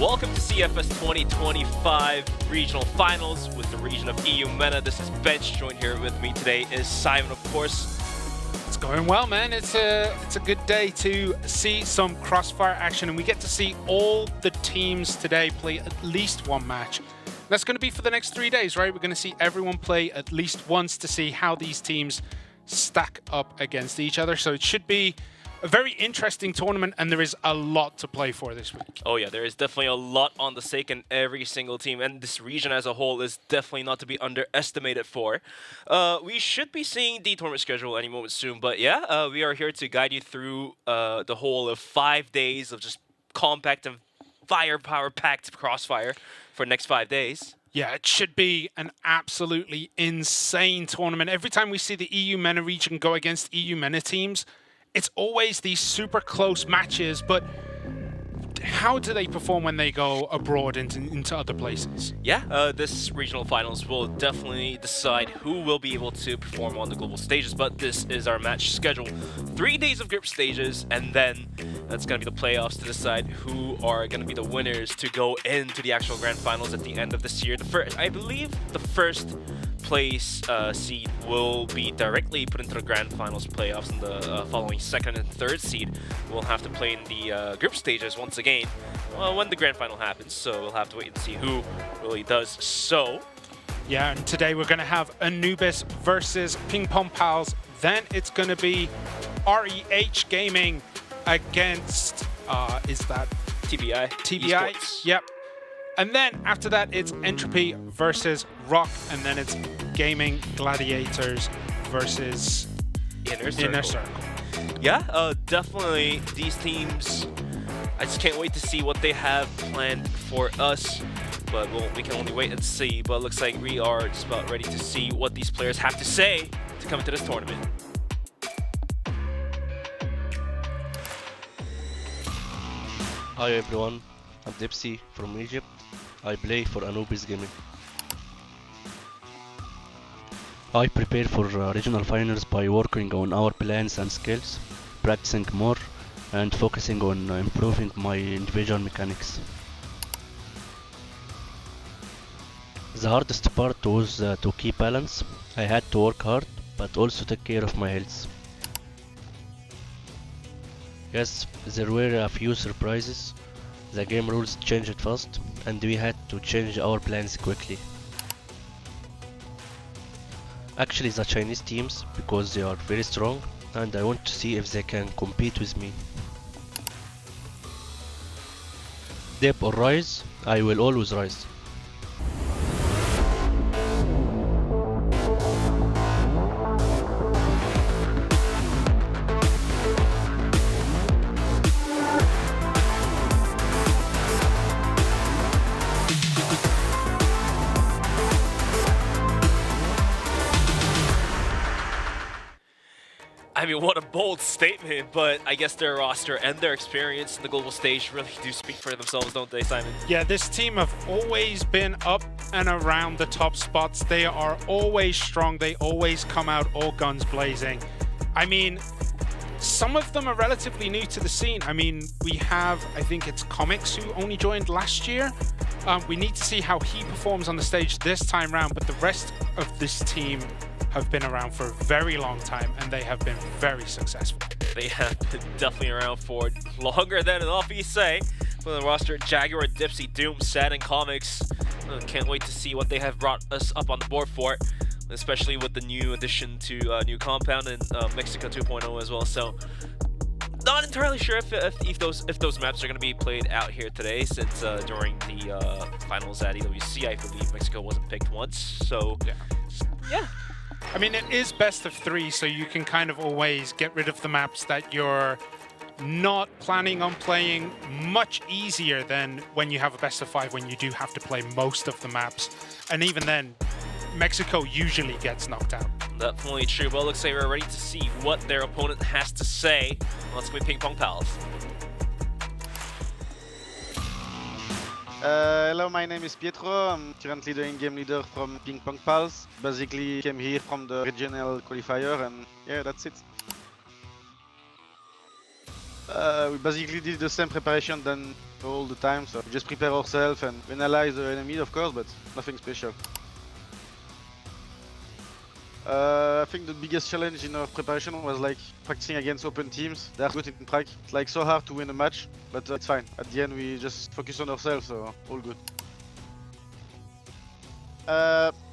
Welcome to CFS 2025 Regional Finals with the region of Eumena. This is Bench. Joined here with me today is Simon, of course. It's going well, man. It's a good day to see some CROSSFIRE action, and we get to see all the teams today play at least one match. That's going to be for the next 3 days, right? We're going to see everyone play at least once to see how these teams stack up against each other. So it should be a very interesting tournament, and there is a lot to play for this week. Oh yeah, there is definitely a lot on the stake in every single team, and this region as a whole is definitely not to be underestimated for. We should be seeing the tournament schedule any moment soon, but yeah, we are here to guide you through the whole of 5 days of just compact and firepower-packed CROSSFIRE for the next 5 days. Yeah, it should be an absolutely insane tournament. Every time we see the Eumena region go against Eumena teams, it's always these super close matches, but how do they perform when they go abroad into other places? Yeah, this regional finals will definitely decide who will be able to perform on the global stages, but this is our match schedule. 3 days of group stages, and then that's going to be the playoffs to decide who are going to be the winners to go into the actual grand finals at the end of this year. I believe the first place seed will be directly put into the grand finals playoffs, and the following second and third seed will have to play in the group stages once again when the grand final happens. So we'll have to wait and see who really does so. Yeah, and today we're going to have Anubis versus PingPongPals. Then it's going to be REH Gaming against, is that TBI? TBI, eSports. Yep. And then after that, it's Entropy versus Rock, and then it's Gaming Gladiators versus Inner Circle. Yeah, definitely these teams. I just can't wait to see what they have planned for us, but we can only wait and see. But it looks like we are just about ready to see what these players have to say to come into this tournament. Hi everyone, I'm Dipsy from Egypt. I play for Anubis Gaming. I prepare for regional finals by working on our plans and skills, practicing more, and focusing on improving my individual mechanics. The hardest part was to keep balance. I had to work hard, but also take care of my health. Yes, there were a few surprises. The game rules changed fast, and we had to change our plans quickly. Actually, the Chinese teams, because they are very strong, and I want to see if they can compete with me. Dip or rise, I will always rise. I mean, what a bold statement, but I guess their roster and their experience in the global stage really do speak for themselves, don't they, Simon? Yeah, this team have always been up and around the top spots. They are always strong. They always come out all guns blazing. I mean, some of them are relatively new to the scene. I mean, we have, I think it's Comics who only joined last year. We need to see how he performs on the stage this time round, but the rest of this team have been around for a very long time, and they have been very successful. They have been definitely around for longer than enough, you say. For the roster, Jaguar, Dipsy, Doom, Sad, and Comics. Can't wait to see what they have brought us up on the board for, especially with the new addition to New Compound and Mexico 2.0 as well. So, not entirely sure if those maps are going to be played out here today, since during the finals at EWC, I believe Mexico wasn't picked once. So, yeah. I mean, it is best of 3, so you can kind of always get rid of the maps that you're not planning on playing, much easier than when you have a best of 5, when you do have to play most of the maps. And even then, Mexico usually gets knocked out. Definitely true. Well, it looks like we're ready to see what their opponent has to say. Let's go with PingPongPals. Hello, my name is Pietro. I'm currently doing game leader from PingPongPals. Basically, came here from the regional qualifier, and yeah, that's it. We basically did the same preparation than all the time, so we just prepare ourselves and analyze the enemy, of course, but nothing special. I think the biggest challenge in our preparation was like practicing against open teams. They are good in prac. It's like so hard to win a match, but it's fine. At the end, we just focus on ourselves, so all good.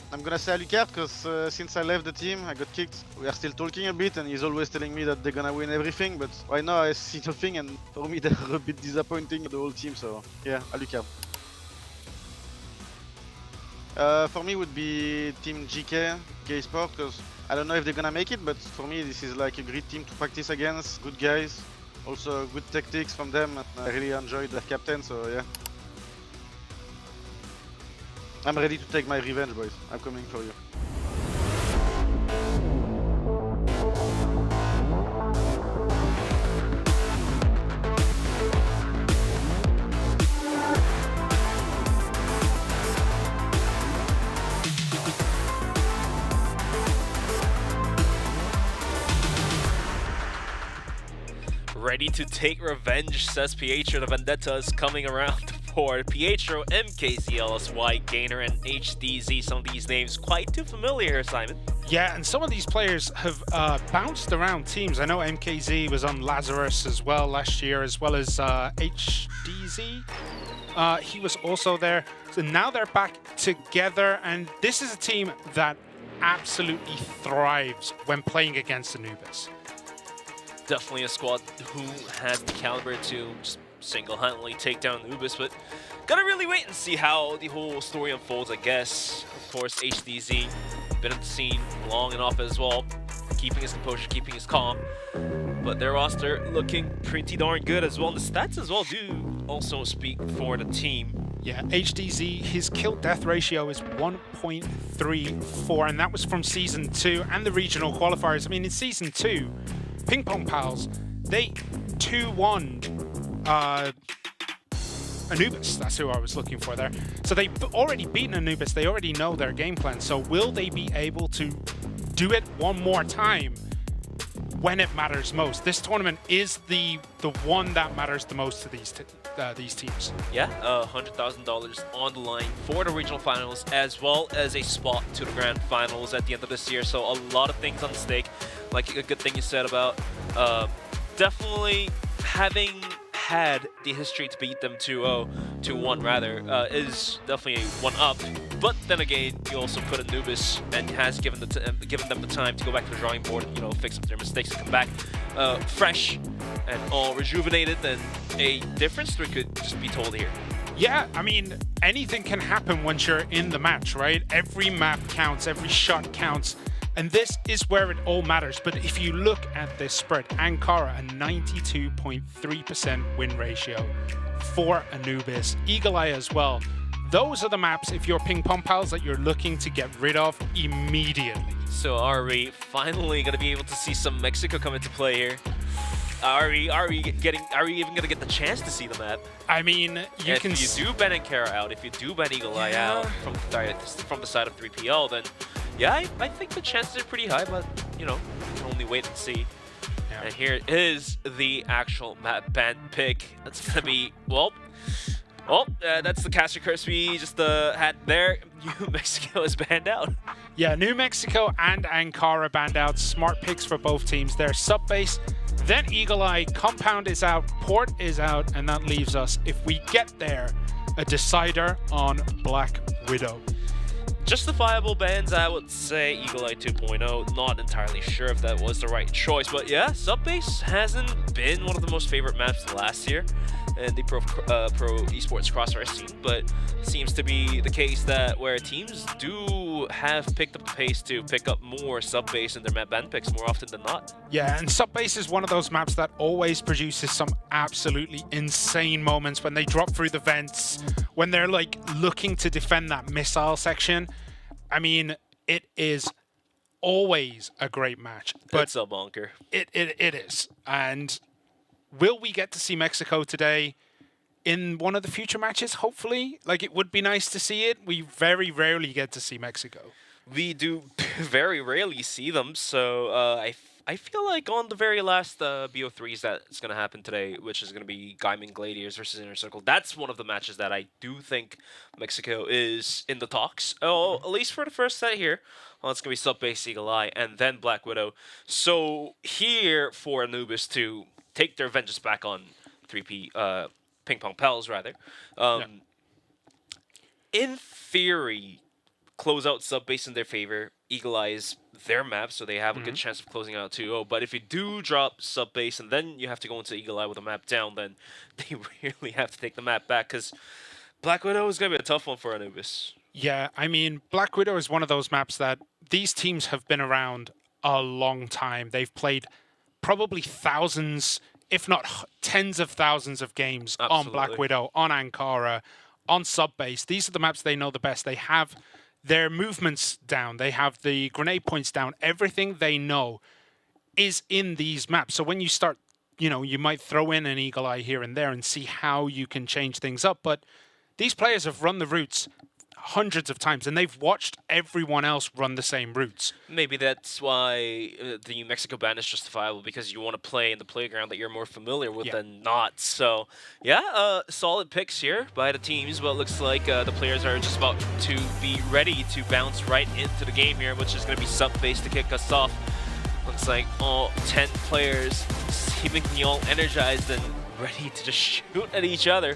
I'm gonna say Alucard because since I left the team, I got kicked. We are still talking a bit, and he's always telling me that they're gonna win everything. But right now, I see nothing, and for me, they're a bit disappointing, the whole team. So yeah, Alucard. For me, would be Team GK, eSports, because I don't know if they're gonna make it, but for me, this is like a great team to practice against. Good guys, also good tactics from them, and I really enjoyed their captain. So yeah. I'm ready to take my revenge, boys. I'm coming for you. Ready to take revenge, says Pietro. The vendetta is coming around for Pietro, MKZ, LSY, Gainer, and HDZ. Some of these names quite too familiar, Simon. Yeah, and some of these players have bounced around teams. I know MKZ was on Lazarus as well last year, as well as HDZ. He was also there. So now they're back together, and this is a team that absolutely thrives when playing against Anubis. Definitely a squad who has the caliber to just single-handedly take down Anubis, but gotta really wait and see how the whole story unfolds, I guess. Of course, HDZ been in the scene long enough as well, keeping his composure, keeping his calm, but their roster looking pretty darn good as well. And the stats as well do also speak for the team. Yeah, HDZ, his kill-death ratio is 1.34, and that was from Season 2 and the regional qualifiers. I mean, in Season 2, PingPongPals, they 2-1'd Anubis. That's who I was looking for there. So they've already beaten Anubis. They already know their game plan. So will they be able to do it one more time when it matters most? This tournament is the one that matters the most to these teams. Yeah, $100,000 on the line for the regional finals, as well as a spot to the grand finals at the end of this year. So a lot of things on stake. Like a good thing you said about definitely having had the history to beat them 2-0, 2-1 rather, is definitely a one-up. But then again, you also put Anubis and has given them the time to go back to the drawing board, you know, fix up their mistakes and come back fresh and all rejuvenated. And a different story could just be told here. Yeah, I mean, anything can happen once you're in the match, right? Every map counts, every shot counts. And this is where it all matters. But if you look at this spread, Ankara, a 92.3% win ratio for Anubis. Eagle Eye as well. Those are the maps, if you're PingPongPals, that you're looking to get rid of immediately. So are we finally going to be able to see some Mexico come into play here? Are we even going to get the chance to see the map? I mean, if you do ban Ankara out, if you do ban Eagle Eye out from the side of 3PL, then yeah, I think the chances are pretty high, but, you know, we can only wait and see. Yeah. And here is the actual map ban pick. That's going to be, well, that's the caster curse we just had there. New Mexico is banned out. Yeah, New Mexico and Ankara banned out. Smart picks for both teams there. Subbase, then Eagle Eye, Compound is out, Port is out, and that leaves us, if we get there, a decider on Black Widow. Justifiable bans, I would say Eagle Eye 2.0. Not entirely sure if that was the right choice, but yeah, Subbase hasn't been one of the most favorite maps last year in the pro eSports CROSSFIRE scene, but seems to be the case that where teams do have picked up the pace to pick up more Subbase in their map ban picks more often than not. Yeah, and Subbase is one of those maps that always produces some absolutely insane moments when they drop through the vents, when they're like looking to defend that missile section. I mean, it is always a great match. But it's a bonker. It is. And will we get to see Mexico today in one of the future matches, hopefully? Like, it would be nice to see it. We very rarely get to see Mexico. We do very rarely see them, so I feel like on the very last BO3s that's going to happen today, which is going to be Gaimin Gladiators versus Inner Circle, that's one of the matches that I do think Mexico is in the talks. Oh, at least for the first set here. Well, it's going to be Sub-Base Eagle Eye and then Black Widow. So here for Anubis to take their vengeance back on 3P, PingPongPals rather. In theory, close out Sub-Base in their favor. Eagle Eye is their map, so they have a good chance of closing out 2-0. But if you do drop Sub-Base and then you have to go into Eagle Eye with a map down, then they really have to take the map back, because Black Widow is going to be a tough one for Anubis. Yeah, I mean, Black Widow is one of those maps that these teams have been around a long time. They've played probably thousands, if not tens of thousands of games on Black Widow, on Ankara, on Sub-Base. These are the maps they know the best. They have their movements down. They have the grenade points down. Everything they know is in these maps. So when you start, you know, you might throw in an Eagle Eye here and there and see how you can change things up. But these players have run the routes hundreds of times, and they've watched everyone else run the same routes. Maybe that's why the New Mexico ban is justifiable, because you want to play in the playground that you're more familiar with than not. So, yeah, solid picks here by the teams, but it looks like the players are just about to be ready to bounce right into the game here, which is going to be Sub-Base to kick us off. Looks like all 10 players seemingly all energized and ready to just shoot at each other.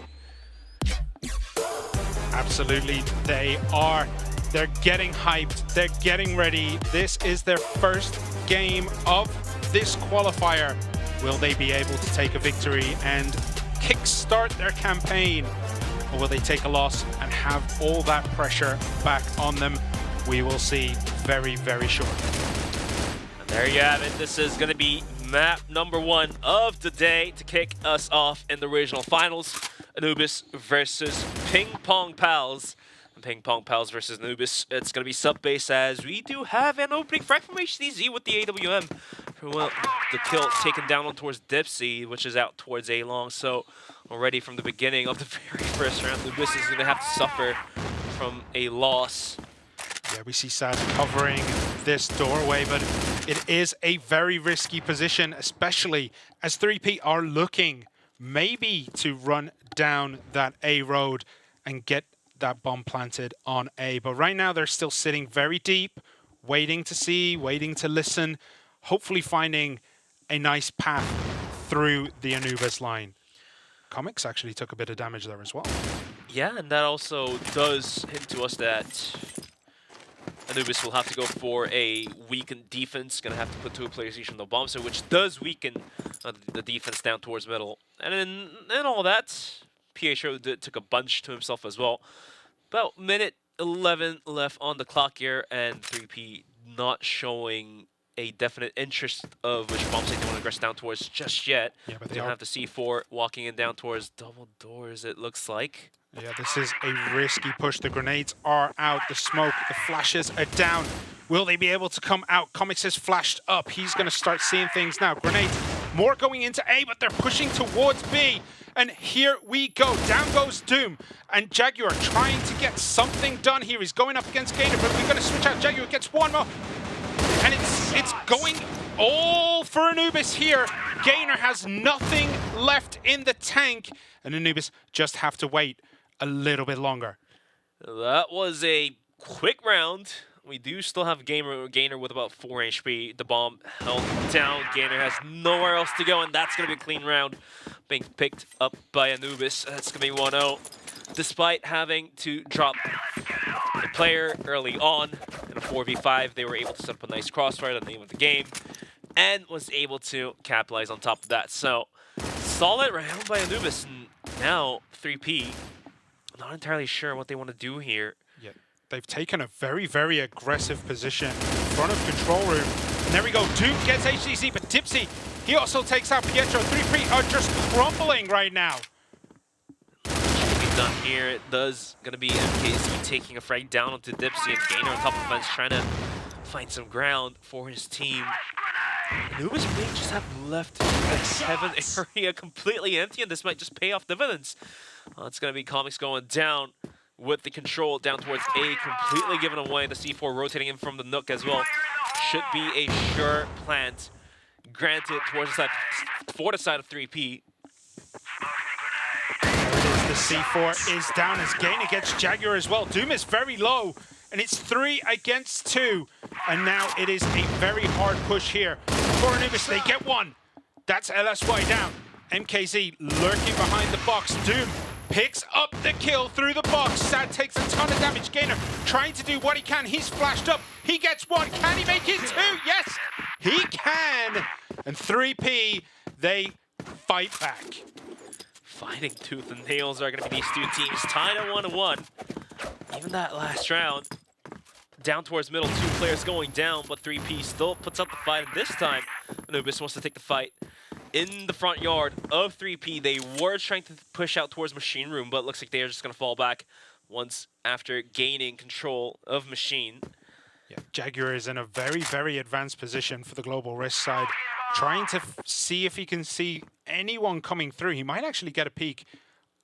Absolutely, they are. They're getting hyped. They're getting ready. This is their first game of this qualifier. Will they be able to take a victory and kickstart their campaign? Or will they take a loss and have all that pressure back on them? We will see very, very shortly. And there you have it. This is going to be map number 1 of the day to kick us off in the regional finals. Anubis versus PingPongPals. And PingPongPals versus Anubis. It's going to be Sub-Base, as we do have an opening frag from HDZ with the AWM. The kill taken down on towards Dipsy, which is out towards A-Long. So already from the beginning of the very first round, Anubis is going to have to suffer from a loss. Yeah, we see Sad covering this doorway, but it is a very risky position, especially as 3P are looking maybe to run down that A road and get that bomb planted on A. But right now they're still sitting very deep, waiting to see, waiting to listen, hopefully finding a nice path through the Anubis line. Comics actually took a bit of damage there as well. Yeah, and that also does hint to us that Anubis will have to go for a weakened defense. Gonna have to put 2 players each on the bomb, so which does weaken the defense down towards middle. And in all that, PHO took a bunch to himself as well. About minute 11 left on the clock here, and 3P not showing a definite interest of which bomb site they want to aggress down towards just yet. Yeah, but they have the C4 walking in down towards double doors, it looks like. Yeah, this is a risky push. The grenades are out, the smoke, the flashes are down. Will they be able to come out? Comics has flashed up. He's going to start seeing things now. Grenades, more going into A, but they're pushing towards B. And here we go. Down goes Doom. And Jaguar trying to get something done here. He's going up against Gator, but we're going to switch out. Jaguar gets one more. And it's going all for Anubis here. Gainer has nothing left in the tank. And Anubis just have to wait a little bit longer. That was a quick round. We do still have Gainer with about 4 HP. The bomb held down. Gainer has nowhere else to go, and that's going to be a clean round. Being picked up by Anubis. That's going to be 1-0. Despite having to drop the player early on in a 4v5, they were able to set up a nice crossfire, the name of the game, and was able to capitalize on top of that. So, solid round by Anubis. And now, 3P, not entirely sure what they want to do here. Yeah, they've taken a very, very aggressive position in front of control room. And there we go. Doom gets HCC, but Dipsy, he also takes out Pietro. 3P are just crumbling right now. Done here. It does going to be MKZ taking a frag down onto Dipsy, and Gainer on top of the fence trying to find some ground for his team. Anubis may just have left the 7 area completely empty, and this might just pay off dividends. It's going to be Comics going down with the control down towards A, completely given away. The C4 rotating in from the Nook as well. Should be a sure plant. granted towards the side, for the side of 3P. There it is, the C4 is down as Gainer gets Jaguar as well. Doom is very low, and it's 3 against 2. And now it is a very hard push here for Anubis. They get one. That's LSY down. MKZ lurking behind the box. Doom picks up the kill through the box. Sad takes a ton of damage. Gainer trying to do what he can. He's flashed up. He gets one. Can he make it 2? Yes, he can. And 3P, they fight back. Fighting tooth and nails are going to be these two teams tied at 1-1. Even that last round, down towards middle, 2 players going down, but 3P still puts up the fight. And this time, Anubis wants to take the fight in the front yard of 3P. They were trying to push out towards Machine Room, but it looks like they are just going to fall back once after gaining control of Machine. Yeah, Jaguar is in a very, very advanced position for the Global Risk side, trying to see if he can see anyone coming through. He might actually get a peek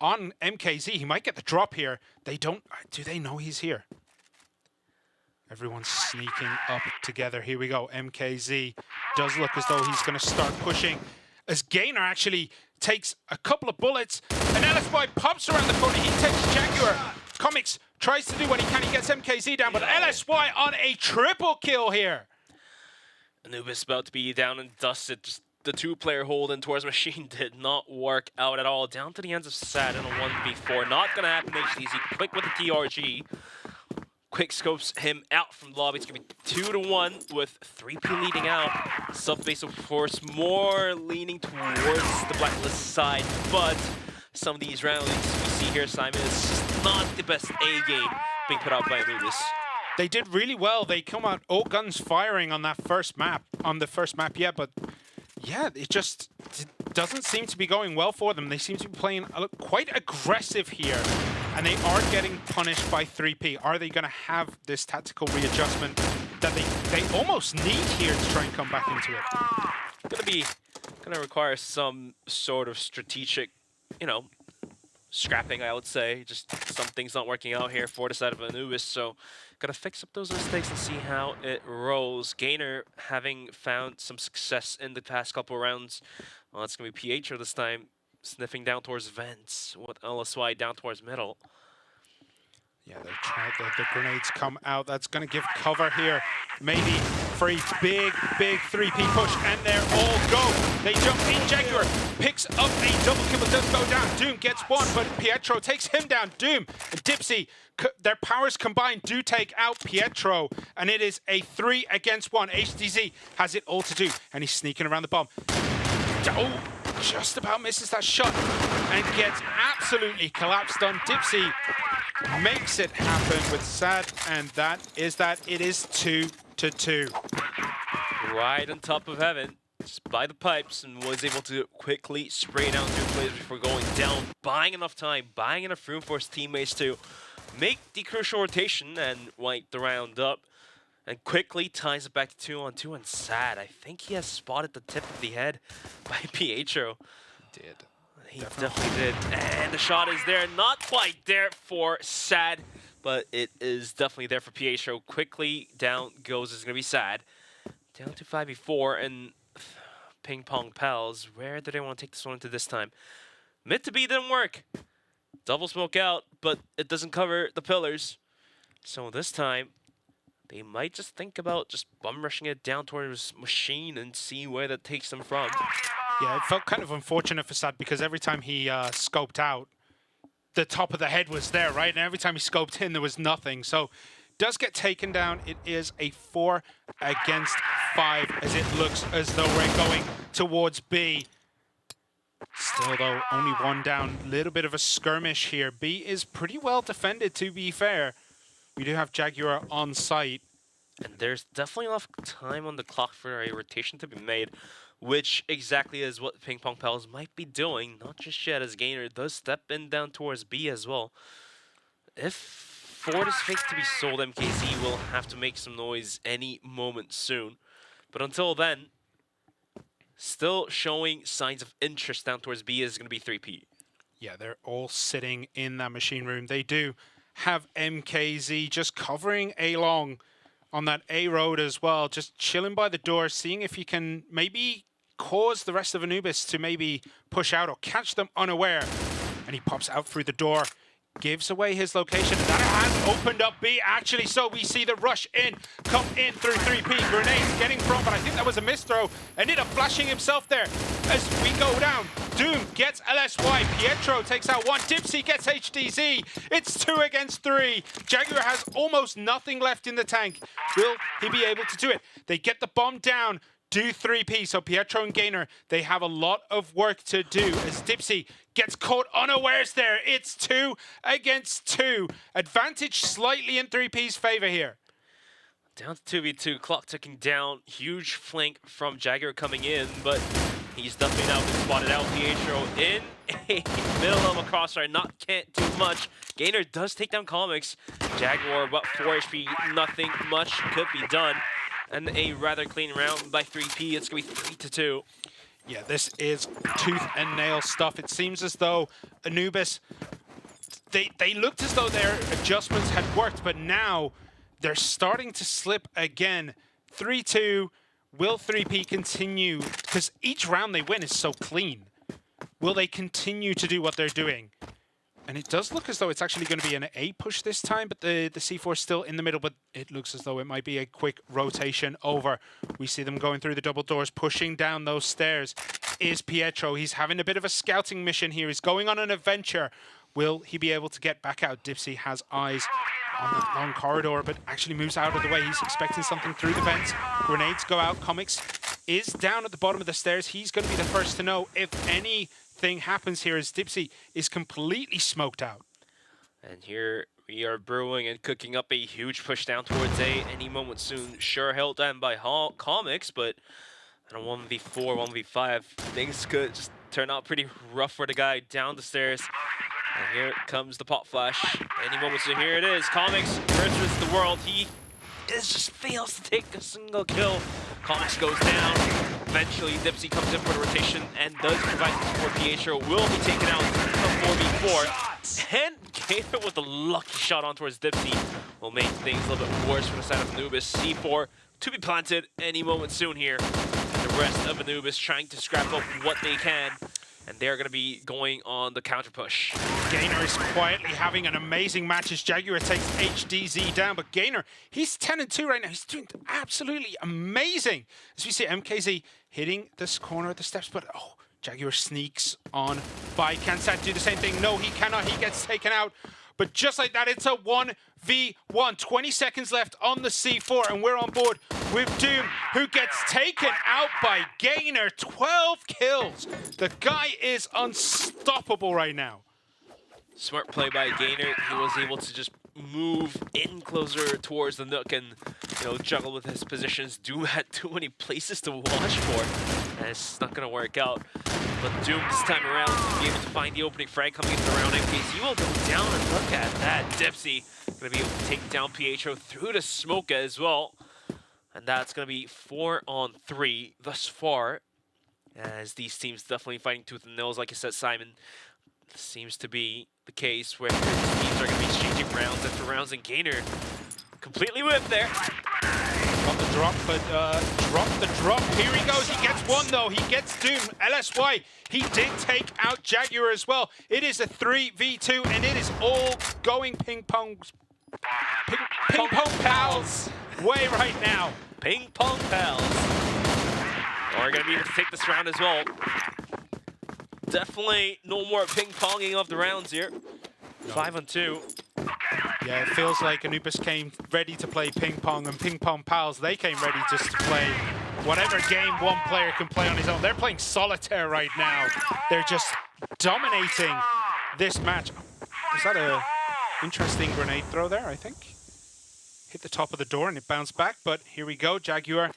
on MKZ. He might get the drop here. They don't... Do they know he's here? Everyone's sneaking up together. Here we go. MKZ does look as though he's going to start pushing, as Gainer actually takes a couple of bullets, and LSY pops around the corner. He takes Jaguar. Comics tries to do what he can. He gets MKZ down, but LSY on a triple kill here. Anubis about to be down and dusted. Just the 2-player hold in towards Machine did not work out at all. Down to the ends of Sad in a 1v4. Not going to happen HDZ. Quick with the TRG. Quick scopes him out from the lobby. It's going to be 2-1 with 3P leading out. Subbase, of course, more leaning towards the Blacklist side. But some of these rounds we see here, Simon, is just not the best A game being put out by Anubis. They did really well. They come out all guns firing on that first map, yeah, but yeah, it just doesn't seem to be going well for them. They seem to be playing quite aggressive here, and they are getting punished by 3P. Are they going to have this tactical readjustment that they almost need here to try and come back into it? Going to require some sort of strategic, scrapping, I would say. Just some things not working out here for the side of Anubis, so gotta fix up those mistakes and see how it rolls. Gainer having found some success in the past couple rounds. Well, it's gonna be Pietro this time, sniffing down towards vents with LSY down towards middle. Yeah, they tried the grenades come out. That's going to give cover here, maybe for a big 3P push, and they're all go. They jump in. Jaguar picks up a double kill, but does go down. Doom gets one, but Pietro takes him down. Doom and Dipsy, their powers combined do take out Pietro, and it is a 3 against 1. HDZ has it all to do, and he's sneaking around the bomb. Oh, just about misses that shot and gets absolutely collapsed on. Dipsy makes it happen with Sad, and that is that. It is 2-2. Right on top of heaven, just by the pipes, and was able to quickly spray down 2 players before going down, buying enough time, buying enough room for his teammates to make the crucial rotation and wipe the round up, and quickly ties it back to 2-on-2. And Sad, I think he has spotted the tip of the head by Pietro. He definitely did. And the shot is there. Not quite there for Sad, but it is definitely there for Pietro. Quickly down goes. It's going to be Sad. Down to 5v4, and PingPongPals. Where do they want to take this one into this time? Mid to B didn't work. Double smoke out, but it doesn't cover the pillars. So this time, they might just think about just bum rushing it down towards Machine and see where that takes them from. Yeah, it felt kind of unfortunate for Sad because every time he scoped out, the top of the head was there, right? And every time he scoped in, there was nothing. So does get taken down. It is a 4 against 5 as it looks as though we're going towards B. Still, though, only 1 down. Little bit of a skirmish here. B is pretty well defended, to be fair. We do have Jaguar on site. And there's definitely enough time on the clock for a rotation to be made, which exactly is what PingPongPals might be doing. Not just yet, as Gainer does step in down towards B as well. If Ford is fixed to be sold, MKZ will have to make some noise any moment soon. But until then, still showing signs of interest down towards B is going to be 3P. Yeah, they're all sitting in that machine room. They do have MKZ just covering A-long on that A road as well, just chilling by the door, seeing if he can maybe cause the rest of Anubis to maybe push out or catch them unaware. And he pops out through the door, gives away his location. That has opened up B, actually, so we see the rush in, come in through 3P. Grenades getting from, but I think that was a misthrow. Ended up flashing himself there as we go down. Doom gets LSY, Pietro takes out one, Dipsy gets HDZ. It's 2 against 3. Jaguar has almost nothing left in the tank. Will he be able to do it? They get the bomb down. Do 3P, so Pietro and Gainer, they have a lot of work to do as Dipsy gets caught unawares there. It's 2 against 2. Advantage slightly in 3P's favor here. Down to 2v2, clock ticking down. Huge flank from Jaguar coming in, but he's definitely now been spotted out. Pietro in a middle of a crossfire, can't do much. Gainer does take down Comics. Jaguar about 4 HP, nothing much could be done. And a rather clean round by 3P. It's going to be 3-2. Yeah, this is tooth and nail stuff. It seems as though Anubis, they looked as though their adjustments had worked, but now they're starting to slip again. 3-2. Will 3P continue? Because each round they win is so clean. Will they continue to do what they're doing? And it does look as though it's actually going to be an A push this time, but the C4 is still in the middle, but it looks as though it might be a quick rotation over. We see them going through the double doors, pushing down those stairs. Is Pietro. He's having a bit of a scouting mission here. He's going on an adventure. Will he be able to get back out? Dipsy has eyes on the long corridor, but actually moves out of the way. He's expecting something through the vents. Grenades go out. Comics is down at the bottom of the stairs. He's going to be the first to know if anything happens here as Dipsy is completely smoked out. And here we are brewing and cooking up a huge push down towards A any moment soon. Sure held down by Comics, but on a 1v4, 1v5, things could just turn out pretty rough for the guy down the stairs. And here comes the pop flash. Any moment soon, here it is. Comics versus the world. He just fails to take a single kill. Comics goes down. Eventually, Dipsy comes in for the rotation and does provide support. Pietro will be taken out in a 4v4. And Gator with a lucky shot on towards Dipsy will make things a little bit worse for the side of Anubis. C4 to be planted any moment soon here. The rest of Anubis trying to scrap up what they can. And they're going to be going on the counter push. Gainer is quietly having an amazing match as Jaguar takes HDZ down. But Gainer, he's 10-2 right now. He's doing absolutely amazing. As we see MKZ hitting this corner of the steps. But, oh, Jaguar sneaks on by. Can Sat do the same thing? No, he cannot. He gets taken out. But just like that, it's a 1v1. 20 seconds left on the C4, and we're on board with Doom, who gets taken out by Gainer. 12 kills. The guy is unstoppable right now. Smart play by Gainer. He was able to just move in closer towards the Nook and, juggle with his positions. Doom had too many places to watch for, and it's not going to work out. But Doom this time around will be able to find the opening frag coming into the round. MKZ will go down, and look at that. Dipsy going to be able to take down Pietro through the smoke as well. And that's going to be 4-on-3 thus far, as these teams definitely fighting tooth and nails. Like you said, Simon, seems to be the case where these teams are going to be exchanging rounds after rounds, and Gainer completely whipped there. Got the drop, but drop the drop. Here he goes. He gets one, though. He gets Doom. LSY, he did take out Jaguar as well. It is a 3v2, and it is all going PingPongPals way right now. PingPongPals are going to be able to take this round as well. Definitely no more ping-ponging of the rounds here. No. 5-on-2. Yeah, it feels like Anubis came ready to play ping pong, and PingPongPals, they came ready just to play whatever game one player can play on his own. They're playing solitaire right now. They're just dominating this match. Was that a interesting grenade throw there, I think? Hit the top of the door and it bounced back, but here we go. Jaguar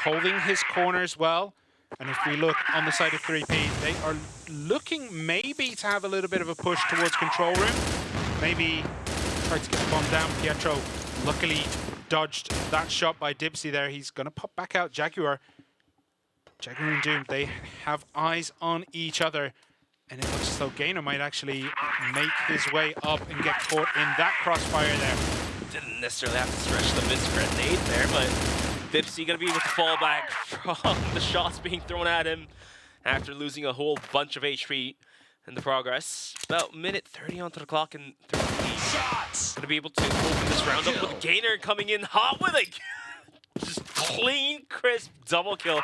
holding his corners well. And if we look on the side of 3P, they are looking maybe to have a little bit of a push towards control room. Maybe try to get the bomb down. Pietro luckily dodged that shot by Dipsy there. He's going to pop back out. Jaguar and Doom, they have eyes on each other. And it looks as though Gainer might actually make his way up and get caught in that crossfire there. Didn't necessarily have to stretch the mid grenade there, but Dipsy gonna be able to fall back from the shots being thrown at him after losing a whole bunch of HP in the progress. About minute 30 onto the clock and 13 shots. Gonna be able to open this round up with Gainer coming in hot with a just clean, crisp double kill.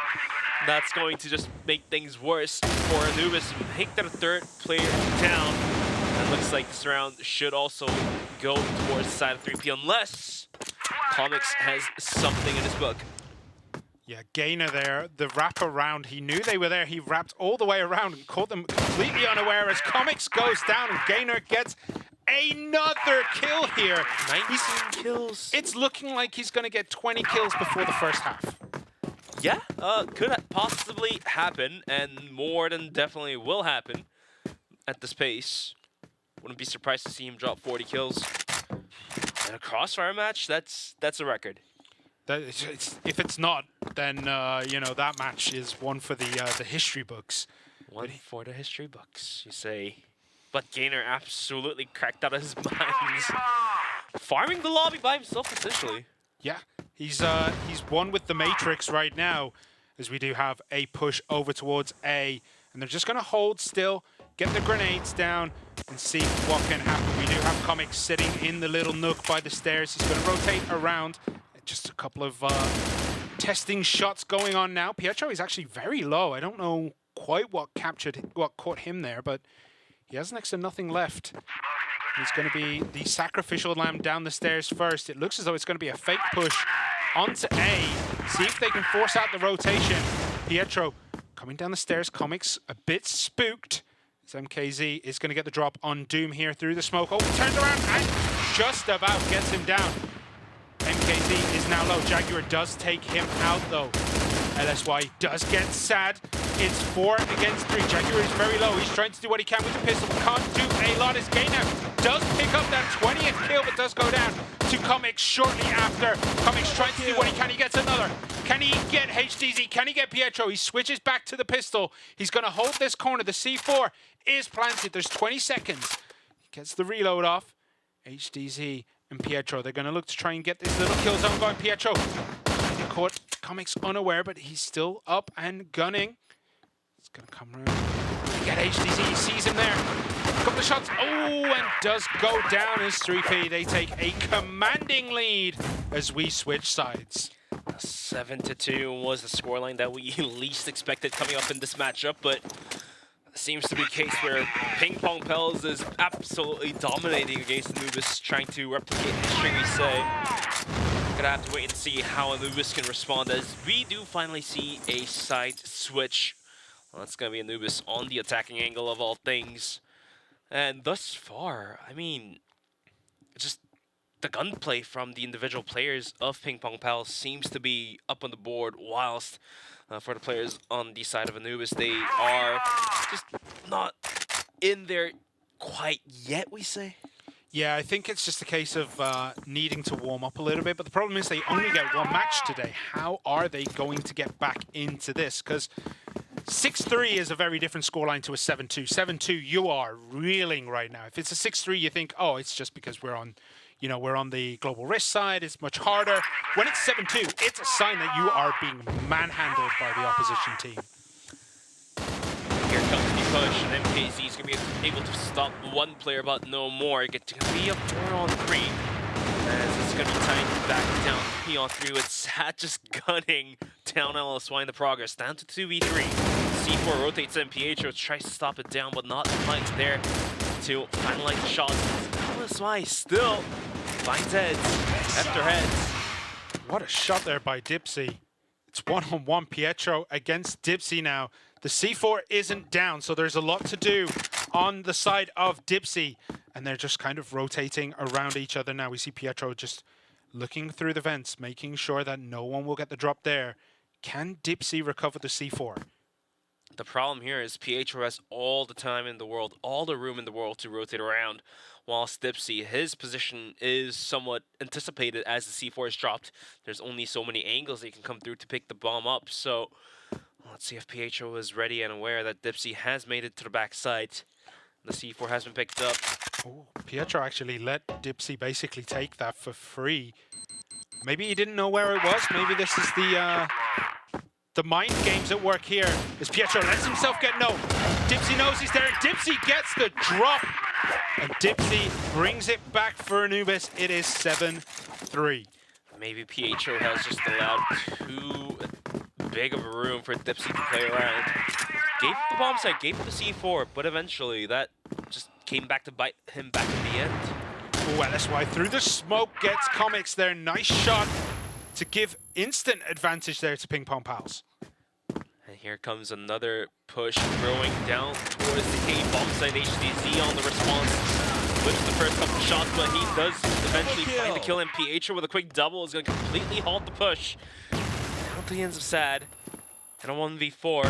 That's going to just make things worse for Anubis. Make that a third player down. And looks like this round should also go towards the side of 3P unless Comics has something in his book. Yeah, Gainer there, the wrap around. He knew they were there. He wrapped all the way around and caught them completely unaware as Comics goes down and Gainer gets another kill here. 19 kills. It's looking like he's going to get 20 kills before the first half. Yeah, could possibly happen, and more than definitely will happen at this pace. Wouldn't be surprised to see him drop 40 kills. In a CROSSFIRE match, that's a record. If it's not, then you know, that match is one for the history books. One for the history books, you say. But Gainer absolutely cracked out of his mind. Farming the lobby by himself, essentially. Yeah, he's one with the Matrix right now, as we do have a push over towards A, and they're just going to hold still, get the grenades down, and see what can happen. We do have Comics sitting in the little nook by the stairs. He's going to rotate around. Just a couple of testing shots going on now. Pietro is actually very low. I don't know quite what caught him there, but he has next to nothing left. He's going to be the sacrificial lamb down the stairs first. It looks as though it's going to be a fake push onto A. See if they can force out the rotation. Pietro coming down the stairs. Comics a bit spooked. As MKZ is going to get the drop on Doom here through the smoke. Oh, turns around and just about gets him down. MKZ is now low. Jaguar does take him out though. LSY does get sad. It's 4 against 3. Jaguar is very low. He's trying to do what he can with the pistol. Can't do a lot. As Gainer does pick up that 20th kill, but does go down to Comics shortly after. Comics trying to do what he can. He gets another. Can he get HDZ? Can he get Pietro? He switches back to the pistol. He's going to hold this corner. The C4 is planted. There's 20 seconds. He gets the reload off. HDZ and Pietro, they're going to look to try and get this little kill zone going. Pietro kind of caught Comics unaware, but he's still up and gunning. He's going to come around. Get HDZ, he sees him there. A couple of shots. Oh, and does go down as 3P. They take a commanding lead as we switch sides. 7-2 was the scoreline that we least expected coming up in this matchup, but seems to be a case where PingPongPals is absolutely dominating against Anubis, trying to replicate history, we say. Gonna have to wait and see how Anubis can respond as we do finally see a side switch. Well, that's gonna be Anubis on the attacking angle of all things. And thus far, I mean, just the gunplay from the individual players of PingPongPals seems to be up on the board, whilst for the players on the side of Anubis, they are just not in there quite yet, we say. Yeah, I think it's just a case of needing to warm up a little bit, but the problem is they only get one match today. How are they going to get back into this? Because 6-3 is a very different scoreline to a 7-2. 7-2, you are reeling right now. If it's a 6-3, you think, oh, it's just because we're on, you know, we're on the global risk side. It's much harder. When it's 7-2, it's a sign that you are being manhandled by the opposition team. Here comes the push, and MKZ is going to be able to stop one player, but no more. It's going to be a 4-on-3. As it's going to be tied back down 3-on-3 with Sat just gunning down LSY in the progress. Down to 2v3. C4 rotates in. Pietro tries to stop it down, but not quite there to finalize the shots. LSY still finds heads after heads. What a shot there by Dipsy. It's 1-on-1 Pietro against Dipsy now. The C4 isn't down, so there's a lot to do on the side of Dipsy. And they're just kind of rotating around each other now. We see Pietro just looking through the vents, making sure that no one will get the drop there. Can Dipsy recover the C4? The problem here is Pietro has all the time in the world, all the room in the world to rotate around, whilst Dipsy, his position is somewhat anticipated as the C4 is dropped. There's only so many angles that you can come through to pick the bomb up, so let's see if Pietro is ready and aware that Dipsy has made it to the backside. The C4 has been picked up. Oh, Pietro actually let Dipsy basically take that for free. Maybe he didn't know where it was. Maybe this is the mind games at work here. As Pietro lets himself get no. Dipsy knows he's there, and Dipsy gets the drop. And Dipsy brings it back for Anubis. It is 7-3. Maybe Pietro has just allowed too big of a room for Dipsy to play around. Gave the bomb site, gave the C4, but eventually that just came back to bite him back in the end. Ooh, LSY through the smoke gets Comics there. Nice shot to give instant advantage there to PingPongPals. And here comes another push, throwing down towards the A bomb site. HDZ on the response. Whips the first couple shots, but he does eventually find the kill. And Pietro with a quick double is going to completely halt the push. Down to the ends of Sad. And a 1v4.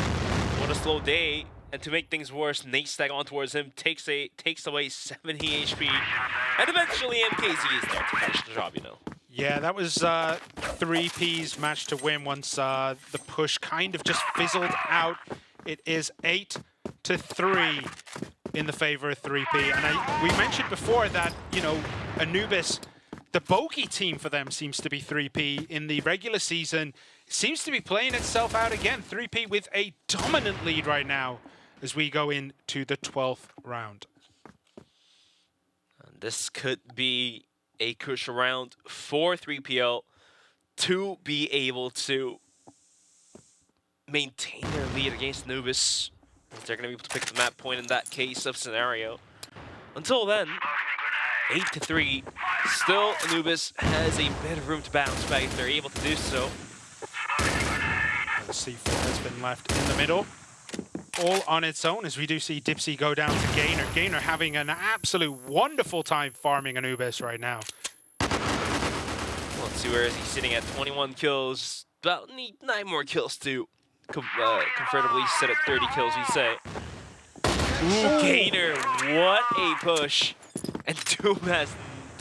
What a slow day. And to make things worse, Nate stag on towards him, takes away 70 HP. And eventually MKZ is there to finish the job, you know. Yeah, that was 3P's match to win once the push kind of just fizzled out. It is 8-3 in the favor of 3P. And we mentioned before that, you know, Anubis, the bogey team for them seems to be 3P. In the regular season, seems to be playing itself out again. 3P with a dominant lead right now as we go into the 12th round. And this could be a crucial round for 3PL to be able to maintain their lead against Anubis. They're going to be able to pick the map point in that case of scenario. Until then, 8-3. Still, Anubis has a bit of room to bounce back if they're able to do so. And C4 has been left in the middle, all on its own, as we do see Dipsy go down to Gainer. Gainer having an absolute wonderful time farming Anubis right now. Let's see, where is he sitting at 21 kills. About need 9 more kills to comfortably sit at 30 kills, we say. Ooh, Gainer, what a push. And Doom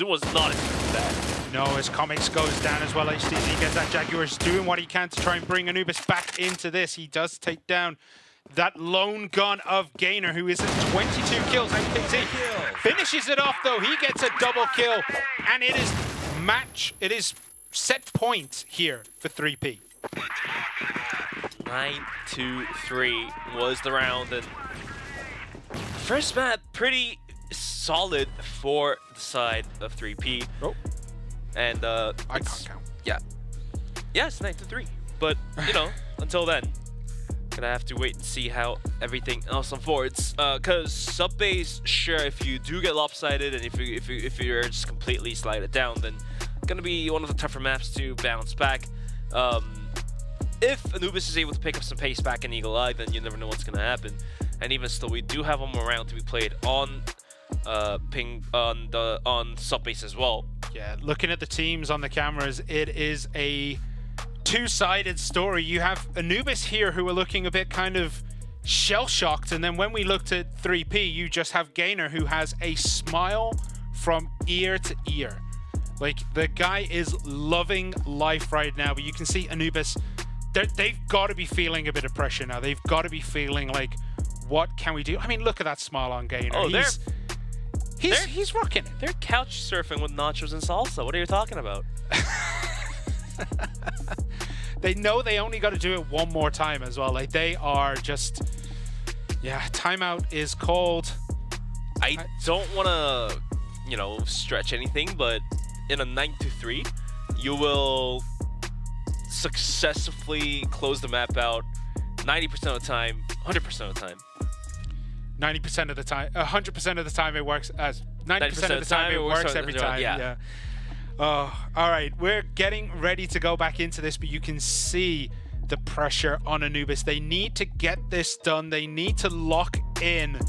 was not expecting that. No, as Comics goes down as well, HTZ gets that. Jaguar's doing what he can to try and bring Anubis back into this. He does take down that lone gun of Gainer, who is at 22 kills. MKZ finishes it off, though. He gets a double kill, and it is set point here for 3P. 9-3 was the round, and first map pretty solid for the side of 3P. Oh. And I can't count. Yeah, it's 9-3. But you know, until then, gonna have to wait and see how everything else unfolds. Cause sub base, sure, if you do get lopsided and if you're just completely slide it down, then gonna be one of the tougher maps to bounce back. If Anubis is able to pick up some pace back in Eagle Eye, then you never know what's gonna happen. And even still, we do have one more round to be played on on sub base as well. Yeah, looking at the teams on the cameras, it is a two-sided story. You have Anubis here who are looking a bit kind of shell-shocked, and then when we looked at 3P, you just have Gainer who has a smile from ear to ear. Like, the guy is loving life right now, but you can see Anubis, they've got to be feeling a bit of pressure now. They've got to be feeling like, what can we do? I mean, look at that smile on Gainer. Oh, he's rocking it. They're couch surfing with nachos and salsa. What are you talking about? They know they only got to do it one more time as well. Like, they are just, yeah, timeout is called. I don't want to, you know, stretch anything, but in a 9-3, you will successfully close the map out 90% of the time, 100% of the time. 90% of the time, 100% of the time it works. 90% of the time it works every time. Yeah. Oh, all right. We're getting ready to go back into this, but you can see the pressure on Anubis. They need to get this done. They need to lock in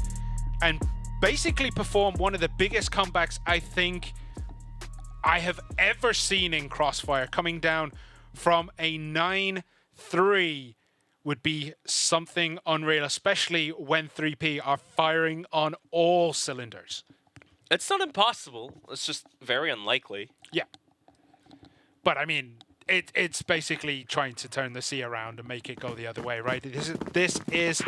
and basically perform one of the biggest comebacks I think I have ever seen in CROSSFIRE. Coming down from a 9-3 would be something unreal, especially when 3P are firing on all cylinders. It's not impossible. It's just very unlikely. Yeah. But I mean, it's basically trying to turn the sea around and make it go the other way, right? This is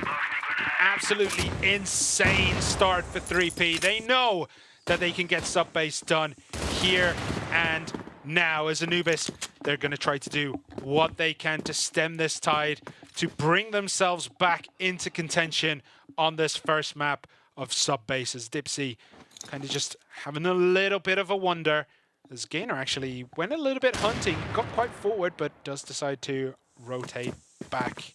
absolutely insane start for 3P. They know that they can get sub base done here and now as Anubis they're going to try to do what they can to stem this tide, to bring themselves back into contention on this first map of sub-bases. Dipsy kind of just having a little bit of a wonder, as Gainer actually went a little bit hunting, got quite forward, but does decide to rotate back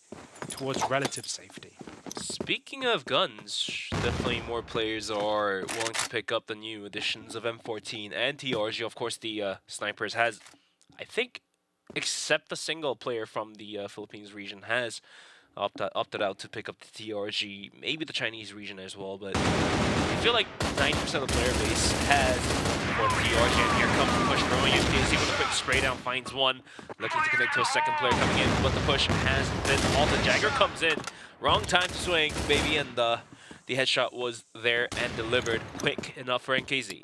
towards relative safety. Speaking of guns, definitely more players are willing to pick up the new additions of M14 and TRG. Of course, the Snipers has, I think, except a single player from the Philippines region has opted out to pick up the TRG, maybe the Chinese region as well, but I feel like 90% of the player base has for the TRG, and here comes the push throwing it. KZ with a quick spray down, finds one, looking to connect to a second player coming in, but the push has been halted. Jagger comes in, wrong time to swing, baby, and the headshot was there and delivered quick enough for NKZ.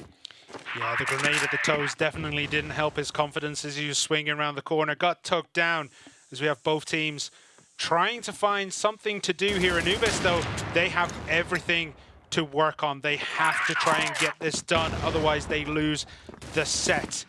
Yeah, the grenade at the toes definitely didn't help his confidence as he was swinging around the corner. Got tucked down as we have both teams trying to find something to do here. Anubis, though, they have everything to work on. They have to try and get this done, otherwise they lose the set.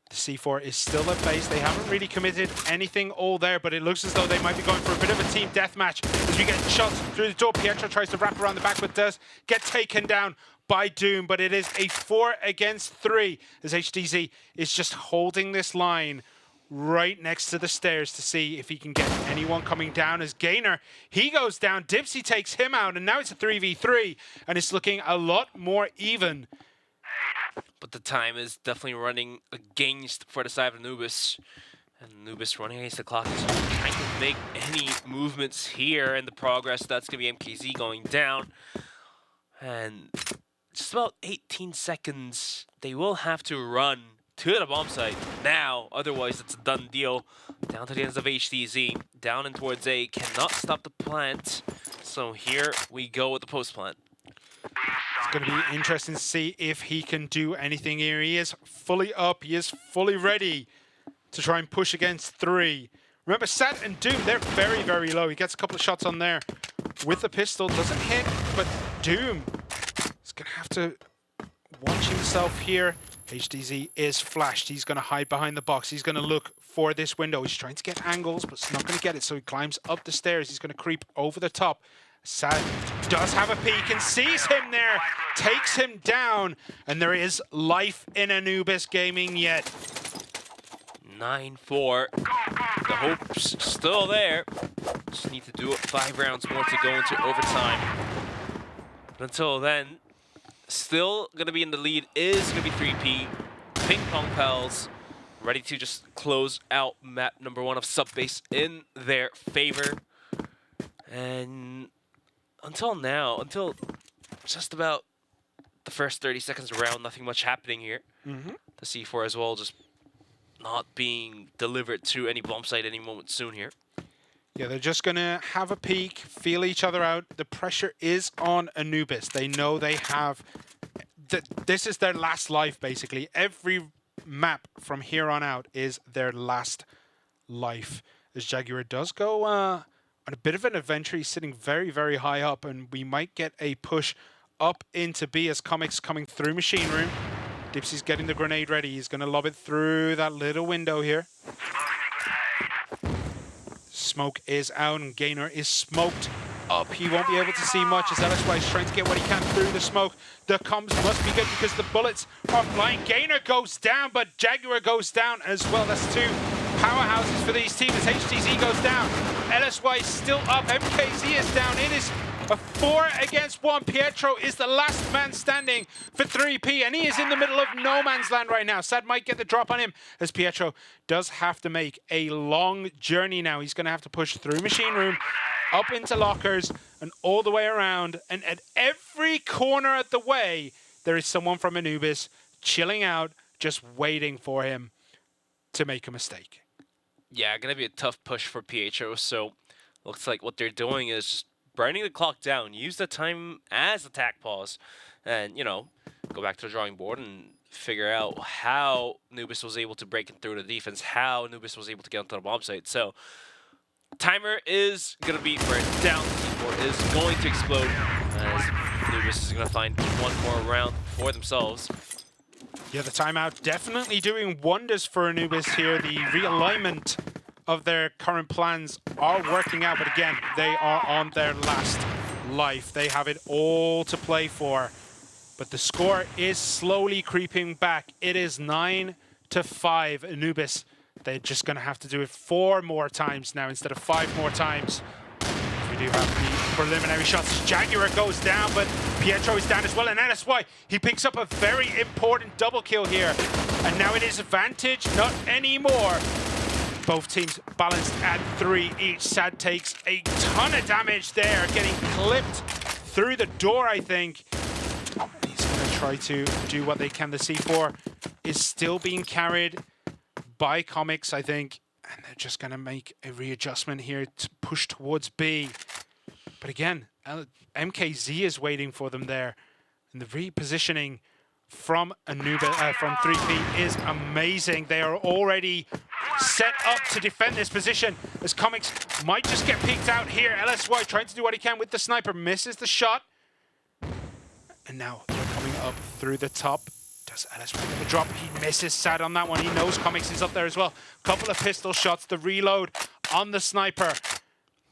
The C4 is still at base. They haven't really committed anything all there, but it looks as though they might be going for a bit of a team deathmatch as we get shots through the door. Pietro tries to wrap around the back, but does get taken down by Doom, but it is a 4 against 3 as HDZ is just holding this line right next to the stairs to see if he can get anyone coming down. As Gainer, he goes down, Dipsy takes him out, and now it's a 3v3, and it's looking a lot more even. But the time is definitely running against for the side of Anubis. And Anubis running against the clock is trying to make any movements here, and the progress, that's going to be MKZ going down. And just about 18 seconds, they will have to run to the bomb site now, otherwise it's a done deal. Down to the ends of HTZ, down and towards A, cannot stop the plant. So here we go with the post plant. It's going to be interesting to see if he can do anything here. He is fully up, he is fully ready to try and push against 3. Remember, Sat and Doom, they're very, very low. He gets a couple of shots on there with the pistol, doesn't hit, but Doom is going to have to watch himself here. HDZ is flashed. He's going to hide behind the box. He's going to look for this window. He's trying to get angles, but he's not going to get it. So he climbs up the stairs. He's going to creep over the top. Sad does have a peek and sees him there. Takes him down. And there is life in Anubis Gaming yet. 9-4. The hope's still there. Just need to do it 5 rounds more to go into overtime. But until then, still going to be in the lead is going to be 3P. PingPongPals ready to just close out map number 1 of Subbase in their favor. And until now, until just about the first 30 seconds around, nothing much happening here. The C4 as well just not being delivered to any bomb site any moment soon here. Yeah, they're just going to have a peek, feel each other out. The pressure is on Anubis. They know they have... This is their last life, basically. Every map from here on out is their last life. As Jaguar does go on a bit of an adventure. He's sitting very, very high up, and we might get a push up into B as Comics coming through Machine Room. Dipsy's getting the grenade ready. He's going to lob it through that little window here. Smoke is out and Gainer is smoked up. He won't be able to see much as LSY is trying to get what he can through the smoke. The comms must be good because the bullets are flying. Gainer goes down, but Jaguar goes down as well. That's 2 powerhouses for these teams as HTZ goes down. LSY is still up. MKZ is down. It is a 4 against 1. Pietro is the last man standing for 3P, and he is in the middle of no man's land right now. Sad might get the drop on him, as Pietro does have to make a long journey now. He's going to have to push through Machine Room, up into lockers, and all the way around. And at every corner of the way, there is someone from Anubis chilling out, just waiting for him to make a mistake. Yeah, going to be a tough push for Pietro, so looks like what they're doing is just burning the clock down, use the time as attack pause, and, you know, go back to the drawing board and figure out how Anubis was able to break through the defense, how Anubis was able to get onto the bomb site. So, timer is going to be burnt down, C4 is going to explode, as Anubis is going to find one more round for themselves. Yeah, the timeout definitely doing wonders for Anubis here. The realignment of their current plans are working out, but again, they are on their last life. They have it all to play for, but the score is slowly creeping back. It is 9-5 Anubis. They're just going to have to do it 4 more times now instead of 5 more times. We do have the preliminary shots. Jaguar goes down, but Pietro is down as well, and LSY, he picks up a very important double kill here. And now it is advantage, not anymore. Both teams balanced at 3 each. Sad takes a ton of damage there, getting clipped through the door, I think. He's going to try to do what they can. The C4 is still being carried by Comics, I think. And they're just going to make a readjustment here to push towards B. But again, MKZ is waiting for them there. And the repositioning from Anubis, from 3P is amazing. They are already set up to defend this position as Comics might just get peeked out here. LSY trying to do what he can with the sniper, misses the shot. And now they're coming up through the top. Does LSY get the drop? He misses Sad on that one. He knows Comics is up there as well. Couple of pistol shots, the reload on the sniper.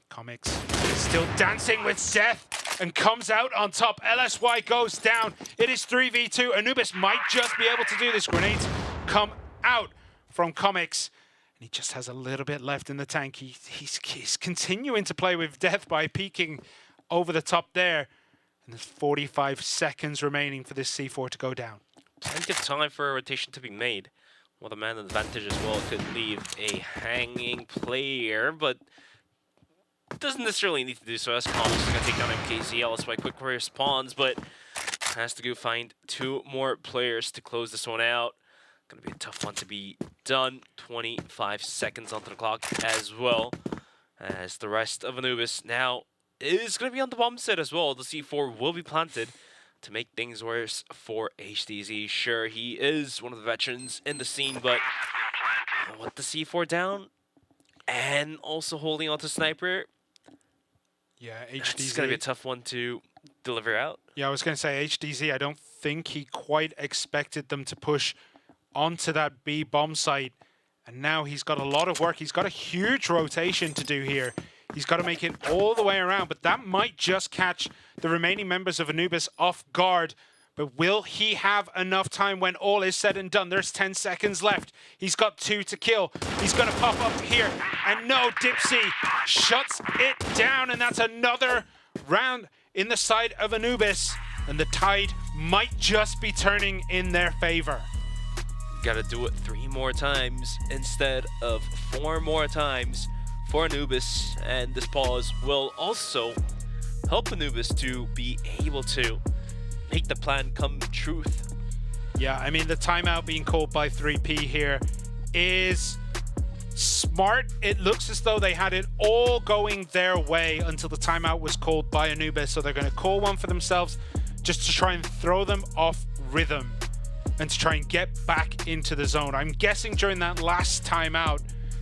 Comics is still dancing with death and comes out on top. LSY goes down. It is 3v2. Anubis might just be able to do this. Grenades come out from Comics. And he just has a little bit left in the tank. He's continuing to play with death by peeking over the top there. And there's 45 seconds remaining for this C4 to go down. Plenty of time for a rotation to be made. Well, the man advantage as well could leave a hanging player, but doesn't necessarily need to do so. As Comics is going to take down MKZ. LSY quick responds, but has to go find 2 more players to close this one out. Going to be a tough one to be done. 25 seconds onto the clock as well, as the rest of Anubis now is going to be on the bomb set as well. The C4 will be planted to make things worse for HDZ. Sure, he is one of the veterans in the scene, but with the C4 down and also holding on to Sniper, yeah, HDZ. It's going to be a tough one to deliver out. Yeah, I was going to say HDZ, I don't think he quite expected them to push onto that B bomb site. And now he's got a lot of work. He's got a huge rotation to do here. He's got to make it all the way around, but that might just catch the remaining members of Anubis off guard. But will he have enough time when all is said and done? There's 10 seconds left. He's got 2 to kill. He's going to pop up here. And no, Dipsy shuts it down. And that's another round in the side of Anubis. And the tide might just be turning in their favor. Gotta do it 3 more times instead of 4 more times for Anubis. And this pause will also help Anubis to be able to make the plan come truth. Yeah, I mean, the timeout being called by 3P here is smart. It looks as though they had it all going their way until the timeout was called by Anubis. So they're going to call one for themselves just to try and throw them off rhythm and to try and get back into the zone. I'm guessing during that last timeout,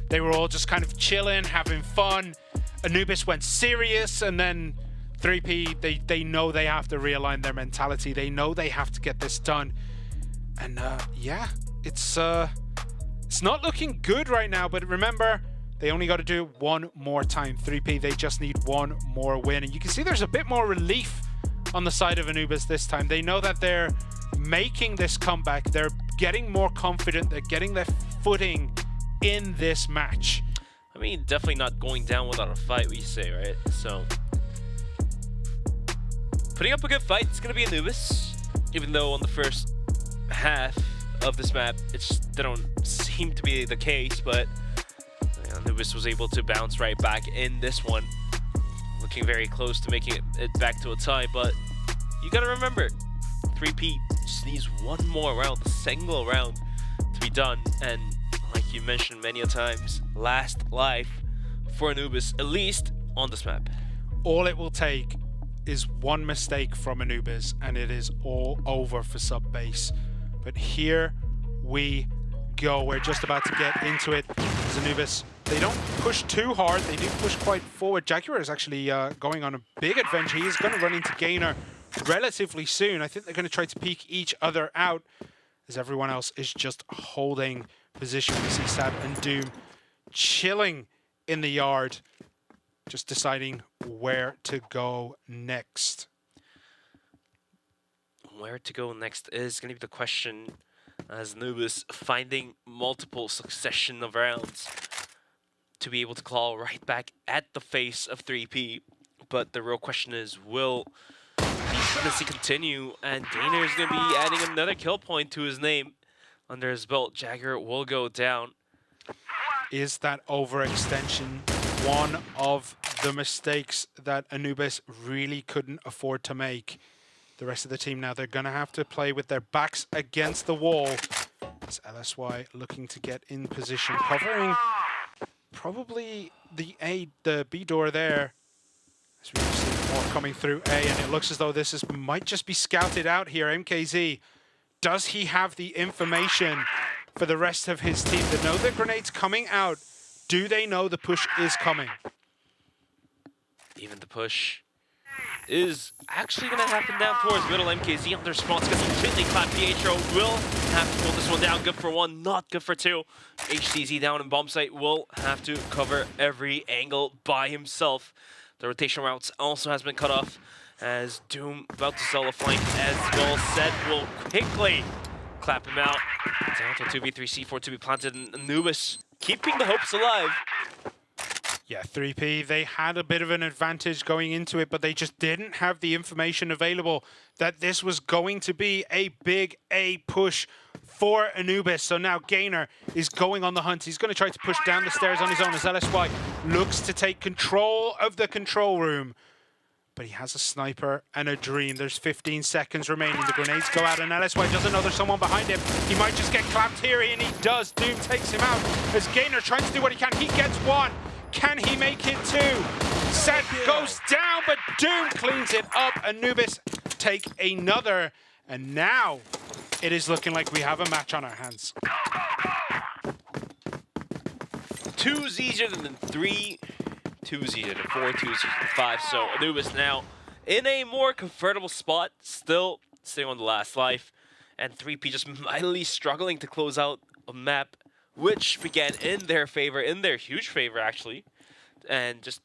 they were all just kind of chilling, having fun. Anubis went serious, and then 3P, they know they have to realign their mentality. They know they have to get this done. And yeah, it's not looking good right now, but remember, they only got to do it 1 more time. 3P, they just need 1 more win. And you can see there's a bit more relief on the side of Anubis this time. They know that they're making this comeback. They're getting more confident. They're getting their footing in this match. I mean, definitely not going down without a fight, we say, right? So putting up a good fight, it's going to be Anubis, even though on the first half of this map, it just didn't seem to be the case, but Anubis was able to bounce right back in this one, looking very close to making it back to a tie. But you got to remember, 3P just needs 1 more round, a single round to be done, and like you mentioned many a times, last life for Anubis, at least on this map. All it will take is 1 mistake from Anubis and it is all over for sub base. But here we go. We're just about to get into it. As Anubis, they don't push too hard. They do push quite forward. Jaguar is actually going on a big adventure. He is going to run into Gainer relatively soon. I think they're going to try to peek each other out. as everyone else is just holding position. We see Sad and Doom chilling in the yard, just deciding where to go next. Where to go next is going to be the question, as Anubis finding multiple succession of rounds to be able to claw right back at the face of 3P. But the real question is, will the tendency continue? And Gainer is going to be adding another kill point to his name under his belt. Jagger will go down. Is that overextension one of the mistakes that Anubis really couldn't afford to make? The rest of the team now, they're going to have to play with their backs against the wall. It's LSY looking to get in position, covering probably the B door there. As we see more coming through A, and it looks as though this might just be scouted out here. MKZ, does he have the information for the rest of his team to know the grenade's coming out? Do they know the push is coming? Even the push is actually going to happen down towards middle. MKZ under response gets completely clapped. Pietro will have to pull this one down. Good for one, not good for two. HTZ down in bomb site will have to cover every angle by himself. The rotation routes also has been cut off, as Doom about to sell a flank as well. Said will quickly clap him out. Down to 2v3 C4 to be planted, and Anubis keeping the hopes alive. Yeah, 3P, they had a bit of an advantage going into it, but they just didn't have the information available that this was going to be a big A push for Anubis. So now Gainer is going on the hunt. He's going to try to push down the stairs on his own as LSY looks to take control of the control room. But he has a sniper and a dream. There's 15 seconds remaining. The grenades go out and LSY doesn't know there's someone behind him. He might just get clapped here, and he does. Doom takes him out as Gainer tries to do what he can. He gets one. Can he make it two? Set goes down, but Doom cleans it up. Anubis take another. And now it is looking like we have a match on our hands. 2's easier than 3. 2's easier than 4. 2's easier than 5. So Anubis now in a more comfortable spot, still staying on the last life. And 3P just mightily struggling to close out a map which began in their favor, in their huge favor actually, and just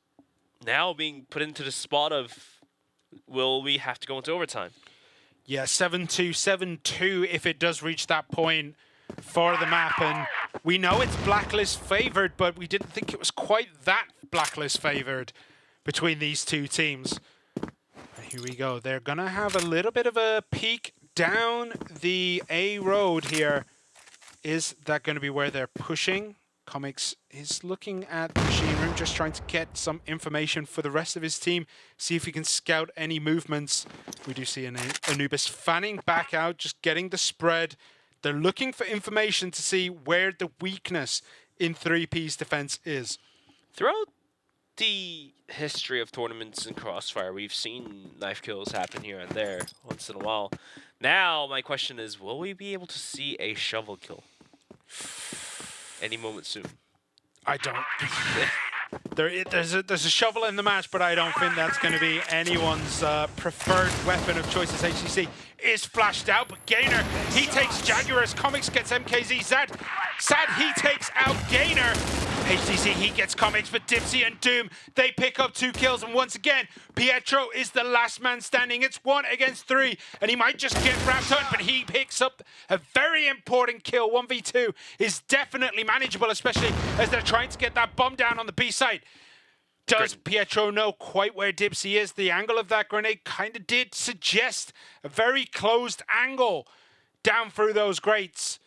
now being put into the spot of, will we have to go into overtime? Yeah, 7-2, 7-2 if it does reach that point for the map, and we know it's Blacklist favored, but we didn't think it was quite that Blacklist favored between these two teams. And here we go, they're gonna have a little bit of a peek down the A road here. Is that going to be where they're pushing? Comics is looking at the machine room, just trying to get some information for the rest of his team, see if he can scout any movements. We do see Anubis fanning back out, just getting the spread. They're looking for information to see where the weakness in 3P's defense is. Throughout the history of tournaments in CROSSFIRE, we've seen knife kills happen here and there once in a while. Now, my question is, will we be able to see a shovel kill any moment soon? I don't. There's a shovel in the match, but I don't think that's going to be anyone's preferred weapon of choice. As HCC is flashed out, but Gainer, he takes Jaguars. Comics gets MKZ. Sad, he takes out Gainer. HCC, he gets Comics, but Dipsy and Doom, they pick up 2 kills. And once again, Pietro is the last man standing. It's 1 against 3, and he might just get wrapped up, but he picks up a very important kill. 1v2 is definitely manageable, especially as they're trying to get that bomb down on the B site. Does Pietro know quite where Dipsy is? The angle of that grenade kind of did suggest a very closed angle down through those grates.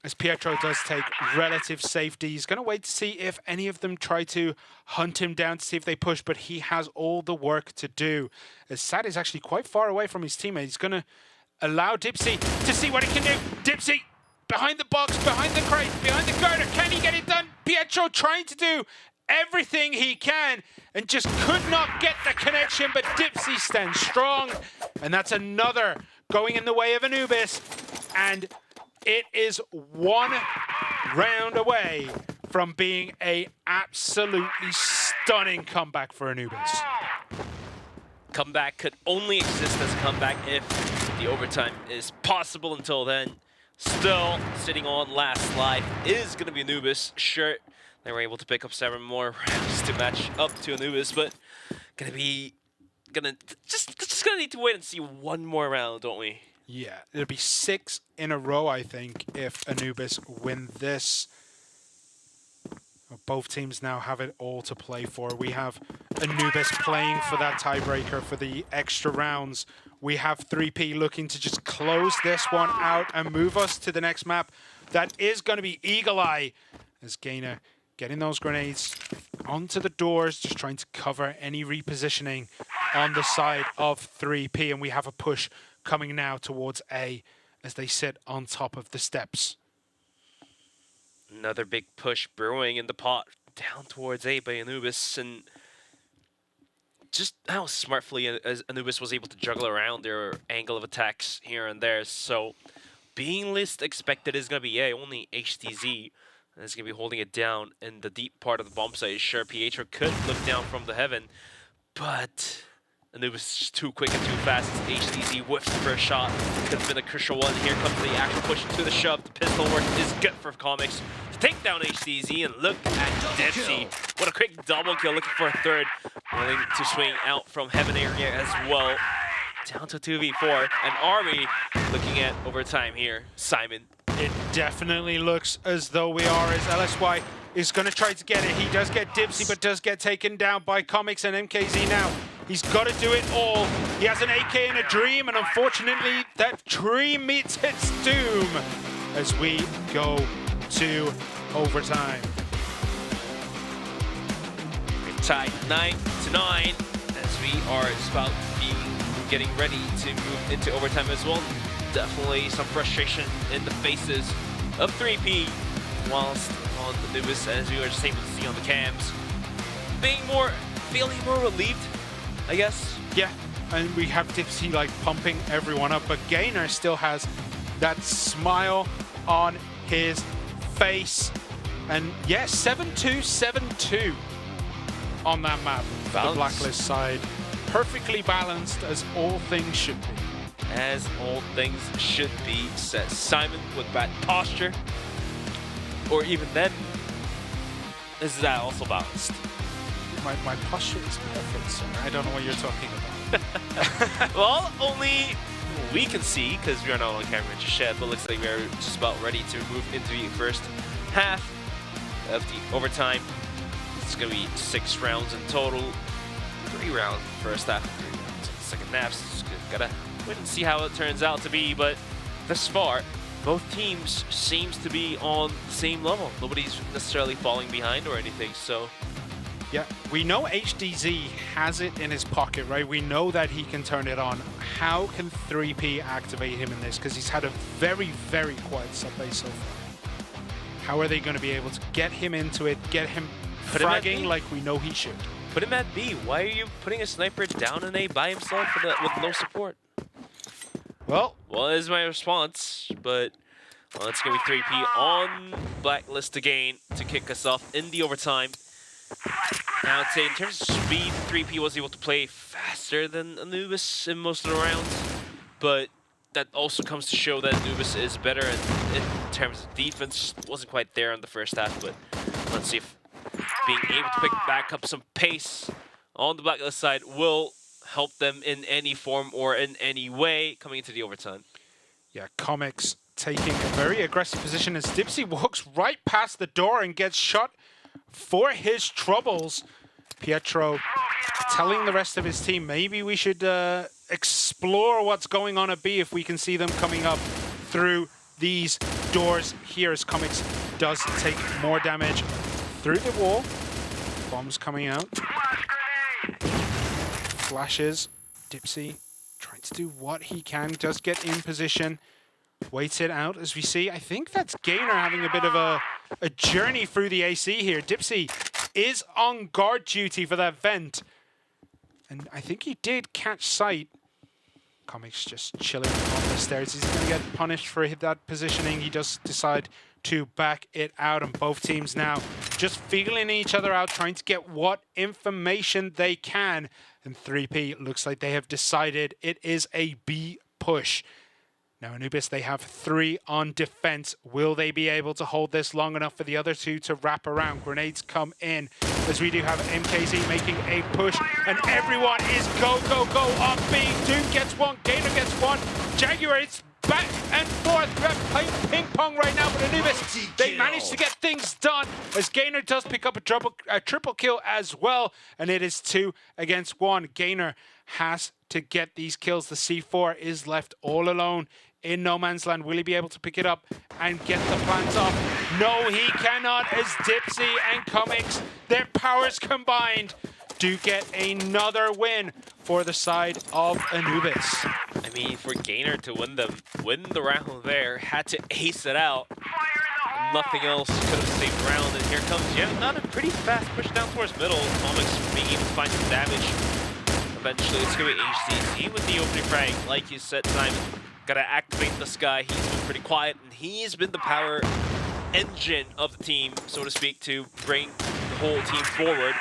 As Pietro does take relative safety, he's going to wait to see if any of them try to hunt him down to see if they push, but he has all the work to do. As Sad is actually quite far away from his teammate, he's going to allow Dipsy to see what he can do. Dipsy behind the box, behind the crate, behind the girder. Can he get it done? Pietro trying to do everything he can and just could not get the connection, but Dipsy stands strong. And that's another going in the way of Anubis. And it is 1 round away from being a absolutely stunning comeback for Anubis. Comeback could only exist as a comeback if the overtime is possible. Until then, Still sitting on last life is going to be Anubis. Sure, they were able to pick up 7 more rounds to match up to Anubis, but just gonna need to wait and see one more round, don't we? Yeah, it'll be 6 in a row, I think, if Anubis win this. Both teams now have it all to play for. We have Anubis playing for that tiebreaker for the extra rounds. We have 3P looking to just close this one out and move us to the next map. That is going to be Eagle Eye, as Gainer getting those grenades onto the doors, just trying to cover any repositioning on the side of 3P. And we have a push coming now towards A as they sit on top of the steps. Another big push brewing in the pot down towards A by Anubis, and just how smartly as Anubis was able to juggle around their angle of attacks here and there. So being least expected is going to be A, only HTZ is going to be holding it down in the deep part of the bomb site. Sure, Pietro could look down from the heaven, but Anubis is just too quick and too fast. HTZ whiffed the first shot. Could have been a crucial one. Here comes the actual push to the shove. The pistol work is good for Comics to take down HTZ, and look at Dipsy. What a quick double kill, looking for a third. Willing to swing out from heaven area as well. Down to 2v4. And Army looking at overtime here. Simon. It definitely looks as though we are, as LSY is going to try to get it. He does get Dipsy, but does get taken down by Comics and MKZ now. He's got to do it all. He has an AK and a dream, and unfortunately, that dream meets its doom as we go to overtime. We're tied 9-9 as we are just about getting ready to move into overtime as well. Definitely some frustration in the faces of 3P, whilst on the Anubis, as we were just able to see on the cams, feeling more relieved, I guess. Yeah, and we have Dipsy like pumping everyone up, but Gainer still has that smile on his face. And yes, 7-2, 7-2 on that map for the Blacklist side. Perfectly balanced, as all things should be. As all things should be, says Simon with bad posture. Or even then, is that also balanced? My posture is perfect, sir. I don't know what you're talking about. Well, only we can see, because we are not on camera just yet, but looks like we are just about ready to move into the first half of the overtime. It's going to be 6 rounds in total. 3 rounds in the first half, 3 rounds in the second half. So just gotta wait and see how it turns out to be, but thus far, both teams seems to be on the same level. Nobody's necessarily falling behind or anything, so. Yeah, we know HDZ has it in his pocket, right? We know that he can turn it on. How can 3P activate him in this? Because he's had a very, very quiet subbase so far. How are they going to be able to get him into it, get him fragging like we know he should? Put him at B. Why are you putting a sniper down in A by himself with no support? Well, is my response, but well, it's going to be 3P on Blacklist again to kick us off in the overtime. Now, I'd say in terms of speed, 3P was able to play faster than Anubis in most of the rounds, but that also comes to show that Anubis is better in terms of defense. Wasn't quite there in the first half, but let's see if being able to pick back up some pace on the Blacklist side will help them in any form or in any way coming into the overtime. Yeah, Comics taking a very aggressive position as Dipsy walks right past the door and gets shot for his troubles. Pietro telling the rest of his team, maybe we should explore what's going on at B if we can see them coming up through these doors here, as Comics does take more damage through the wall. Bombs coming out. Flashes. Dipsy trying to do what he can, does get in position. Waits it out as we see. I think that's Gainer having a bit of a journey through the AC here. Dipsy is on guard duty for that vent. And I think he did catch sight. Comics just chilling on the stairs. He's going to get punished for that positioning. He does decide to back it out, and both teams now just feeling each other out, trying to get what information they can. And 3P looks like they have decided it is a B push. Now Anubis, they have 3 on defense. Will they be able to hold this long enough for the other 2 to wrap around? Grenades come in as we do have MKZ making a push, and everyone is go, go, go on B. Doom gets 1, Gainer gets 1, Jaguar, it's back and forth. We're playing ping pong right now, but Anubis, they managed to get things done as Gainer does pick up a triple kill as well, and it is 2 against 1. Gainer has to get these kills. The C4 is left all alone in no man's land. Will he be able to pick it up and get the plants off? No, he cannot, as Dipsy and Comics, their powers combined, do get another win for the side of Anubis. I mean, for Gainer to win the round there, had to ace it out. Nothing else could have saved the round, and here comes yet another pretty fast push down towards middle. Comics being able to find some damage. Eventually, it's going to be HCZ with the opening frag. Like you said, Simon, gotta activate this guy. He's been pretty quiet, and he's been the power engine of the team, so to speak, to bring the whole team forward.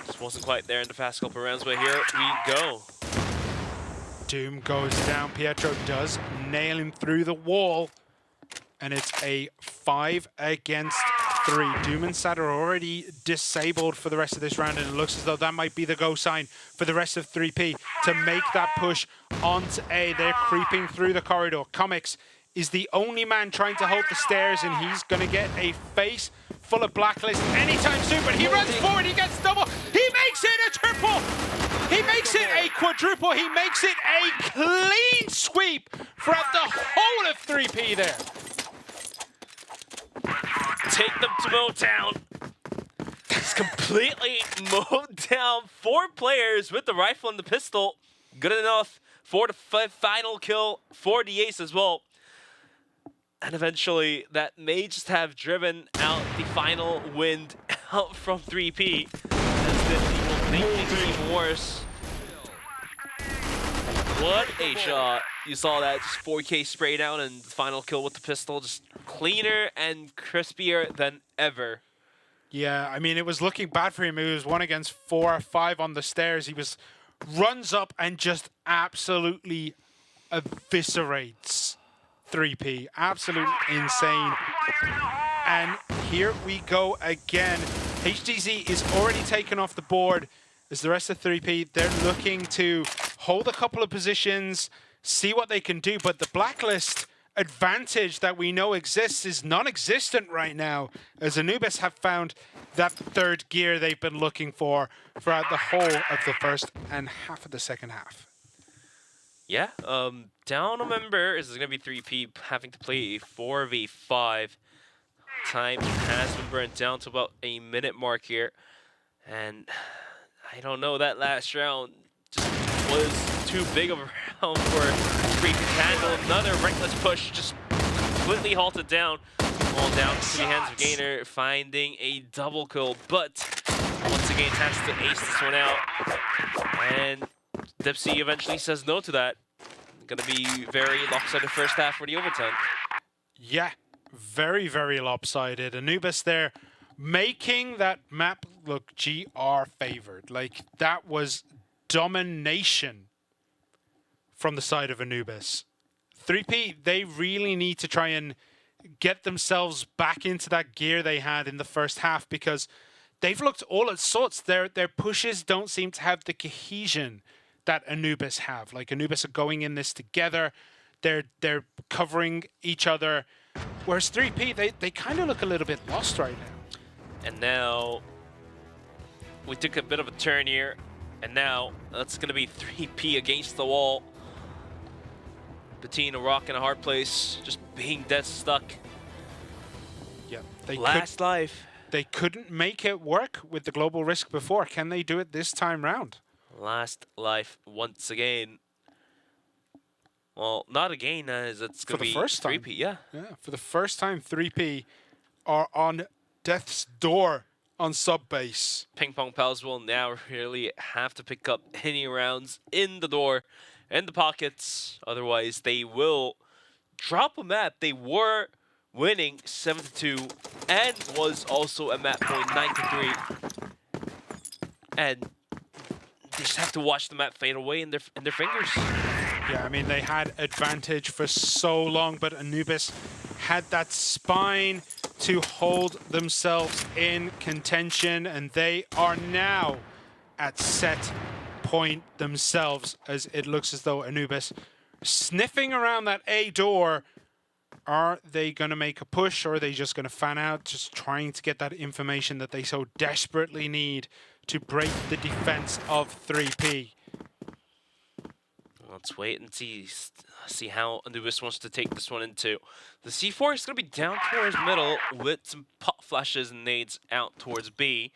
Just wasn't quite there in the past couple of rounds, but here we go. Doom goes down. Pietro does nail him through the wall, and it's a 5 against 3. Doom and Sad are already disabled for the rest of this round, and it looks as though that might be the go sign for the rest of 3P to make that push onto A. They're creeping through the corridor. Comics is the only man trying to hold the stairs, and he's going to get a face full of blacklist anytime soon, but he runs forward, he gets double, he makes it a triple, he makes it a quadruple, he makes it a clean sweep throughout the whole of 3P there. Take them to Motown. It's completely mowed down 4 players with the rifle and the pistol. Good enough for the final kill for the ace as well. And eventually, that may just have driven out the final wind out from 3P. As this will make things even worse. What a shot. You saw that, just 4K spray down and the final kill with the pistol. Just cleaner and crispier than ever. Yeah, I mean, it was looking bad for him. It was 1 against 4 or 5 on the stairs. He runs up and just absolutely eviscerates 3P. Absolutely insane. And here we go again. HTZ is already taken off the board as the rest of 3P, they're looking to hold a couple of positions, see what they can do, but the blacklist advantage that we know exists is non-existent right now, as Anubis have found that 3rd gear they've been looking for throughout the whole of the first and half of the second half. Yeah, down a member is going to be 3P having to play a 4v5. Time has been burnt down to about a minute mark here, and I don't know, that last round just was too big of a round for 3P to handle. Another reckless push just completely halted down. All down to the hands of Gainer, finding a double kill, but once again has to ace this one out. And Dipsy eventually says no to that. Gonna be very lopsided first half for the overtime. Yeah, very, very lopsided. Anubis there making that map look GR favored. Like, that was domination from the side of Anubis. 3P, they really need to try and get themselves back into that gear they had in the first half, because they've looked all at sorts. Their pushes don't seem to have the cohesion that Anubis have. Like, Anubis are going in this together. They're covering each other. Whereas 3P, they kind of look a little bit lost right now. And now we took a bit of a turn here, and now that's going to be 3P against the wall. Between a rock and a hard place, just being dead stuck. Yeah, last life. They couldn't make it work with the global risk before. Can they do it this time round? Last life once again. Well, not again, as it's going to be first 3P, time. yeah. Yeah, for the first time, 3P are on death's door on sub base. PingPongPals will now really have to pick up any rounds in the door, in the pockets. Otherwise, they will drop a map. They were winning 7-2 and was also a map point 9-3. And they just have to watch the map fade away in their fingers. Yeah, I mean, they had advantage for so long, but Anubis had that spine to hold themselves in contention, and they are now at set point themselves, as it looks as though Anubis sniffing around that A door. Are they going to make a push, or are they just going to fan out, just trying to get that information that they so desperately need to break the defense of 3P? Let's wait and see how Anubis wants to take this one into. The C4 is going to be down towards middle with some pop flashes and nades out towards B.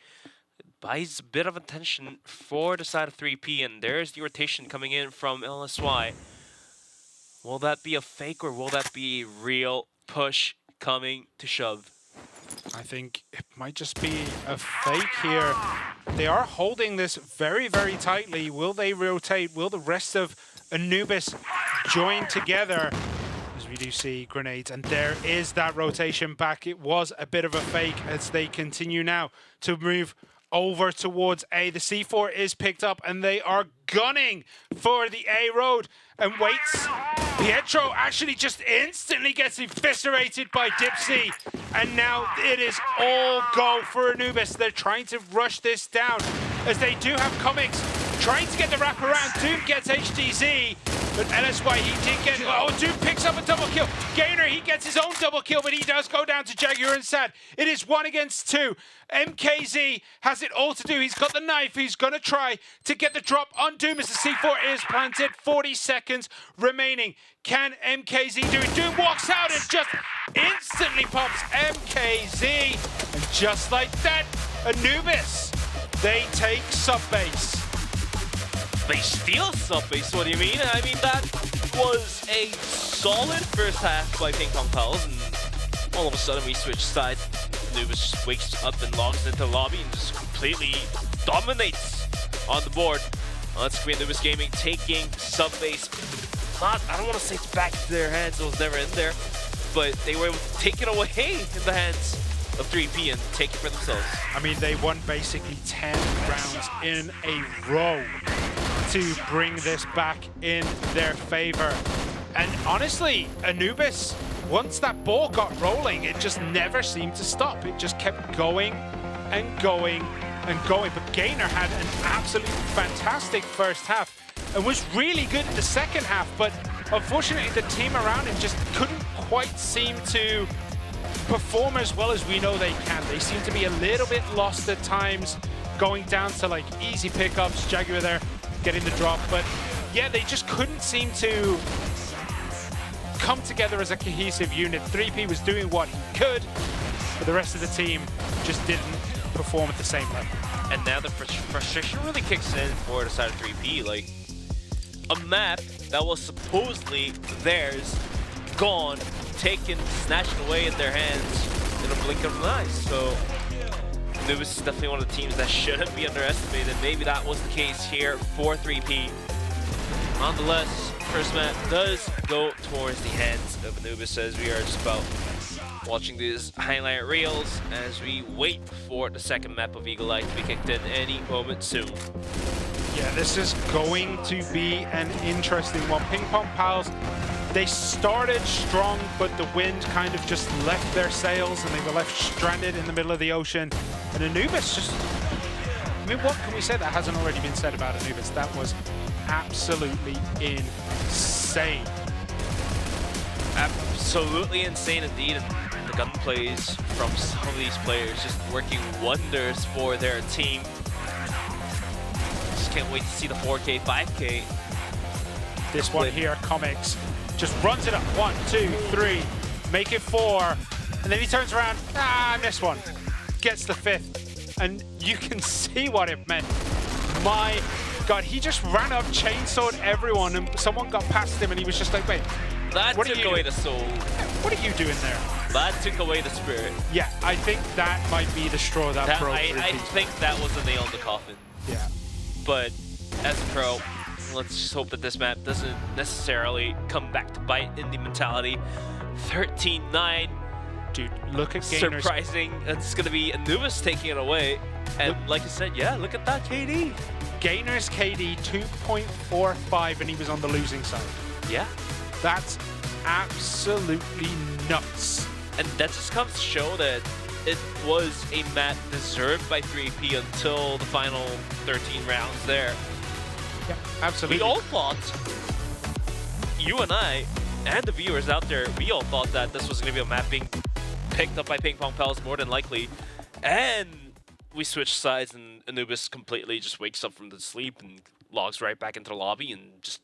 It buys a bit of attention for the side of 3P, and there's the rotation coming in from LSY. Will that be a fake, or will that be a real push coming to shove? I think it might just be a fake here. They are holding this very, very tightly. Will they rotate? Will the rest of Anubis join together? As we do see grenades, and there is that rotation back. It was a bit of a fake as they continue now to move over towards A. The C4 is picked up, and they are gunning for the A road and waits. Pietro actually just instantly gets eviscerated by Dipsy, and now it is all go for Anubis. They're trying to rush this down as they do have comics trying to get the wrap around. Doom gets HDZ, but LSY, he did get... Oh, Doom picks up a double kill. Gainer, he gets his own double kill, but he does go down to Jaguar and Sad. It is 1 against 2. MKZ has it all to do. He's got the knife. He's going to try to get the drop on Doom as the C4 is planted. 40 seconds remaining. Can MKZ do it? Doom walks out and just instantly pops MKZ. And just like that, Anubis, they take sub-base. They steal sub-base, what do you mean? I mean, that was a solid first half by PingPongPals, and all of a sudden we switch sides. Anubis just wakes up and logs into the lobby and just completely dominates on the board. On screen, Anubis Gaming taking sub-base. I don't want to say it's back to their hands, it was never in there, but they were able to take it away in the hands of 3P and take it for themselves. I mean, they won basically 10 rounds in a row to bring this back in their favor. And honestly, Anubis, once that ball got rolling, it just never seemed to stop. It just kept going and going and going. But Gainer had an absolutely fantastic first half and was really good in the second half, but unfortunately the team around him just couldn't quite seem to perform as well as we know they can. They seem to be a little bit lost at times, going down to like easy pickups. Jaguar there getting the drop, but yeah, they just couldn't seem to come together as a cohesive unit. 3P was doing what he could, but the rest of the team just didn't perform at the same level. And now the frustration really kicks in for the side of 3P. Like, a map that was supposedly theirs, gone, taken, snatched away in their hands in a blink of an eye. So Anubis is definitely one of the teams that shouldn't be underestimated. Maybe that was the case here for 3P. Nonetheless, first map does go towards the hands of Anubis as we are just about watching these highlight reels as we wait for the second map of Eagle Eye to be kicked in any moment soon. Yeah, this is going to be an interesting one. PingPongPals, they started strong, but the wind kind of just left their sails and they were left stranded in the middle of the ocean. And Anubis just, I mean, what can we say that hasn't already been said about Anubis? That was absolutely insane. Absolutely insane indeed. And the gunplays from some of these players just working wonders for their team. Just can't wait to see the 4K, 5K. This one here, Comics, just runs it up. 1, 2, 3, make it 4. And then he turns around, I missed one. Gets the 5th. And you can see what it meant. My God, he just ran up, chainsawed everyone, and someone got past him and he was just like, wait, that took away the soul. What are you doing there? That took away the spirit. Yeah, I think that might be the straw that broke. I think that was the nail in the coffin. Yeah. But as a pro, let's just hope that this map doesn't necessarily come back to bite in the mentality. 13-9. Dude, look at Gainer's. Surprising. It's going to be Anubis taking it away. And like I said, yeah, look at that KD. Gainer's KD 2.45, and he was on the losing side. Yeah. That's absolutely nuts. And that just comes to show that it was a map deserved by 3P until the final 13 rounds there. Yeah, absolutely. We all thought, you and I, and the viewers out there, we all thought that this was going to be a map being picked up by PingPongPals more than likely. And we switched sides and Anubis completely just wakes up from the sleep and logs right back into the lobby and just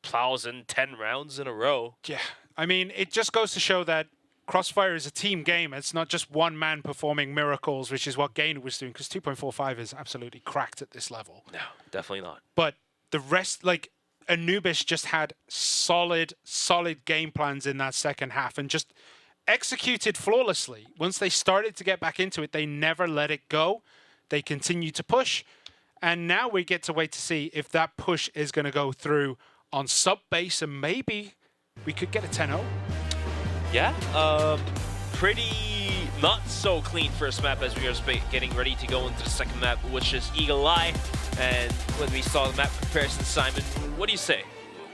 plows in 10 rounds in a row. Yeah, I mean, it just goes to show that CROSSFIRE is a team game. It's not just one man performing miracles, which is what Gaimin was doing, because 2.45 is absolutely cracked at this level. No, definitely not. But the rest, like, Anubis just had solid game plans in that second half and just executed flawlessly. Once they started to get back into it, they never let it go. They continued to push. And now we get to wait to see if that push is going to go through on sub-base, and maybe we could get a 10-0. Yeah, pretty not so clean first map as we are getting ready to go into the second map, which is Eagle Eye. And when we saw the map comparison, Simon, what do you say?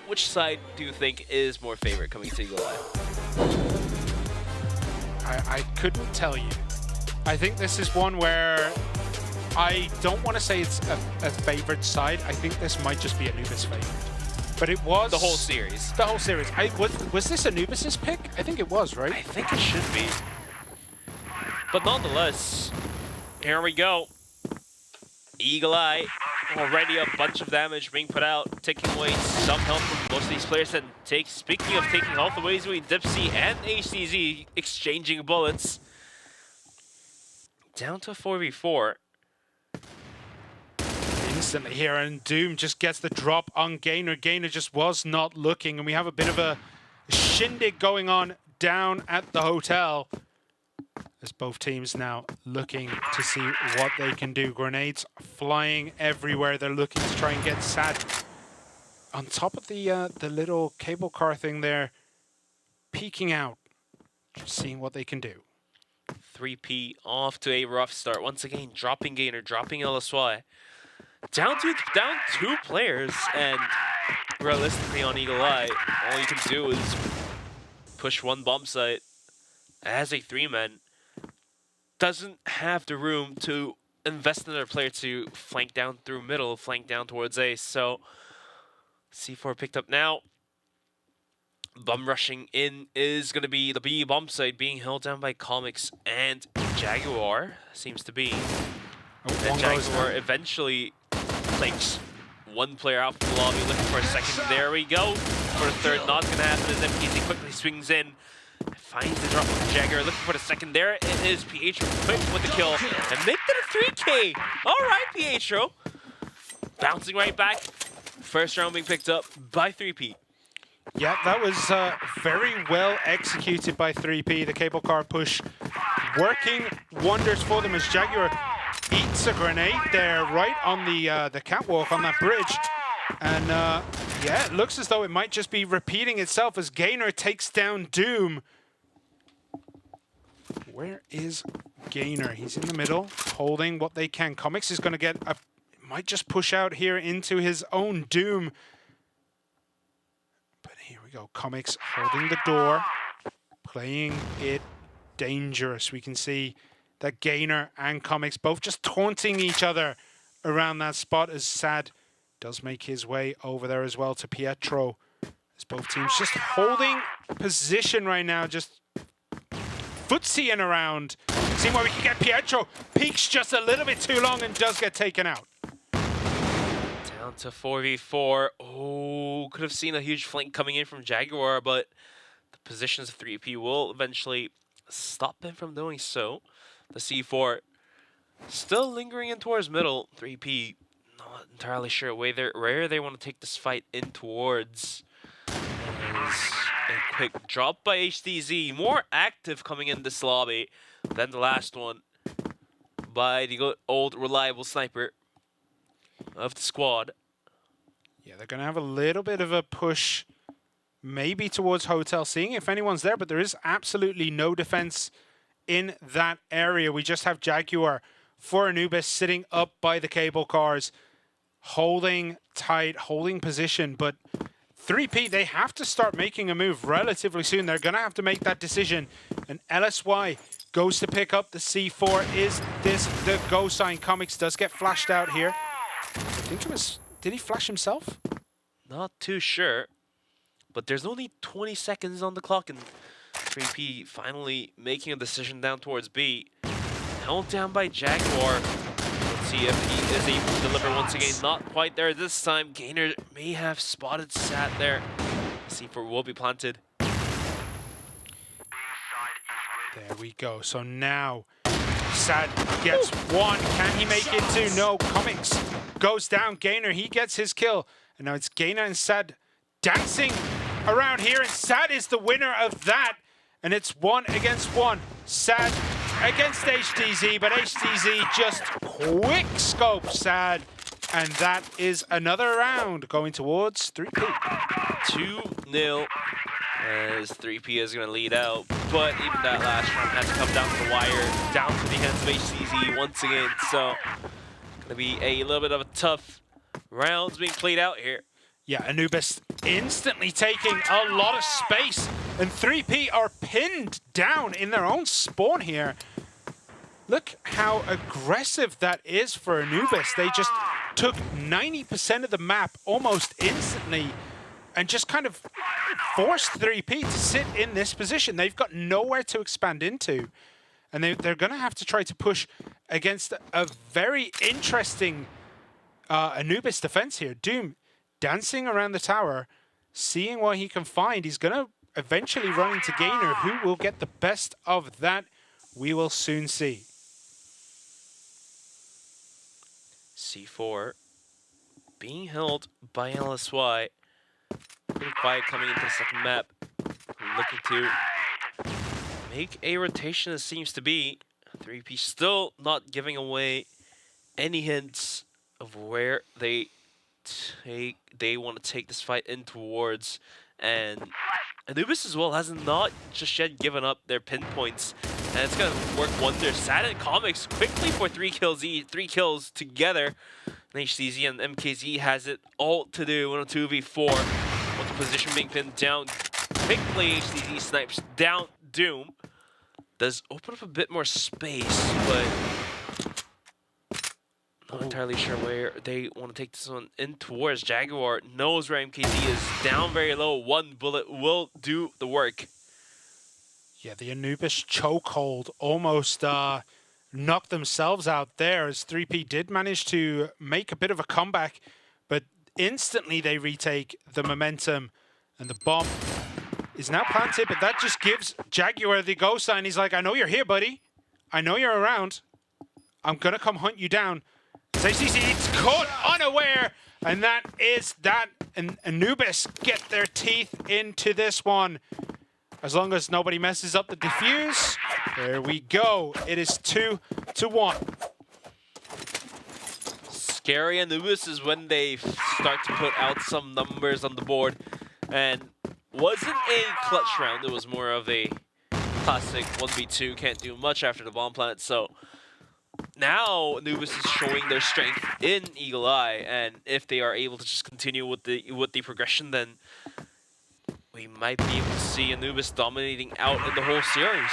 Which side do you think is more favorite coming to Eagle Eye? I couldn't tell you. I think this is one where I don't want to say it's a favorite side. I think this might just be Anubis' favorite. But it was... The whole series. The whole series. Was this Anubis' pick? I think it was, right? I think it should be. But nonetheless, here we go. Eagle Eye, already a bunch of damage being put out, taking away some health from most of these players. And speaking of taking health away, Dipsy and HCZ exchanging bullets. Down to 4v4. Instantly here, and Doom just gets the drop on Gainer. Gainer just was not looking, and we have a bit of a shindig going on down at the hotel as both teams now looking to see what they can do. Grenades flying everywhere. They're looking to try and get Sad on top of the little cable car thing there, peeking out, just seeing what they can do. 3P off to a rough start. Once again, dropping Gainer, dropping LSY. Down two players, and realistically on Eagle Eye, all you can do is push one bomb site as a 3-man. Doesn't have the room to invest in their player to flank down through middle, flank down towards A. So C4 picked up now. Bum rushing in is going to be the B bomb site being held down by Comics and Jaguar, seems to be. And Jaguar eventually takes one player out from the lobby, looking for a second. There we go. For the third, not going to happen as MPZ quickly swings in. Finds the drop from Jaguar, looking for the second. There it is, Pietro quick with the kill. And make that a 3K. All right, Pietro. Bouncing right back. First round being picked up by 3P. Yeah, that was very well executed by 3P. The cable car push working wonders for them as Jaguar eats a grenade there right on the catwalk on that bridge. And yeah, it looks as though it might just be repeating itself as Gainer takes down Doom. Where is Gainer? He's in the middle, holding what they can. Comics is going to get a... might just push out here into his own Doom. But here we go. Comics holding the door, playing it dangerous. We can see that Gainer and Comics both just taunting each other around that spot as Sad does make his way over there as well to Pietro. As both teams just holding position right now, just footsying around. Seeing where we can get Pietro. Peaks just a little bit too long and does get taken out. Down to 4v4. Oh, could have seen a huge flank coming in from Jaguar, but the positions of 3P will eventually stop him from doing so. The C4 still lingering in towards middle. 3P not entirely sure where they want to take this fight in towards. As a quick drop by HDZ, more active coming in this lobby than the last one by the old reliable sniper of the squad. Yeah, they're going to have a little bit of a push maybe towards Hotel, seeing if anyone's there, but there is absolutely no defense in that area. We just have Jaguar for Anubis sitting up by the cable cars, holding tight, holding position, but 3P, they have to start making a move relatively soon. They're going to have to make that decision. And LSY goes to pick up the C4. Is this the go sign? Comics does get flashed out here. I think it was... Did he flash himself? Not too sure. But there's only 20 seconds on the clock, and 3P finally making a decision down towards B. Held down by Jaguar. Let's see if he is able to deliver once again. Not quite there this time. Gainer may have spotted Sat there. C4 will be planted. There we go. So now Sat gets one. Can he make it two? No. Comics goes down. Gainer, he gets his kill. And now it's Gainer and Sat dancing around here. And Sat is the winner of that. And it's 1 against 1. Sat against HTZ, but HTZ just quick scope Sad. And that is another round going towards 3P. 2-0 as 3P is going to lead out. But even that last round has to come down to the wire, down to the hands of HTZ once again. So going to be a little bit of a tough rounds being played out here. Yeah, Anubis instantly taking a lot of space, and 3P are pinned down in their own spawn here. Look how aggressive that is for Anubis. They just took 90% of the map almost instantly and just kind of forced 3P to sit in this position. They've got nowhere to expand into, and they're going to have to try to push against a very interesting Anubis defense here. Doom dancing around the tower, seeing what he can find. He's going to eventually run into Gainer. Who will get the best of that? We will soon see. C4 being held by LSY. Pretty quiet coming into the second map. Looking to make a rotation, it seems to be. 3P still not giving away any hints of where they want to take this fight in towards. And Anubis as well has not just yet given up their pinpoints, and it's gonna work wonders. Sad and Comics quickly for 3 kills together. And HTZ and MKZ has it all to do in a 2v4. With the position being pinned down quickly, HTZ snipes down Doom. Does open up a bit more space, but not entirely sure where they want to take this one in towards. Jaguar knows where MKZ is, down very low. One bullet will do the work. Yeah, the Anubis chokehold almost knocked themselves out there, as 3P did manage to make a bit of a comeback, but instantly they retake the momentum, and the bomb is now planted, but that just gives Jaguar the go sign. He's like, I know you're here, buddy. I know you're around. I'm going to come hunt you down. It's caught unaware, and that is that. And Anubis get their teeth into this one. As long as nobody messes up the defuse. There we go. It is 2-1. Scary Anubis is when they start to put out some numbers on the board. And wasn't a clutch round. It was more of a classic 1v2. Can't do much after the bomb plant. So now Anubis is showing their strength in Eagle Eye. And if they are able to just continue with the progression, then we might be able to see Anubis dominating out in the whole series.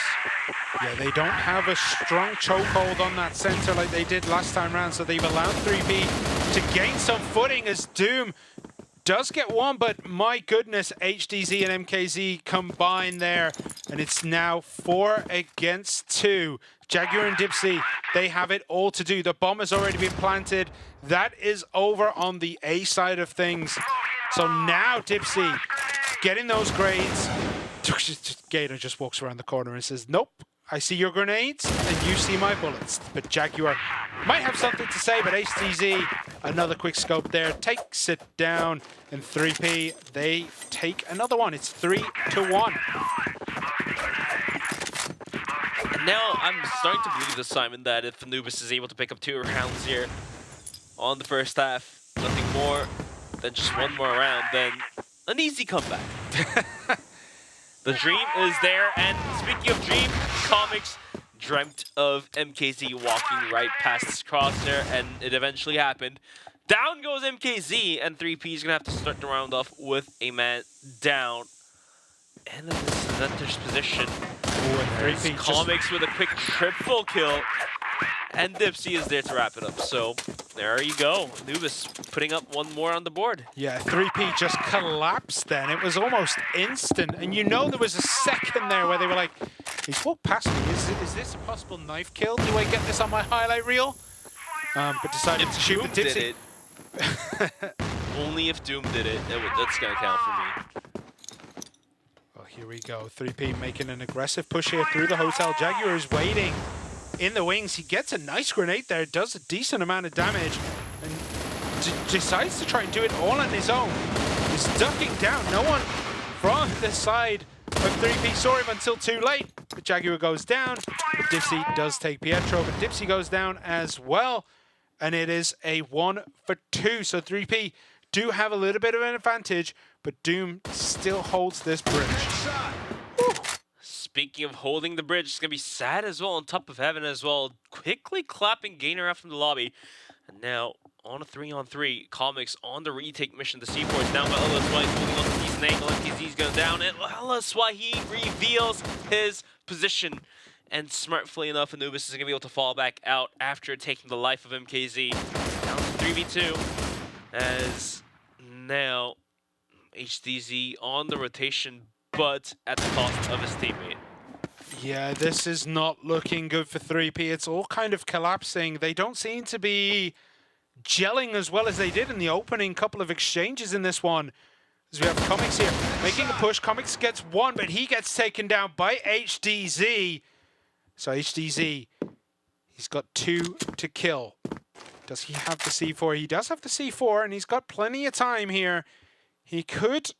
Yeah, they don't have a strong chokehold on that center like they did last time round, so they've allowed 3P to gain some footing as Doom does get one, but my goodness, HDZ and MKZ combine there, and it's now 4 against 2. Jaguar and Dipsy, they have it all to do. The bomb has already been planted. That is over on the A side of things. So now Dipsy getting those grades. Gator just walks around the corner and says, nope, I see your grenades and you see my bullets. But Jaguar might have something to say, but HTZ, another quick scope there, takes it down. And 3P, they take another one. It's 3-1. And now I'm starting to believe this, Simon, that if Anubis is able to pick up 2 rounds here on the first half, nothing more than just one more round, then an easy comeback. The dream is there, and speaking of dream, Comics dreamt of MKZ walking right past his crosshair, and it eventually happened. Down goes MKZ, and 3P is going to have to start the round off with a man down. And in this Zenter's position. Ooh, and 3P Comics with a quick triple kill. And Dipsy is there to wrap it up. So there you go. Anubis putting up one more on the board. Yeah, 3P just collapsed then. It was almost instant. And you know there was a second there where they were like, he's walked past me. Is this a possible knife kill? Do I get this on my highlight reel? But decided to shoot the Dipsy. Only if Doom did it, that's going to count for me. Well, here we go. 3P making an aggressive push here through the hotel. Jaguar is waiting in the wings. He gets a nice grenade there, does a decent amount of damage, and decides to try and do it all on his own. He's ducking down. No one from the side of 3P saw him until too late. But Jaguar goes down. But Dipsy does take Pietro, but Dipsy goes down as well. And it is a 1 for 2. So 3P do have a little bit of an advantage, but Doom still holds this bridge. Woo. Speaking of holding the bridge, it's going to be Sad as well on top of Heaven as well. Quickly clapping Gainer out from the lobby. And now on a 3-on-3, Comics on the retake mission. The C4 is down by LSY, holding on to a decent angle. MKZ's going down, and LSY, he reveals his position. And smartly enough, Anubis is going to be able to fall back out after taking the life of MKZ. Down to 3v2, as now HDZ on the rotation, but at the cost of his teammate. Yeah, this is not looking good for 3P. It's all kind of collapsing. They don't seem to be gelling as well as they did in the opening couple of exchanges in this one. As we have Comics here making a push. Comics gets one, but he gets taken down by HDZ. So HDZ, he's got 2 to kill. Does he have the C4? He does have the C4, and he's got plenty of time here. He could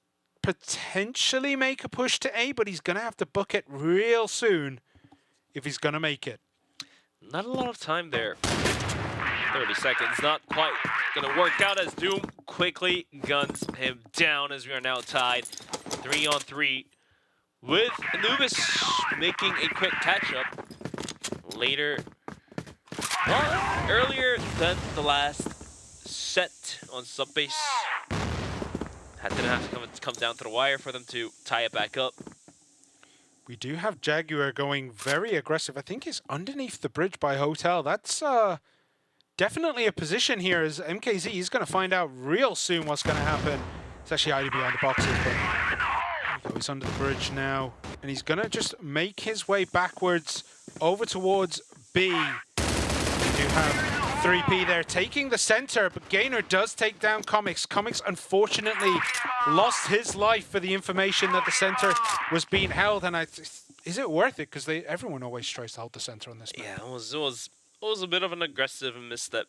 potentially make a push to A, but he's going to have to book it real soon if he's going to make it. Not a lot of time there. 30 seconds, not quite going to work out as Doom quickly guns him down as we are now tied 3-on-3. With Anubis making a quick catch-up later, well, earlier than the last set on subbase. Didn't have to come down to the wire for them to tie it back up. We do have Jaguar going very aggressive. I think he's underneath the bridge by Hotel. That's definitely a position here as MKZ is going to find out real soon what's going to happen. It's actually hiding behind the boxes, but he's under the bridge now, and he's gonna just make his way backwards over towards B. We do have 3P there taking the center, but Gainer does take down Comics. Comics unfortunately lost his life for the information that the center was being held, and is it worth it? Because everyone always tries to hold the center on this map. Yeah, it was a bit of an aggressive misstep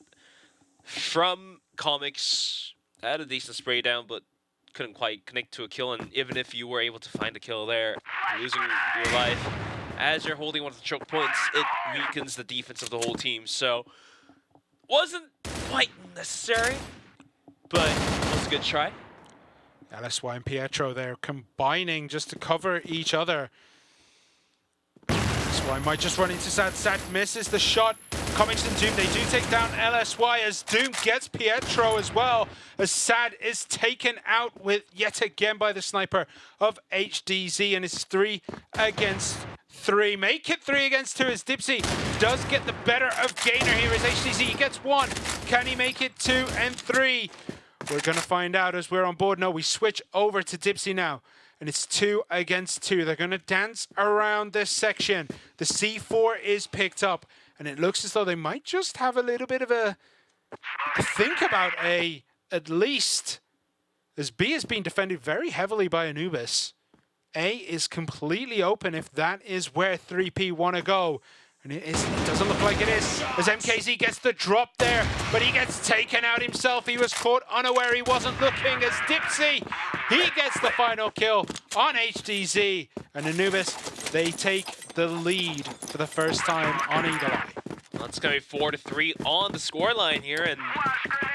from Comics. Had a decent spray down, but couldn't quite connect to a kill, and even if you were able to find a kill there, losing your life as you're holding one of the choke points, it weakens the defense of the whole team. So wasn't quite necessary, but it was a good try. LSY and Pietro there combining just to cover each other. LSY might just run into Sad. Sad misses the shot. Comics and Doom, they do take down LSY as Doom gets Pietro as well, as Sad is taken out with yet again by the sniper of HDZ, and it's 3 against 3. Make it 3 against 2 as Dipsy does get the better of Gainer here as HDZ. He gets 1. Can he make it 2 and 3? We're going to find out as we're on board. No, we switch over to Dipsy now. And it's 2 against 2. They're going to dance around this section. The C4 is picked up. And it looks as though they might just have a little bit of a think about A, at least. As B is being defended very heavily by Anubis. A is completely open if that is where 3P want to go. And it doesn't look like it is, as MKZ gets the drop there, but he gets taken out himself. He was caught unaware, he wasn't looking, as Dipsy, he gets the final kill on HDZ. And Anubis, they take the lead for the first time on Eagle Eye. Well, it's going to be 4-3 on the scoreline here, and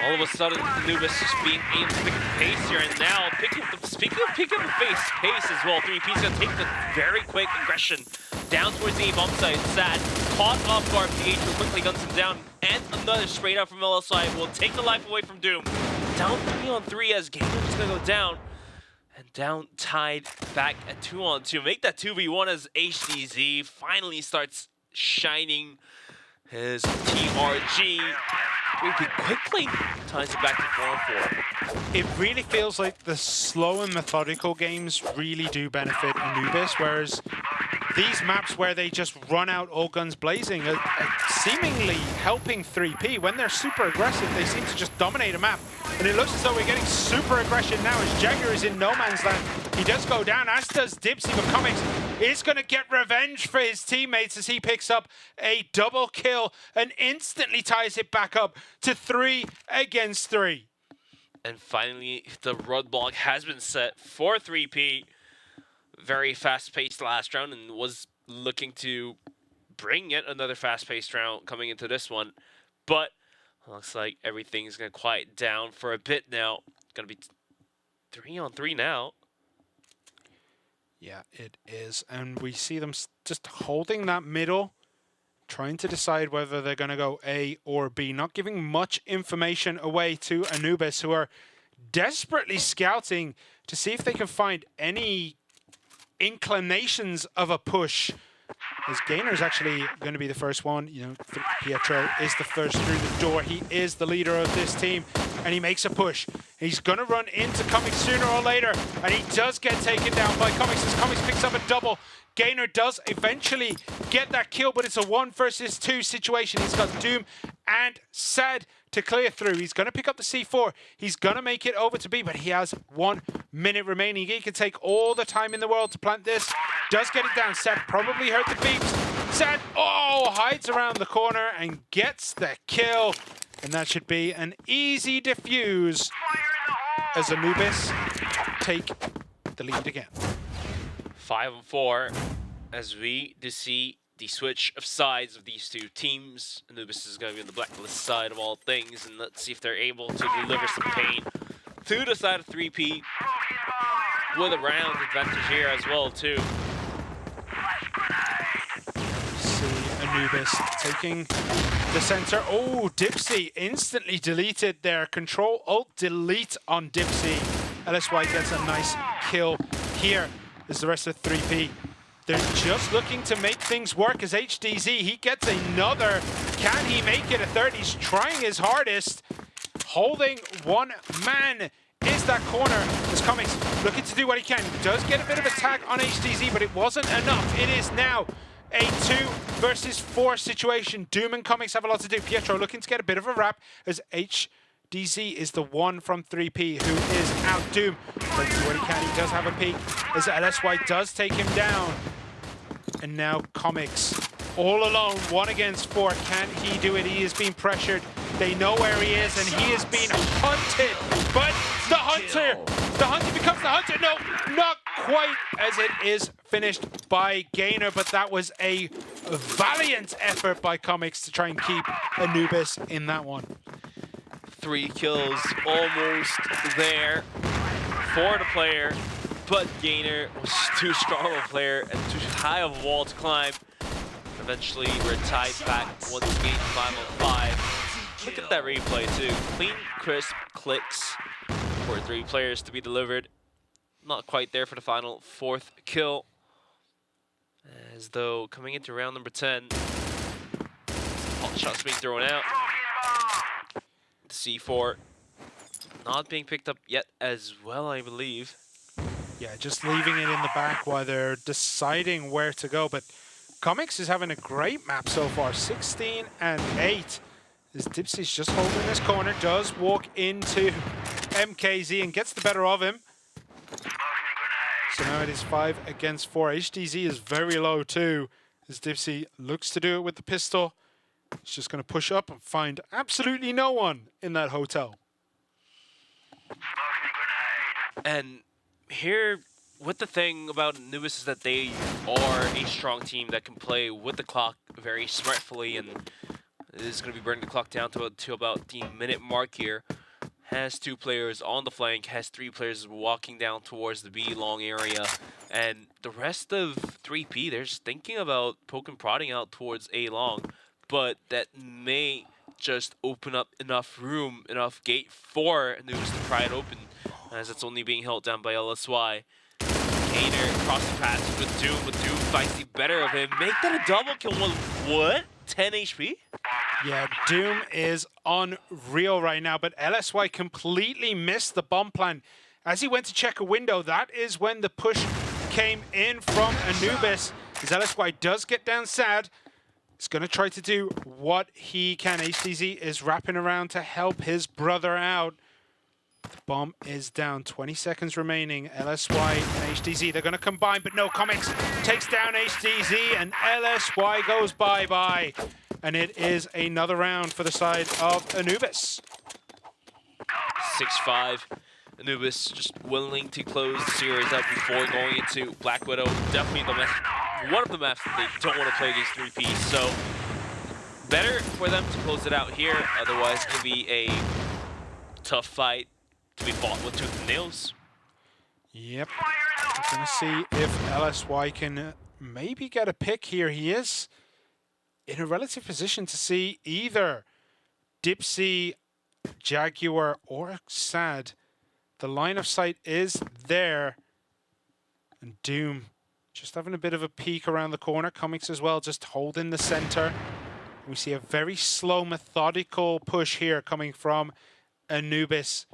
all of a sudden Anubis just being able to pick up the pace here, and now speaking of picking up the pace as well, 3P's going to take the very quick aggression down towards the A bomb site. Sad, caught off guard, PH quickly guns him down, and another straight out from LSI will take the life away from Doom. Down 3-on-3 as Gaimin is going to go down. And down tied back at 2-on-2. Make that 2v1 as HDZ finally starts shining his TRG. Repeat quickly ties it back to 4-4. It really feels like the slow and methodical games really do benefit Anubis, whereas these maps where they just run out all guns blazing are seemingly helping 3P. When they're super aggressive, they seem to just dominate a map. And it looks as though we're getting super aggression now as Jagger is in no man's land. He does go down, as does Dipsy, but Comics is going to get revenge for his teammates as he picks up a double kill and instantly ties it back up to 3 against 3. And finally, the roadblock has been set for 3P. Very fast-paced last round and was looking to bring yet another fast-paced round coming into this one. But looks like everything's going to quiet down for a bit now. It's going to be 3-on-3 now. Yeah, it is. And we see them just holding that middle, trying to decide whether they're going to go A or B, not giving much information away to Anubis, who are desperately scouting to see if they can find any inclinations of a push. As Gainer is actually going to be the first one. You know, Pietro is the first through the door. He is the leader of this team, and he makes a push. He's going to run into Comics sooner or later, and he does get taken down by Comics as Comics picks up a double. Gainer does eventually get that kill, but it's a 1 versus 2 situation. He's got Doom and Sad to clear through. He's going to pick up the C4. He's going to make it over to B, but he has 1 minute remaining. He can take all the time in the world to plant this. Does get it down. Sad probably hurt the beeps. Sad, hides around the corner and gets the kill. And that should be an easy defuse as Anubis take the lead again. 5-4 as we see the switch of sides of these two teams. Anubis is going to be on the blacklist side of all things, and let's see if they're able to deliver some pain to the side of 3P with a round advantage here as well too. See Anubis taking the center. Oh, Dipsy instantly deleted their Control Alt Delete on Dipsy. LSY gets a nice kill here. As the rest of 3P, they're just looking to make things work as HDZ, he gets another. Can he make it a third? He's trying his hardest. Holding 1 man is that corner. As Comics looking to do what he can. He does get a bit of a tag on HDZ, but it wasn't enough. It is now a 2 versus 4 situation. Doom and Comics have a lot to do. Pietro looking to get a bit of a wrap as HDZ is the one from 3P who is out. Doom trying to do what he can. He does have a peek as LSY does take him down. And now Comics all alone, 1 against 4. Can he do it? He is being pressured. They know where he is and he is being hunted. But the hunter becomes the hunter. No, not quite, as it is finished by Gainer. But that was a valiant effort by Comics to try and keep Anubis in that one. 3 kills almost there for the player, but Gainer was too strong of a player and too high of a wall to climb. Eventually, we're tied back once again, 5-on-5. Look at that replay too. Clean, crisp clicks for 3 players to be delivered. Not quite there for the final 4th kill. As though coming into round number 10, hot shots being thrown out. The C4 not being picked up yet as well, I believe. Yeah, just leaving it in the back while they're deciding where to go. But Comics is having a great map so far, 16 and 8. As Dipsy's just holding this corner, does walk into MKZ and gets the better of him. So now it is 5 against 4. HDZ is very low too, as Dipsy looks to do it with the pistol. He's just going to push up and find absolutely no one in that hotel. And here, what the thing about Anubis is that they are a strong team that can play with the clock very smartly, and is going to be burning the clock down to about the minute mark here. Has 2 players on the flank, has 3 players walking down towards the B long area, and the rest of 3P, they're just thinking about poking prodding out towards A long, but that may just open up enough room, enough gate for Anubis to pry it open, as it's only being held down by LSY. Kaner across the path with Doom, but Doom finds the better of him. Make that a double kill. Well, what? 10 HP? Yeah, Doom is unreal right now, but LSY completely missed the bomb plan. As he went to check a window, that is when the push came in from Anubis. As LSY does get down sad, he's going to try to do what he can. HDZ is wrapping around to help his brother out. The bomb is down, 20 seconds remaining. LSY and HDZ, they're going to combine, but no, Comics takes down HDZ and LSY goes bye-bye. And it is another round for the side of Anubis. 6-5. Anubis just willing to close the series up before going into Black Widow. Definitely one of the maps that they don't want to play against 3P. So better for them to close it out here. Otherwise, it's going to be a tough fight to be fought with tooth and nails. Yep. We're going to see if LSY can maybe get a pick here. He is in a relative position to see either Dipsy, Jaguar, or Sad. The line of sight is there. And Doom just having a bit of a peek around the corner. Comics as well, just holding the center. We see a very slow, methodical push here coming from Anubis.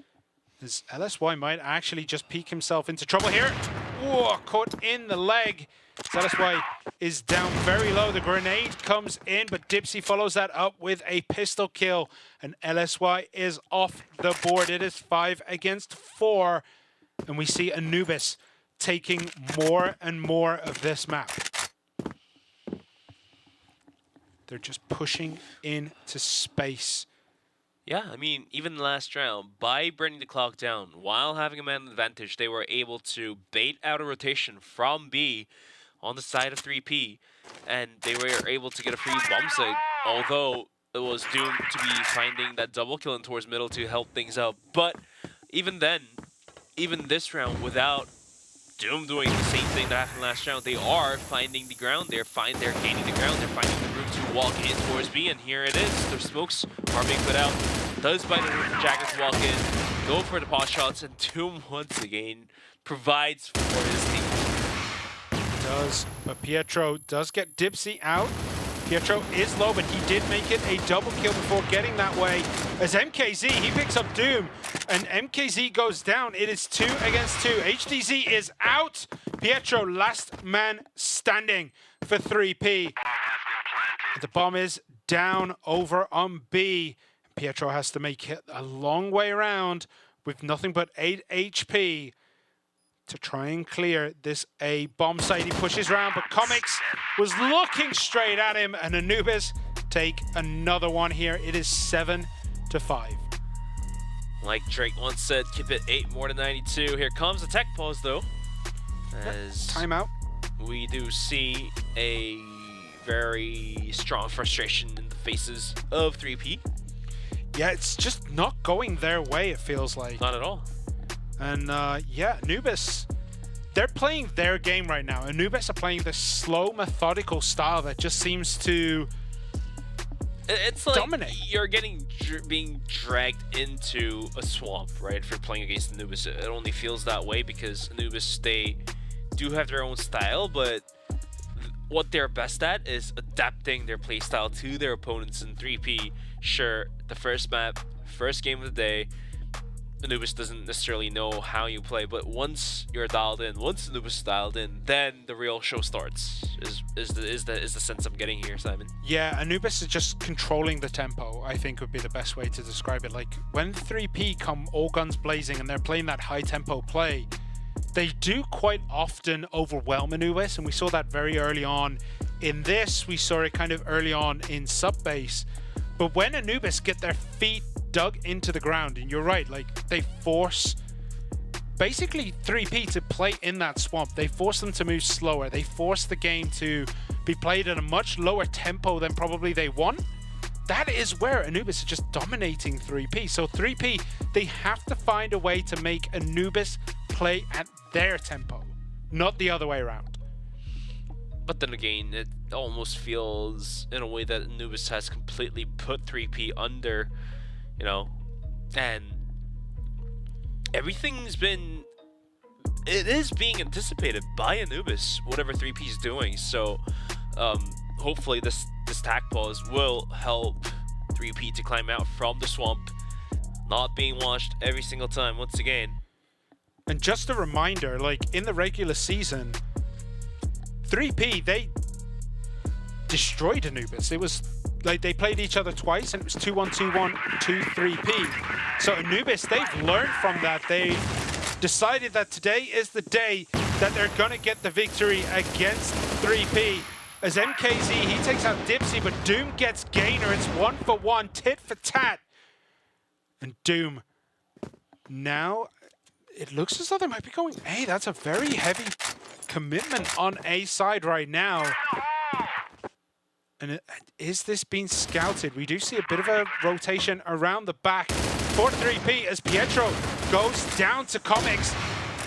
As LSY might actually just peek himself into trouble here. Whoa, caught in the leg. LSY is down very low. The grenade comes in, but Dipsy follows that up with a pistol kill. And LSY is off the board. It is 5 against 4. And we see Anubis taking more and more of this map. They're just pushing into space. Yeah, I mean, even the last round, by bringing the clock down, while having a man advantage, they were able to bait out a rotation from B on the side of 3P, and they were able to get a free bomb site, although it was doomed to be finding that double kill in towards middle to help things out. But even then, even this round, without Doom doing the same thing that happened last round, they are finding the ground. They're gaining the ground. They're finding the room to walk in towards B, and here it is. Their smokes are being put out. Does find a room for Jagger to walk in, go for the pot shots, and Doom once again provides for his team. Does, but Pietro does get Dipsy out. Pietro is low, but he did make it a double kill before getting that way. As MKZ, he picks up Doom, and MKZ goes down. It is 2 against 2. HDZ is out. Pietro, last man standing for 3P. The bomb is down over on B. Pietro has to make it a long way around with nothing but 8 HP to try and clear this A bomb site. He pushes around, but Comics was looking straight at him, and Anubis take another one here. It is 7-5. Like Drake once said, keep it 8 more than 92. Here comes the tech pause, though. As timeout. We do see a very strong frustration in the faces of 3P. Yeah, it's just not going their way, it feels like. Not at all. And yeah, Anubis, they're playing their game right now. Anubis are playing this slow, methodical style that just seems to it's like dominate. You're being dragged into a swamp, right? If you're playing against Anubis, it only feels that way because Anubis, they do have their own style, but what they're best at is adapting their playstyle to their opponents in 3P. Sure, the first map, first game of the day, Anubis doesn't necessarily know how you play, but once you're dialed in, once Anubis is dialed in, then the real show starts. Is the sense I'm getting here, Simon? Yeah, Anubis is just controlling the tempo, I think would be the best way to describe it. Like when 3P come all guns blazing and they're playing that high tempo play, they do quite often overwhelm Anubis, and we saw that very early on in this. We saw it kind of early on in Subbase. But when Anubis get their feet dug into the ground, and you're right, like they force basically 3P to play in that swamp. They force them to move slower. They force the game to be played at a much lower tempo than probably they want. That is where Anubis is just dominating 3P. So 3P, they have to find a way to make Anubis play at their tempo, not the other way around. But then again, it almost feels in a way that Anubis has completely put 3P under, you know, and everything's been, it is being anticipated by Anubis, whatever 3P is doing. So hopefully this tac pause will help 3P to climb out from the swamp, not being washed every single time once again. And just a reminder, like in the regular season, 3P, they destroyed Anubis. It was like they played each other twice and it was 2-1, 2-1, 2-3P. So Anubis, they've learned from that. They decided that today is the day that they're gonna get the victory against 3P. As MKZ, he takes out Dipsy, but Doom gets Gainer. It's 1-for-1, tit for tat. And Doom, now it looks as though they might be going A. That's a very heavy commitment on A side right now. And is this being scouted? We do see a bit of a rotation around the back for 3P as Pietro goes down to Comics.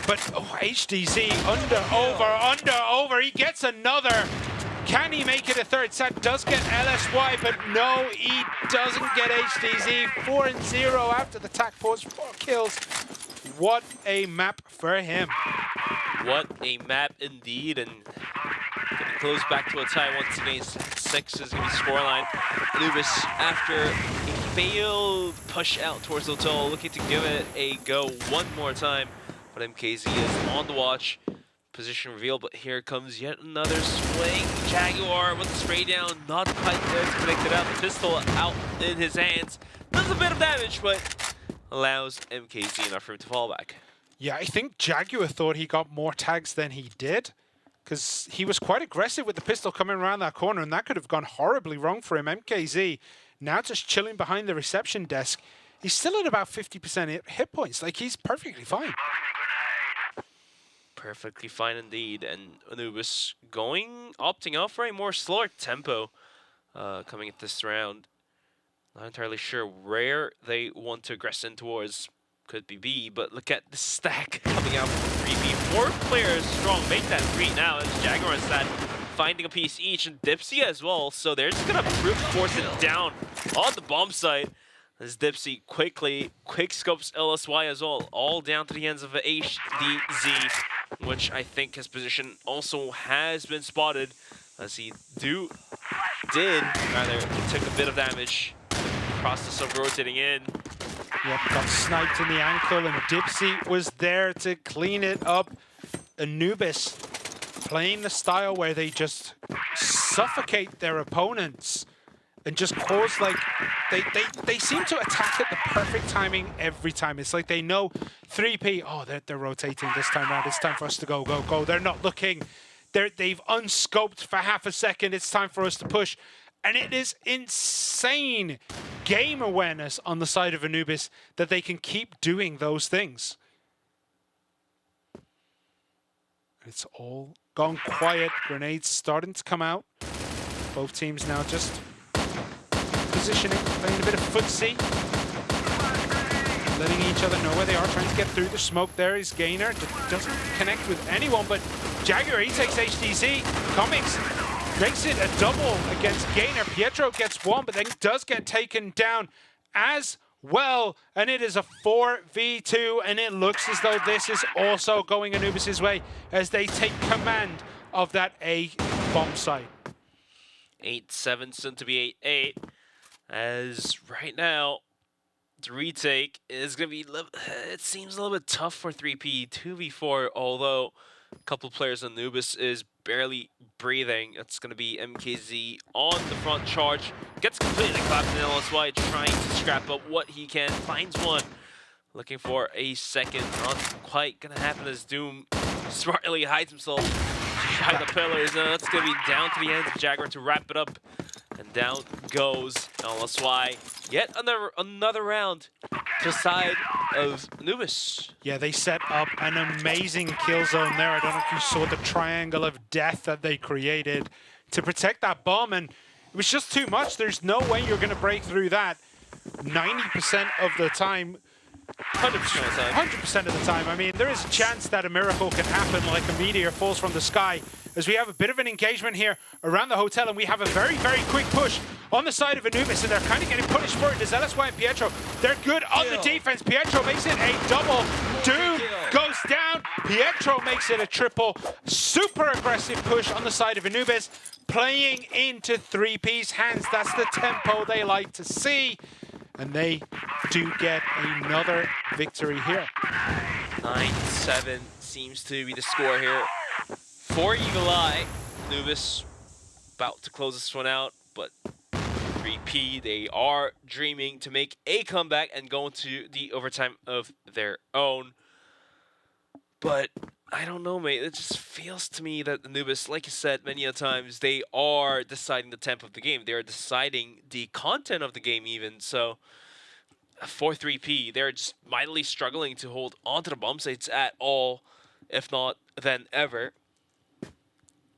But HDZ under, over. He gets another. Can he make it a third set? Does get LSY, but no, he doesn't get HDZ. 4-0 after the tac pause, 4 kills. What a map for him. What a map indeed, and getting close back to a tie once again. 6 is going to be scoreline. Anubis, after a failed push out towards Hotel, looking to give it a go one more time. But MKZ is on the watch. Position reveal, but here comes yet another swing. Jaguar with the spray down, not quite there to connect it out. The pistol out in his hands. Does a bit of damage, but allows MKZ enough room to fall back. Yeah, I think Jaguar thought he got more tags than he did, because he was quite aggressive with the pistol coming around that corner, and that could have gone horribly wrong for him. MKZ now just chilling behind the reception desk. He's still at about 50% hit points. Like, he's perfectly fine. Perfectly fine indeed, and Anubis opting out for a more slower tempo coming at this round. Not entirely sure where they want to aggress in towards. Could be B, but look at the stack coming out from 3B. 4 players strong, make that 3 now as Jaguar and Stat finding a piece each, and Dipsy as well, so they're just gonna brute force it down on the bomb site. As Dipsy quick scopes LSY as well, all down to the hands of HDZ, which I think his position also has been spotted, as he took a bit of damage. Process of rotating in. Yep, got sniped in the ankle, and Dipsy was there to clean it up. Anubis playing the style where they just suffocate their opponents and just cause, like, they seem to attack at the perfect timing every time. It's like they know 3P, oh, they're rotating this time around. It's time for us to go. They're not looking. They've unscoped for half a second. It's time for us to push. And it is insane game awareness on the side of Anubis that they can keep doing those things. It's all gone quiet. Grenades starting to come out. Both teams now just positioning, playing a bit of footsie. Letting each other know where they are, trying to get through the smoke. There is Gainer. Doesn't connect with anyone, but Jaguar, he takes HDZ. Comics makes it a double against Gainer. Pietro gets one, but then does get taken down as well. And it is a 4v2, and it looks as though this is also going Anubis' way as they take command of that A bomb site. 8-7, soon to be 8-8. As right now, the retake is going to be, it seems a little bit tough for 3P, 2v4, although a couple players on Anubis is barely breathing. It's going to be MKZ on the front charge. Gets completely clapped in LSY, trying to scrap up what he can. Finds one. Looking for a second. Not quite going to happen as Doom smartly hides himself behind the pillars. That's going to be down to the hands of Jaguar to wrap it up. And down goes LSY. Yet another round to the side of Anubis. Yeah, they set up an amazing kill zone there. I don't know if you saw the triangle of death that they created to protect that bomb, and it was just too much. There's no way you're going to break through that. 90% of the time, 100% of the time. 100% of the time. I mean, there is a chance that a miracle can happen, like a meteor falls from the sky, as we have a bit of an engagement here around the hotel, and we have a very, very quick push on the side of Anubis, and they're kind of getting punished for it. DeZelusY and Pietro, they're good on the defense. Pietro makes it a double. Doom goes down. Pietro makes it a triple. Super aggressive push on the side of Anubis, playing into 3P's hands. That's the tempo they like to see. And they do get another victory here. 9-7 seems to be the score here for Eagle Eye. Anubis about to close this one out, but 3P, they are dreaming to make a comeback and go into the overtime of their own. But I don't know, mate. It just feels to me that Anubis, like you said many a times, they are deciding the tempo of the game. They are deciding the content of the game even. So for 3P, they're just mightily struggling to hold onto the bomb sites at all, if not then ever.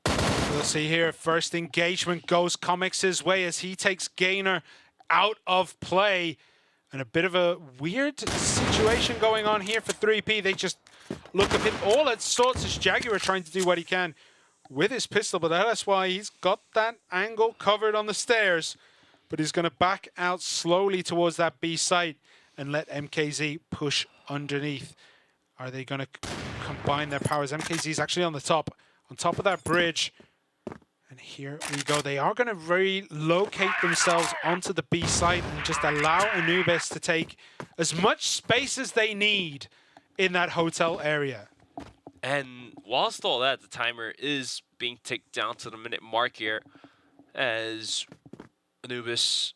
We'll see here. First engagement goes Comics' way as he takes Gainer out of play. And a bit of a weird situation going on here for 3P. They just look a bit all at sorts as Jaguar trying to do what he can with his pistol, but that's why he's got that angle covered on the stairs. But he's going to back out slowly towards that B site and let MKZ push underneath. Are they going to combine their powers? MKZ is actually on top of that bridge. And here we go. They are going to relocate themselves onto the B site and just allow Anubis to take as much space as they need in that hotel area. And whilst all that, the timer is being ticked down to the minute mark here as Anubis,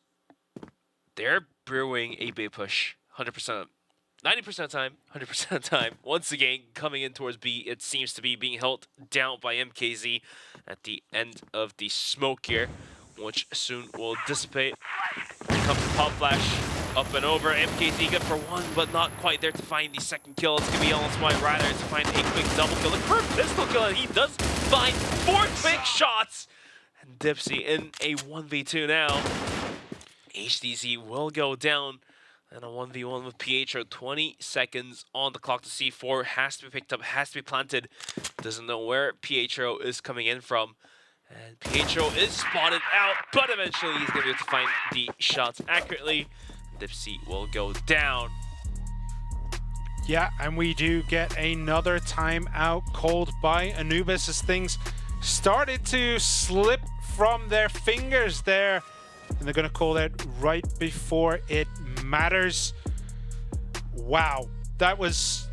they're brewing a B push 100%. 90% of the time, 100% of the time. Once again, coming in towards B, it seems to be being held down by MKZ at the end of the smoke here, which soon will dissipate. Here comes the pop flash, up and over. MKZ good for one, but not quite there to find the second kill. It's going to be almost my Rider to find a quick double kill. Look for a pistol kill, and he does find 4 quick shots. And Dipsy in a 1v2 now. HDZ will go down. And a 1v1 with Pietro, 20 seconds on the clock. The C4 has to be picked up, has to be planted. Doesn't know where Pietro is coming in from. And Pietro is spotted out, but eventually he's going to be able to find the shots accurately. Dipsy will go down. Yeah, and we do get another timeout called by Anubis as things started to slip from their fingers there. And they're going to call that right before it matters. Wow. That was...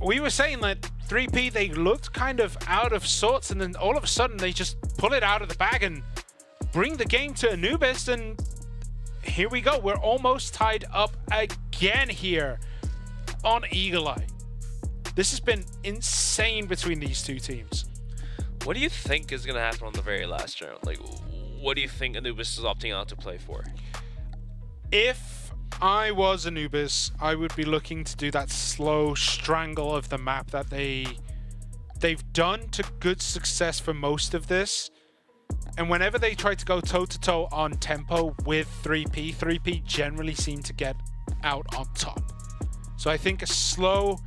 We were saying that 3P, they looked kind of out of sorts, and then all of a sudden they just pull it out of the bag and bring the game to Anubis, and here we go. We're almost tied up again here on Eagle Eye. This has been insane between these two teams. What do you think is going to happen on the very last round? Like, what do you think Anubis is opting out to play for? If I was Anubis, I would be looking to do that slow strangle of the map that they've done to good success for most of this. And whenever they try to go toe-to-toe on tempo with 3P generally seem to get out on top. So I think a slow,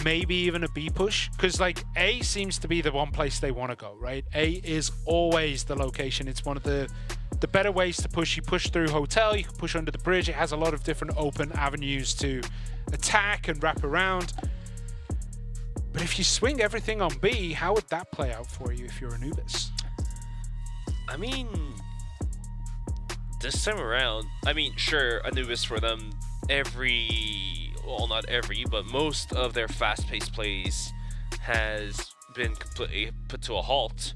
maybe even a B push, because like A seems to be the one place they want to go, right? A is always the location. It's one of the better ways to push. You push through hotel, you can push under the bridge. It has a lot of different open avenues to attack and wrap around. But if you swing everything on B, how would that play out for you if you're Anubis? I mean, this time around, I mean, sure, Anubis for them, well, not every, but most of their fast-paced plays has been completely put to a halt.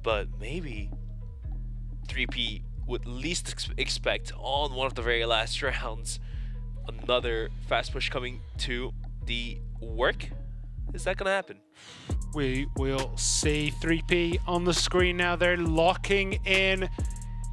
But maybe 3P would least expect on one of the very last rounds another fast push coming to the work. Is that gonna happen? We will see 3P on the screen now. They're locking in.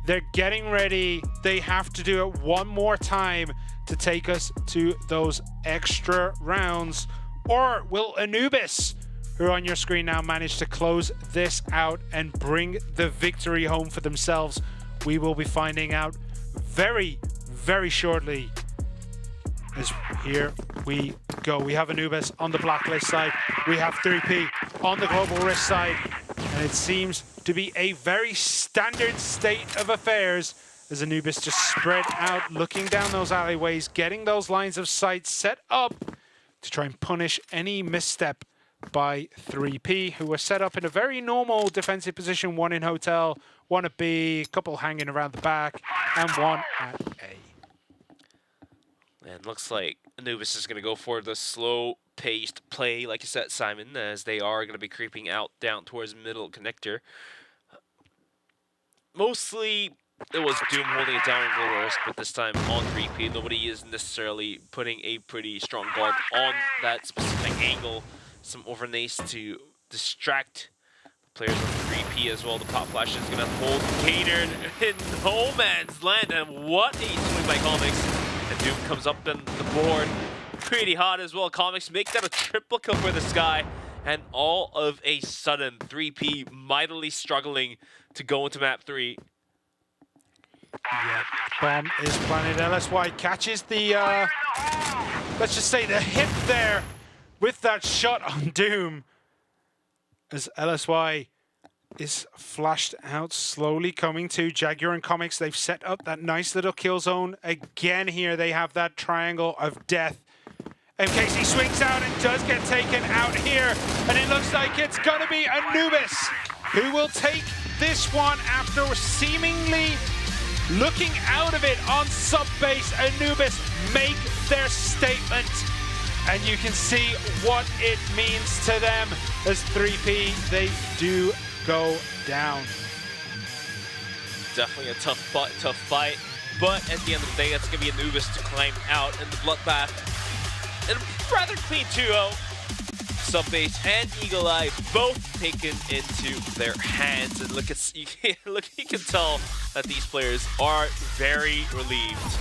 They're getting ready. They have to do it one more time to take us to those extra rounds. Or will Anubis, who are on your screen now, manage to close this out and bring the victory home for themselves? We will be finding out very, very shortly As here we go. We have Anubis on the blacklist side. We have 3P on the global risk side. And it seems to be a very standard state of affairs as Anubis just spread out, looking down those alleyways, getting those lines of sight set up to try and punish any misstep by 3P, who were set up in a very normal defensive position, one in hotel, one at B, a couple hanging around the back, and one at A. And looks like Anubis is going to go for the slow-paced play, like you said, Simon, as they are going to be creeping out down towards middle connector. Mostly, it was Doom holding it down in global risk, but this time on 3P, nobody is necessarily putting a pretty strong guard on that specific angle. Some overnays to distract the players on 3P as well. The pop flash is going to hold catered in no man's land, and what a swing by Comics. And Doom comes up on the board pretty hot as well. Comics make that a triple kill for the Sky, and all of a sudden 3P mightily struggling to go into map 3. Yeah, bomb is planted. LSY catches the, let's just say the hit there with that shot on Doom. As LSY is flashed out, slowly coming to Jaguar and Comics. They've set up that nice little kill zone. Again here, they have that triangle of death. MKC swings out and does get taken out here. And it looks like it's going to be Anubis who will take this one after seemingly looking out of it on sub-base. Anubis make their statement. And you can see what it means to them as 3P, they do go down. Definitely a tough fight, but at the end of the day, that's going to be Anubis to climb out in the bloodbath. And a rather clean 2-0. Subbase and Eagle Eye both taken into their hands, and look, you can tell that these players are very relieved.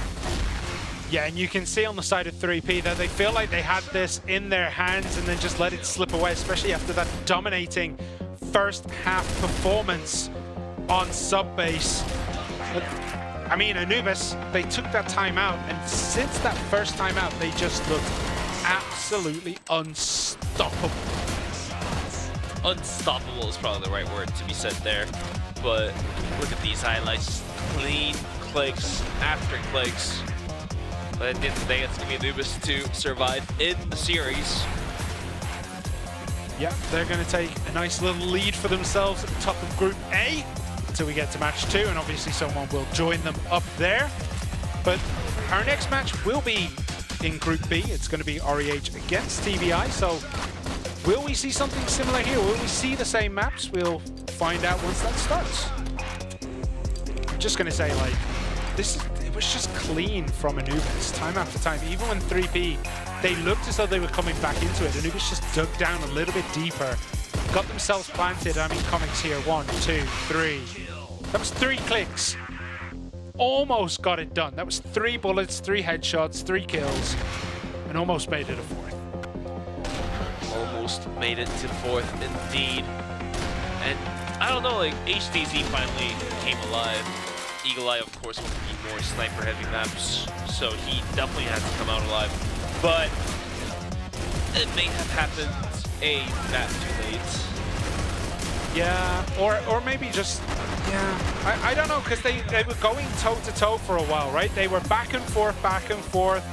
Yeah, and you can see on the side of 3P that they feel like they had this in their hands and then just let it slip away, especially after that dominating first half performance on sub-base. I mean, Anubis, they took that time out, and since that first time out, they just looked absolutely unstoppable. Unstoppable is probably the right word to be said there, but look at these highlights. Clean clicks after clicks. But at the end of the day, it's going to be Anubis to survive in the series. Yeah, they're going to take a nice little lead for themselves at the top of Group A until we get to match 2, and obviously someone will join them up there. But our next match will be in Group B. It's going to be REH against TBI, so will we see something similar here? Will we see the same maps? We'll find out once that starts. I'm just going to say, like, it was just clean from Anubis time after time. Even when 3P, they looked as though they were coming back into it. Anubis just dug down a little bit deeper, got themselves planted. I mean, Comics here, 1, 2, 3. That was 3 clicks. Almost got it done. That was 3 bullets, 3 headshots, 3 kills, and almost made it a 4th. Almost made it to the 4th, indeed. And I don't know, like, HDZ finally came alive. Eagle Eye, of course, will be more sniper-heavy maps, so he definitely has to come out alive. But it may have happened a map too late. Yeah, or maybe just, yeah. I don't know, because they were going toe-to-toe for a while, right? They were back and forth, back and forth.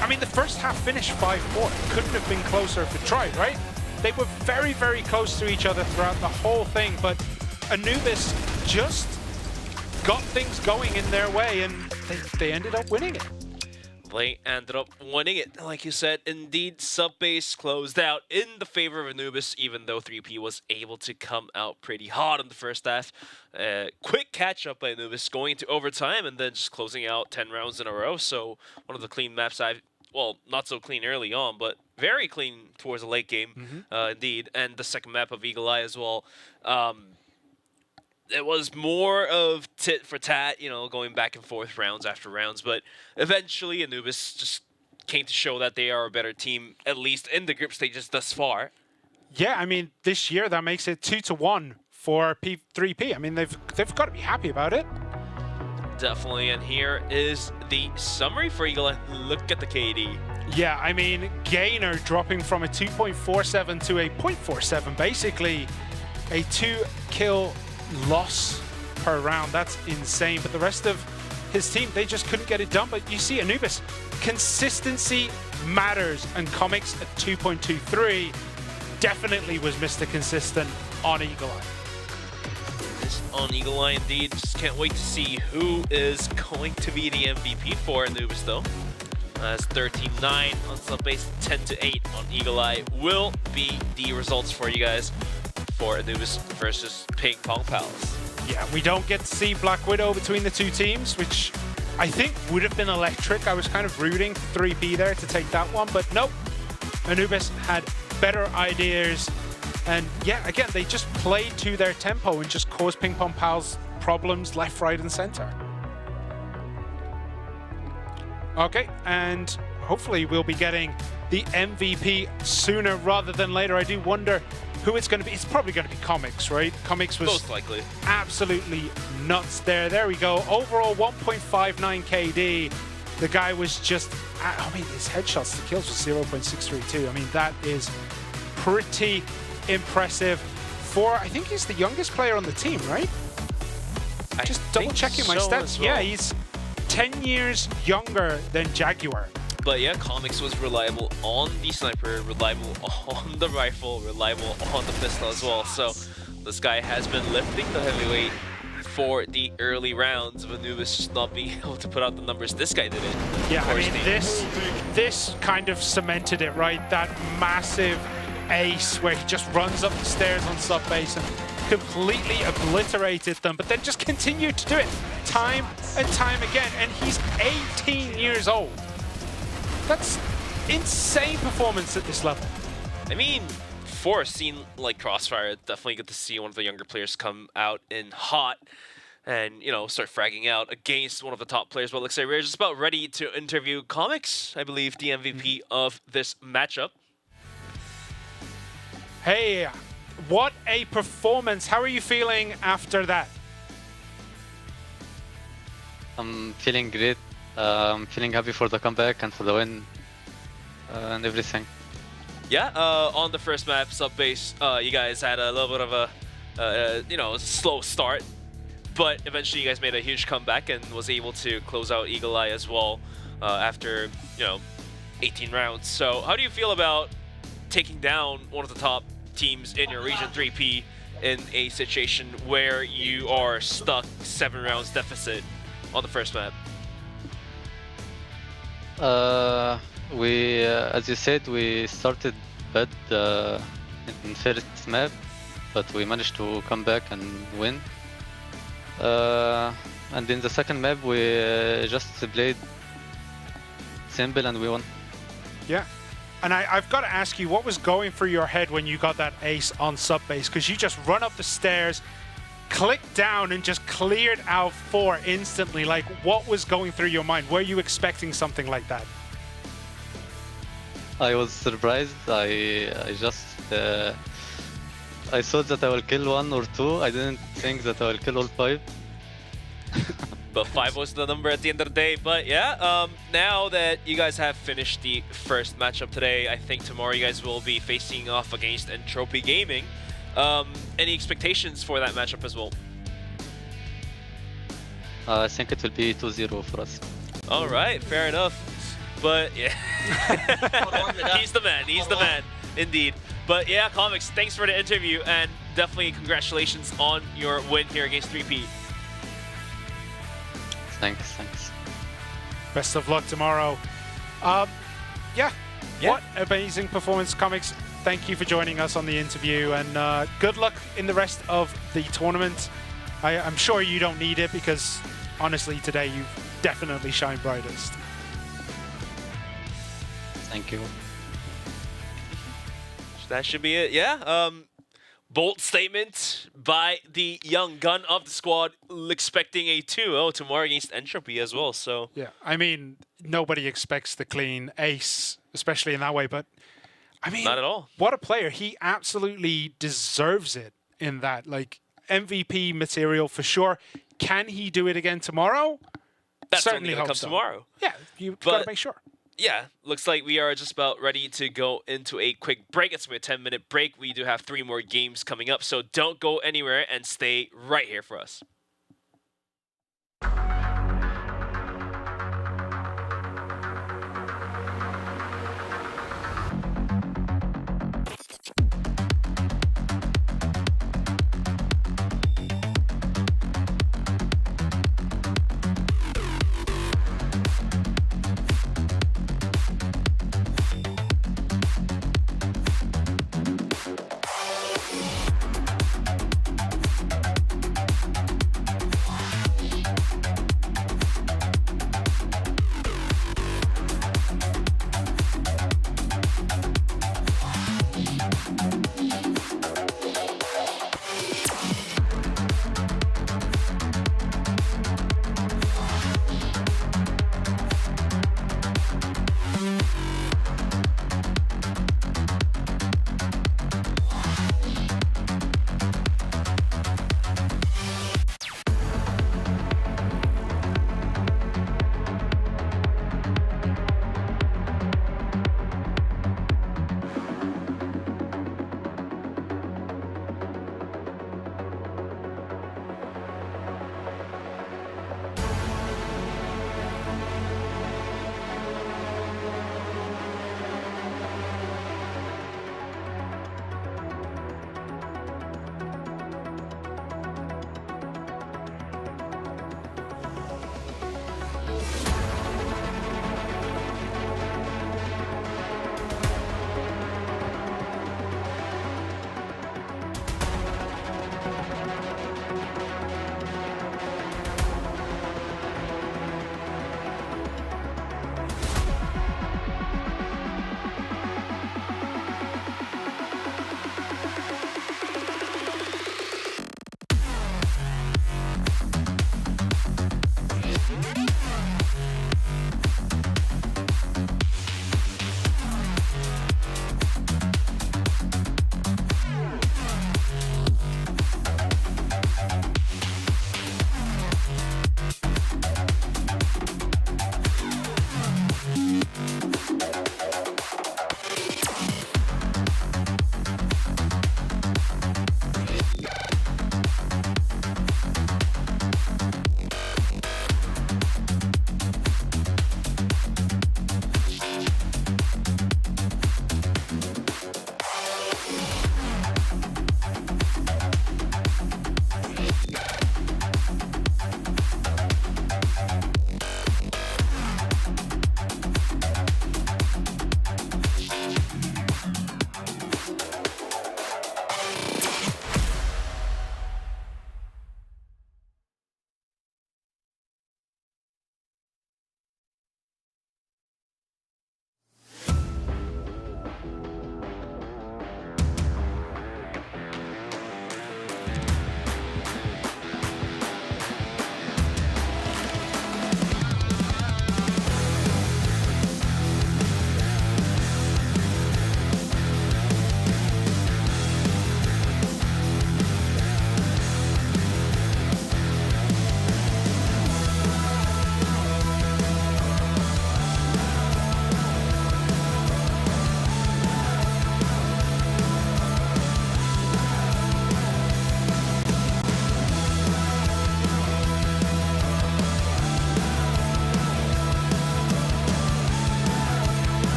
I mean, the first half finished 5-4. Couldn't have been closer if it tried, right? They were very, very close to each other throughout the whole thing, but Anubis just got things going in their way, and they ended up winning it. They ended up winning it. Like you said, indeed, sub-base closed out in the favor of Anubis, even though 3P was able to come out pretty hot in the first half. Quick catch-up by Anubis, going into overtime, and then just closing out 10 rounds in a row. So one of the clean maps well, not so clean early on, but very clean towards the late game, indeed. And the second map of Eagle Eye as well. It was more of tit for tat, you know, going back and forth rounds after rounds, but eventually Anubis just came to show that they are a better team, at least in the group stages thus far. Yeah, I mean, this year that makes it 2-1 for 3P. I mean, they've got to be happy about it. definitely. And here is the summary for Eagle Eye. Look at the KD. Yeah, I mean, Gainer dropping from a 2.47 to a 0.47, basically a 2-kill loss per round. That's insane. But the rest of his team, they just couldn't get it done. But you see, Anubis, consistency matters, and Comics at 2.23 definitely was Mr. Consistent on Eagle Eye. On Eagle Eye, indeed. Just can't wait to see who is going to be the MVP for Anubis, though. As 13-9 on Subbase, 10-8 on Eagle Eye will be the results for you guys for Anubis versus PingPongPals. Yeah, we don't get to see Black Widow between the two teams, which I think would have been electric. I was kind of rooting for 3P there to take that one, but nope. Anubis had better ideas. And yeah, again, they just played to their tempo and just caused PingPongPals problems left, right, and center. Okay, and hopefully we'll be getting the MVP sooner rather than later. I do wonder who it's going to be. It's probably going to be Comics, right? Comics was most likely absolutely nuts there. There we go. Overall 1.59 KD. The guy was just, I mean, his headshots to kills was 0.632. I mean, that is pretty impressive for, I think he's the youngest player on the team, right? Just double checking my stats. Well. Yeah, he's 10 years younger than Jaguar. But yeah, Comics was reliable on the sniper, reliable on the rifle, reliable on the pistol as well. So this guy has been lifting the heavyweight for the early rounds of Anubis just not being able to put out the numbers. This guy did it. Yeah, I mean, this kind of cemented it, right? That massive ace where he just runs up the stairs on Subbase and completely obliterated them, but then just continued to do it time and time again. And he's 18 years old. That's insane performance at this level. I mean, for a scene like CROSSFIRE, definitely good to see one of the younger players come out in hot and, you know, start fragging out against one of the top players. But looks like we're just about ready to interview Comics, I believe, the MVP of this matchup. Hey, what a performance. How are you feeling after that? I'm feeling great. I'm feeling happy for the comeback and for the win and everything. Yeah, on the first map, Subbase, you guys had a little bit of a, you know, slow start, but eventually you guys made a huge comeback and was able to close out Eagle Eye as well after, you know, 18 rounds. So how do you feel about taking down one of the top teams in your region, 3P, in a situation where you are stuck 7 rounds deficit on the first map? As you said, we started bad in first map, but we managed to come back and win. And in the second map, we just played simple and we won. Yeah. And I've got to ask you, what was going through your head when you got that ace on Subbase? Because you just run up the stairs, clicked down, and just cleared out 4 instantly. Like, what was going through your mind? Were you expecting something like that? I was surprised. I thought that I will kill 1 or 2. I didn't think that I will kill all 5. But 5 was the number at the end of the day. But yeah, now that you guys have finished the first matchup today, I think tomorrow you guys will be facing off against Entropy Gaming. Any expectations for that matchup as well? I think it will be 2-0 for us. All right, fair enough. But yeah, he's the man, indeed. But yeah, Comics, thanks for the interview and definitely congratulations on your win here against 3P. Thanks. Best of luck tomorrow. Yeah, what amazing performance, Comics. Thank you for joining us on the interview, and good luck in the rest of the tournament. I'm sure you don't need it because, honestly, today you've definitely shined brightest. Thank you. That should be it, yeah. Bold statement by the young gun of the squad, expecting a 2-0 tomorrow against Entropy as well, so... Yeah, I mean, nobody expects the clean ace, especially in that way, but... I mean, not at all. What a player. He absolutely deserves it in that. Like, MVP material for sure. Can he do it again tomorrow? That's Certainly only going to hope come so. tomorrow. Yeah, you've got to But- make sure. Yeah, looks like we are just about ready to go into a quick break. It's going to be a 10-minute break. We do have 3 more games coming up, so don't go anywhere and stay right here for us.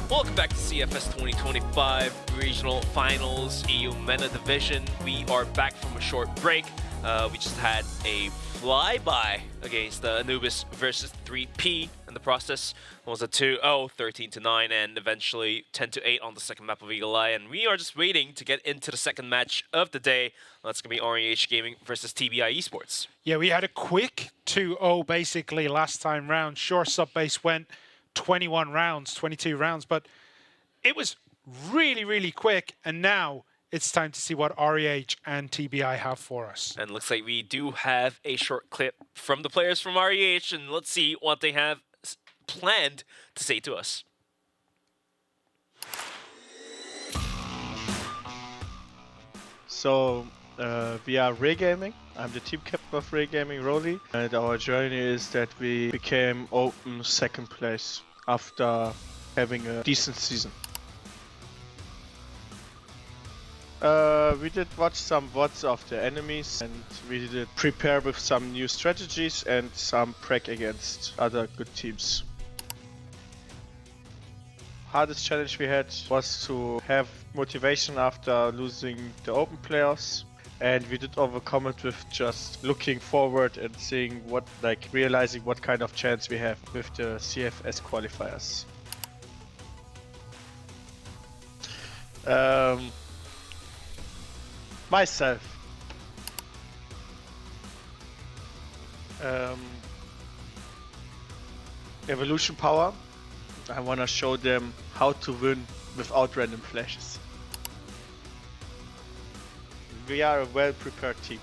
Welcome back to CFS 2025 Regional Finals, Eumena Division. We are back from a short break. We just had a flyby against Anubis versus 3P. In the process, it was a 2-0, 13-9, and eventually 10-8 on the second map of Eagle Eye. And we are just waiting to get into the second match of the day. That's going to be REH Gaming versus TBI eSports. Yeah, we had a quick 2-0 basically last time round. Sure, sub-base went 21 rounds, 22 rounds, but it was really, really quick. And now it's time to see what REH and TBI have for us. And looks like we do have a short clip from the players from REH, and let's see what they have planned to say to us. So, we are REH Gaming. I'm the team captain of REH Gaming, Rolly. And our journey is that we became open second place after having a decent season. We did watch some VODs of the enemies, and we did prepare with some new strategies and some prep against other good teams. Hardest challenge we had was to have motivation after losing the open playoffs, and we did overcome it with just looking forward and seeing what, like, realizing what kind of chance we have with the CFS qualifiers. Myself. Evolution power. I wanna show them how to win without random flashes. We are a well-prepared team.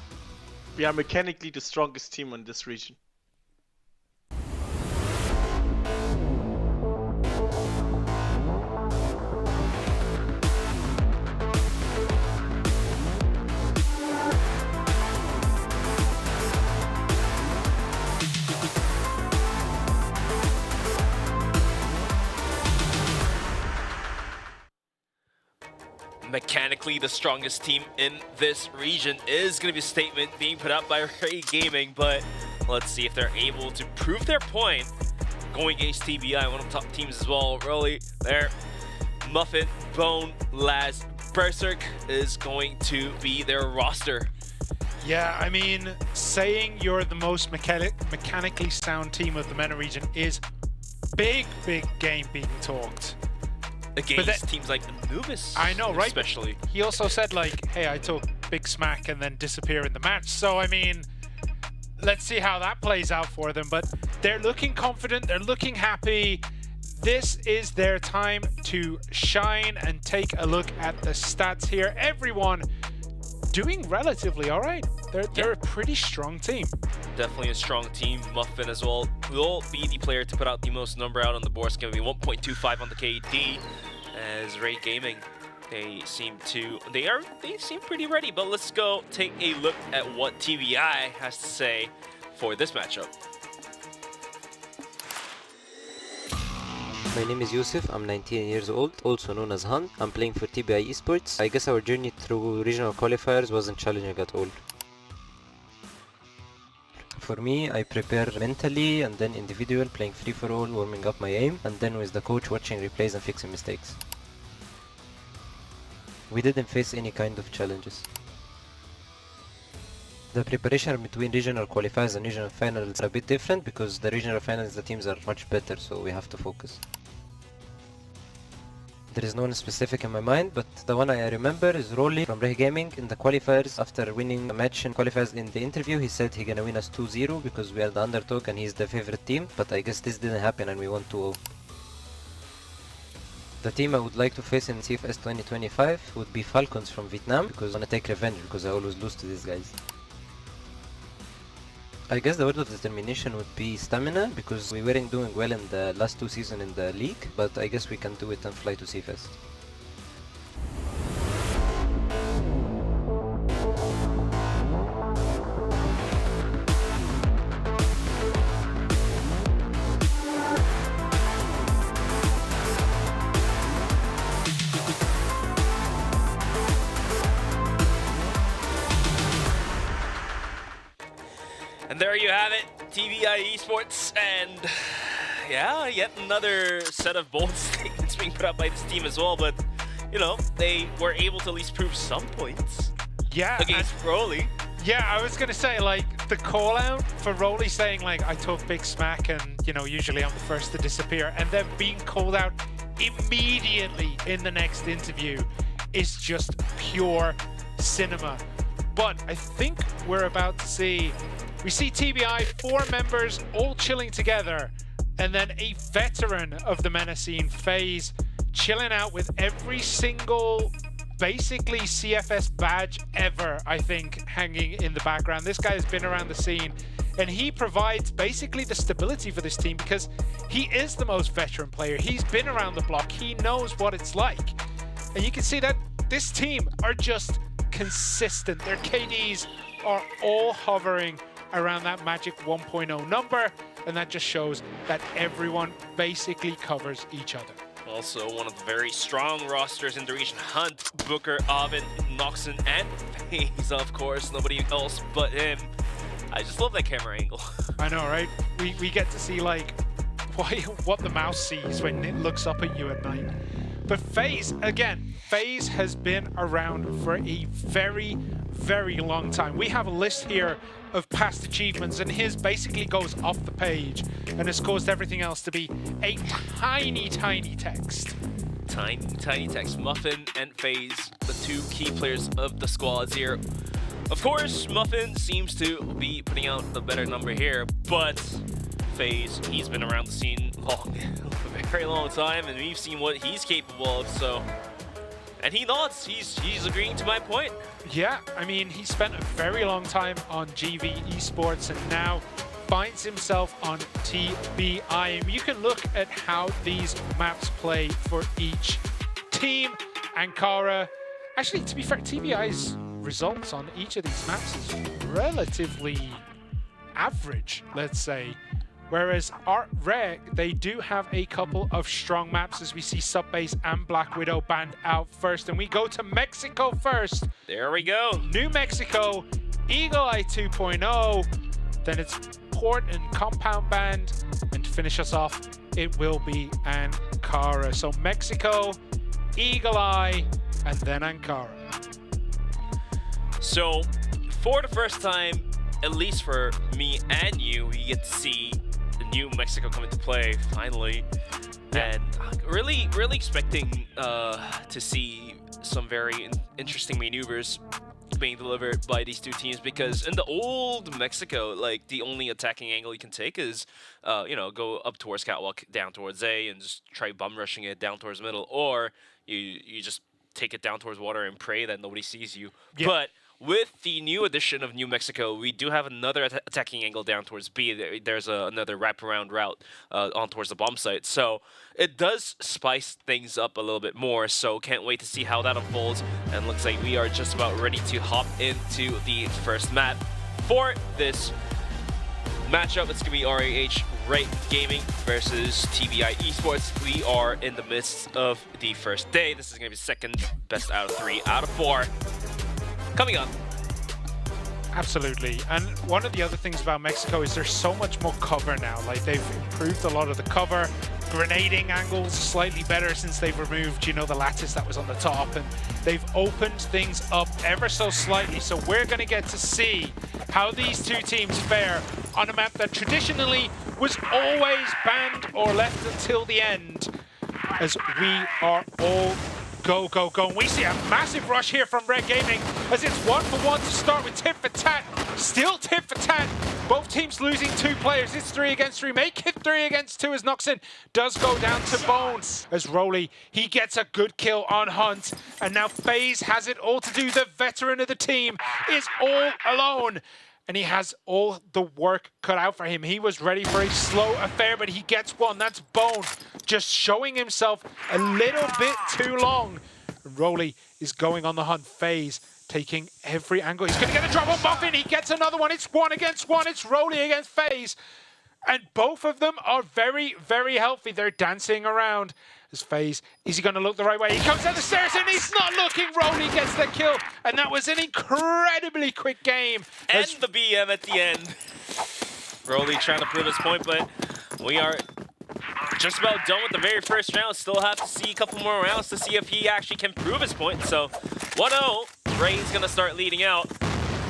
We are mechanically the strongest team in this region. Mechanically the strongest team in this region is going to be a statement being put out by REH Gaming, but let's see if they're able to prove their point going against TBI, one of the top teams as well. Really, there, Muffin, Bone, Laz, Berserk is going to be their roster. Yeah, I mean, saying you're the most mechanically sound team of the MENA region is big game being talked. Against teams like Anubis, I know, right? Especially. He also said, like, hey, I took big smack and then disappear in the match. So, I mean, let's see how that plays out for them. But they're looking confident. They're looking happy. This is their time to shine and take a look at the stats here. Everyone doing relatively all right. They're a pretty strong team. Definitely a strong team. Muffin as well will be the player to put out the most number out on the board. It's going to be 1.25 on the KD. As REH Gaming, they seem pretty ready. But let's go take a look at what TBI has to say for this matchup. My name is Yusuf, I'm 19 years old, also known as Han. I'm playing for TBI eSports. I guess our journey through regional qualifiers wasn't challenging at all. For me, I prepare mentally and then individual, playing free-for-all, warming up my aim, and then with the coach watching replays and fixing mistakes. We didn't face any kind of challenges. The preparation between regional qualifiers and regional finals are a bit different because the regional finals, the teams are much better, so we have to focus. There is no one specific in my mind, but the one I remember is Rolly from REH Gaming. In the qualifiers, after winning a match in qualifiers in the interview, he said he's gonna win us 2-0 because we are the underdog and he's the favorite team, but I guess this didn't happen and we won 2-0. The team I would like to face in CFS 2025 would be Falcons from Vietnam, because I wanna take revenge because I always lose to these guys. I guess the word of determination would be stamina, because we weren't doing well in the last 2 seasons in the league, but I guess we can do it and fly to CFS. And there you have it, TBI eSports, and Yeah, yet another set of bold statements being put out by this team as well, but, you know, they were able to at least prove some points against Rolly. Yeah, I was going to say, like, the call-out for Rolly saying, like, I talk big smack and, you know, usually I'm the first to disappear, and then being called out immediately in the next interview is just pure cinema. But I think we're about to see, we see TBI, 4 members all chilling together, and then a veteran of the MENA scene, FaZe, chilling out with every single basically CFS badge ever, I think, hanging in the background. This guy has been around the scene, and he provides basically the stability for this team because he is the most veteran player. He's been around the block. He knows what it's like. And you can see that this team are just consistent. Their KDs are all hovering around that magic 1.0 number, and that just shows that everyone basically covers each other. Also, one of the very strong rosters in the region. Hunt, Booker, Oven, Noxon, and FaZe, of course. Nobody else but him. I just love that camera angle. I know, right? We get to see, like, what the mouse sees when it looks up at you at night. But FaZe, again, FaZe has been around for a very, very long time. We have a list here of past achievements, and his basically goes off the page and has caused everything else to be a tiny, tiny text. Tiny, tiny text. Muffin and FaZe, the 2 key players of the squads here. Of course, Muffin seems to be putting out the better number here, but FaZe, he's been around the scene a very long time, and we've seen what he's capable of, so... And he nods, he's agreeing to my point. Yeah, I mean, he spent a very long time on GV eSports and now finds himself on TBI. And you can look at how these maps play for each team. Ankara, actually, to be fair, TBI's results on each of these maps is relatively average, let's say. Whereas REH, they do have a couple of strong maps, as we see Subbase and Black Widow banned out first. And we go to Mexico first. There we go. New Mexico, Eagle Eye 2.0. Then it's Port and Compound banned. And to finish us off, it will be Ankara. So Mexico, Eagle Eye, and then Ankara. So for the first time, at least for me and you, we get to see New Mexico come into play finally, and really expecting to see some very interesting maneuvers being delivered by these 2 teams, because in the old Mexico, like, the only attacking angle you can take is you know, go up towards catwalk, down towards A, and just try bum rushing it down towards middle, or you just take it down towards water and pray that nobody sees you. But with the new addition of New Mexico, we do have another attacking angle down towards B. There's another wraparound route on towards the bomb site. So it does spice things up a little bit more. So can't wait to see how that unfolds. And looks like we are just about ready to hop into the first map for this matchup. It's going to be REH Gaming versus TBI eSports. We are in the midst of the first day. This is going to be second best out of 3 out of 4. Coming up. Absolutely. And one of the other things about Mexico is there's so much more cover now. Like, they've improved a lot of the cover. Grenading angles slightly better since they've removed, you know, the lattice that was on the top. And they've opened things up ever so slightly. So we're going to get to see how these 2 teams fare on a map that traditionally was always banned or left until the end, as we are all go, go, go. And we see a massive rush here from REH Gaming, as it's 1-for-1 to start with tit for tat. Still tit for tat. Both teams losing 2 players. It's 3 against 3. Make it 3 against 2 as Noxon does go down to bone. As Rolly, he gets a good kill on Hunt. And now FaZe has it all to do. The veteran of the team is all alone. And he has all the work cut out for him. He was ready for a slow affair, but he gets one. That's Bone, just showing himself a little bit too long. Rolly is going on the hunt. FaZe taking every angle. He's going to get a drop on Muffin. He gets another one. It's 1 against 1. It's Rolly against FaZe. And both of them are very, very healthy. They're dancing around. As FaZe, is he going to look the right way? He comes down the stairs and he's not looking. Rolly gets the kill. And that was an incredibly quick game. And the BM at the end. Rolly trying to prove his point, but we are just about done with the very first round. Still have to see a couple more rounds to see if he actually can prove his point. So 1-0, Ray's gonna start leading out,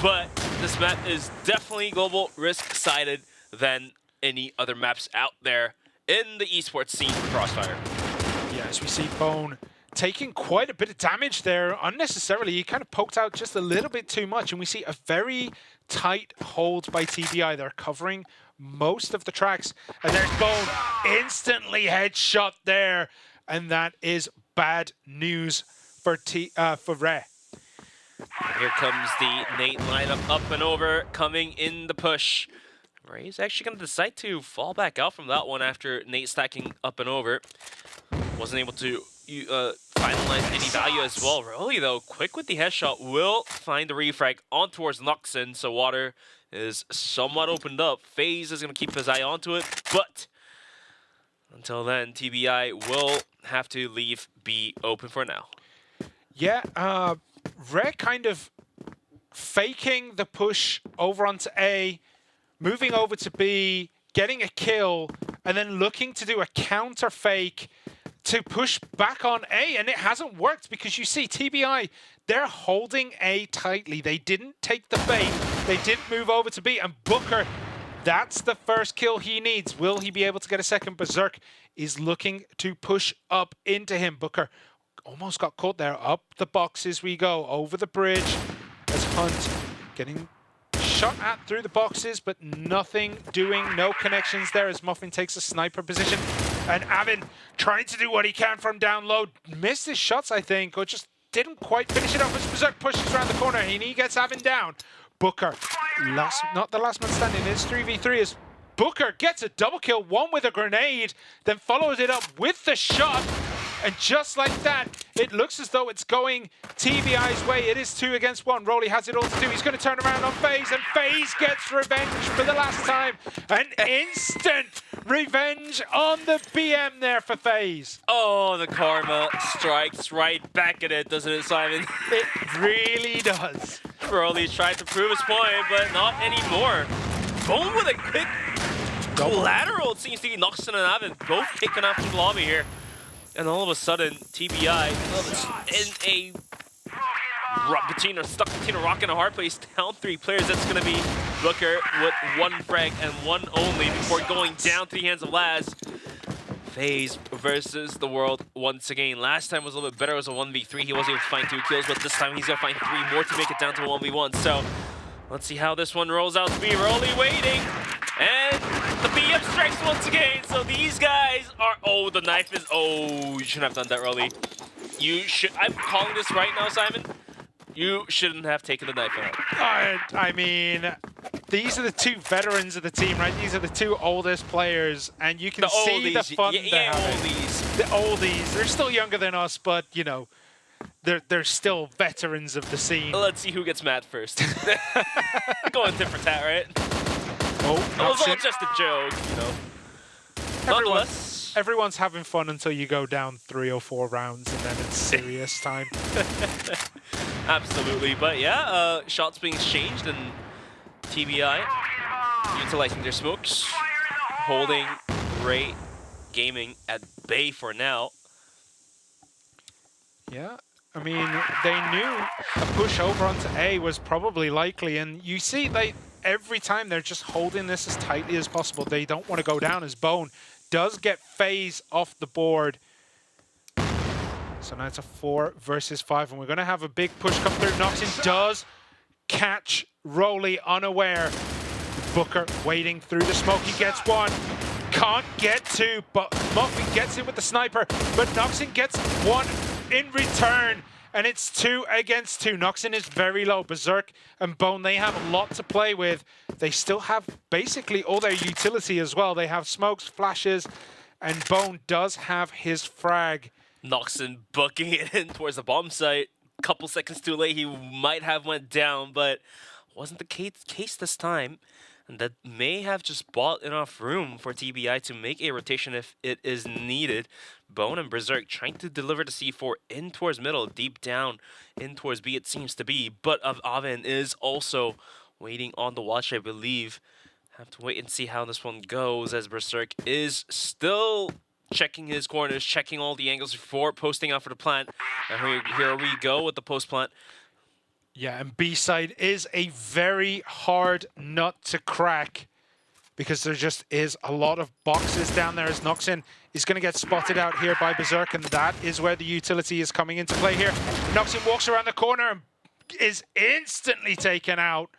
but this map is definitely global risk-sided than any other maps out there in the esports scene for CROSSFIRE. Yeah, as we see Bone taking quite a bit of damage there unnecessarily. He kind of poked out just a little bit too much, and we see a very tight hold by TBI. They're covering most of the tracks, and there's Bone instantly headshot there, and that is bad news for REH. Here comes the Nate lineup up and over, coming in the push. Ray's actually going to decide to fall back out from that one after Nate stacking up and over. Wasn't able to finalize any value as well. Rolly, though, quick with the headshot, will find the refrag on towards Noxon, so water is somewhat opened up. FaZe is going to keep his eye onto it, but until then, TBI will have to leave B open for now. Yeah, REH kind of faking the push over onto A, moving over to B, getting a kill, and then looking to do a counter fake to push back on A, and it hasn't worked because you see TBI, they're holding A tightly. They didn't take the bait. They didn't move over to B, and Booker, that's the first kill he needs. Will he be able to get a second? Berserk is looking to push up into him. Booker almost got caught there. Up the boxes we go, over the bridge as Hunt getting shot at through the boxes, but nothing doing, no connections there as Muffin takes a sniper position. And Avin trying to do what he can from down low. Missed his shots, I think, or just didn't quite finish it off as Berserk pushes around the corner and he gets Avin down. Booker, not the last man standing, it's 3v3 as Booker gets a double kill, one with a grenade, then follows it up with the shot. And just like that, it looks as though it's going TBI's way. It is 2 against 1. Rolly has it all to do. He's going to turn around on FaZe, and FaZe gets revenge for the last time. An instant revenge on the BM there for FaZe. Oh, the karma strikes right back at it, doesn't it, Simon? It really does. Rolly's tried to prove his point, but not anymore. Bone with a quick collateral. It seems to be Noxon and Avin both kicking off the lobby here. And all of a sudden, TBI in stuck between a rock and a hard place, down 3 players. That's going to be Booker with 1 frag and 1 only before going down to the hands of Laz. FaZe versus the world once again. Last time was a little bit better. It was a 1v3. He wasn't able to find 2 kills, but this time he's going to find 3 more to make it down to a 1v1. So let's see how this one rolls out to be. Rolly waiting. And the BM strikes once again. So these guys are... Oh, the knife is... Oh, you shouldn't have done that, Rolly. You should... I'm calling this right now, Simon. You shouldn't have taken the knife out. I mean, these are the 2 veterans of the team, right? These are the 2 oldest players, and you can see the fun they're having. The oldies. They're still younger than us, but, you know, they're still veterans of the scene. Let's see who gets mad first. Going tit for tat, right? Oh, it was all just a joke, you know. Nonetheless, everyone's having fun until you go down 3 or 4 rounds, and then it's serious time. Absolutely, but yeah, shots being exchanged, and TBI utilizing their smokes, holding REH Gaming at bay for now. Yeah, I mean, they knew a push over onto A was probably likely, and you see every time they're just holding this as tightly as possible. They don't want to go down as Bone does get FaZe off the board. So now it's a 4 versus 5, and we're going to have a big push come through. Noxon does catch Rolly unaware. Booker waiting through the smoke. He gets 1. Can't get 2, but Muffin gets it with the sniper. But Noxon gets 1 in return. And it's 2 against 2. Noxon is very low. Berserk and Bone, they have a lot to play with. They still have basically all their utility as well. They have smokes, flashes, and Bone does have his frag. Noxon booking it in towards the bomb site. Couple seconds too late, he might have went down, but wasn't the case this time. And that may have just bought enough room for TBI to make a rotation if it is needed. Bone and Berserk trying to deliver the C4 in towards middle, deep down in towards B it seems to be. But Avin is also waiting on the watch, I believe. Have to wait and see how this one goes, as Berserk is still checking his corners, checking all the angles before posting out for the plant. And here we go with the post plant. Yeah, and B-side is a very hard nut to crack because there just is a lot of boxes down there as Noxin is going to get spotted out here by Berserk, and that is where the utility is coming into play here. Noxin walks around the corner and is instantly taken out.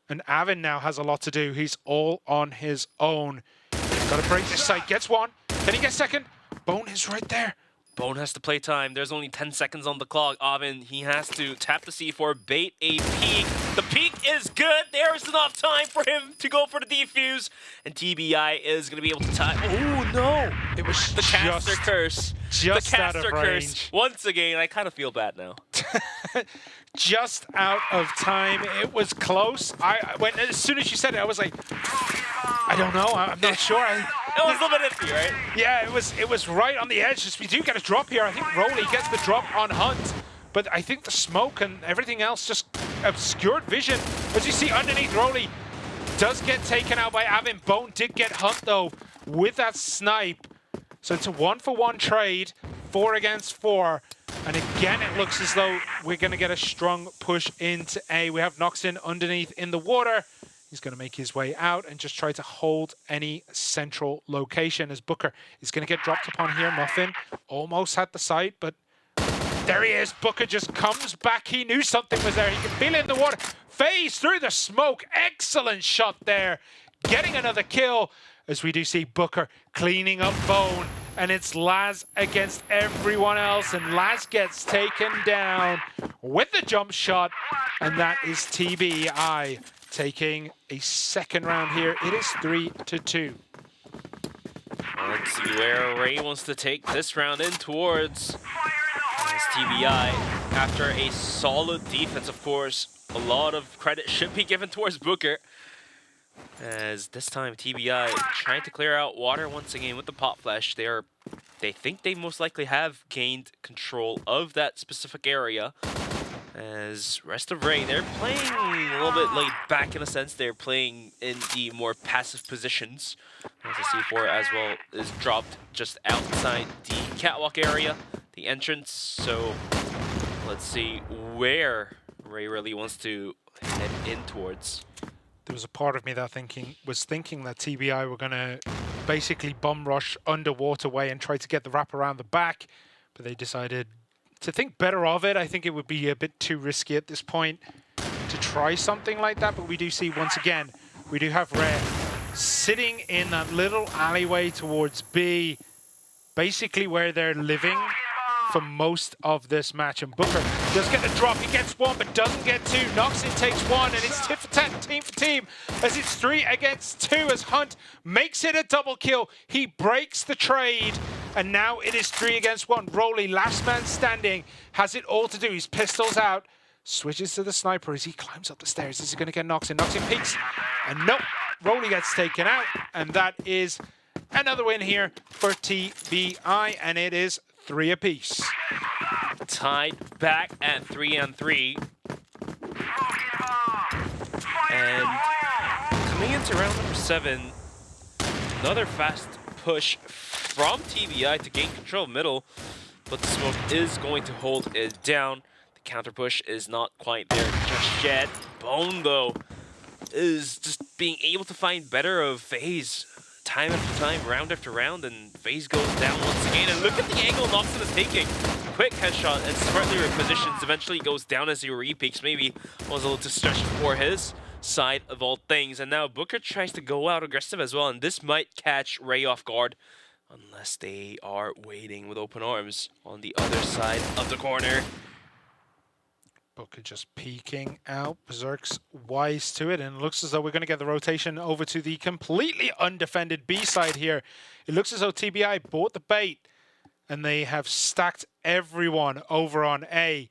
And Avin now has a lot to do. He's all on his own. Got to break this site. Gets one. Can he get second? Bone is right there. Bone has to play time. There's only 10 seconds on the clock. Avin, he has to tap the C4, bait a peek. The peek is good. There's enough time for him to go for the defuse. And TBI is going to be able to tie. Oh, no. It was the caster curse. Just the out of caster range. curse. Once again, I kind of feel bad now. Just out of time. It was close. As soon as you said it, I was like, I don't know. I'm not sure. It was a little bit iffy, right? Yeah, it was right on the edge. We do get a drop here. I think Rolly gets the drop on Hunt, but I think the smoke and everything else just obscured vision. As you see underneath, Rolly does get taken out by Avin. Bone did get Hunt though with that snipe. So it's a 1-for-1 trade, 4 against 4. And again, it looks as though we're going to get a strong push into A. We have Noxin underneath in the water. He's going to make his way out and just try to hold any central location as Booker is going to get dropped upon here. Muffin almost had the site, but there he is. Booker just comes back. He knew something was there. He can feel it in the water. Phase through the smoke. Excellent shot there. Getting another kill as we do see Booker cleaning up Bone. And it's Laz against everyone else. And Laz gets taken down with the jump shot. And that is TBI taking a second round here. It is 3-2. Let's see where Ray wants to take this round in towards. As TBI, after a solid defense, of course, a lot of credit should be given towards Booker. As this time TBI trying to clear out water once again with the pop flash. They think they most likely have gained control of that specific area. As rest of Ray, they're playing a little bit laid back in a sense. They're playing in the more passive positions. As the C4 as well is dropped just outside the catwalk area, the entrance. So let's see where Ray really wants to head in towards. There was a part of me that was thinking that TBI were going to basically bum rush underwater way and try to get the wrap around the back, but they decided to think better of it. I think it would be a bit too risky at this point to try something like that, but we do see once again, we do have Ray sitting in that little alleyway towards B, basically where they're living for most of this match. And Booker does get the drop. He gets one, but doesn't get two. Noxin takes one, and it's tit for tat, team for team, as it's 3 against 2, as Hunt makes it a double kill. He breaks the trade, and now it is 3 against 1. Rolly, last man standing, has it all to do. His pistol's out, switches to the sniper as he climbs up the stairs. Is he going to get Noxin? Noxin peeks, and nope, Rolly gets taken out, and that is another win here for TBI, and it is 3 apiece. Tied back at 3-on-3. And coming into round number 7, another fast push from TBI to gain control of middle, but the smoke is going to hold it down. The counter push is not quite there just yet. Bone, though, is just being able to find better of FaZe time after time, round after round, and FaZe goes down once again. And look at the angle Noxin is taking. Quick headshot and smartly repositions. Eventually goes down as he re-peaks. Maybe was a little too stretched for his side of all things. And now Booker tries to go out aggressive as well, and this might catch Ray off guard unless they are waiting with open arms on the other side of the corner. Booker just peeking out. Berserk's wise to it, and it looks as though we're going to get the rotation over to the completely undefended B side here. It looks as though TBI bought the bait, and they have stacked everyone over on A.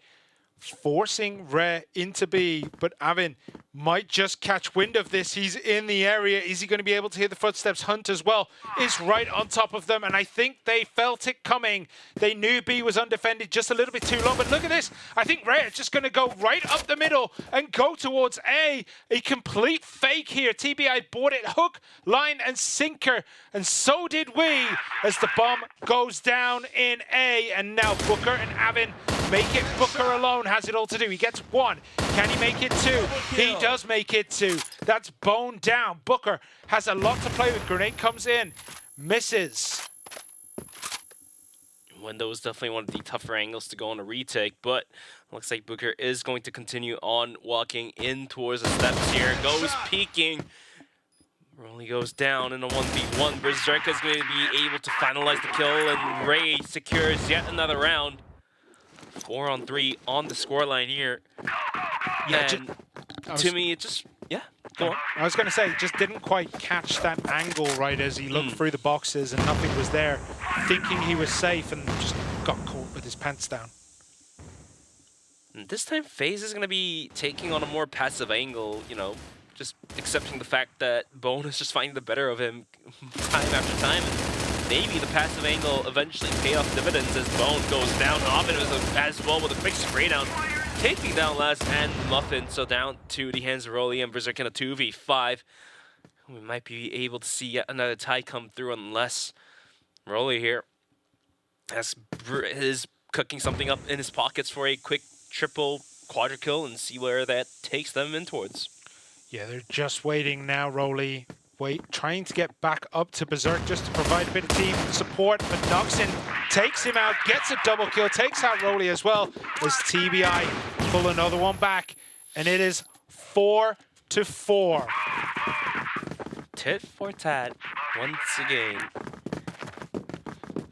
forcing REH into B, but Avin might just catch wind of this. He's in the area. Is he going to be able to hear the footsteps? Hunt as well is right on top of them, and I think they felt it coming. They knew B was undefended just a little bit too long, but look at this. I think REH is just going to go right up the middle and go towards A. A complete fake here. TBI bought it hook, line, and sinker, and so did we as the bomb goes down in A, and now Booker and Avin make it. Booker alone has it all to do. He gets one. Can he make it two? He does make it two. That's bone down. Booker has a lot to play with. Grenade comes in. Misses. Window is definitely one of the tougher angles to go on a retake, but looks like Booker is going to continue on walking in towards the steps here. Goes peeking. Rolly goes down in a 1v1. Berserk is going to be able to finalize the kill, and Ray secures yet another round. 4 on 3 on the scoreline here. Yeah, and to me, it just, yeah, go on. I was going to say, just didn't quite catch that angle right as he looked through the boxes and nothing was there, thinking he was safe, and just got caught with his pants down. And this time, FaZe is going to be taking on a more passive angle, you know, just accepting the fact that Bone is just finding the better of him time after time. And maybe the passive angle eventually pay off dividends as Bone goes down. Muffin as well with a quick spray down, taking down Laz and Muffin. So down to the hands of Rolly and Berserk in a 2v5. We might be able to see yet another tie come through unless Rolly here is cooking something up in his pockets for a quick triple quadra kill and see where that takes them in towards. Yeah, they're just waiting now, Rolly. Trying to get back up to Berserk just to provide a bit of team support, but Noxin takes him out, gets a double kill, takes out Rolly as well as TBI pull another one back, and it is 4-4. Tit for tat once again.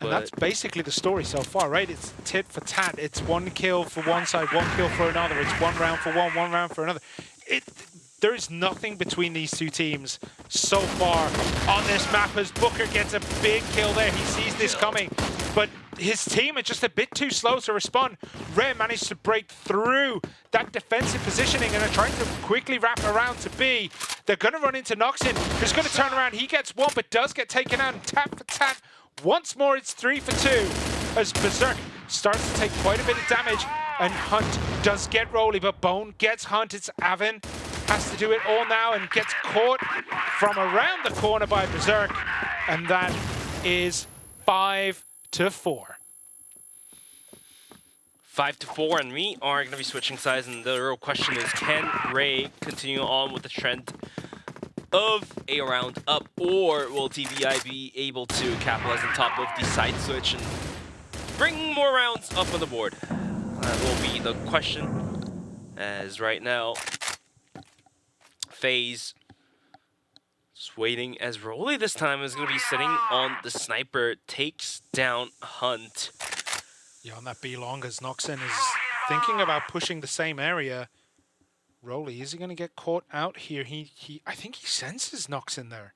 And that's basically the story so far, right? It's tit for tat. It's one kill for one side, one kill for another. It's one round for one round for another. There is nothing between these two teams so far on this map as Booker gets a big kill there. He sees this coming, but his team are just a bit too slow to respond. REH managed to break through that defensive positioning and are trying to quickly wrap around to B. They're going to run into Noxin, who's going to turn around. He gets one, but does get taken out. And tap for tap. Once more, it's 3 for 2 as Berserk starts to take quite a bit of damage. And Hunt does get Rolly, but Bone gets Hunt. It's Avin. Has to do it all now and gets caught from around the corner by Berserk. And that is 5-4. 5-4, and we are going to be switching sides, and the real question is, can Ray continue on with the trend of a round up, or will TBI be able to capitalize on top of the side switch and bring more rounds up on the board? That will be the question, as right now, FaZe just waiting as Rolly this time is going to be sitting on the sniper, takes down Hunt. Yeah, on that B long as Noxin is thinking about pushing the same area. Rolly, is he going to get caught out here? I think he senses Noxin there.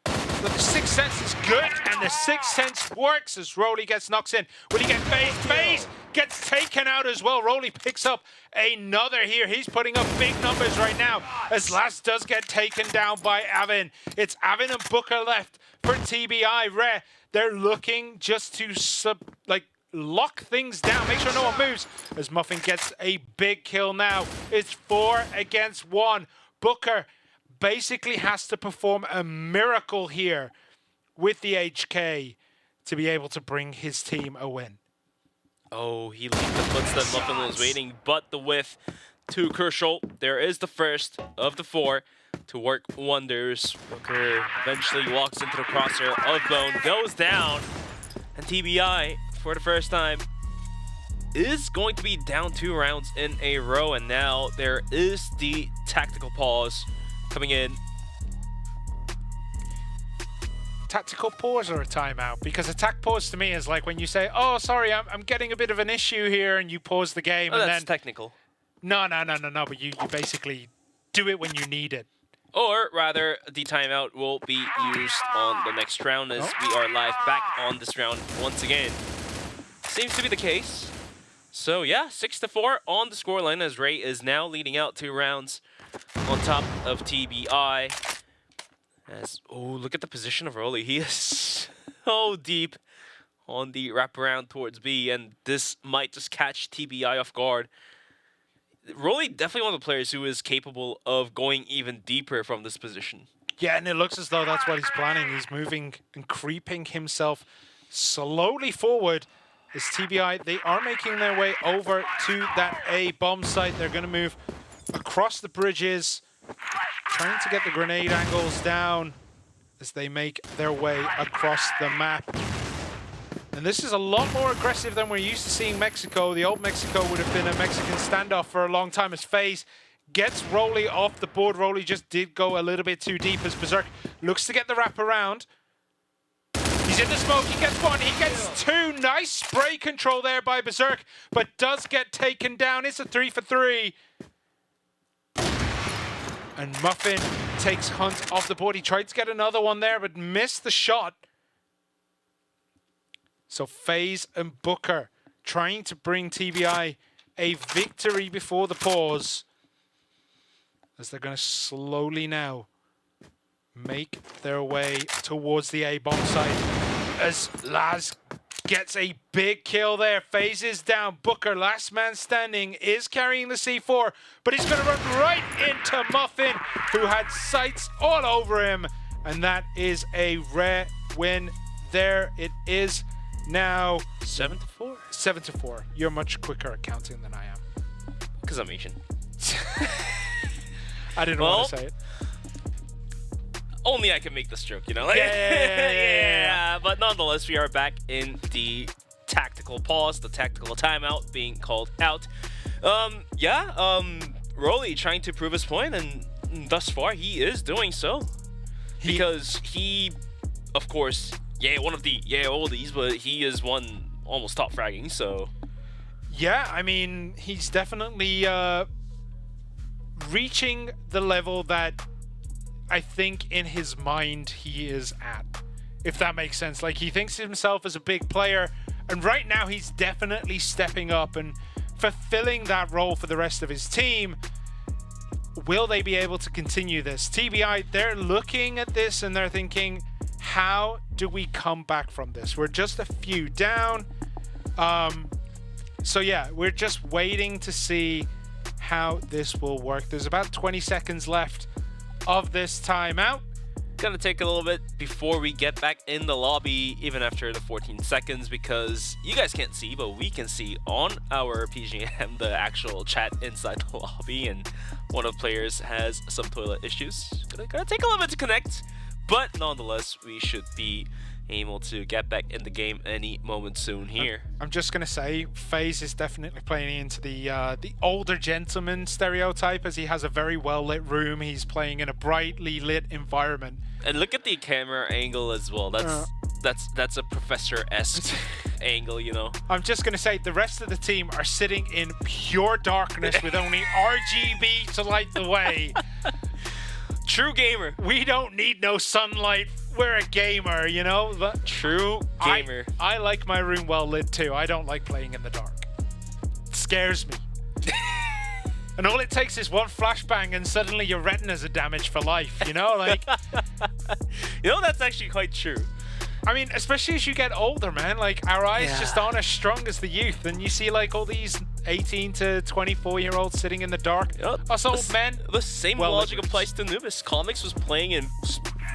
But the Sixth Sense is good, and the Sixth Sense works as Rolly gets Noxin. Will he get FaZe? FaZe gets taken out as well. Rolly picks up another here. He's putting up big numbers right now as Last does get taken down by Avin. It's Avin and Booker left for TBI. REH, they're looking just to lock things down, make sure no one moves as Muffin gets a big kill now. It's 4 against 1. Booker basically has to perform a miracle here with the HK to be able to bring his team a win. Oh, he leaped the footstep. Muffin was waiting, but the whiff to Kershaw. There is the first of the 4 to work wonders. Booker eventually walks into the crosshair of Bone, goes down, and TBI, for the first time, is going to be down 2 rounds in a row, and now there is the tactical pause coming in. Tactical pause or a timeout? Because a tac pause to me is like when you say, oh, sorry, I'm getting a bit of an issue here, and you pause the game. Oh, and that's then technical. No, but you basically do it when you need it. Or rather, the timeout will be used on the next round as we are live back on this round once again. Seems to be the case. So yeah, 6-4 on the scoreline as Ray is now leading out 2 rounds on top of TBI. As look at the position of Rolly. He is so deep on the wraparound towards B, and this might just catch TBI off guard. Rolly definitely one of the players who is capable of going even deeper from this position. Yeah, and it looks as though that's what he's planning. He's moving and creeping himself slowly forward. As TBI, they are making their way over to that A bomb site. They're going to move across the bridges, trying to get the grenade angles down as they make their way across the map. And this is a lot more aggressive than we're used to seeing Mexico. The old Mexico would have been a Mexican standoff for a long time as FaZe gets Rolly off the board. Rolly just did go a little bit too deep as Berserk looks to get the wrap around. He's in the smoke, he gets 1, he gets 2. Nice spray control there by Berserk, but does get taken down. It's a 3 for 3. And Muffin takes Hunt off the board. He tried to get another one there, but missed the shot. So FaZe and Booker trying to bring TBI a victory before the pause. As they're going to slowly now make their way towards the A bomb site. As Laz gets a big kill there. FaZe is down. Booker, last man standing, is carrying the C4, but he's going to run right into Muffin, who had sights all over him. And that is a rare win. There it is. Now 7-4. 7-4. You're much quicker at counting than I am. Because I'm Asian. I didn't want to say it. Only I can make this joke, you know? Like, Yeah. But nonetheless, we are back in the tactical pause, the tactical timeout being called out. Rolly trying to prove his point, and thus far he is doing so. Because he, of course, one of the oldies, but he is one almost top fragging, so. Yeah, I mean, he's definitely reaching the level that I think in his mind he is at, if that makes sense. Like, he thinks of himself as a big player, and right now he's definitely stepping up and fulfilling that role for the rest of his team. Will they be able to continue this? TBI, they're looking at this and they're thinking, how do we come back from this? We're just a few down. So yeah, we're just waiting to see how this will work. There's about 20 seconds left of this timeout. Gonna take a little bit before we get back in the lobby, even after the 14 seconds, because you guys can't see, but we can see on our PGM the actual chat inside the lobby, and one of the players has some toilet issues. Gonna take a little bit to connect, but nonetheless, we should be able to get back in the game any moment soon here. I'm just gonna say, FaZe is definitely playing into the older gentleman stereotype, as he has a very well lit room. He's playing in a brightly lit environment. And look at the camera angle as well. That's a professor-esque angle, you know. I'm just gonna say, the rest of the team are sitting in pure darkness with only RGB to light the way. True gamer. We don't need no sunlight. We're a gamer, you know? But true gamer. I like my room well lit too. I don't like playing in the dark. It scares me. And all it takes is one flashbang and suddenly your retinas are damaged for life, you know? Like, you know, that's actually quite true. I mean, especially as you get older, man, like, our eyes just aren't as strong as the youth. And you see, like, all these 18 to 24-year-olds sitting in the dark. Yep. Us old men. The same logic applies to Anubis. Comics was playing in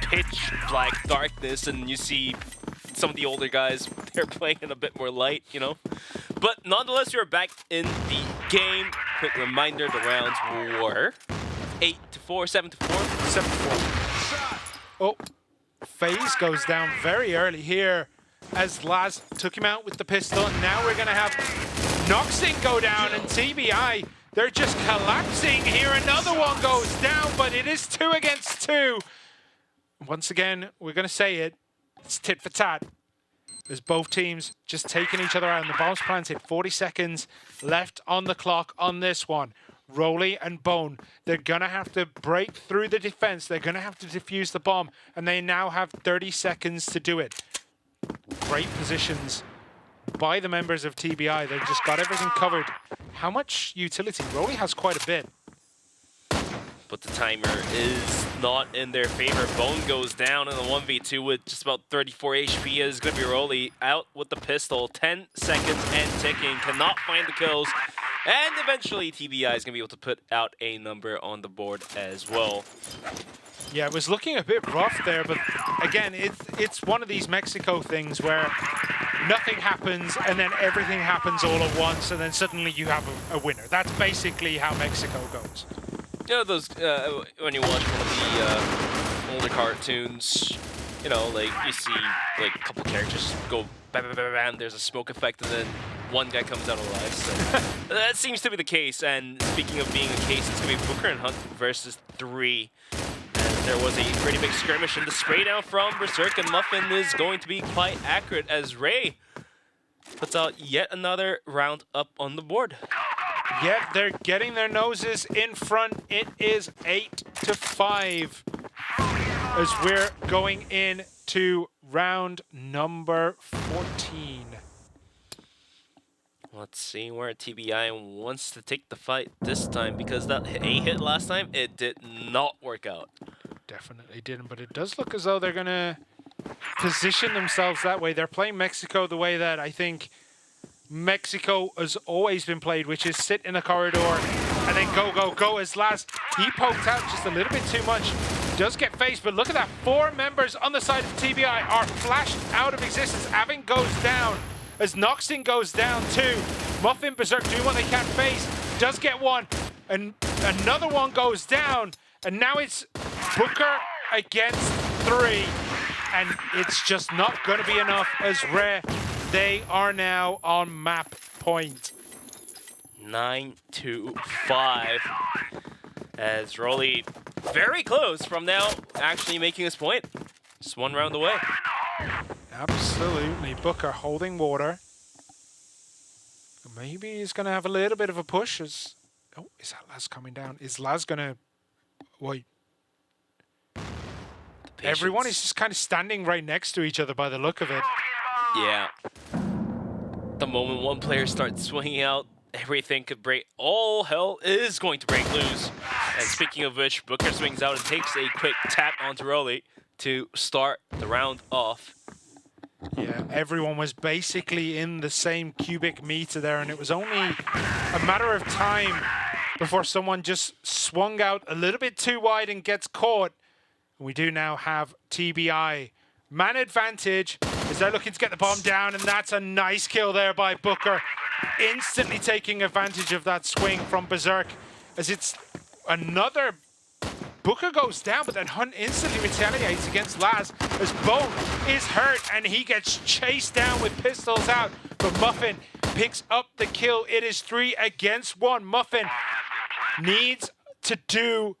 pitch black darkness, and you see some of the older guys, they're playing in a bit more light, you know? But nonetheless, you're back in the game. Quick reminder, the rounds were 8-4, 7-4, 7-4. Oh. FaZe goes down very early here as Laz took him out with the pistol, and now we're going to have Noxing go down, and TBI, they're just collapsing here. Another one goes down, but it is 2 against 2. Once again, we're going to say it, it's tit for tat. There's both teams just taking each other out, and the bomb's planted. 40 seconds left on the clock on this one. Rolly and Bone, they're going to have to break through the defense. They're going to have to defuse the bomb, and they now have 30 seconds to do it. Great positions by the members of TBI. They've just got everything covered. How much utility? Rolly has quite a bit. But the timer is not in their favor. Bone goes down in the 1v2 with just about 34 HP. Is going to be Rolly out with the pistol. 10 seconds and ticking. Cannot find the kills. And eventually TBI is going to be able to put out a number on the board as well. Yeah, it was looking a bit rough there, but again, it's one of these Mexico things where nothing happens and then everything happens all at once and then suddenly you have a winner. That's basically how Mexico goes. You know those, when you watch one of the older cartoons, you know, like you see like a couple characters go bam, bam, bam, bam, there's a smoke effect and then one guy comes out alive. So that seems to be the case. And speaking of being the case, it's going to be Booker and Hunt versus 3. And there was a pretty big skirmish, and the spray down from Berserk and Muffin is going to be quite accurate as Ray puts out yet another round up on the board. Yep, they're getting their noses in front. It is 8-5 as we're going into round number 14. Let's see where TBI wants to take the fight this time, because that A hit last time, it did not work out. Definitely didn't, but it does look as though they're going to position themselves that way. They're playing Mexico the way that I think Mexico has always been played, which is sit in a corridor and then go, go, go. As last, he poked out just a little bit too much. Does get faced, but look at that. 4 members on the side of TBI are flashed out of existence. Avin goes down as Noxin goes down too. Muffin, Berserk doing what they can. Face does get one, and another one goes down, and now it's Booker against 3, and it's just not going to be enough as Rare. They are now on map point. 9-5 as Rolly very close from now actually making his point. Just one round away. Absolutely. Booker holding water. Maybe he's going to have a little bit of a push. As oh, is that Laz coming down? Is Laz going to... Wait. Everyone is just kind of standing right next to each other by the look of it. Yeah. The moment one player starts swinging out, everything could break. All hell is going to break loose. And speaking of which, Booker swings out and takes a quick tap onto Rolly to start the round off. Yeah, everyone was basically in the same cubic meter there, and it was only a matter of time before someone just swung out a little bit too wide and gets caught. We do now have TBI man advantage as they're looking to get the bomb down, and that's a nice kill there by Booker, instantly taking advantage of that swing from Berserk as it's another... Booker goes down, but then Hunt instantly retaliates against Laz as Bone is hurt and he gets chased down with pistols out. But Muffin picks up the kill. It is 3 against 1. Muffin needs to do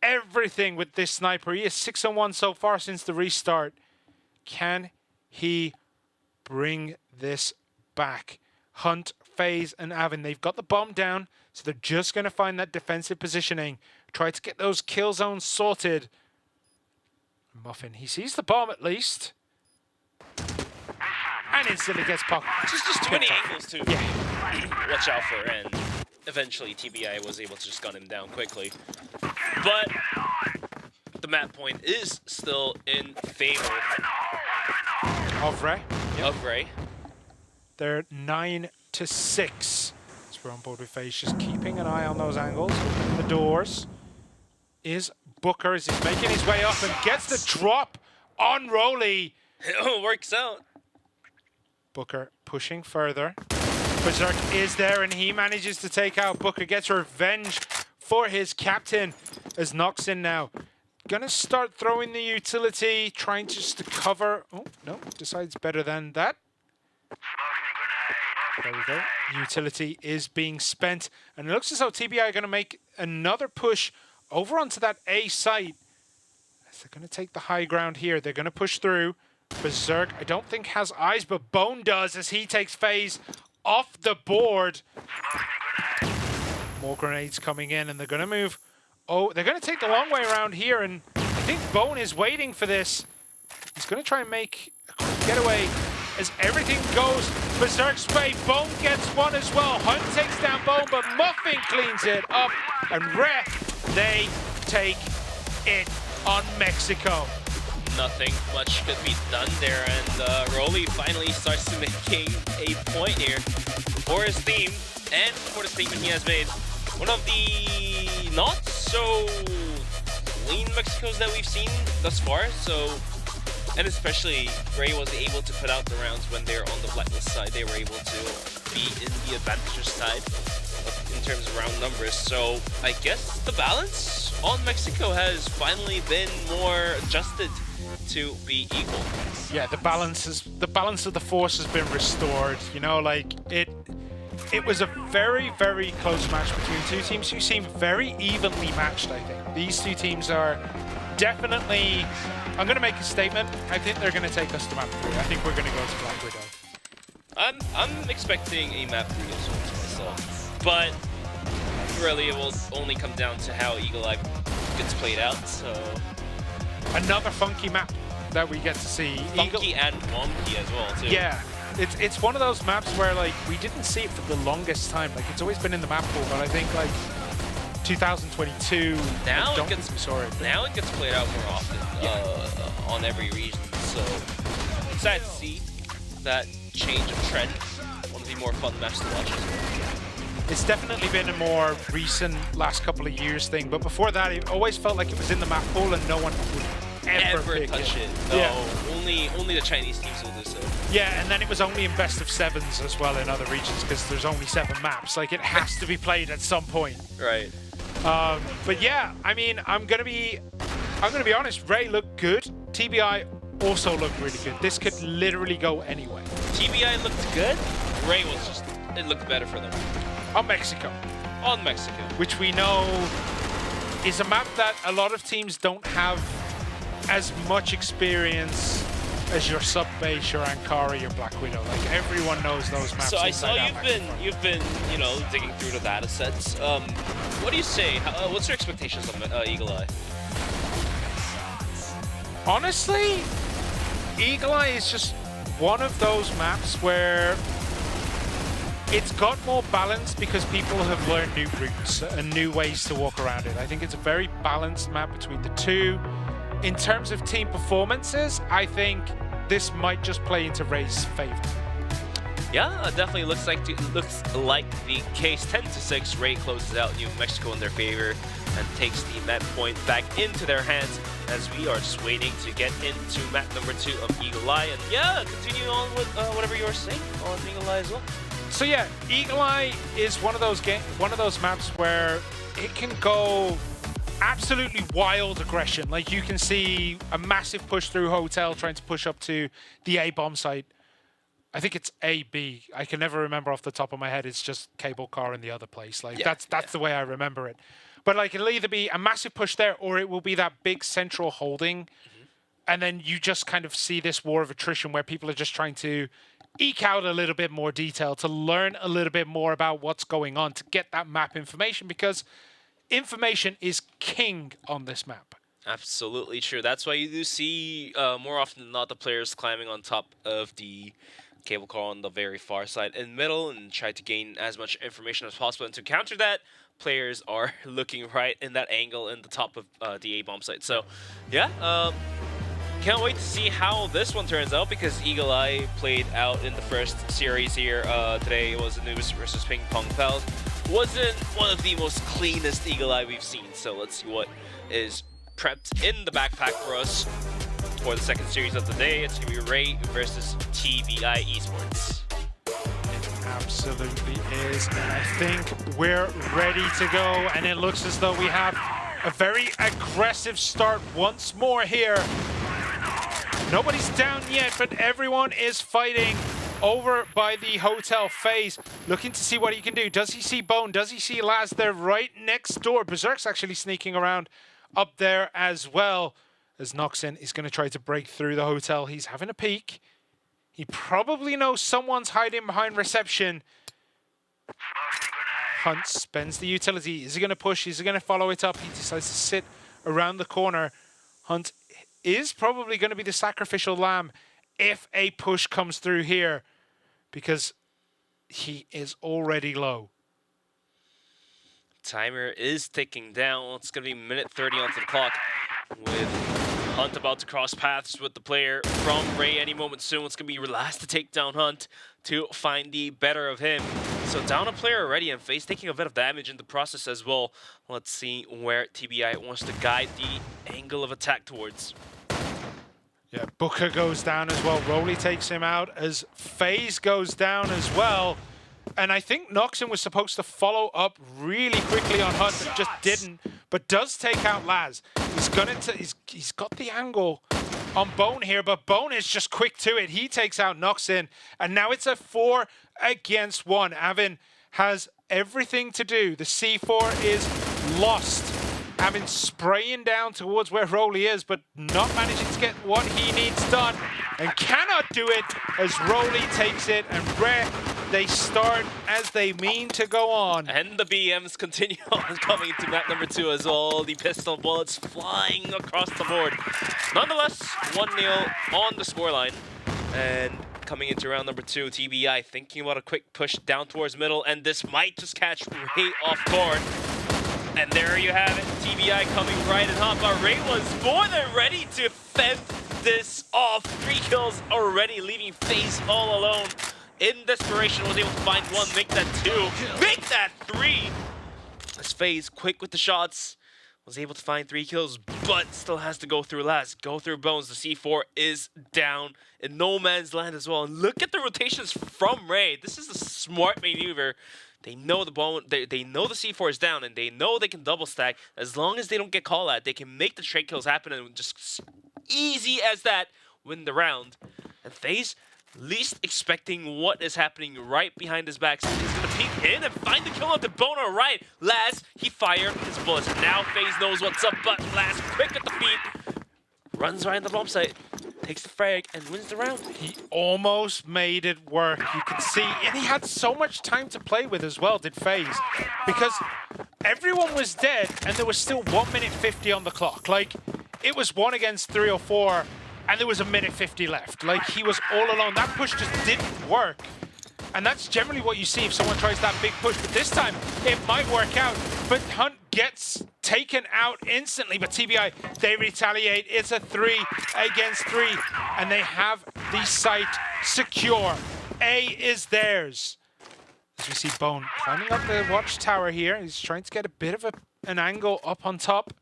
everything with this sniper. He is 6-1 so far since the restart. Can he bring this back? Hunt, FaZe, and Avin, they've got the bomb down, so they're just going to find that defensive positioning. Try to get those kill zones sorted. Muffin, he sees the bomb at least. And instantly gets popped. Just too many angles to watch out for, and eventually TBI was able to just gun him down quickly. But the map point is still in favor of Ray. Of Ray. They're 9-6. So we're on board with FaZe, just keeping an eye on those angles, opening the doors. Is Booker as he's making his way up and gets the drop on Rolly. It works out. Booker pushing further. Berserk is there and he manages to take out Booker, gets revenge for his captain as Noxin now. Gonna start throwing the utility, trying just to cover. Oh, no, decides better than that. There we go. Utility is being spent. And it looks as though TBI are going to make another push over onto that A site. They're going to take the high ground here. They're going to push through. Berserk, I don't think has eyes, but Bone does as he takes FaZe off the board. More grenades coming in, and they're going to move. Oh, they're going to take the long way around here, and I think Bone is waiting for this. He's going to try and make a quick getaway as everything goes berserk spray. Bone gets one as well. Hunt takes down Bone, but Muffin cleans it up. And REH, they take it on Mexico. Nothing much could be done there, and Rolly finally starts to making a point here for his team and for the statement he has made. One of the not so clean Mexicos that we've seen thus far, and especially Ray was able to put out the rounds when they're on the blacklist side. They were able to be in the advantageous side in terms of round numbers. So I guess the balance on Mexico has finally been more adjusted to be equal. Yeah, the balance of the force has been restored. You know, like it was a very, very close match between two teams who seem very evenly matched, I think. These two teams are definitely, I'm going to make a statement. I think they're going to take us to map 3. I think we're going to go to Black Widow. I'm expecting a map 3 as well myself, but really it will only come down to how Eagle Eye gets played out. So another funky map that we get to see. Funky and wonky as well too. Yeah. It's one of those maps where like we didn't see it for the longest time. Like it's always been in the map pool, but I think like 2022 now it gets played out more often on every region. So excited to see that change of trend. One of the more fun maps to watch as well. It's definitely been a more recent last couple of years thing, but before that it always felt like it was in the map pool and no one would ever touch it. No, yeah. Only the Chinese teams will do so. Yeah, and then it was only in best of 7s as well in other regions because there's only 7 maps. Like it has to be played at some point. Right. But yeah, I mean, I'm gonna be honest. Ray looked good. TBI also looked really good. This could literally go anywhere. TBI looked good. Ray was just, it looked better for them. On Mexico. On Mexico. Which we know is a map that a lot of teams don't have as much experience as your Sub-Base, your Ankara, your Black Widow. Like everyone knows those maps. So I saw you've been you know, digging through the data sets. What do you say? What's your expectations on Eagle Eye? Honestly, Eagle Eye is just one of those maps where it's got more balance because people have learned new routes and new ways to walk around it. I think it's a very balanced map between the two. In terms of team performances, I think this might just play into Ray's favor. Yeah, it definitely looks like the case. 10-6, Ray closes out New Mexico in their favor and takes the map point back into their hands as we are just waiting to get into map number 2 of Eagle Eye. And yeah, continue on with whatever you were saying on Eagle Eye as well. So yeah, Eagle Eye is one of those maps where it can go absolutely wild aggression. Like you can see a massive push through Hotel trying to push up to the A bomb site. I think it's AB. I can never remember off the top of my head. It's just cable car in the other place. Like that's the way I remember it. But like it'll either be a massive push there or it will be that big central holding. And then you just kind of see this war of attrition where people are just trying to eke out a little bit more detail, to learn a little bit more about what's going on, to get that map information, because information is king on this map. Absolutely true. That's why you do see more often than not the players climbing on top of the cable car on the very far side and middle and try to gain as much information as possible. And to counter that, players are looking right in that angle in the top of the A-bomb site. So yeah, can't wait to see how this one turns out because Eagle Eye played out in the first series here. Today it was Anubis versus PingPongPals. Wasn't one of the most cleanest Eagle Eye we've seen. So let's see what is prepped in the backpack for us for the second series of the day. It's going to be Ray versus TBI eSports. It absolutely is. And I think we're ready to go. And it looks as though we have a very aggressive start once more here. Nobody's down yet, but everyone is fighting over by the hotel phase, looking to see what he can do. Does he see Bone? Does he see Laz? They're right next door. Berserk's actually sneaking around up there as well, as Noxin is going to try to break through the hotel. He's having a peek. He probably knows someone's hiding behind reception. Hunt spends the utility. Is he going to push? Is he going to follow it up? He decides to sit around the corner. Hunt is probably going to be the sacrificial lamb if a push comes through here, because he is already low. Timer is ticking down. It's going to be minute 30 onto the clock with Hunt about to cross paths with the player from REH any moment soon. It's going to be last to take down Hunt to find the better of him. So down a player already, and FaZe taking a bit of damage in the process as well. Let's see where TBI wants to guide the angle of attack towards. Yeah, Booker goes down as well. Rolly takes him out as FaZe goes down as well. And I think Noxon was supposed to follow up really quickly on Hunt, but just didn't. But does take out Laz. He's got the angle on Bone here, but Bone is just quick to it. He takes out Noxon, and now it's a 4 against 1. Avin has everything to do. The C4 is lost. Avin spraying down towards where Rolly is, but not managing to get what he needs done, and cannot do it as Rolly takes it, and REH, they start as they mean to go on. And the BMs continue on coming to map number 2 as well. The pistol bullets flying across the board. Nonetheless, 1-0 on the scoreline. And coming into round number 2, TBI thinking about a quick push down towards middle, and this might just catch REH off guard. And there you have it, TBI coming right in hot, but REH was more than ready to fend this off. 3 kills already, leaving FaZe all alone. In desperation, was able to find 1, make that 2, make that 3. As FaZe, quick with the shots, was able to find 3 kills, but still has to go through Laz, go through Bones. The C4 is down in no man's land as well. And look at the rotations from REH. This is a smart maneuver. They know the bone. They know the C4 is down, and they know they can double stack. As long as they don't get call out, they can make the trade kills happen, and just easy as that, win the round. And FaZe, least expecting what is happening right behind his back. So he's gonna peek in and find the kill on the bone. All right, Laz, he fired his bullets. Now FaZe knows what's up, but Laz, quick at the feet, runs right in the bomb site, takes the frag, and wins the round. He almost made it work, you can see. And he had so much time to play with as well, did FaZe. Because everyone was dead, and there was still 1 minute 50 on the clock. Like, it was 1 against 3 or 4, and there was a minute 50 left. Like, he was all alone. That push just didn't work. And that's generally what you see if someone tries that big push. But this time, it might work out. But Hunt gets taken out instantly. But TBI, they retaliate. It's a 3 against 3. And they have the site secure. A is theirs. As we see Bone climbing up the watchtower here. He's trying to get a bit of an angle up on top.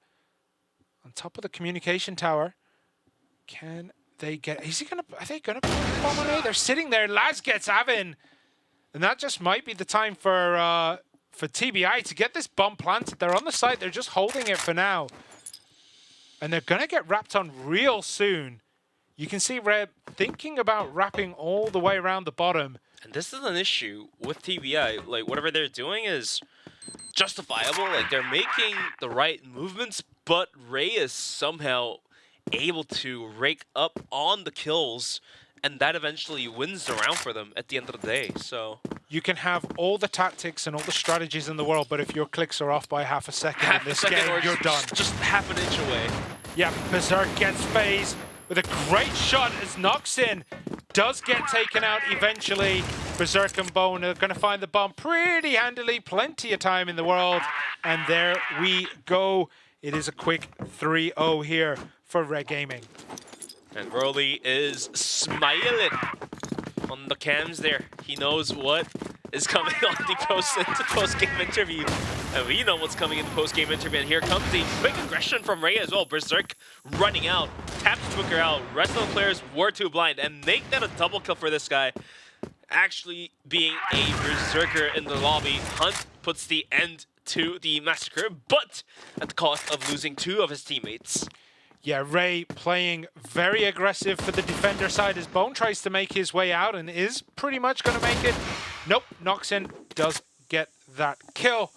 On top of the communication tower. Can they get... Are they gonna put the bomb on A? They're sitting there. Laz gets Avin. And that just might be the time for TBI to get this bomb planted. They're on the site. They're just holding it for now. And they're going to get wrapped on real soon. You can see REH thinking about wrapping all the way around the bottom. And this is an issue with TBI. Like, whatever they're doing is justifiable. Like, they're making the right movements, but REH is somehow able to rake up on the kills, and that eventually wins the round for them at the end of the day. So you can have all the tactics and all the strategies in the world, but if your clicks are off by half a second in this game, you're done. Just half an inch away. Yeah, Berserk gets FaZe with a great shot as Noxon does get taken out eventually. Berserk and Bone are going to find the bomb pretty handily. Plenty of time in the world. And there we go. It is a quick 3-0 here for REH Gaming. And Rolly is smiling on the cams there. He knows what is coming on the post-game interview. And we know what's coming in the post-game interview. And here comes the quick aggression from REH as well. Berserk running out, taps Booker out. Rest of the players were too blind. And make that a double kill for this guy. Actually being a Berserker in the lobby. Hunt puts the end to the massacre, but at the cost of losing 2 of his teammates. Yeah, REH playing very aggressive for the defender side as Bone tries to make his way out and is pretty much going to make it. Nope, Noxon does get that kill.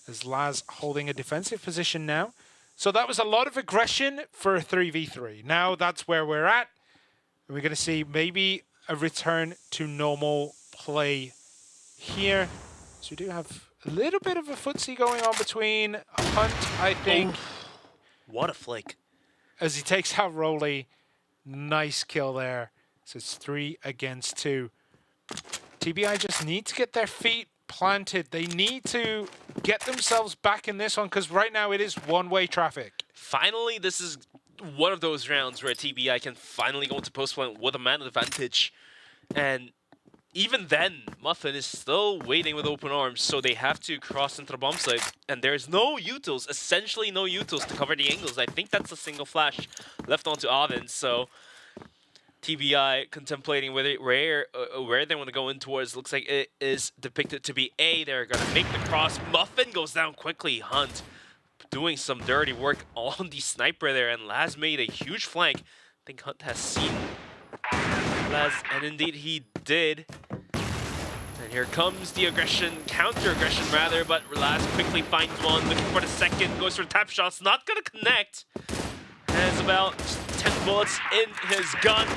As Laz holding a defensive position now. So that was a lot of aggression for a 3v3. Now that's where we're at. We're going to see maybe a return to normal play here. So we do have a little bit of a footsie going on between Hunt, I think. Oh, what a flake. As he takes out Rolly. Nice kill there. So it's 3 against 2. TBI just need to get their feet planted. They need to get themselves back in this one because right now it is one-way traffic. Finally, this is one of those rounds where TBI can finally go into post-point with a man advantage. And even then, Muffin is still waiting with open arms, so they have to cross into the bomb site. And there's no utils, essentially no utils to cover the angles. I think that's a single flash left onto Avin, so TBI contemplating where they want to go in towards. Looks like it is depicted to be A. They're going to make the cross. Muffin goes down quickly. Hunt doing some dirty work on the sniper there, and Laz made a huge flank. I think Hunt has seen Laz, and indeed he did. And here comes the aggression, counter-aggression rather, but Laz quickly finds one, looking for the second, goes for the tap shots, not going to connect. Has about 10 bullets in his gun.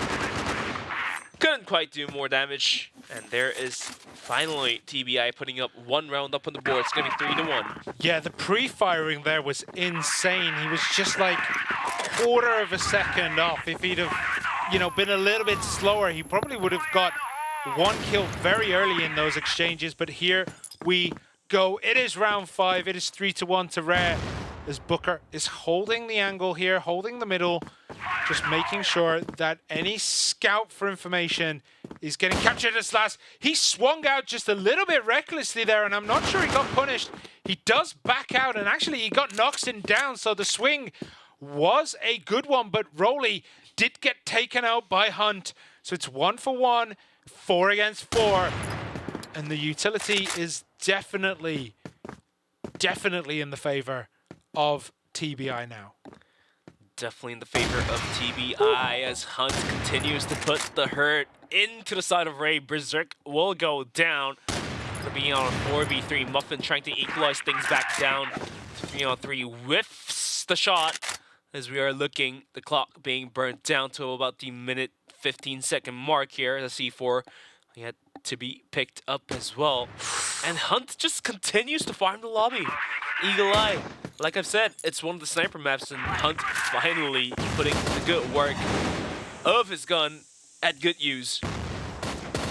Couldn't quite do more damage. And there is finally TBI putting up 1 round up on the board. It's going to be 3-1. Yeah, the pre-firing there was insane. He was just like a quarter of a second off. If he'd have, you know, been a little bit slower, he probably would have got 1 kill very early in those exchanges. But here we go. It is round 5. It is 3-1 to REH. As Booker is holding the angle here, holding the middle, just making sure that any scout for information is getting captured as last. He swung out just a little bit recklessly there, and I'm not sure he got punished. He does back out, and actually he got Noxin down, so the swing was a good one, but Rolly did get taken out by Hunt. So it's 1 for 1, 4 against 4, and the utility is definitely in the favor of TBI now. Definitely in the favor of TBI as Hunt continues to put the hurt into the side of REH. Berserk will go down. Gonna be on a 4v3. Muffin trying to equalize things back down to 3-on-3. Whiffs the shot as we are looking, the clock being burnt down to about the minute 15-second mark here. The C4 yet to be picked up as well. And Hunt just continues to farm the lobby. Eagle Eye. Like I've said, it's one of the sniper maps, and Hunt finally putting the good work of his gun at good use.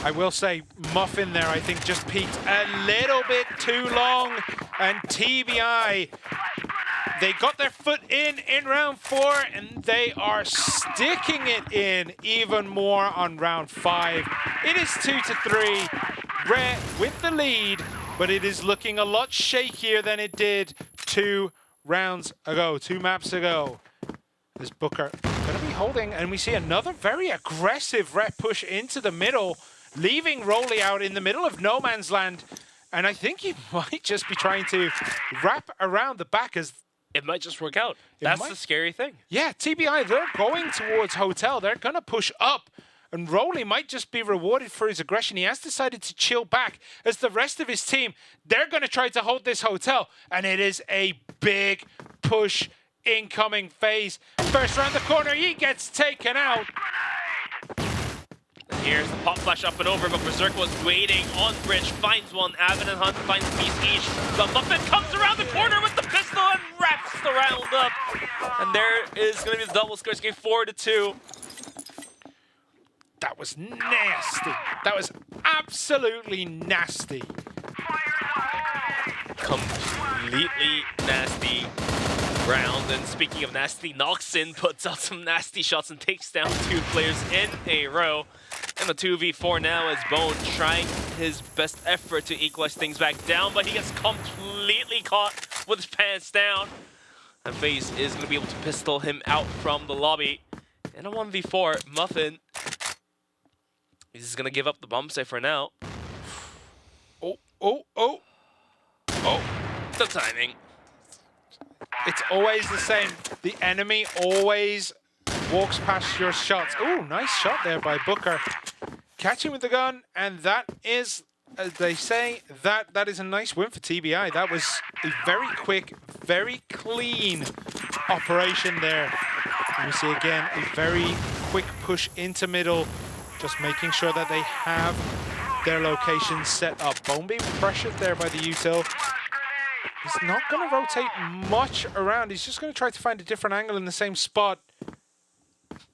I will say, Muffin there, I think, just peaked a little bit too long, and TBI, they got their foot in round 4, and they are sticking it in even more on round 5. It is 2-3, REH with the lead, but it is looking a lot shakier than it did 2 rounds ago, 2 maps ago. As Booker going to be holding, and we see another very aggressive REH push into the middle, leaving Rolly out in the middle of no man's land. And I think he might just be trying to wrap around the back as... It might just work out. That's the scary thing. Yeah, TBI, they're going towards Hotel. They're going to push up. And Rolly might just be rewarded for his aggression. He has decided to chill back as the rest of his team, they're going to try to hold this Hotel. And it is a big push incoming phase. First round the corner, he gets taken out. And here's the pop flash up and over, but Berserk was waiting on bridge, finds one. Avin and Hunt finds a piece each. The Muffin comes around the corner with the pistol and wraps the round up. And there is going to be the double score. It's going to be 4-2. That was nasty. That was absolutely nasty. Completely nasty round. And speaking of nasty, Noxin puts out some nasty shots and takes down 2 players in a row. And the 2v4 now as Bone trying his best effort to equalize things back down, but he gets completely caught with his pants down. And FaZe is going to be able to pistol him out from the lobby. In a 1v4, Muffin is going to give up the bomb site for now. Oh. The timing. It's always the same. The enemy always walks past your shots. Oh, nice shot there by Booker. Catching with the gun, and that is, as they say, that is a nice win for TBI. That was a very quick, very clean operation there. And we see again a very quick push into middle, just making sure that they have their locations set up. Bone being pressured there by the util. He's not going to rotate much around. He's just going to try to find a different angle in the same spot.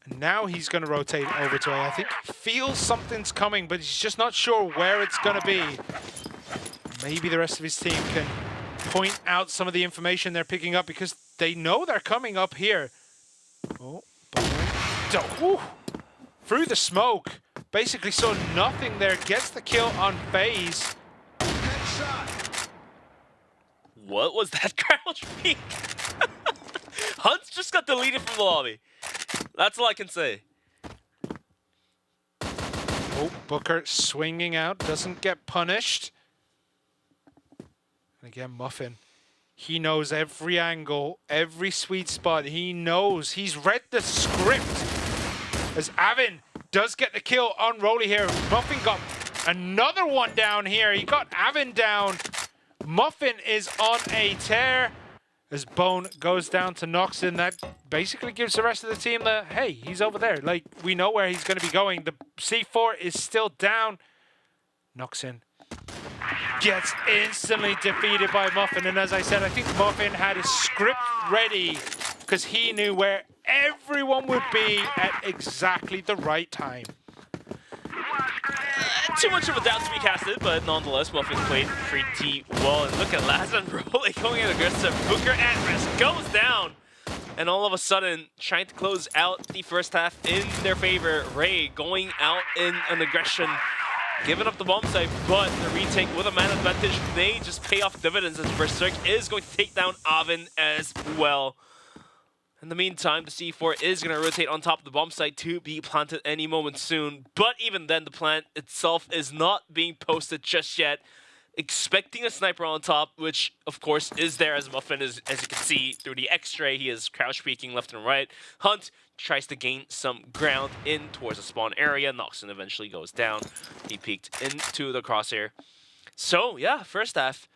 And Now he's going to rotate over to A. I think he feels something's coming, but he's just not sure where it's going to be. Maybe the rest of his team can point out some of the information they're picking up because they know they're coming up here. Oh, through the smoke. Basically saw nothing there. Gets the kill on FaZe. What was that crouch peek? Hunt's just got deleted from the lobby. That's all I can say. Oh, Booker swinging out. Doesn't get punished. And again, Muffin. He knows every angle, every sweet spot. He knows. He's read the script. As Avin does get the kill on Rolly here. Muffin got another one down here. He got Avin down. Muffin is on a tear. As Bone goes down to Noxin, that basically gives the rest of the team the, hey, he's over there. Like, we know where he's going to be going. The C4 is still down. Noxin gets instantly defeated by Muffin. And as I said, I think Muffin had his script ready because he knew where everyone would be at exactly the right time. Too much of a doubt to be casted, but nonetheless, Muffin played pretty well. And look at Laz and Rolly going in aggressive. Booker at rest goes down. And all of a sudden, trying to close out the first half in their favor. Ray going out in an aggression, giving up the bomb site, but the retake with a man advantage may just pay off dividends as Berserk is going to take down Avin as well. In the meantime, the C4 is going to rotate on top of the bomb site to be planted any moment soon. But even then, the plant itself is not being posted just yet. Expecting a sniper on top, which of course is there as Muffin is, as you can see through the X-ray. He is crouch peeking left and right. Hunt tries to gain some ground in towards the spawn area. Noxin eventually goes down. He peeked into the crosshair. So yeah, first half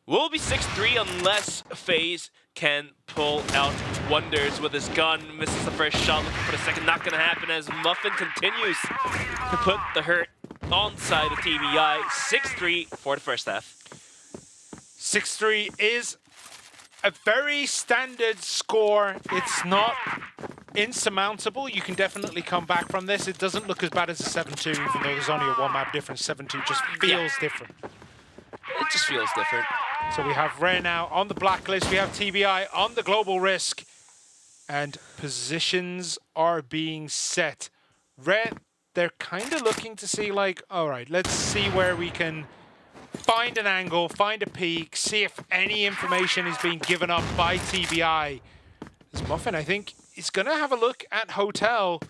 will be 6-3 unless FaZe can pull out wonders with his gun. Misses the first shot, looking for the second. Not going to happen as Muffin continues to put the hurt on side of TBI. 6-3 for the first half. 6-3 is a very standard score. It's not insurmountable. You can definitely come back from this. It doesn't look as bad as a 7-2, even though there's only a one-map difference. 7-2 just feels different. It just feels different. So we have Ray now on the blacklist. We have TBI on the global risk. And positions are being set. Ray, they're kind of looking to see like, all right, let's see where we can find an angle, find a peak, see if any information is being given up by TBI. As Muffin, I think, is going to have a look at Hotel.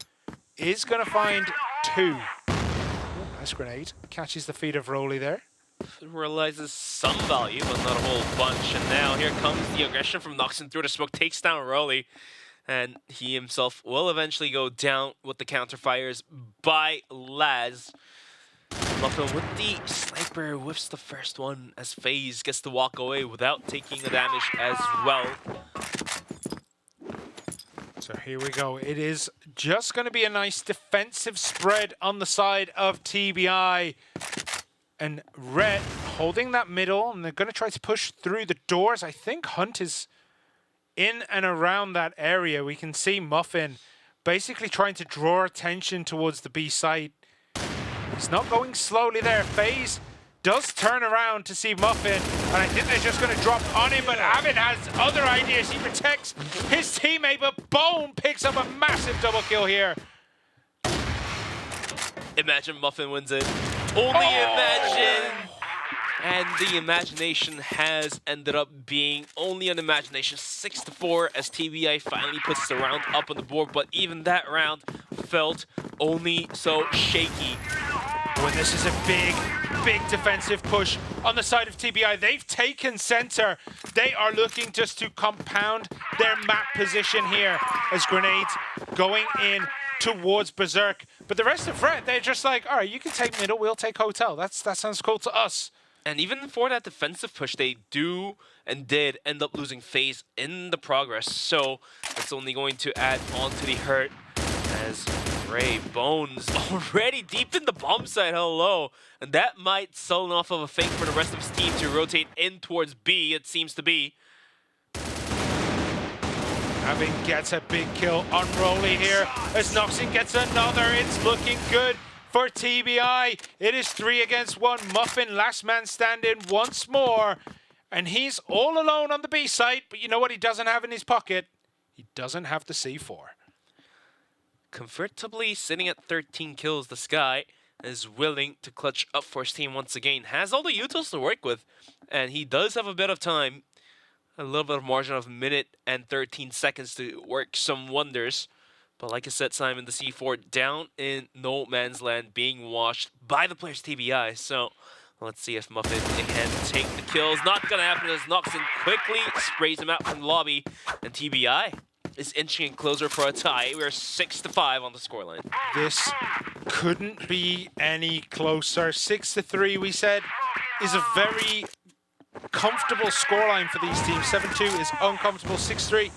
Is going to find 2. Oh, nice grenade. Catches the feet of Rolly there. Realizes some value, but not a whole bunch. And now here comes the aggression from Noxin through the smoke, takes down Rolly. And he himself will eventually go down with the counterfires by Laz. Muffin with the sniper whiffs the first one as FaZe gets to walk away without taking the damage as well. So here we go. It is just going to be a nice defensive spread on the side of TBI. And Red holding that middle, and they're going to try to push through the doors. I think Hunt is in and around that area. We can see Muffin basically trying to draw attention towards the B site. He's not going slowly there. FaZe does turn around to see Muffin, and I think they're just going to drop on him, but Avin has other ideas. He protects his teammate, but Bone picks up a massive double kill here. Imagine Muffin wins it. Only imagine! And the imagination has ended up being only an imagination. 6-4 as TBI finally puts the round up on the board, but even that round felt only so shaky. When this is a big, big defensive push on the side of TBI. They've taken center. They are looking just to compound their map position here as grenades going in towards Berserk. But the rest of Red, they're just like, all right, you can take middle, we'll take Hotel. That sounds cool to us. And even for that defensive push, they do and did end up losing FaZe in the progress. So it's only going to add on to the hurt as Ray Bones already deep in the bomb site. Hello. And that might sell enough of a fake for the rest of his team to rotate in towards B, it seems to be. Avin gets a big kill on Rolly here as Noxin gets another. It's looking good for TBI. It is 3 against 1. Muffin, last man standing once more. And he's all alone on the B site. But you know what he doesn't have in his pocket? He doesn't have the C4. Comfortably sitting at 13 kills, the Sky is willing to clutch up for his team once again. Has all the utils to work with. And he does have a bit of time. A little bit of margin of a minute and 13 seconds to work some wonders. But like I said, Simon, the C4 down in no man's land, being watched by the players TBI. So let's see if Muffin can take the kills. Not gonna happen as Noxin quickly sprays him out from the lobby. And TBI is inching closer for a tie. We're 6-5 on the scoreline. This couldn't be any closer. 6-3, we said, is a very comfortable scoreline for these teams. 7-2 is uncomfortable. 6-3,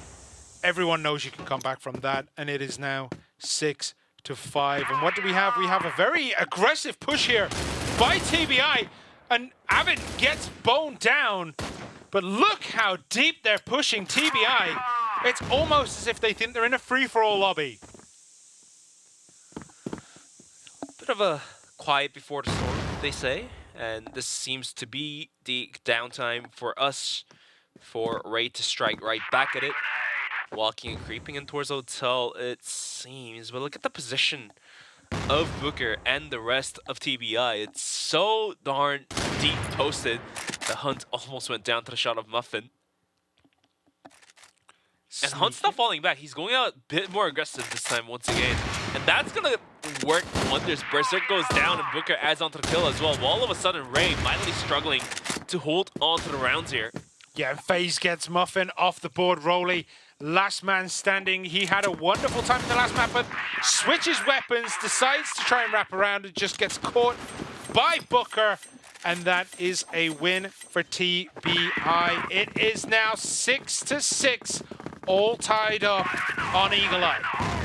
everyone knows you can come back from that, and it is now 6-5. And what do we have? We have a very aggressive push here by TBI, and Avin gets boned down. But look how deep they're pushing TBI. It's almost as if they think they're in a free-for-all lobby. Bit of a quiet before the storm, they say. And this seems to be the downtime for us, for REH to strike right back at it. Walking and creeping in towards the hotel, it seems. But look at the position of Booker and the rest of TBI. It's so darn deep posted. The Hunt almost went down to the shot of Muffin. And Hunt's not falling back. He's going out a bit more aggressive this time once again. And that's going to work wonders. Berserk goes down and Booker adds on to the kill as well. All of a sudden, REH mightily struggling to hold on to the rounds here. Yeah, and FaZe gets Muffin off the board. Rolly, last man standing. He had a wonderful time in the last map, but switches weapons, decides to try and wrap around, and just gets caught by Booker. And that is a win for TBI. It is now 6-6, all tied up on Eagle Eye.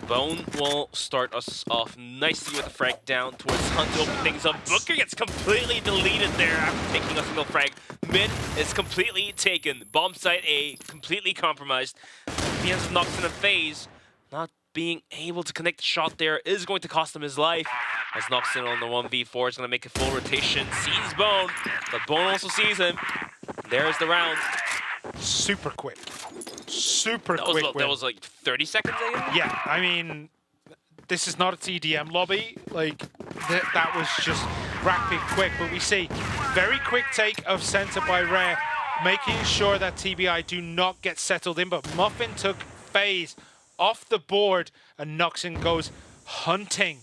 Bone will start us off nicely with a frag down towards Hunt to open things up. Booker gets completely deleted there after taking a single frag. Mid is completely taken. Bomb site A completely compromised. The ends of Noxin and FaZe not being able to connect the shot there is going to cost him his life. As Noxin on the 1v4 is going to make a full rotation. Sees Bone, but Bone also sees him. There's the round. Super quick. Super That quick. was like 30 seconds, I guess? Yeah, I mean, this is not a TDM lobby. Like, that was just rapid quick. But we see very quick take of center by REH, making sure that TBI do not get settled in. But Muffin took FaZe off the board, and Noxin goes hunting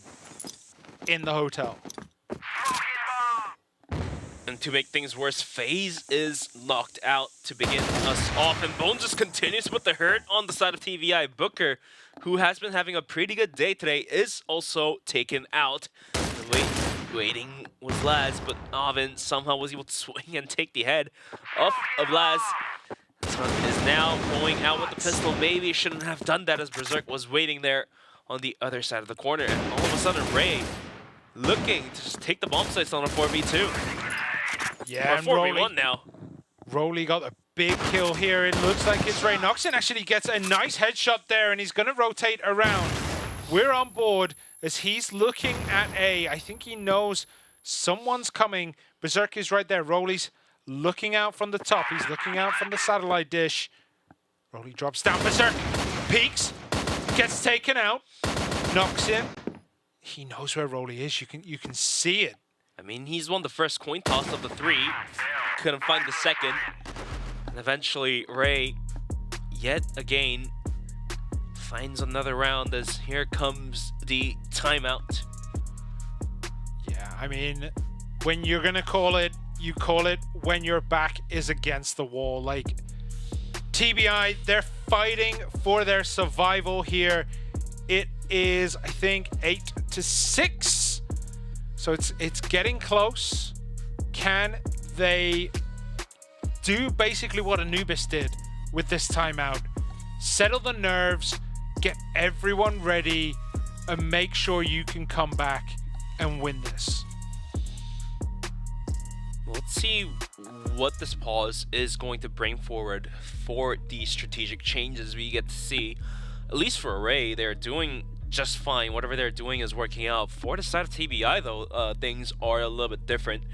in the hotel. And to make things worse, FaZe is knocked out to begin us off, and Bone just continues with the hurt on the side of TBI. Booker, who has been having a pretty good day today, is also taken out. Waiting was Laz, but Avin somehow was able to swing and take the head off of Laz. Sun is now going out with the pistol. Maybe shouldn't have done that as Berserk was waiting there on the other side of the corner. And all of a sudden, REH looking to just take the bomb sites on a 4v2. Yeah, or and 4v1 now. Rolly got a big kill here. It looks like it's REH. Noxin actually gets a nice headshot there, and he's going to rotate around. We're on board as he's looking at A. I think he knows someone's coming. Berserk is right there. Rolly's looking out from the top. He's looking out from the satellite dish. Rolly drops down. Berserk peeks, gets taken out, knocks in. He knows where Rolly is. You can see it. I mean, he's won the first coin toss of the 3. Couldn't find the second. And eventually, REH, yet again, finds another round as here comes the timeout. Yeah, I mean, when you're going to call it, you call it when your back is against the wall. Like, TBI, they're fighting for their survival here. It is, I think, 8-6. So it's getting close. Can they do basically what Anubis did with this timeout? Settle the nerves, get everyone ready, and make sure you can come back and win this. Let's see what this pause is going to bring forward for these strategic changes we get to see. At least for Array, they're doing just fine. Whatever they're doing is working out. For the side of TBI though, things are a little bit different.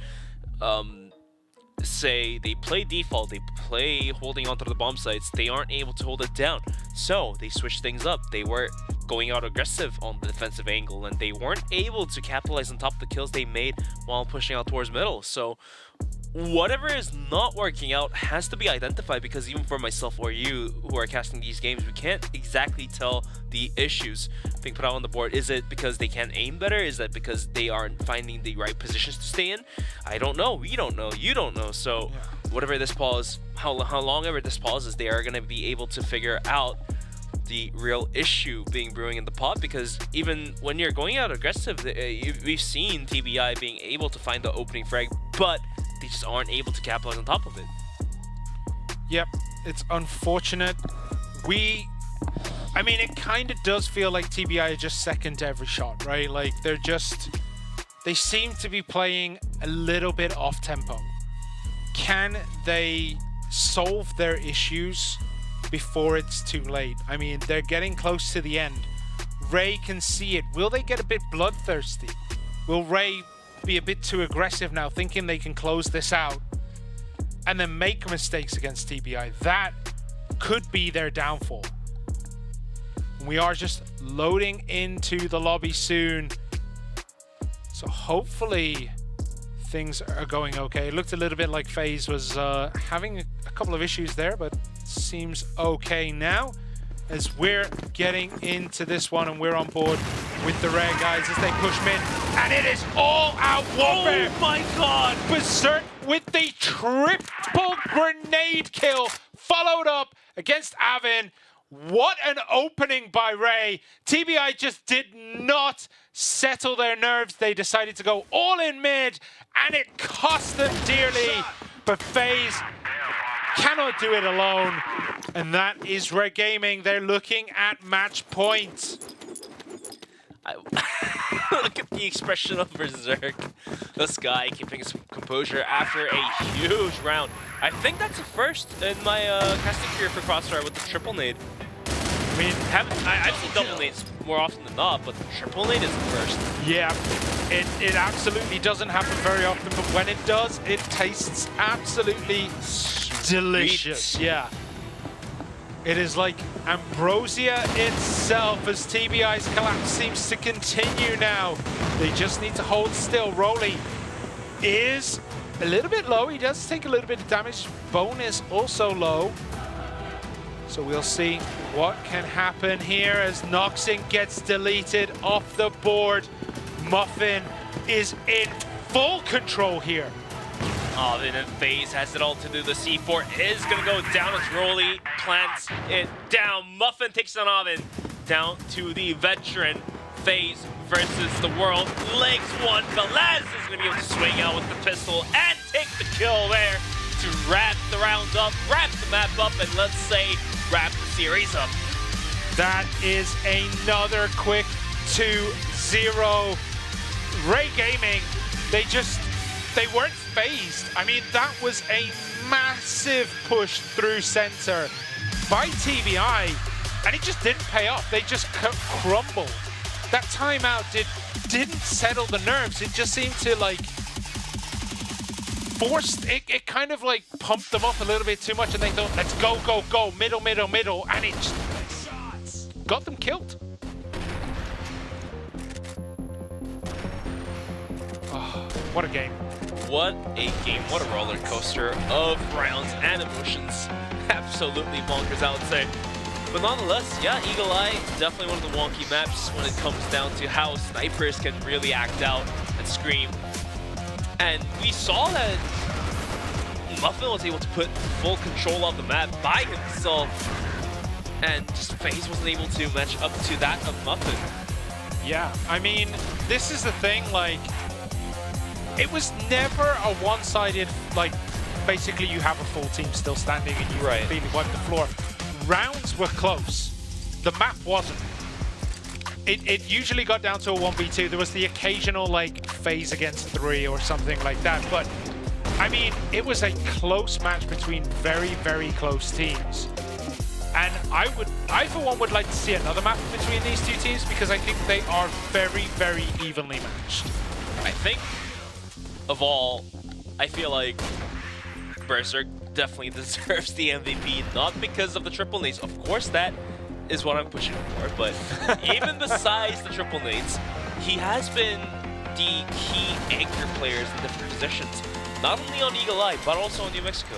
Say they play default, they play holding onto the bomb sites, they aren't able to hold it down, so they switch things up. They were going out aggressive on the defensive angle, and they weren't able to capitalize on top of the kills they made while pushing out towards middle. So whatever is not working out has to be identified, because even for myself or you who are casting these games, we can't exactly tell the issues being put out on the board. Is it because they can't aim better? Is that because they aren't finding the right positions to stay in? I don't know. We don't know. You don't know. So whatever this pause, how long ever this pause is, they are going to be able to figure out the real issue being brewing in the pot, because even when you're going out aggressive, we've seen TBI being able to find the opening frag, but they just aren't able to capitalize on top of it. Yep, it's unfortunate. I mean, it kind of does feel like TBI are just second to every shot, right? Like, they seem to be playing a little bit off tempo. Can they solve their issues before it's too late? I mean, they're getting close to the end. Ray can see it. Will they get a bit bloodthirsty? Will Ray be a bit too aggressive now, thinking they can close this out and then make mistakes against TBI? That could be their downfall. We are just loading into the lobby soon, so hopefully things are going okay. It looked a little bit like FaZe was having a couple of issues there, but seems okay now as we're getting into this one, and we're on board with the Rare guys as they push mid, and it is all out warfare. Oh my god! Berserk with the triple grenade kill, followed up against Avin. What an opening by Ray. TBI just did not settle their nerves. They decided to go all in mid, and it cost them dearly. But FaZe cannot do it alone, and that is REH Gaming. They're looking at match point. Look at the expression of Berserk. This guy keeping his composure after a huge round. I think that's the first in my casting career for CROSSFIRE with the triple nade. I mean, I've seen double nades more often than not, but the triple nade is the first. Yeah, it absolutely doesn't happen very often, but when it does, it tastes absolutely delicious. Yeah. It is like ambrosia itself as TBI's collapse seems to continue now. They just need to hold still. Rolly is a little bit low. He does take a little bit of damage. Bone is also low. So we'll see what can happen here as Noxing gets deleted off the board. Muffin is in full control here. Avin and FaZe has it all to do. The C4 is going to go down as Rolly plants it down. Muffin takes on Avin down to the veteran. FaZe versus the world. Legs one. Velaz is going to be able to swing out with the pistol and take the kill there to wrap the round up, wrap the map up, and let's say wrap the series up. That is another quick 2-0. REH Gaming, they weren't phased. I mean, that was a massive push through center by TBI, and it just didn't pay off. They just crumbled. That timeout didn't settle the nerves. It just seemed to like forced it kind of like pumped them up a little bit too much, and they thought, let's go, go, go, middle, middle, middle, and it just got them killed. Oh, what a game. What a game, what a roller coaster of rounds and emotions. Absolutely bonkers, I would say. But nonetheless, yeah, Eagle Eye, definitely one of the wonky maps when it comes down to how snipers can really act out and scream. And we saw that Muffin was able to put full control of the map by himself, and just FaZe wasn't able to match up to that of Muffin. Yeah, I mean, this is the thing, like, it was never a one-sided, like, basically you have a full team still standing and you completely wipe the floor. Rounds were close. The map wasn't. It usually got down to a 1v2. There was the occasional, like, FaZe against 3 or something like that, but I mean, it was a close match between very, very close teams. And I for one would like to see another match between these two teams because I think they are very, very evenly matched. I think, of all, I feel like Berserk definitely deserves the MVP, not because of the triple nades. Of course, that is what I'm pushing for, but even besides the triple nades, he has been the key anchor players in different positions, not only on Eagle Eye, but also on New Mexico.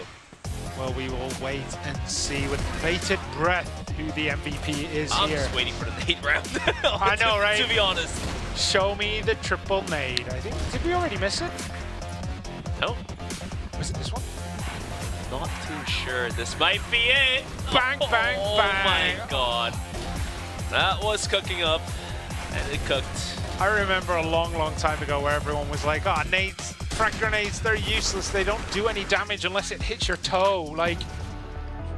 Well, we will wait and see with bated breath who the MVP is I'm here. just waiting for the nade round. I know, right? To be honest. Show me the triple nade. I think, did we already miss it? No, Was it this one? not too sure. This might be it. Bang, bang, bang. Oh my god. That was cooking up, and it cooked. I remember a long, long time ago where everyone was like, oh, nades, frag grenades, they're useless. They don't do any damage unless it hits your toe. Like,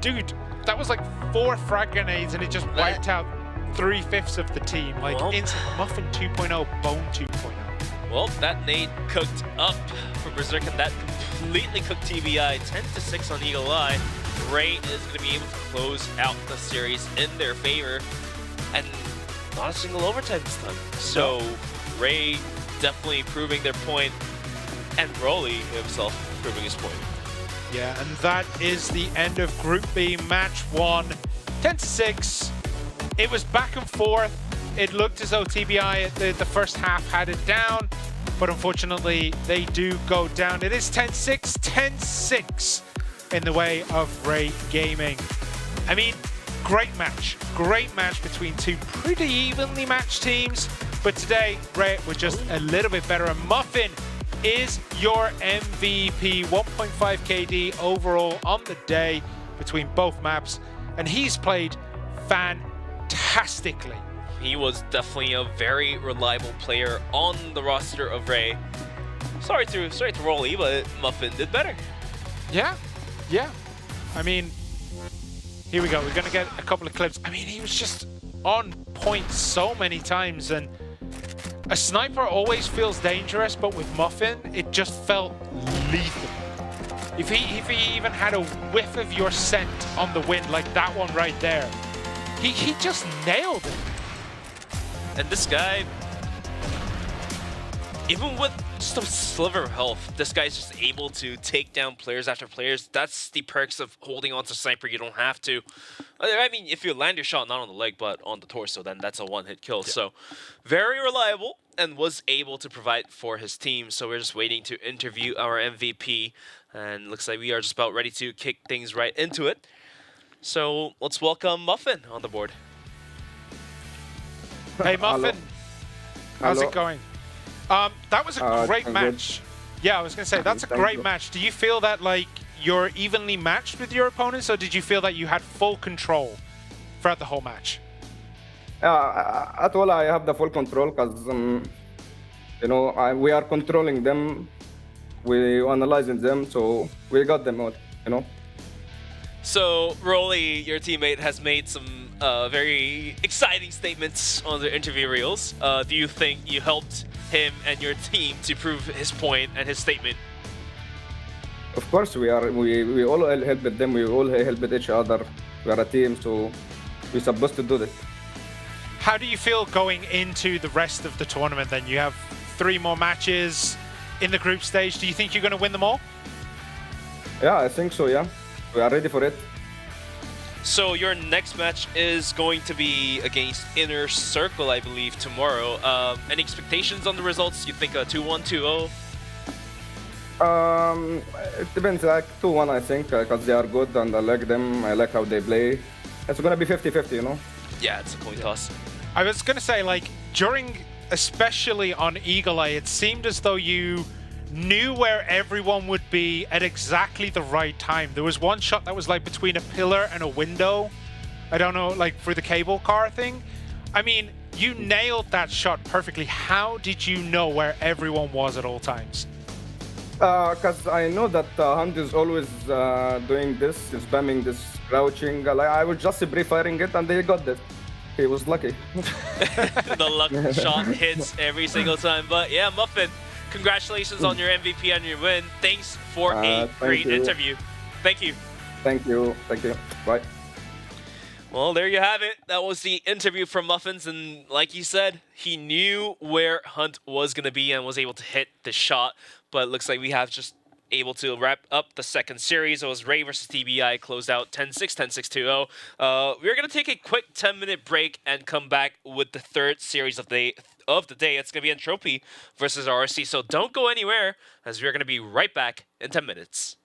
dude, that was like 4 frag grenades and it just wiped out 3/5 of the team. Like, Well. instant Muffin 2.0, Bone 2.0. Well, that nade cooked up for Berserk, and that completely cooked TBI. 10-6 on Eagle Eye. Ray is going to be able to close out the series in their favor, and not a single overtime this time. So Ray definitely proving their point, and Broly himself proving his point. Yeah, and that is the end of Group B, match 1. 10-6. It was back and forth. It looked as though TBI at the first half had it down, but unfortunately they do go down. It is 10-6, 10-6 in the way of REH Gaming. I mean, great match between two pretty evenly matched teams, but today REH were just a little bit better, and Muffin is your MVP. 1.5 KD overall on the day between both maps, and he's played fantastically. He was definitely a very reliable player on the roster of REH. Sorry to Rolly, but Muffin did better. Yeah. I mean, here we go. We're going to get a couple of clips. I mean, he was just on point so many times, and a sniper always feels dangerous, but with Muffin, it just felt lethal. If he even had a whiff of your scent on the wind, like that one right there, he just nailed it. And this guy, even with just a sliver of health, this guy's just able to take down players after players. That's the perks of holding on to sniper. You don't have to. I mean, if you land your shot not on the leg but on the torso, then that's a one-hit kill. Yeah. So very reliable, and was able to provide for his team. So we're just waiting to interview our MVP, and looks like we are just about ready to kick things right into it. So let's welcome Muffin on the board. Hey Muffin, how's Hello. it going? That was a great I'm match. Yeah, I was gonna say that's a Thank great you. match. Do you feel that like you're evenly matched with your opponents, or did you feel that you had full control throughout the whole match? At all, I have the full control because, you know, we are controlling them, we analyzing them, so we got them all, you know. So, Rolly, your teammate, has made some very exciting statements on the interview reels. Do you think you helped him and your team to prove his point and his statement? Of course, we all help them, we all help each other. We are a team, so we're supposed to do that. How do you feel going into the rest of the tournament then? You have 3 more matches in the group stage. Do you think you're going to win them all? Yeah, I think so, yeah. We are ready for it. So your next match is going to be against Inner Circle, I believe, tomorrow. Any expectations on the results? You think a 2-1, 2-0? It depends, like 2-1, I think, because they are good and I like them. I like how they play. It's gonna be 50-50, you know. Yeah, it's a coin toss. I was going to say, like, during, especially on Eagle Eye, it seemed as though you knew where everyone would be at exactly the right time. There was one shot that was like between a pillar and a window. I don't know, like for the cable car thing. I mean, you nailed that shot perfectly. How did you know where everyone was at all times? Because I know that Hunt is always doing this, spamming this, crouching. Like, I was just pre-firing it and they got this. He was lucky. The luck shot hits every single time. But yeah, Muffin, Congratulations on your MVP and your win. Thanks for a Thank great you. interview. Thank you. Thank you. Thank you. Bye. Well, there you have it. That was the interview from Muffins, and like he said, he knew where Hunt was going to be and was able to hit the shot. But it looks like we have just able to wrap up the second series. It was Ray versus TBI, closed out 10-6, 10-6, 2-0. We're going to take a quick 10-minute break and come back with the third series of the day. It's going to be Entropy versus RSC, so don't go anywhere, as we're going to be right back in 10 minutes.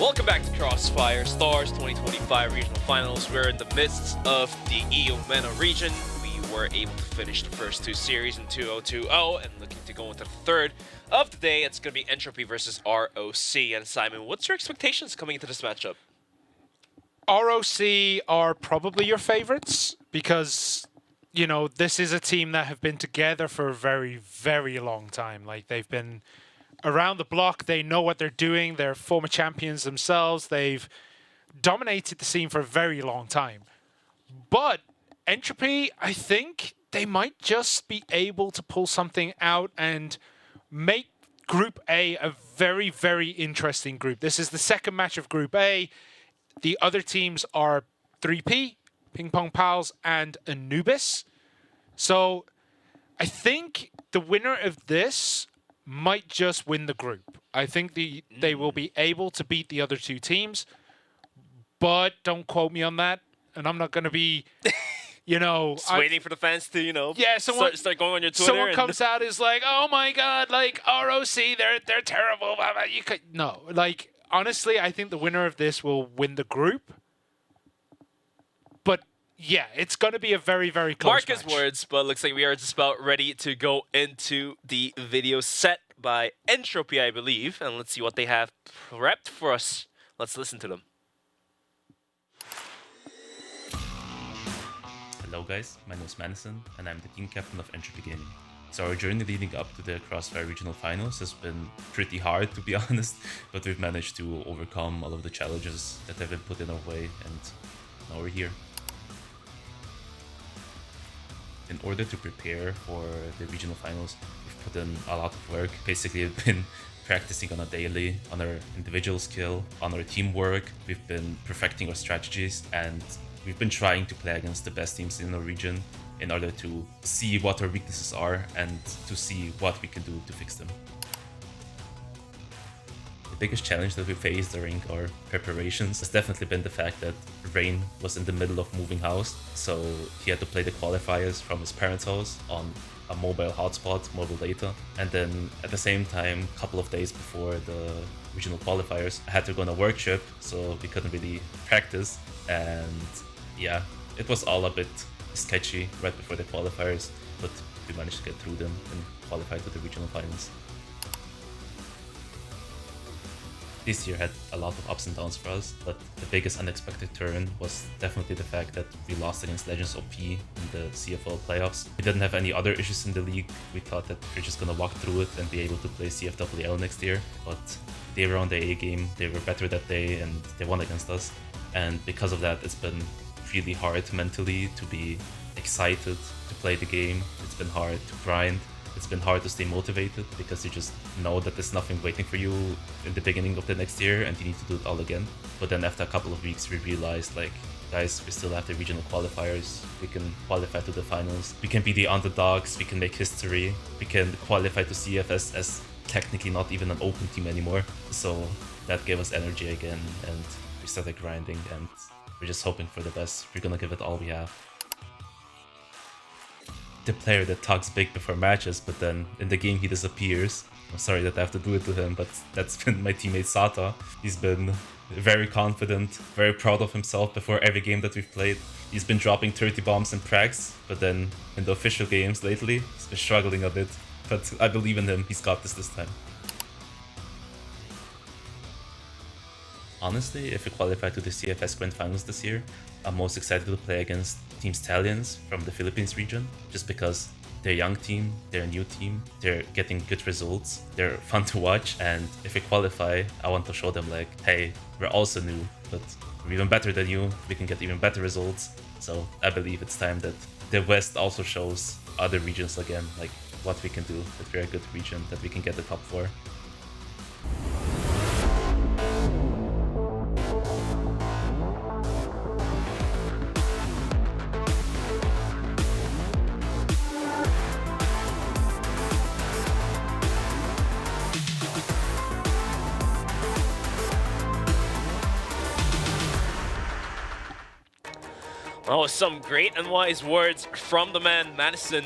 Welcome back to CROSSFIRE Stars 2025 Regional Finals. We're in the midst of the Eumena region. We were able to finish the first two series in 2-0-2-0 and looking to go into the third of the day. It's going to be Entropy versus ROC. And Simon, what's your expectations coming into this matchup? ROC are probably your favorites because, you know, this is a team that have been together for a very, very long time. Like, they've been around the block. They know what they're doing. They're former champions themselves. They've dominated the scene for a very long time. But Entropy, I think they might just be able to pull something out and make Group A a very, very interesting group. This is the second match of Group A. The other teams are 3P, PingPongPals, and Anubis. So I think the winner of this might just win the group. I think they will be able to beat the other two teams, but don't quote me on that. And I'm not going to be, you know... Just waiting for the fans to, you know, yeah, start going on your Twitter. Someone comes out is like, oh my God, like, ROC, they're terrible. Blah, blah. You could, no, like, honestly, I think the winner of this will win the group. But yeah, it's going to be a very, very close Mark match. his words, but looks like we are just about ready to go into the video set by Entropy, I believe. And let's see what they have prepped for us. Let's listen to them. Hello guys, my name is Madison and I'm the team captain of Entropy Gaming. So our journey leading up to the CROSSFIRE Regional Finals has been pretty hard, to be honest, but we've managed to overcome all of the challenges that have been put in our way, and now we're here. In order to prepare for the regional finals, we've put in a lot of work. Basically, we've been practicing on a daily, on our individual skill, on our teamwork. We've been perfecting our strategies, and we've been trying to play against the best teams in our region in order to see what our weaknesses are and to see what we can do to fix them. The biggest challenge that we faced during our preparations has definitely been the fact that Rain was in the middle of moving house, so he had to play the qualifiers from his parents' house on a mobile hotspot, mobile data, and then at the same time, a couple of days before the regional qualifiers, I had to go on a work trip, so we couldn't really practice, and yeah, it was all a bit sketchy right before the qualifiers, but we managed to get through them and qualify to the regional finals. This year had a lot of ups and downs for us, but the biggest unexpected turn was definitely the fact that we lost against Legends OP in the CFL playoffs. We didn't have any other issues in the league. We thought that we're just gonna walk through it and be able to play CFWL next year, but they were on the A game, they were better that day, and they won against us. And because of that, it's been really hard mentally to be excited to play the game. It's been hard to grind. It's been hard to stay motivated because you just know that there's nothing waiting for you in the beginning of the next year and you need to do it all again. But then after a couple of weeks, we realized, like, guys, we still have the regional qualifiers. We can qualify to the finals. We can be the underdogs. We can make history. We can qualify to CFS as technically not even an open team anymore. So that gave us energy again and we started grinding, and we're just hoping for the best. We're gonna give it all we have. The player that talks big before matches, but then in the game he disappears. I'm sorry that I have to do it to him, but that's been my teammate Sata. He's been very confident, very proud of himself before every game that we've played. He's been dropping 30 bombs and prags, but then in the official games lately, he's been struggling a bit. But I believe in him, he's got this time. Honestly, if we qualify to the CFS Grand Finals this year, I'm most excited to play against Team Stallions from the Philippines region, just because they're a young team, they're a new team, they're getting good results, they're fun to watch, and if we qualify, I want to show them, like, hey, we're also new, but we're even better than you, we can get even better results. So I believe it's time that the West also shows other regions again, like, what we can do, that we're a good region, that we can get the top 4. Oh, some great and wise words from the man, Madison.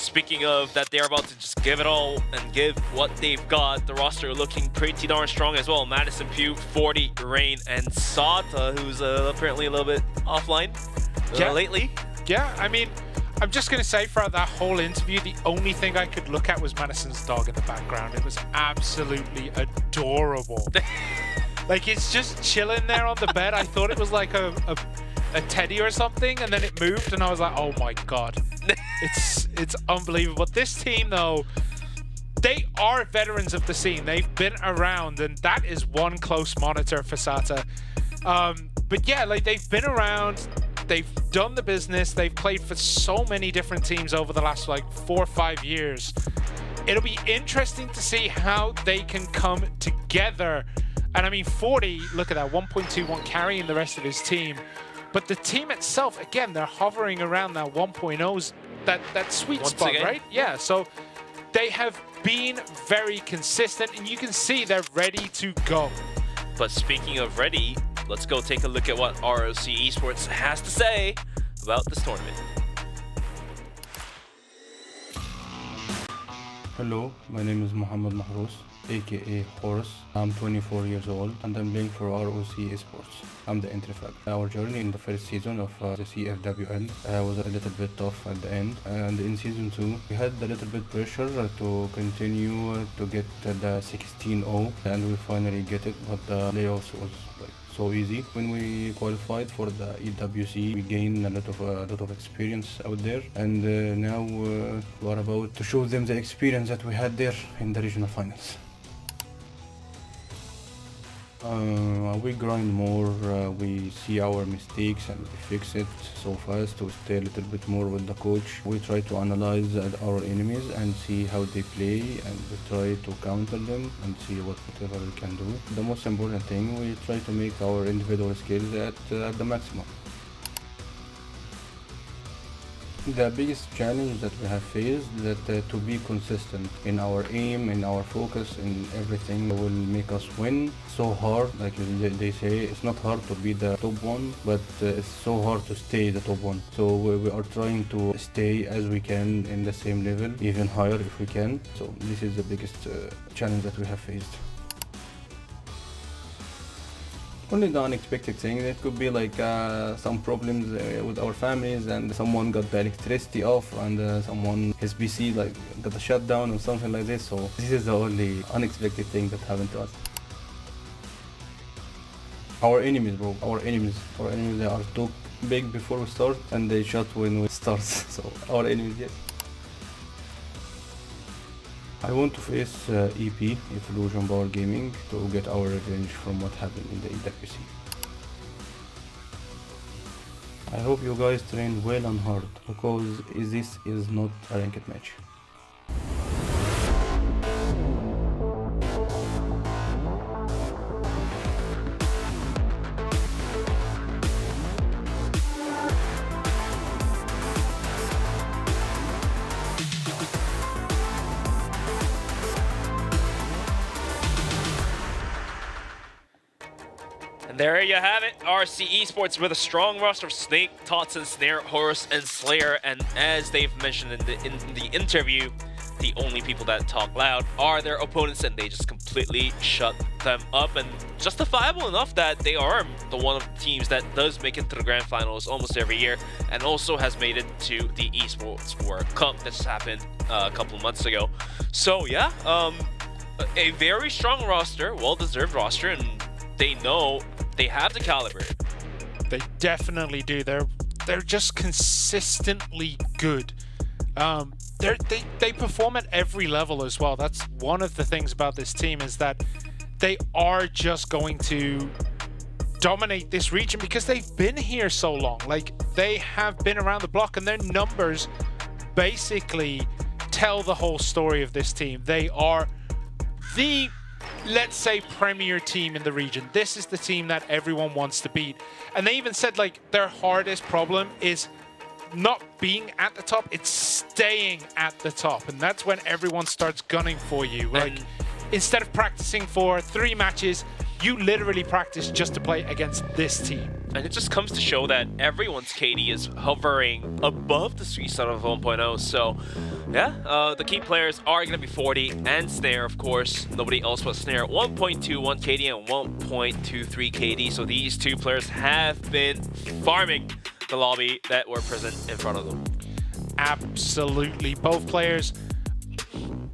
speaking of that, they're about to just give it all and give what they've got. The roster looking pretty darn strong as well. Madison Pugh, 40, Rain, and Sata, who's apparently a little bit offline lately. Yeah, I mean, I'm just going to say throughout that whole interview, the only thing I could look at was Madison's dog in the background. It was absolutely adorable. Like, it's just chilling there on the bed. I thought it was like a teddy or something, and then it moved, and I was like, oh my god. It's unbelievable. This team, though, they are veterans of the scene. They've been around, and that is one close monitor for Sata. But yeah, like, they've been around. They've done the business. They've played for so many different teams over the last like 4 or 5 years. It'll be interesting to see how they can come together. And I mean, 40, look at that, 1.21 carrying the rest of his team. But the team itself, again, they're hovering around that 1.0s, that sweet spot, right? Yeah, so they have been very consistent, and you can see they're ready to go. But speaking of ready, let's go take a look at what ROC Esports has to say about this tournament. Hello, my name is Mohammed Mahrous, aka Horus. I'm 24 years old and I'm playing for ROC Esports. I'm the entry flag. Our journey in the first season of the CFWL was a little bit tough at the end, and in season 2 we had a little bit pressure to continue to get the 16-0, and we finally get it, but the playoffs was like so easy. When we qualified for the EWC, we gained a lot of experience out there, and now we're about to show them the experience that we had there in the regional finals. We grind more, we see our mistakes and we fix it so fast to stay a little bit more with the coach. We try to analyze our enemies and see how they play, and we try to counter them and see whatever we can do. The most important thing, we try to make our individual skills at the maximum. The biggest challenge that we have faced is that to be consistent in our aim, in our focus, in everything will make us win. So hard, like they say, it's not hard to be the top one, but it's so hard to stay the top one. So we are trying to stay as we can in the same level, even higher if we can. So this is the biggest challenge that we have faced. Only the unexpected thing, it could be like some problems with our families, and someone got the electricity off, and his PC like got a shutdown or something like this. So this is the only unexpected thing that happened to us. Our enemies, bro, our enemies, they are too big before we start, and they shot when we start. So our enemies, yes. I want to face EP, Evolution Power Gaming, to get our revenge from what happened in the EWC. I hope you guys train well and hard, because this is not a ranked match. There you have it, RC Esports with a strong roster of Snake, Tots, and Snare, Horus, and Slayer. And as they've mentioned in the interview, the only people that talk loud are their opponents, and they just completely shut them up. And justifiable enough that they are one of the teams that does make it to the grand finals almost every year, and also has made it to the eSports World Cup that just happened a couple of months ago. So yeah, a very strong roster, well-deserved roster, and they know they have the caliber. They definitely do. They're just consistently good. They perform at every level as well. That's one of the things about this team, is that they are just going to dominate this region because they've been here so long. Like, they have been around the block, and their numbers basically tell the whole story of this team. They are the, let's say, premier team in the region. This is the team that everyone wants to beat. And they even said, like, their hardest problem is not being at the top, it's staying at the top. And that's when everyone starts gunning for you. Like, instead of practicing for 3 matches, you literally practice just to play against this team. And it just comes to show that everyone's KD is hovering above the sweet spot of 1.0. So, yeah, the key players are going to be 40 and Snare, of course. Nobody else but Snare. 1.21 KD and 1.23 KD. So these two players have been farming the lobby that were present in front of them. Absolutely. Both players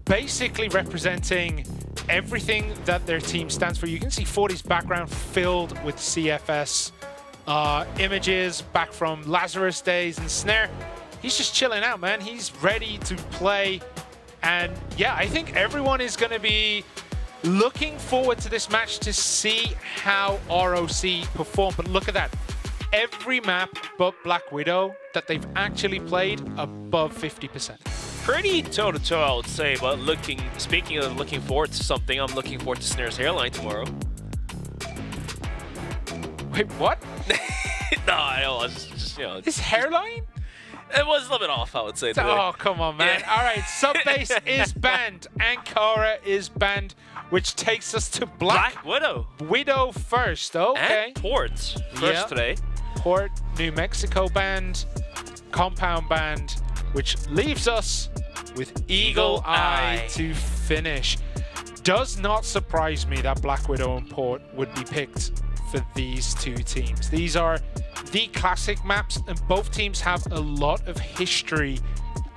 basically representing everything that their team stands for. You can see 40's background filled with CFS images back from Lazarus days, and Snare, he's just chilling out, man. He's ready to play. And yeah, I think everyone is going to be looking forward to this match to see how ROC perform. But look at that. Every map but Black Widow that they've actually played above 50%. Pretty toe-to-toe, I would say, but speaking of looking forward to something, I'm looking forward to Snare's hairline tomorrow. Wait, what? No, I know, it's just, you know. His hairline? It was a little bit off, I would say. Today. Oh, come on, man. Yeah. All right, Subbase is banned. Ankara is banned, which takes us to Black Widow. Widow first, okay. And Port first today. Port, New Mexico banned, Compound banned, which leaves us with Eagle Eye to finish. Does not surprise me that Black Widow and Port would be picked for these two teams. These are the classic maps, and both teams have a lot of history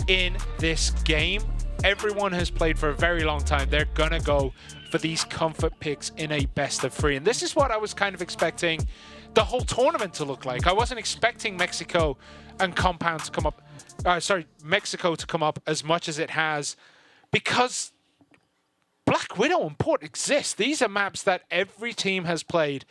in this game. Everyone has played for a very long time. They're gonna go for these comfort picks in a best of 3. And this is what I was kind of expecting the whole tournament to look like. I wasn't expecting Mexico and Compound to come up, Mexico to come up as much as it has, because Black Widow and Port exist. These are maps that every team has played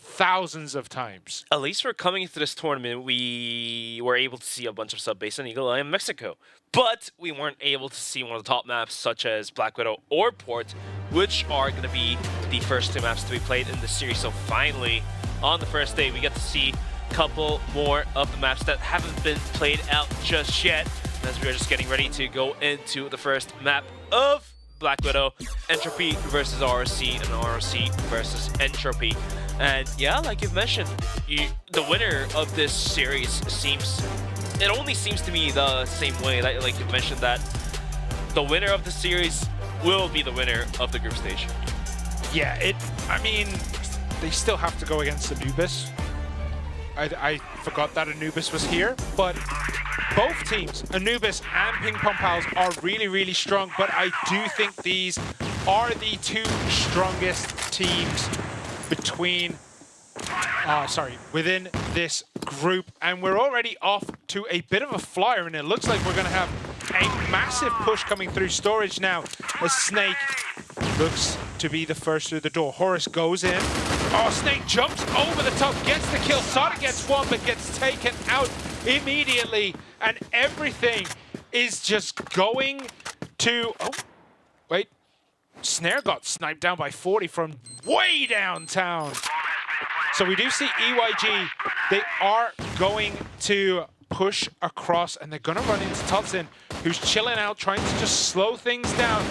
thousands of times. At least for coming into this tournament, we were able to see a bunch of sub-base and Eagle Eye in Mexico. But we weren't able to see one of the top maps such as Black Widow or Port, which are going to be the first two maps to be played in the series. So finally, on the first day, we get to see a couple more of the maps that haven't been played out just yet, as we are just getting ready to go into the first map of Black Widow, Entropy versus ROC, and ROC versus Entropy. And yeah, like you've mentioned, the winner of this series it only seems to me the same way, like you've mentioned, that the winner of the series will be the winner of the group stage. Yeah, I mean, they still have to go against Anubis. I forgot that Anubis was here, but both teams, Anubis and PingPongPals, are really, really strong, but I do think these are the two strongest teams within this group. And we're already off to a bit of a flyer, and it looks like we're going to have a massive push coming through storage now, as Snake looks to be the first through the door. Horus goes in. Oh, Snake jumps over the top, gets the kill. Sada gets one, but gets taken out immediately. And everything is just going to... Oh, wait. Snare got sniped down by 40 from way downtown. So we do see EYG. They are going to push across, and they're going to run into Totson, who's chilling out, trying to just slow things down.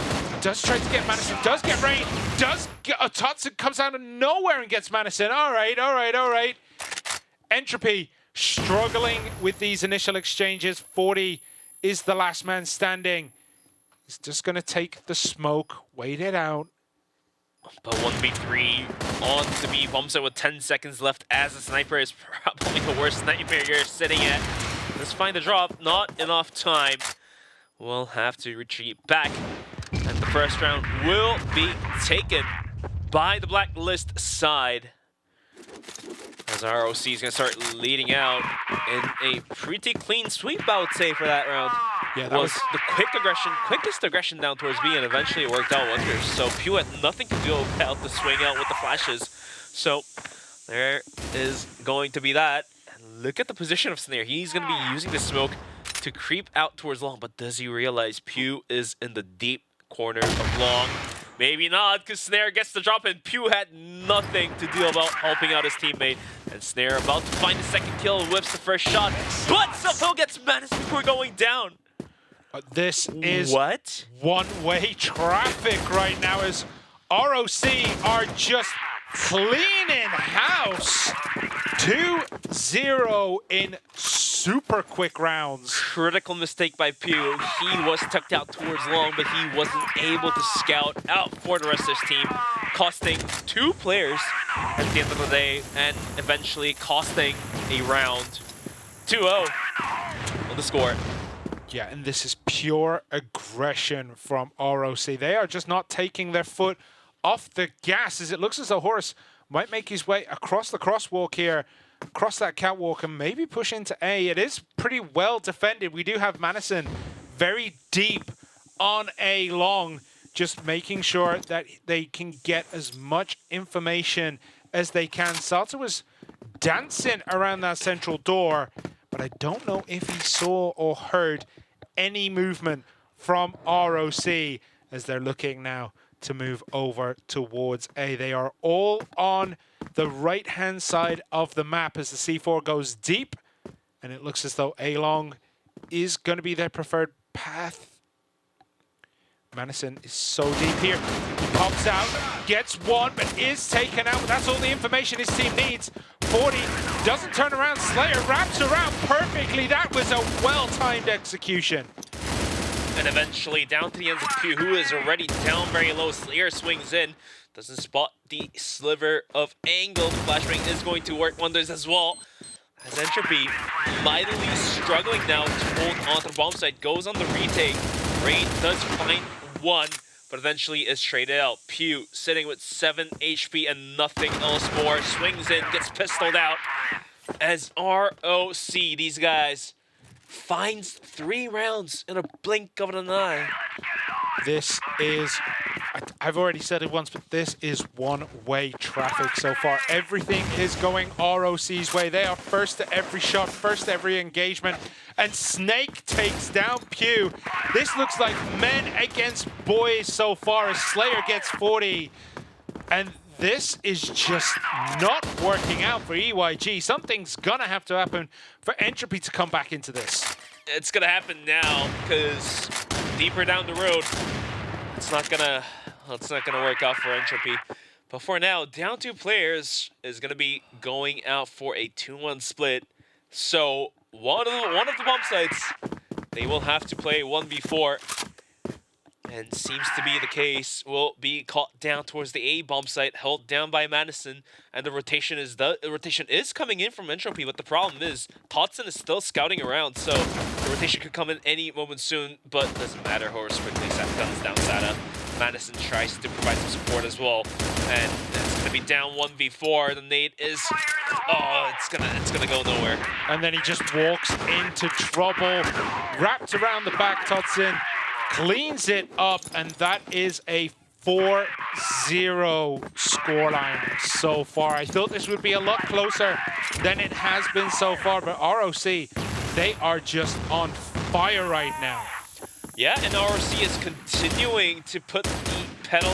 Does try to get Madison, does get Rain, does get... Totson comes out of nowhere and gets Madison. All right. Entropy struggling with these initial exchanges. 40 is the last man standing. He's just going to take the smoke, wait it out. But 1v3 on to be Bombset with 10 seconds left, as the sniper is probably the worst nightmare you're sitting at. Let's find the drop. Not enough time. We'll have to retreat back. And the first round will be taken by the Blacklist side, as ROC is going to start leading out in a pretty clean sweep, I would say, for that round. Yeah, that was the quickest aggression down towards B, and eventually it worked out wonders. So Pew had nothing to do about the swing out with the flashes. So there is going to be that. And look at the position of Snare. He's going to be using the smoke to creep out towards Long, but does he realize Pew is in the deep corner of Long? Maybe not, because Snare gets the drop, and Pew had nothing to do about helping out his teammate. And Snare about to find the second kill, whips the first shot, but somehow gets managed before going down. This is one-way traffic right now, as ROC are just cleaning house. 2-0 in super quick rounds. Critical mistake by Pew. He was tucked out towards long, but he wasn't able to scout out for the rest of his team, costing 2 players at the end of the day, and eventually costing a round. 2-0 on the score. Yeah, and this is pure aggression from ROC. They are just not taking their foot off the gas, as it looks as though Horus might make his way across the crosswalk here, across that catwalk, and maybe push into A. It is pretty well defended. We do have Madison very deep on A long, just making sure that they can get as much information as they can. Salta was dancing around that central door, but I don't know if he saw or heard any movement from ROC as they're looking now to move over towards A. They are all on the right-hand side of the map as the C4 goes deep, and it looks as though A-Long is going to be their preferred path. Madison is so deep here. He pops out, gets one, but is taken out. But that's all the information his team needs. 40 doesn't turn around. Slayer wraps around perfectly. That was a well-timed execution. And eventually down to the ends of Q, who is already down very low. Slayer swings in, doesn't spot the sliver of angle. The flashbang is going to work wonders as well. As Entropy mightily struggling now to hold onto the bomb site, goes on the retake. Rain does find one, but eventually is traded out. Pew sitting with 7 HP and nothing else more. Swings in, gets pistoled out. As ROC, these guys, finds 3 rounds in a blink of an eye. This is, I've already said it once, but this is one-way traffic so far. Everything is going ROC's way. They are first to every shot, first to every engagement. And Snake takes down Pew. This looks like men against boys so far as Slayer gets 40. And this is just not working out for EYG. Something's gonna have to happen for Entropy to come back into this. It's gonna happen now, because deeper down the road, it's not gonna work out for Entropy. But for now, down 2 players is gonna be going out for a 2-1 split. So one of the bomb sites, they will have to play 1v4. And seems to be the case, will be caught down towards the A bomb site, held down by Madison, and the rotation is coming in from Entropy. But the problem is, Totson is still scouting around, so the rotation could come in any moment soon. But doesn't matter. Horus quickly guns down Sada. Madison tries to provide some support as well, and it's gonna be down 1v4. The nade is, oh, it's gonna go nowhere. And then he just walks into trouble, wrapped around the back. Totson cleans it up, and that is a 4-0 scoreline so far. I thought this would be a lot closer than it has been so far, but ROC, they are just on fire right now. Yeah, and ROC is continuing to put the pedal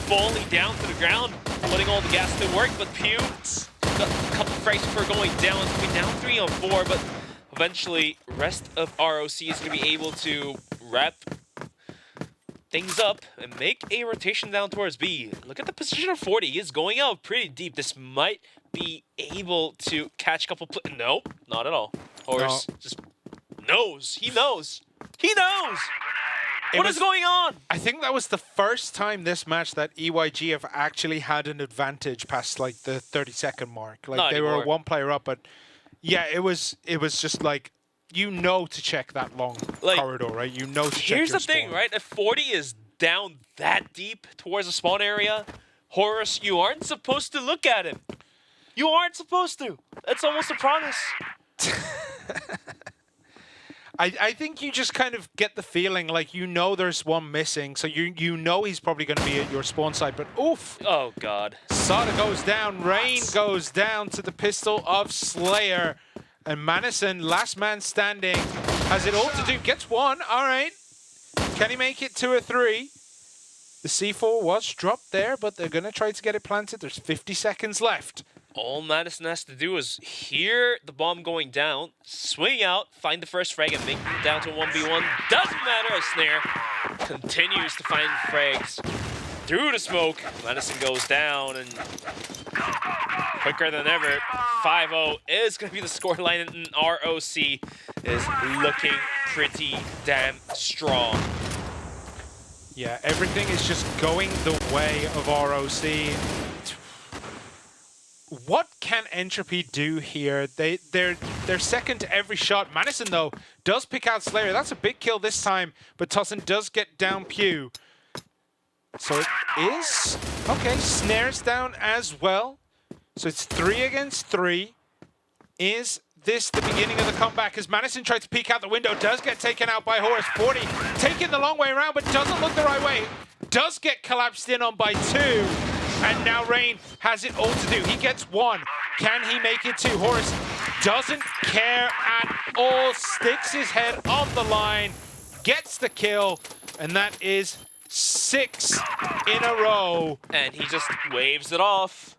fully down to the ground, putting all the gas to work, but Pew got a couple frags before going down. It's going to be down 3 on 4, but eventually rest of ROC is going to be able to wrap things up and make a rotation down towards B. Look at the position of 40. He is going out pretty deep. This might be able to catch a couple nope, not at all. Horus just knows. He knows. He knows! What is going on? I think that was the first time this match that EYG have actually had an advantage past like the 30-second mark. Like Not they anymore. were 1 player up, but yeah, it was just like, you know, to check that long corridor, right? You know to check Here's your the thing, spawn. right? If 40 is down that deep towards the spawn area, Horus, you aren't supposed to look at him. You aren't supposed to. That's almost a promise. I think you just kind of get the feeling like you know there's one missing, so you know he's probably going to be at your spawn site, but oof. Oh, God. Sada goes down, Rain goes down to the pistol of Slayer, and Madison, last man standing, has it all to do, gets 1, all right. Can he make it 2 or 3? The C4 was dropped there, but they're going to try to get it planted. There's 50 seconds left. All Madison has to do is hear the bomb going down, swing out, find the first frag, and make it down to 1v1. Doesn't matter, a snare continues to find frags through the smoke. Madison goes down, and quicker than ever, 5-0 is going to be the scoreline, and ROC is looking pretty damn strong. Yeah, everything is just going the way of ROC. What can Entropy do here? They're second to every shot. Madison, though, does pick out Slayer. That's a big kill this time, but Tossin does get down Pew. So it is... Okay, Snare's down as well. So it's 3 against 3. Is this the beginning of the comeback? As Madison tries to peek out the window, does get taken out by Horus. 40 taking the long way around, but doesn't look the right way. Does get collapsed in on by 2. And now Rain has it all to do. He gets 1. Can he make it 2? Horus doesn't care at all. Sticks his head on the line. Gets the kill. And that is 6 in a row. And he just waves it off.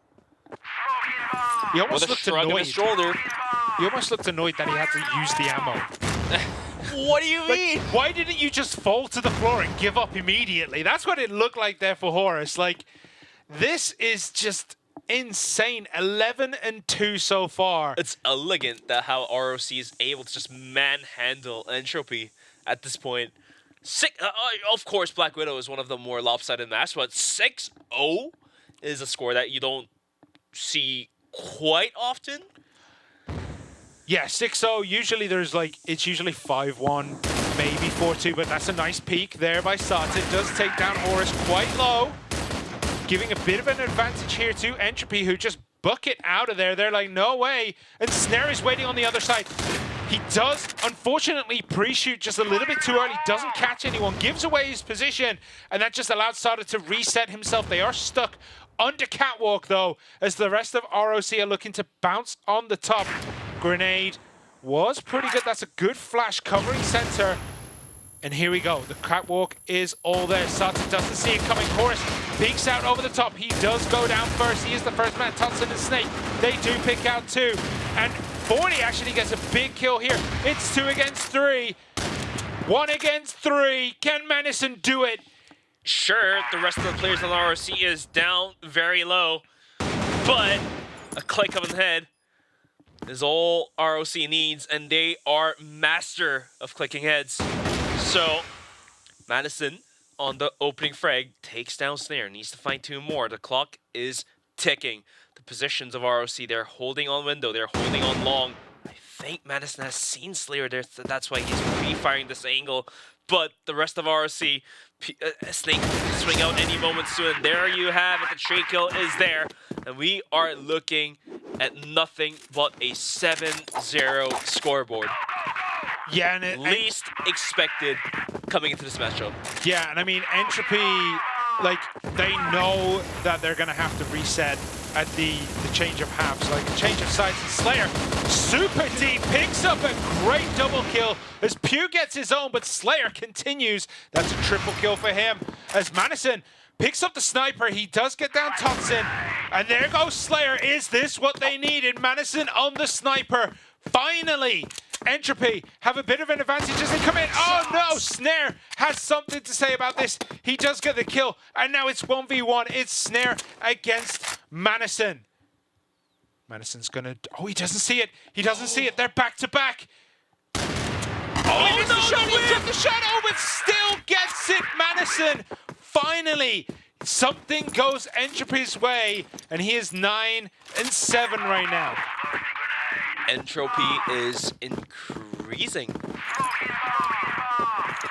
He almost with a looked shrug annoyed. of his shoulder. He almost looked annoyed that he had to use the ammo. What do you mean? Like, why didn't you just fall to the floor and give up immediately? That's what it looked like there for Horus. Like, this is just insane. 11 and 2 so far. It's elegant that how ROC is able to just manhandle Entropy at this point. Of course, Black Widow is one of the more lopsided matches, but 6-0 is a score that you don't see quite often. Yeah, 6-0. Usually it's usually 5-1, maybe 4-2, but that's a nice peak there by Sata. It does take down Horus quite low, giving a bit of an advantage here to Entropy, who just bucket out of there. They're like, no way. And Snare is waiting on the other side. He does, unfortunately, pre-shoot just a little bit too early. Doesn't catch anyone. Gives away his position. And that just allows Sata to reset himself. They are stuck under Catwalk, though, as the rest of ROC are looking to bounce on the top. Grenade was pretty good. That's a good flash covering center. And here we go. The Catwalk is all there. Sata doesn't see it coming. Horus peeks out over the top. He does go down first. He is the first man. Thompson and Snake, they do pick out 2. And 40 actually gets a big kill here. It's 2 against 3. 1 against 3. Can Madison do it? Sure, the rest of the players on ROC is down very low, but a click of the head is all ROC needs, and they are master of clicking heads. So, Madison on the opening frag takes down Snare, needs to find 2 more. The clock is ticking. The positions of ROC, they're holding on window, they're holding on long. I think Madison has seen Slayer there, so that's why he's pre-firing this angle. But the rest of ROC, Snake can swing out any moment soon. And there you have it, the trade kill is there. And we are looking at nothing but a 7-0 scoreboard. Yeah, and least expected coming into this matchup. Yeah, and I mean, Entropy, like, they know that they're going to have to reset at the change of halves, like the change of sides. And Slayer, super deep, picks up a great double kill as Pew gets his own, but Slayer continues. That's a triple kill for him. As Madison picks up the sniper, he does get down Thompson, and there goes Slayer. Is this what they needed? Madison on the sniper. Finally, Entropy have a bit of an advantage as they come in. Oh no, Snare has something to say about this. He does get the kill, and now it's 1v1. It's Snare against Madison. Madison's gonna... Oh, he doesn't see it. He doesn't see it. They're back to back. Oh, he missed the shot. He took the shot. Oh, but still gets it. Madison, finally, something goes Entropy's way, and he is 9-7 right now. Entropy is increasing. It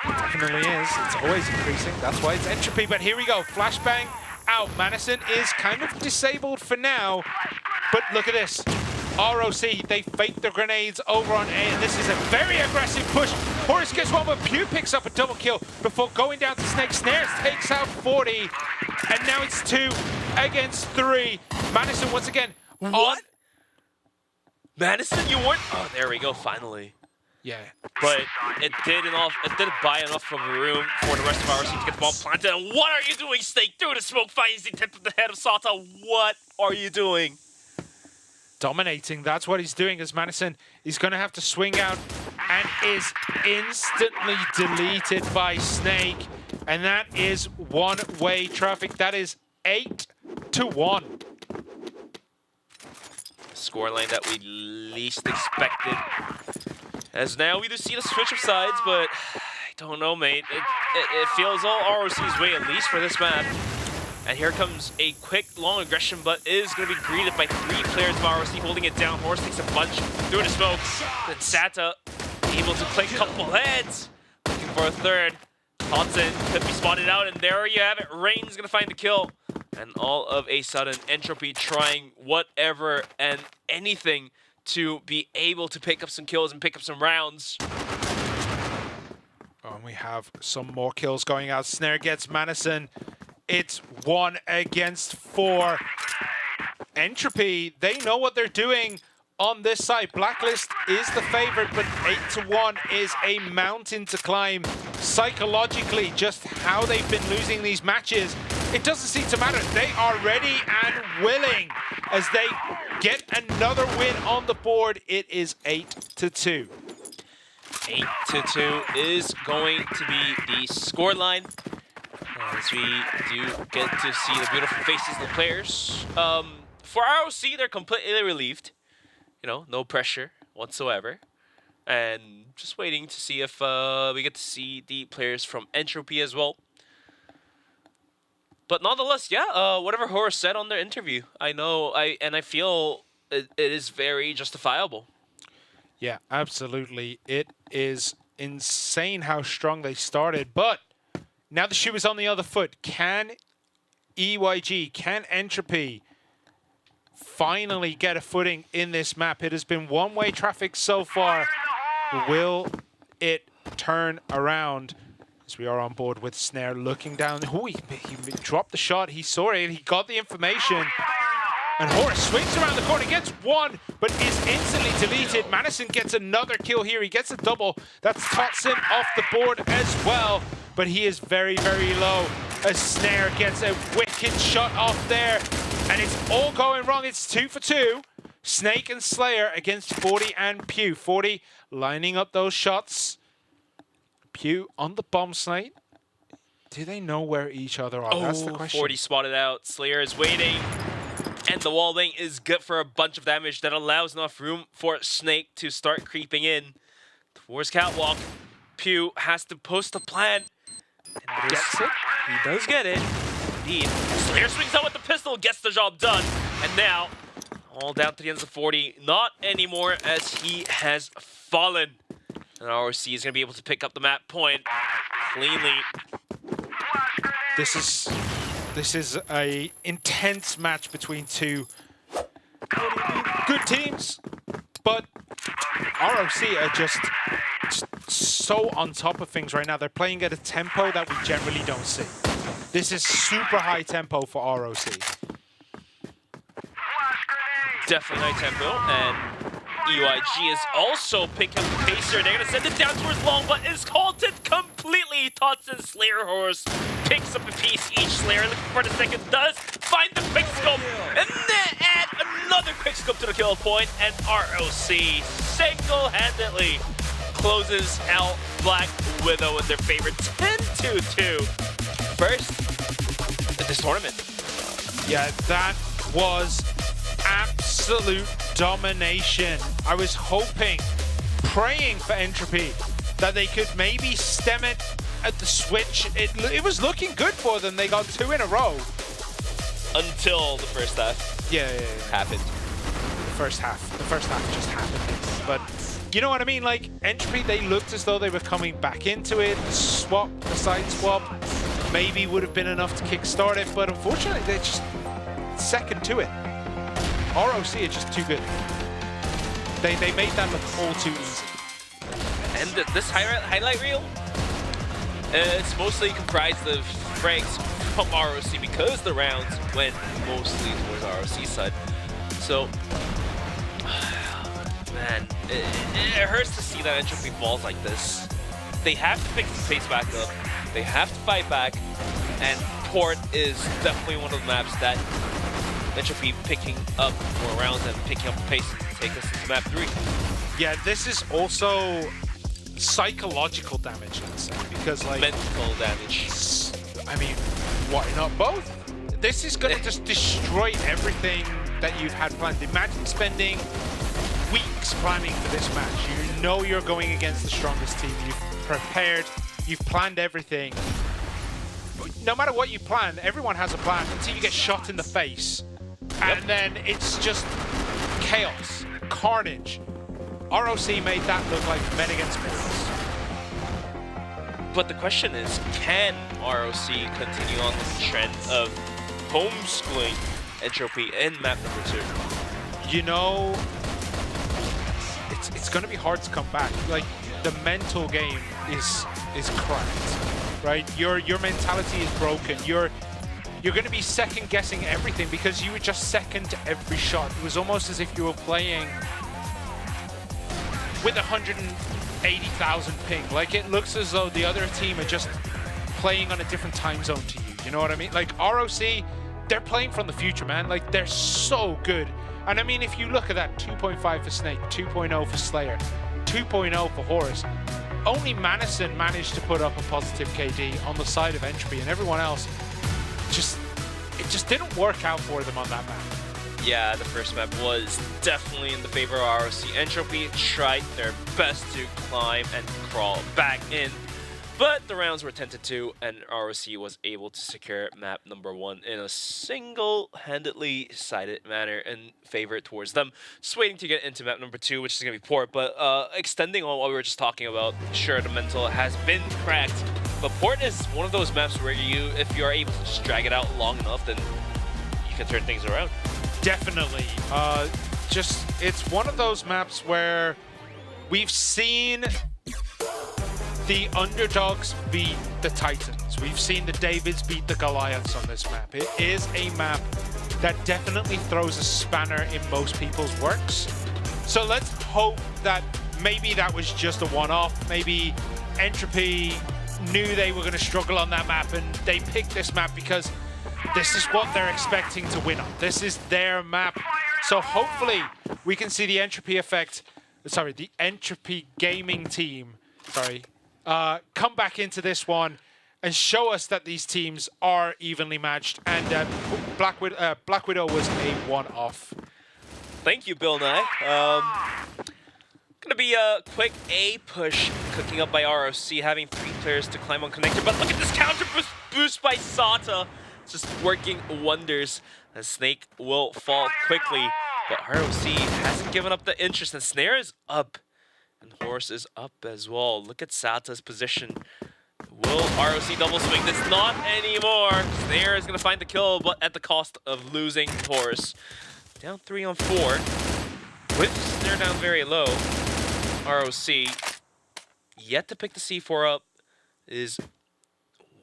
definitely is. It's always increasing. That's why it's Entropy. But here we go. Flashbang out. Madison is kind of disabled for now. But look at this. ROC, they fake the grenades over on A, and this is a very aggressive push. Horus gets one, but Pew picks up a double kill before going down to Snake. Snares takes out 40, and now it's 2 against 3. Madison once again. What? Madison, you weren't... Oh, there we go, finally. Yeah. But it didn't buy enough of a room for the rest of ROC to get the bomb planted. And what are you doing, Snake? Through the smoke, finds the tip of the head of Sata. What are you doing? Dominating, that's what he's doing as Madison is going to have to swing out and is instantly deleted by Snake. And that is one-way traffic. That is 8-1. Scoreline that we least expected. As now we do see the switch of sides, but I don't know, mate. It feels all ROC's way, at least for this map. And here comes a quick, long aggression, but is going to be greeted by 3 players of ROC holding it down. Horse takes a bunch through the smoke. Then Sata able to click a couple heads. Looking for a third. Hodson could be spotted out, and there you have it. Rain's going to find the kill. And all of a sudden, Entropy trying whatever and anything to be able to pick up some kills and pick up some rounds. Oh, and we have some more kills going out. Snare gets Madison. It's 1 against 4. Entropy, they know what they're doing on this side. Blacklist is the favorite, but 8-1 is a mountain to climb. Psychologically, just how they've been losing these matches, it doesn't seem to matter. They are ready and willing as they get another win on the board. It is 8-2. 8-2 is going to be the scoreline. As we do get to see the beautiful faces of the players. For ROC, they're completely relieved. You know, no pressure whatsoever. And just waiting to see if we get to see the players from Entropy as well. But nonetheless, yeah, whatever Horus said on their interview, I know, I feel it is very justifiable. Yeah, absolutely. It is insane how strong they started, but now the shoe is on the other foot. Can EYG, can Entropy finally get a footing in this map? It has been one-way traffic so far. Will it turn around? As we are on board with Snare looking down. Oh, he dropped the shot. He saw it. He got the information. And Horus swings around the corner, gets one, but is instantly deleted. Madison gets another kill here. He gets a double. That's Totson off the board as well. But he is very, very low. As Snare gets a wicked shot off there. And it's all going wrong. It's 2 for 2. Snake and Slayer against 40 and Pew. 40 lining up those shots. Pew on the bomb site. Do they know where each other are? That's the question. 40 spotted out. Slayer is waiting. And the wall bang is good for a bunch of damage that allows enough room for Snake to start creeping in towards Catwalk. Pew has to post a plan. And gets it. He does get it. Indeed. Slayer swings out with the pistol, gets the job done. And now, all down to the ends of 40. Not anymore, as he has fallen. And ROC is going to be able to pick up the map point cleanly. This is a intense match between two good teams, but ROC are just so on top of things right now. They're playing at a tempo that we generally don't see. This is super high tempo for ROC. Definitely high tempo, and EYG is also picking up the pace here. They're going to send it down towards long, but is halted completely. Totson Slayer Horse picks up a piece each. Slayer looking for the second, does find the quick scope, and then add another quick scope to the kill point, and ROC single-handedly closes out Black Widow with their favorite 10-2-2. First in this tournament. Yeah, that was absolute domination. I was hoping, praying for Entropy that they could maybe stem it at the switch. It was looking good for them. They got 2 in a row. Until the first half. Yeah. Happened. The first half just happened. But you know what I mean? Like, Entropy, they looked as though they were coming back into it. The side swap, maybe would have been enough to kickstart it, but unfortunately, they're just second to it. ROC are just too good. They made that look all too easy. And this highlight reel, it's mostly comprised of frags from ROC because the rounds went mostly towards ROC side. So, man, it hurts to see that Entropy falls like this. They have to pick the pace back up. They have to fight back. And Port is definitely one of the maps that Entropy picking up more rounds and picking up the pace to take us into map 3. Yeah, this is also psychological damage, let's say, because like Mental damage. I mean, why not both? This is gonna just destroy everything that you've had planned. Imagine spending weeks planning for this match. You know you're going against the strongest team. You've prepared, you've planned everything. No matter what you plan, everyone has a plan until you get shot in the face. And then it's just chaos, carnage. ROC made that look like men against boys. But the question is, can ROC continue on this trend of homeschooling Entropy in map number 2? You know, it's going to be hard to come back. Like, the mental game is cracked, right? Your mentality is broken. You're going to be second guessing everything because you were just second to every shot. It was almost as if you were playing with 180,000 ping. Like, it looks as though the other team are just playing on a different time zone to you. You know what I mean? Like, ROC, they're playing from the future, man. Like, they're so good. And I mean, if you look at that, 2.5 for Snake, 2.0 for Slayer, 2.0 for Horus, only Manison managed to put up a positive KD on the side of Entropy, and everyone else it just didn't work out for them on that map. Yeah, the first map was definitely in the favor of ROC. Entropy tried their best to climb and crawl back in, but the rounds were 10-2, and ROC was able to secure map number 1 in a single-handedly sided manner and favor it towards them. Just waiting to get into map number 2, which is going to be Port, but extending on what we were just talking about, sure, the mental has been cracked, but Port is one of those maps where if you're able to just drag it out long enough, then you can turn things around. Definitely. It's one of those maps where we've seen the underdogs beat the Titans. We've seen the Davids beat the Goliaths on this map. It is a map that definitely throws a spanner in most people's works. So let's hope that maybe that was just a one-off. Maybe Entropy knew they were going to struggle on that map and they picked this map because this is what they're expecting to win on. This is their map. So hopefully we can see the Entropy the Entropy Gaming team, come back into this one and show us that these teams are evenly matched. And Black Widow was a one-off. Thank you, Bill Nye. Gonna be a quick A push cooking up by ROC, having 3 players to climb on connector. But look at this counter boost by Sata. It's just working wonders. And Snake will fall quickly. But ROC hasn't given up the interest. And Snare is up. And Horse is up as well. Look at Sata's position. Will ROC double swing this? Not anymore. Snare is going to find the kill, but at the cost of losing Horse. Down 3 on 4. With Snare down very low, ROC, yet to pick the C4 up, is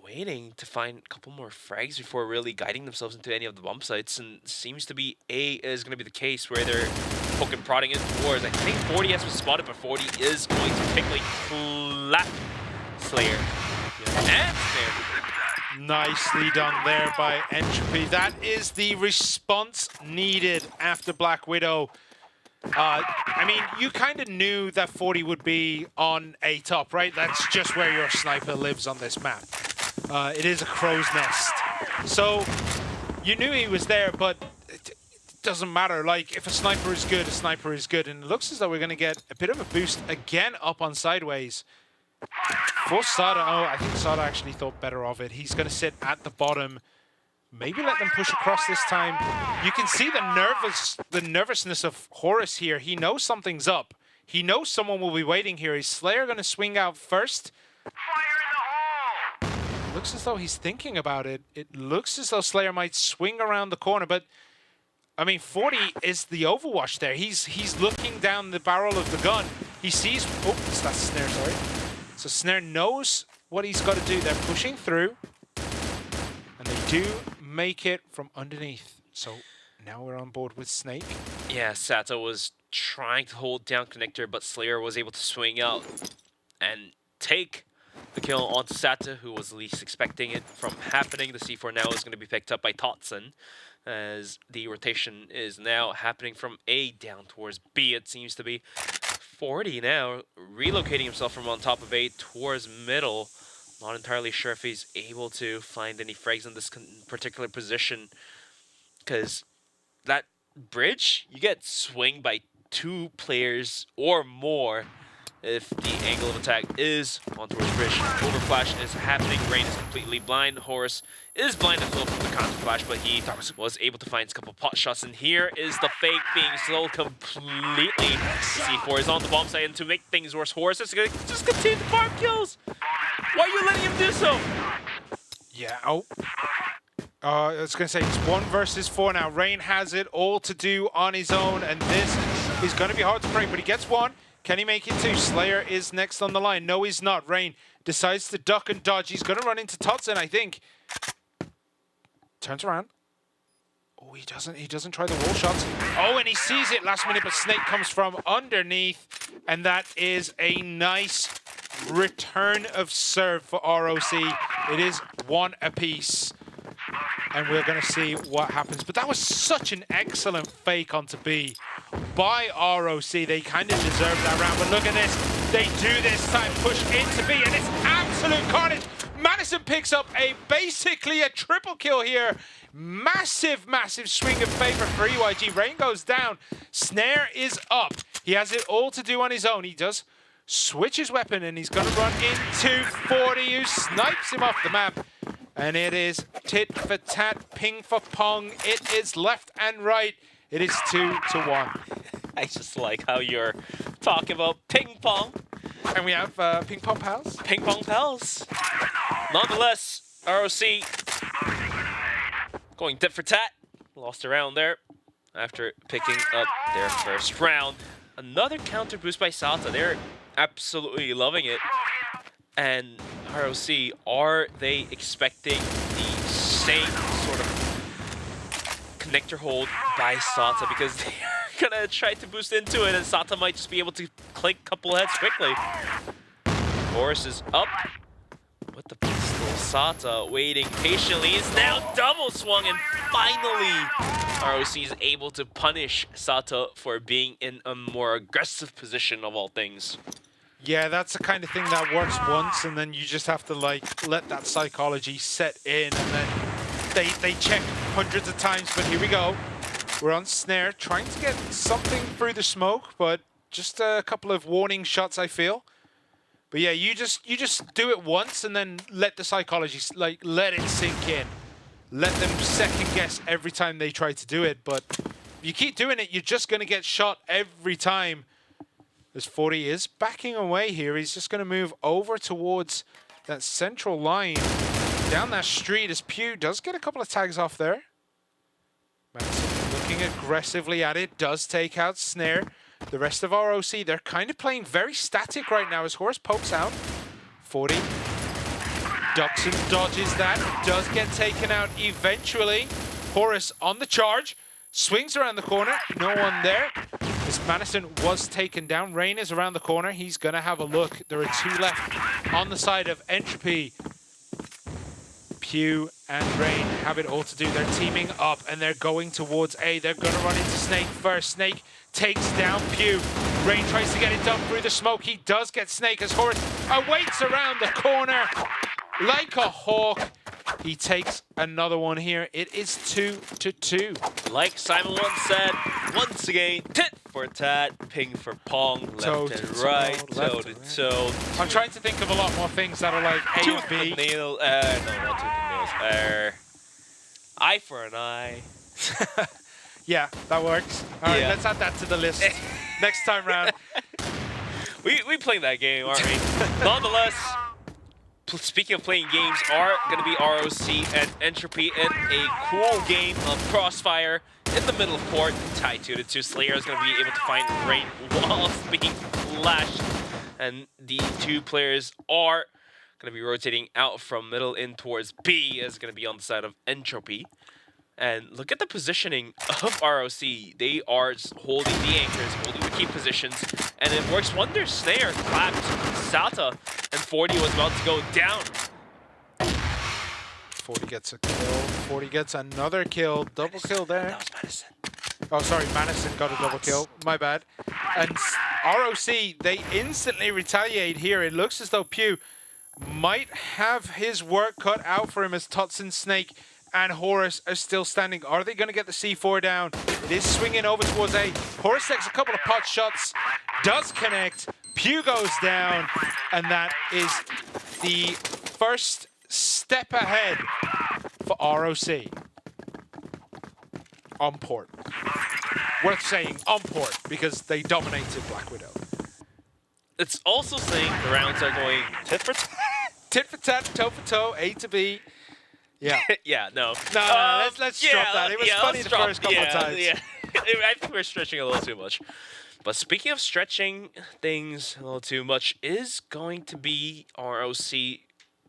waiting to find a couple more frags before really guiding themselves into any of the bump sites. And seems to be A is going to be the case where they're poking, prodding in towards. I think 40 has been spotted, but 40 is going to quickly clap Slayer. And Snare. Nicely done there by Entropy. That is the response needed after Black Widow. I mean, you kind of knew that 40 would be on A top, right? That's just where your sniper lives on this map. It is a crow's nest. So you knew he was there, but it doesn't matter. Like, if a sniper is good, a sniper is good. And it looks as though we're going to get a bit of a boost again up on sideways. For Sada, I think Sada actually thought better of it. He's going to sit at the bottom. Maybe let them push across this time. You can see the nervousness of Horus here. He knows something's up. He knows someone will be waiting here. Is Slayer going to swing out first? Looks as though he's thinking about it. It looks as though Slayer might swing around the corner, but I mean, 40 is the Overwatch there. He's looking down the barrel of the gun. He sees, that's Snare, sorry. So Snare knows what he's got to do. They're pushing through, and they do make it from underneath. So now we're on board with Snake. Yeah, Sato was trying to hold down connector, but Slayer was able to swing out and take the kill onto Sato, who was least expecting it from happening. The C4 now is going to be picked up by Totson, as the rotation is now happening from A down towards B, it seems to be. 40 now, relocating himself from on top of A towards middle. Not entirely sure if he's able to find any frags in this particular position, because that bridge, you get swinged by 2 players or more if the angle of attack is on towards bridge. Overflash is happening. Rain is completely blind. Horus is blind as well from the counter flash, but he was able to find a couple pot shots. And here is the fake being sold completely. C4 is on the bomb side, and to make things worse, Horus is going to just continue to farm kills. Why are you letting him do so? Yeah, I was going to say, it's 1 versus 4 now. Rain has it all to do on his own, and this is going to be hard to break, but he gets 1. Can he make it 2? Slayer is next on the line. No, he's not. Rain decides to duck and dodge. He's going to run into Totson, I think. Turns around. Oh, he doesn't try the wall shots. Oh, and he sees it last minute, but Snake comes from underneath, and that is a nice return of serve for ROC. It is 1 apiece, and we're going to see what happens. But that was such an excellent fake onto B by ROC. They kind of deserved that round, but look at this. They do this time, push into B, and it's absolute carnage. Madison picks up basically a triple kill here. Massive, massive swing of favor for EYG. Rain goes down. Snare is up. He has it all to do on his own. He does switch his weapon, and he's going to run into 40, who snipes him off the map. And it is tit for tat, ping for pong. It is left and right. It is 2-1. I just like how you're talking about ping pong. And we have PingPongPals. PingPongPals. Nonetheless, ROC going tit for tat. Lost a round there after picking up their first round. Another counter boost by Salta. They're absolutely loving it. And ROC, are they expecting the same sort of connector hold by Sata? Because they're gonna try to boost into it, and Sata might just be able to clink a couple heads quickly. Horus is up with the pistol. Sata waiting patiently. Is now double swung, and finally ROC is able to punish Sata for being in a more aggressive position of all things. Yeah, that's the kind of thing that works once, and then you just have to like let that psychology set in, and then they check hundreds of times. But here we go. We're on Snare, trying to get something through the smoke, but just a couple of warning shots, I feel. But yeah, you just do it once, and then let the psychology, like, let it sink in. Let them second guess every time they try to do it. But if you keep doing it, you're just going to get shot every time. As 40 is backing away here, he's just going to move over towards that central line down that street, as Pew does get a couple of tags off there. Madison looking aggressively at it, does take out Snare. The rest of ROC, they're kind of playing very static right now as Horus pokes out. 40 ducks and dodges that, does get taken out eventually. Horus on the charge, swings around the corner, no one there. As Madison was taken down, Rain is around the corner. He's going to have a look. There are 2 left on the side of Entropy. Pew and Rain have it all to do. They're teaming up, and they're going towards A. They're going to run into Snake first. Snake takes down Pew. Rain tries to get it done through the smoke. He does get Snake as Horus awaits around the corner like a hawk. He takes another one here. It is 2-2. Like Simon once said, once again, tit for tat, ping for pong, left and right, toe to toe. I'm trying to think of a lot more things that are like A and B. Nail, no, not tooth and nails. Eye for an eye. Yeah, that works. All right, let's add that to the list next time round. We playing that game, aren't we? Nonetheless, speaking of playing games, are going to be ROC and Entropy in a cool game of CROSSFIRE in the middle of court, tied 2-2. Slayer is going to be able to find Rain whilst being flashed, and the 2 players are going to be rotating out from middle in towards B, as going to be on the side of Entropy. And look at the positioning of ROC. They are just holding the anchors, holding the key positions, and it works wonders. Snare clapped Sata, and 40 was about to go down. 40 gets a kill. 40 gets another kill. Double kill there. That was Madison. Oh, sorry, Madison got a double kill. My bad. And ROC, they instantly retaliate here. It looks as though Pew might have his work cut out for him as Totson, Snake, and Horus are still standing. Are they going to get the C4 down? It is swinging over towards A. Horus takes a couple of pot shots, does connect. Pew goes down, and that is the first step ahead for ROC. On port. Worth saying on port because they dominated Black Widow. It's also saying the rounds are going tit for tat, toe for toe, A to B. Yeah. yeah, no. No, let's drop that. It was funny the first couple of times. Yeah. I think we're stretching a little too much. But speaking of stretching things a little too much, is going to be ROC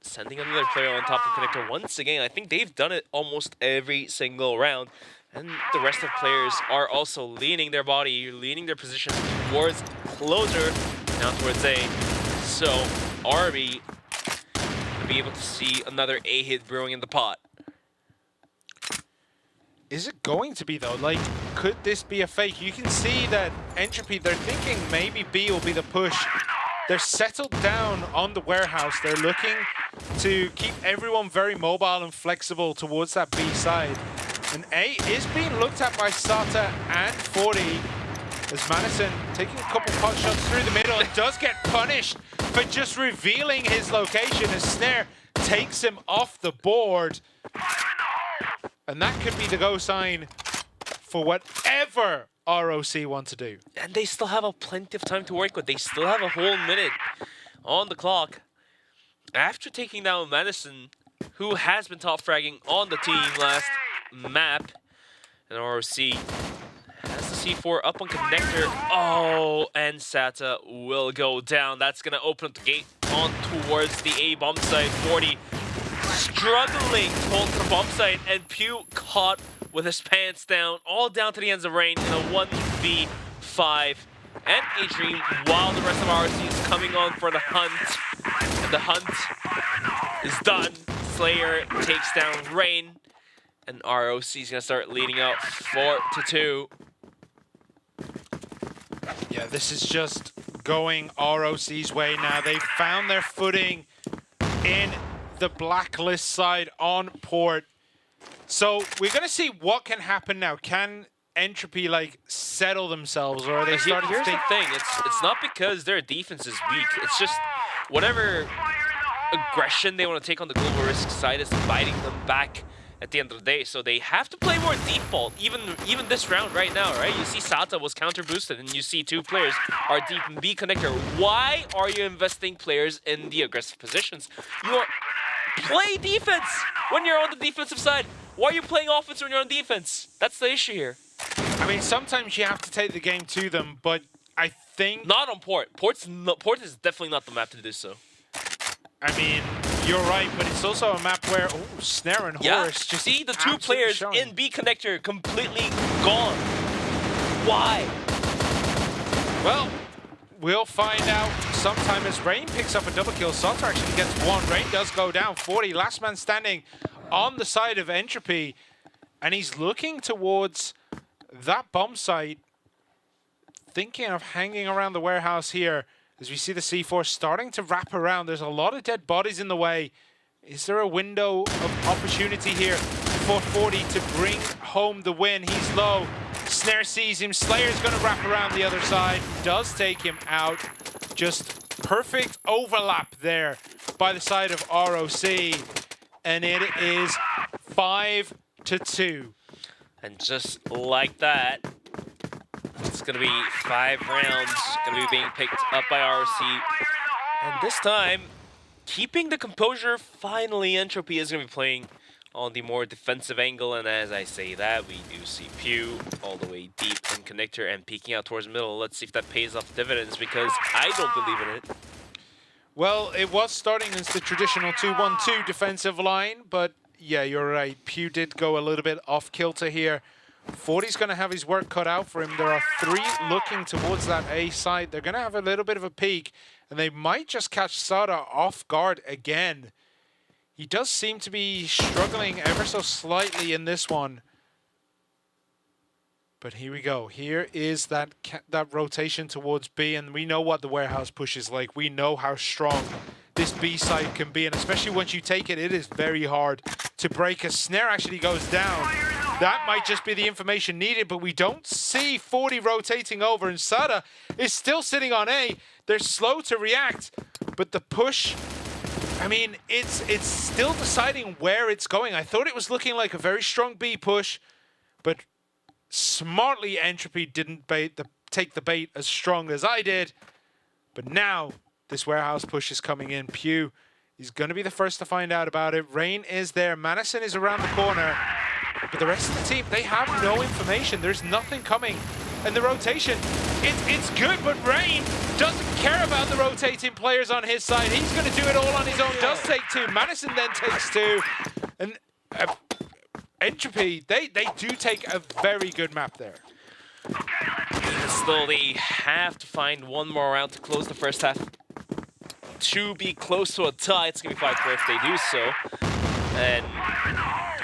sending another player on top of connector once again. I think they've done it almost every single round. And the rest of players are also leaning their body, leaning their position towards closer, now towards A. So, Arby will be able to see another A hit brewing in the pot. Is it going to be though? Like, could this be a fake? You can see that Entropy, they're thinking maybe B will be the push. They're settled down on the warehouse. They're looking to keep everyone very mobile and flexible towards that B side. And A is being looked at by Sata and 40 as Madison taking a couple pot shots through the middle and does get punished for just revealing his location as Snare takes him off the board. And that could be the go sign for whatever ROC want to do. And they still have plenty of time to work with. They still have a whole minute on the clock. After taking down Madison, who has been top fragging on the team last map, and ROC has the C4 up on connector. Oh, and Sata will go down. That's gonna open up the gate on towards the A bomb site. 40 struggling to hold the bomb site, and Pew caught with his pants down, all down to the ends of rain in a 1v5. And A-Dream, while the rest of ROC is coming on for the hunt. And the hunt is done. Slayer takes down Rain. And ROC is going to start leading up 4-2. Yeah, this is just going ROC's way now. They found their footing in the blacklist side on port. So we're going to see what can happen now. Can Entropy like settle themselves, or are they starting to think? Here's the thing, it's not because their defense is weak. It's just whatever aggression they want to take on the global risk side is fighting them back at the end of the day. So they have to play more default, even this round right now, right? You see Sata was counter boosted, and you see two players are deep in B connector. Why are you investing players in the aggressive positions? Play defense when you're on the defensive side. Why are you playing offense when you're on defense? That's the issue here. I mean, sometimes you have to take the game to them, but I think... Not on port. Port is definitely not the map to do so. I mean, you're right, but it's also a map where, oh, Snare and Horus just see the two players showing. in B connector completely gone. Why? Well, we'll find out sometime as Rain picks up a double kill. Salter actually gets one. Rain does go down. 40, last man standing on the side of Entropy. And he's looking towards that bomb site, thinking of hanging around the warehouse here. As we see the C4 starting to wrap around. There's a lot of dead bodies in the way. Is there a window of opportunity here for 40 to bring home the win? He's low. Snare sees him. Slayer's going to wrap around the other side. Does take him out. Just perfect overlap there by the side of ROC. And it is 5-2. And just like that, it's going to be 5 rounds, going to be being picked up by ROC. And this time, keeping the composure, finally Entropy is going to be playing on the more defensive angle. And as I say that, we do see Pew all the way deep in connector and peeking out towards middle. Let's see if that pays off dividends, because I don't believe in it. Well, it was starting as the traditional 2-1-2 defensive line, but yeah, you're right. Pew did go a little bit off kilter here. 40's going to have his work cut out for him. There are 3 looking towards that A side. They're going to have a little bit of a peek, and they might just catch Sada off guard again. He does seem to be struggling ever so slightly in this one. But here we go. Here is that rotation towards B, and we know what the warehouse push is like. We know how strong this B side can be, and especially once you take it, it is very hard to break. A snare actually goes down. That might just be the information needed, but we don't see 40 rotating over, and Sada is still sitting on A. They're slow to react, but the push, I mean, it's still deciding where it's going. I thought it was looking like a very strong B push, but smartly Entropy didn't take the bait as strong as I did. But now this warehouse push is coming in. Pew is going to be the first to find out about it. Rain is there. Madison is around the corner. But the rest of the team, they have no information. There's nothing coming. And the rotation, it's good, but Rain doesn't care about the rotating players on his side. He's going to do it all on his own. Does take two. Madison then takes two. And Entropy, they do take a very good map there. Still, they have to find one more round to close the first half to be close to a tie. It's going to be 5-4 if they do so. And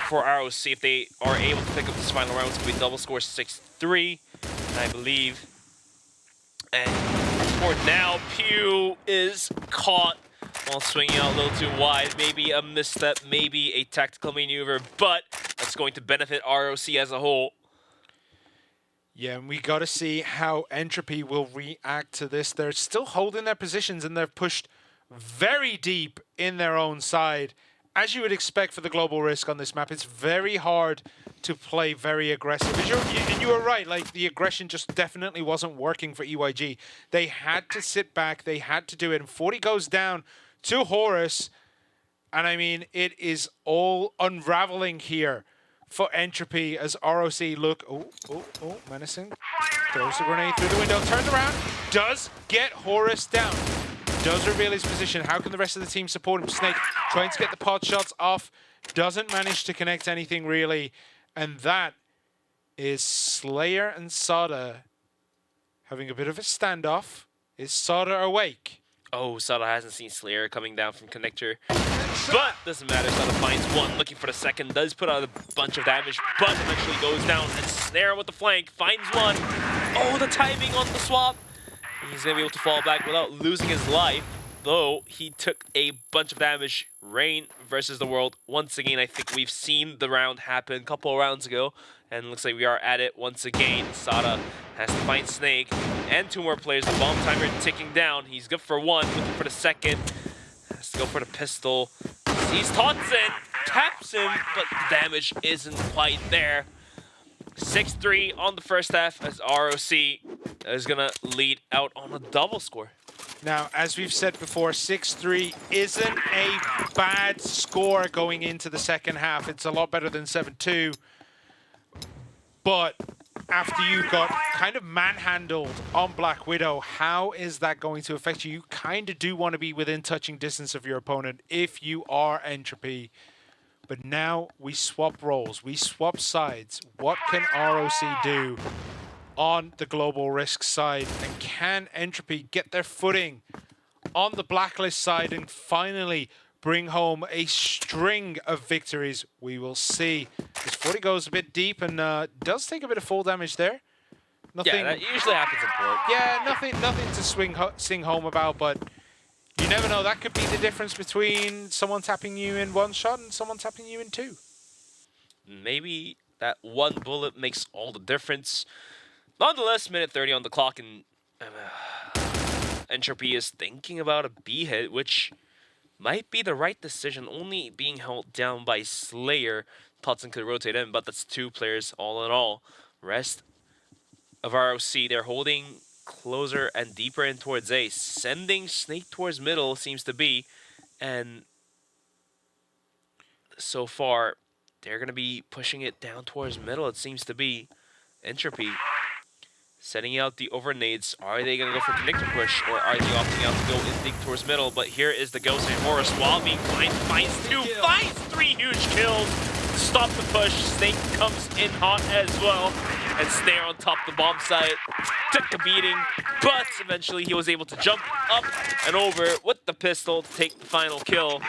for ROC, if they are able to pick up this final round, it's going to be double score 6-3, I believe. And for now, Pew is caught while swinging out a little too wide. Maybe a misstep, maybe a tactical maneuver, but that's going to benefit ROC as a whole. Yeah, and we got to see how Entropy will react to this. They're still holding their positions, and they're pushed very deep in their own side. As you would expect for the global risk on this map, it's very hard to play very aggressive. And you were right, like the aggression just definitely wasn't working for EYG. They had to sit back, they had to do it, and 40 goes down to Horus. And I mean, it is all unraveling here for Entropy as ROC look. Oh, menacing. Throws the grenade through the window, turns around, does get Horus down. Does reveal his position. How can the rest of the team support him? Snake trying to get the pot shots off. Doesn't manage to connect anything really. And that is Slayer and Sada having a bit of a standoff. Is Sada awake? Oh, Sada hasn't seen Slayer coming down from connector. But doesn't matter. Sada finds one, looking for the second. Does put out a bunch of damage, but eventually goes down. And Snare with the flank finds one. Oh, the timing on the swap. He's going to be able to fall back without losing his life, though he took a bunch of damage. Rain versus the world. Once again, I think we've seen the round happen a couple of rounds ago, and looks like we are at it once again. Sada has to find Snake and two more players. The bomb timer ticking down. He's good for one, looking for the second. Has to go for the pistol. Sees Totson, taps him, but the damage isn't quite there. 6-3 on the first half as ROC is going to lead out on a double score. Now, as we've said before, 6-3 isn't a bad score going into the second half. It's a lot better than 7-2. But after you got kind of manhandled on Black Widow, how is that going to affect you? You kind of do want to be within touching distance of your opponent if you are Entropy. But now we swap roles, we swap sides. What can ROC do on the global risk side? And can Entropy get their footing on the blacklist side and finally bring home a string of victories? We will see. This 40 goes a bit deep and does take a bit of fall damage there. Nothing, yeah, that usually happens in port. Yeah, nothing to sing home about, but you never know. That could be the difference between someone tapping you in one shot and someone tapping you in two. Maybe that one bullet makes all the difference. Nonetheless, minute 30 on the clock, and Entropy is thinking about a B hit, which might be the right decision, only being held down by Slayer. Totson could rotate in, but that's two players all in all. Rest of ROC, they're holding closer and deeper in towards A, sending Snake towards middle seems to be, and so far they're going to be pushing it down towards middle. It seems to be Entropy setting out the overnades. Are they going to go for connector push, or are they opting out to go in deep towards middle? But here is the Ghost and Horus while being finds two, finds three huge kills to stop the push. Snake comes in hot as well, and Snare on top of the bomb site took a beating, but eventually he was able to jump up and over with the pistol to take the final kill.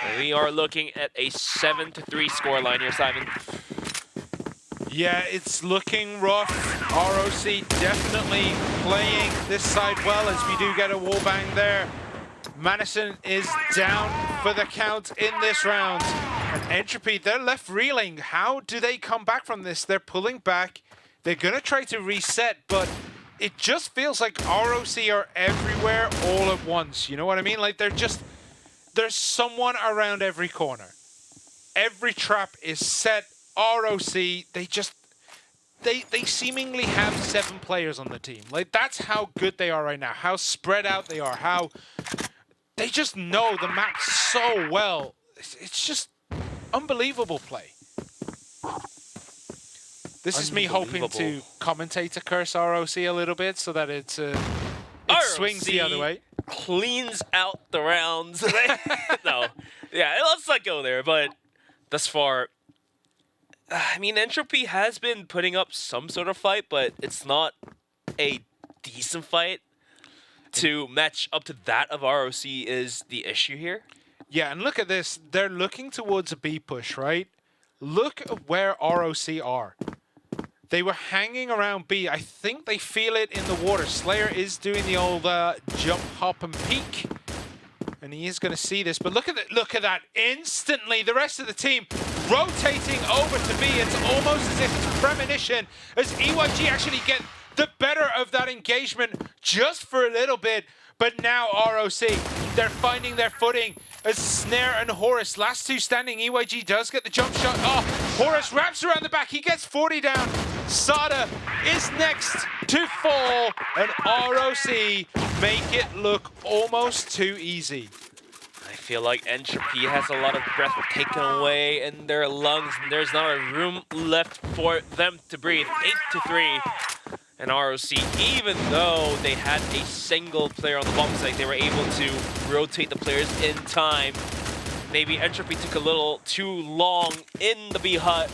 And we are looking at a 7-3 scoreline here, Simon. Yeah, it's looking rough. ROC definitely playing this side well as we do get a wallbang there. Madison is down for the count in this round. And Entropy, they're left reeling. How do they come back from this? They're pulling back. They're going to try to reset, but it just feels like ROC are everywhere all at once. You know what I mean? Like there's someone around every corner. Every trap is set. ROC, they seemingly have 7 players on the team. Like, that's how good they are right now, how spread out they are, how they just know the map so well. It's just unbelievable play. This is me hoping to commentator curse ROC a little bit so that it swings the other way. Cleans out the rounds. No, yeah, let's not go there, but thus far, I mean, Entropy has been putting up some sort of fight, but it's not a decent fight. To match up to that of ROC is the issue here. Yeah, and look at this. They're looking towards a B push, right? Look at where ROC are. They were hanging around B. I think they feel it in the water. Slayer is doing the old jump, hop, and peek. And he is going to see this. But look at that. Look at that. Instantly, the rest of the team rotating over to B. It's almost as if it's premonition as EYG actually get the better of that engagement just for a little bit. But now ROC, they're finding their footing as Snare and Horus, last 2 standing. EYG does get the jump shot. Oh, Horus wraps around the back. He gets 40 down. Sada is next to fall. And ROC make it look almost too easy. I feel like Entropy has a lot of breath taken away in their lungs, and there's not a room left for them to breathe. 8-3. And ROC, even though they had a single player on the bomb site, they were able to rotate the players in time. Maybe Entropy took a little too long in the B hut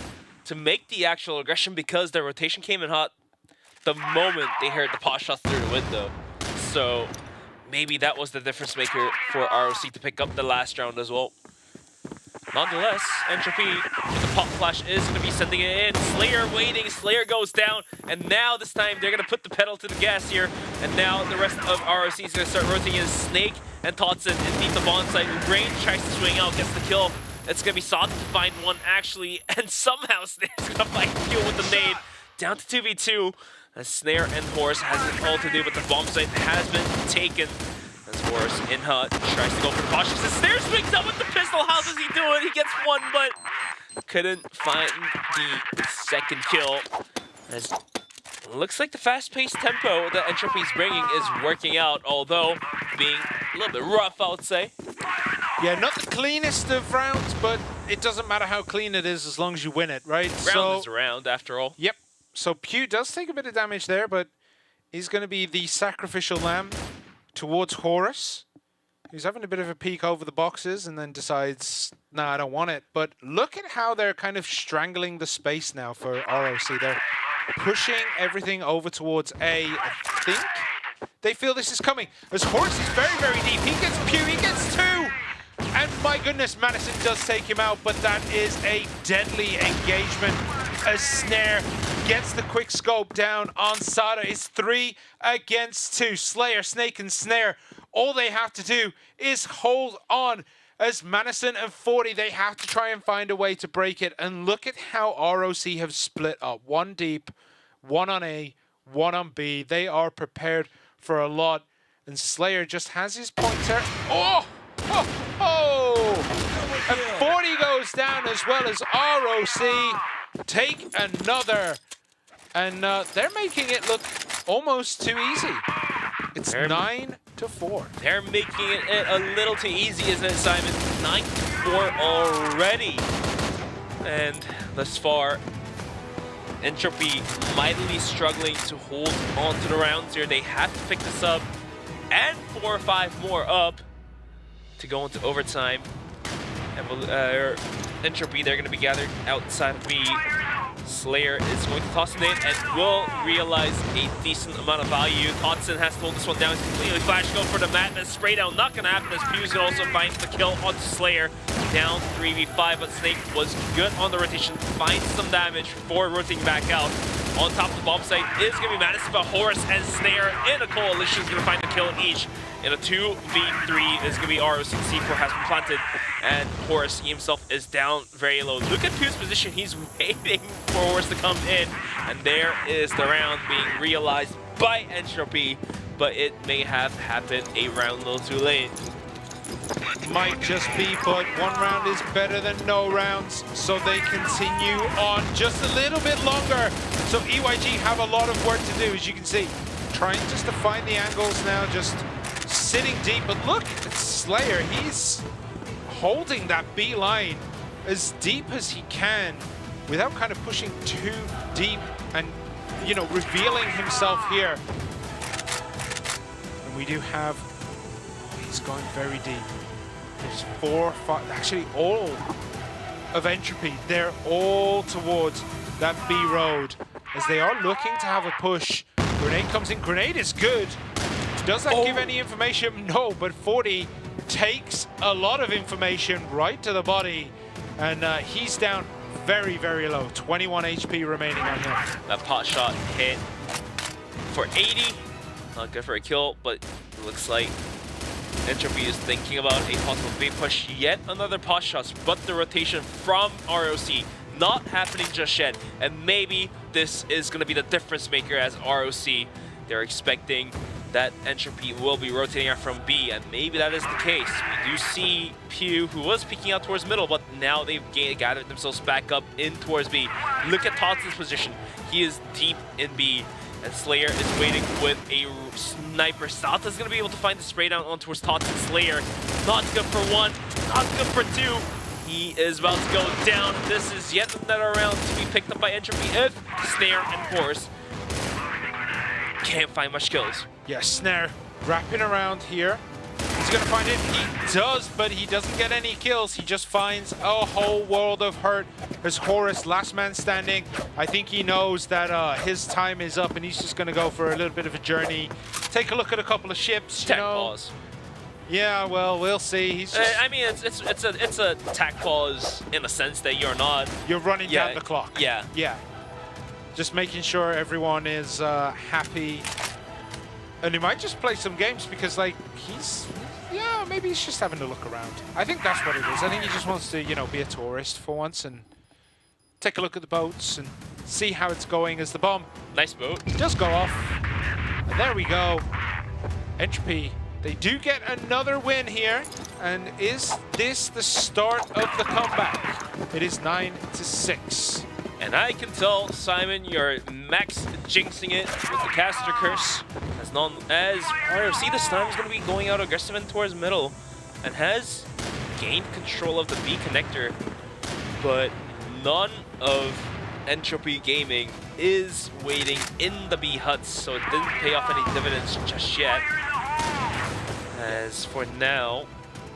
to make the actual aggression because their rotation came in hot the moment they heard the pot shots through the window. So maybe that was the difference maker for ROC to pick up the last round as well. Nonetheless, Entropy with the pop flash is going to be sending it in. Slayer waiting, Slayer goes down, and now this time they're going to put the pedal to the gas here. And now the rest of ROC is going to start rotating in. Snake and Totson underneath the bond site. Range tries to swing out, gets the kill. It's going to be Sada to find one actually, and somehow Snare's going to find the kill with the nade. Down to 2v2, as Snare and Horus has it all to do, but the bomb site has been taken. As Horus in hut tries to go for the cautious. And Snare swings up with the pistol. How does he do it? He gets one, but couldn't find the second kill. As looks like the fast-paced tempo that Entropy's bringing is working out, although being a little bit rough, I would say. Yeah, not the cleanest of rounds, but it doesn't matter how clean it is as long as you win it, right? Round is a round, after all. Yep. So Pew does take a bit of damage there, but he's going to be the sacrificial lamb towards Horus. He's having a bit of a peek over the boxes and then decides, nah, I don't want it. But look at how they're kind of strangling the space now for ROC. They're pushing everything over towards A. I think they feel this is coming. As Horus is very, very deep. He gets Pew, he gets 2. And my goodness, Madison does take him out, but that is a deadly engagement as Snare gets the quick scope down on Sada. It's 3 against 2. Slayer, Snake, and Snare, all they have to do is hold on. As Madison and 40, they have to try and find a way to break it. And look at how ROC have split up. 1 deep, 1 on A, 1 on B. They are prepared for a lot. And Slayer just has his pointer. Oh! Oh! Oh! And 40 goes down as well as ROC take another. And they're making it look almost too easy. It's 9-4. They're making it a little too easy, isn't it, Simon? 9-4 already. And thus far, Entropy mightily struggling to hold on to the rounds here. They have to pick this up and 4 or 5 more up to go into overtime. And Entropy, they're going to be gathered outside of B. Slayer is going to toss it in and will realize a decent amount of value. Totson has to hold this one down. He's completely flash go for the madness. Spray down, not gonna happen as Pew's gonna also find the kill onto Slayer. Down 3v5, but Snake was good on the rotation. Finds some damage before rotating back out. On top of the bomb site is gonna be Madness, but Horus and Snare in a coalition is gonna find a kill each. In a 2v3 is gonna be ROC. C4 has been planted, and Horus himself is down very low. Look at Pew's position. He's waiting for Horus to come in, and there is the round being realized by Entropy, but it may have happened a round a little too late. Might just be, but one round is better than no rounds, so they continue on just a little bit longer. So EYG have a lot of work to do, as you can see. Trying just to find the angles now, just sitting deep. But look at Slayer, he's holding that B line as deep as he can without kind of pushing too deep and, you know, revealing himself here. And we do have, oh, he's going very deep. There's 4, 5, actually all of Entropy. They're all towards that B road as they are looking to have a push. Grenade comes in, grenade is good. Does that give any information? No, but 40 takes a lot of information right to the body, and he's down very, very low. 21 HP remaining on him. That pot shot hit for 80. Not good for a kill, but it looks like Entropy is thinking about a possible big push. Yet another pot shot, but the rotation from ROC not happening just yet. And maybe this is going to be the difference maker as ROC. They're expecting that Entropy will be rotating out from B, and maybe that is the case. We do see Pew, who was peeking out towards middle, but now they've gathered themselves back up in towards B. Look at Totson's position. He is deep in B, and Slayer is waiting with a sniper. Sata's going to be able to find the spray down on towards Totson. Slayer, not good for 1, not good for 2. He is about to go down. This is yet another round to be picked up by Entropy if Snare and Horus can't find much kills. Yeah, Snare wrapping around here. He's gonna find it. He does, but he doesn't get any kills. He just finds a whole world of hurt. There's Horus, last man standing. I think he knows that his time is up, and he's just gonna go for a little bit of a journey. Take a look at a couple of ships. Tech pause. Yeah, well, we'll see. He's just, I mean, it's a tack pause in a sense that you're not. You're running down the clock. Yeah. Yeah. Just making sure everyone is happy. And he might just play some games because, like, yeah, maybe he's just having to look around. I think that's what it is. I think he just wants to, you know, be a tourist for once and take a look at the boats and see how it's going as the bomb. Nice boat. Does go off. And there we go. Entropy. They do get another win here. And is this the start of the comeback? It is 9-6. And I can tell, Simon, you're max jinxing it with the caster curse. As ROC this time is going to be going out aggressive and towards middle and has gained control of the B connector. But none of Entropy Gaming is waiting in the B huts, so it didn't pay off any dividends just yet. As for now,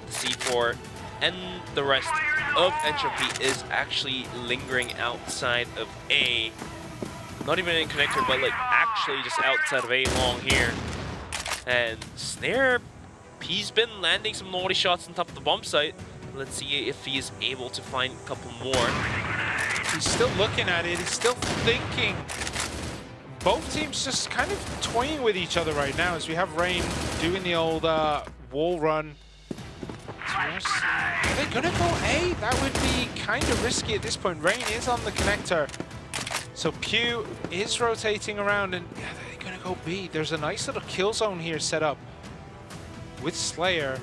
the C4 and the rest of Entropy is actually lingering outside of A. Not even in connector, but like actually just outside of A long here. And Snare, he's been landing some naughty shots on top of the bomb site. Let's see if he is able to find a couple more. He's still looking at it, he's still thinking. Both teams just kind of toying with each other right now as we have Rain doing the old wall run. Are they gonna go A? That would be kind of risky at this point. Rain is on the connector. So Pew is rotating around, and yeah, they're gonna go B. There's a nice little kill zone here set up with Slayer.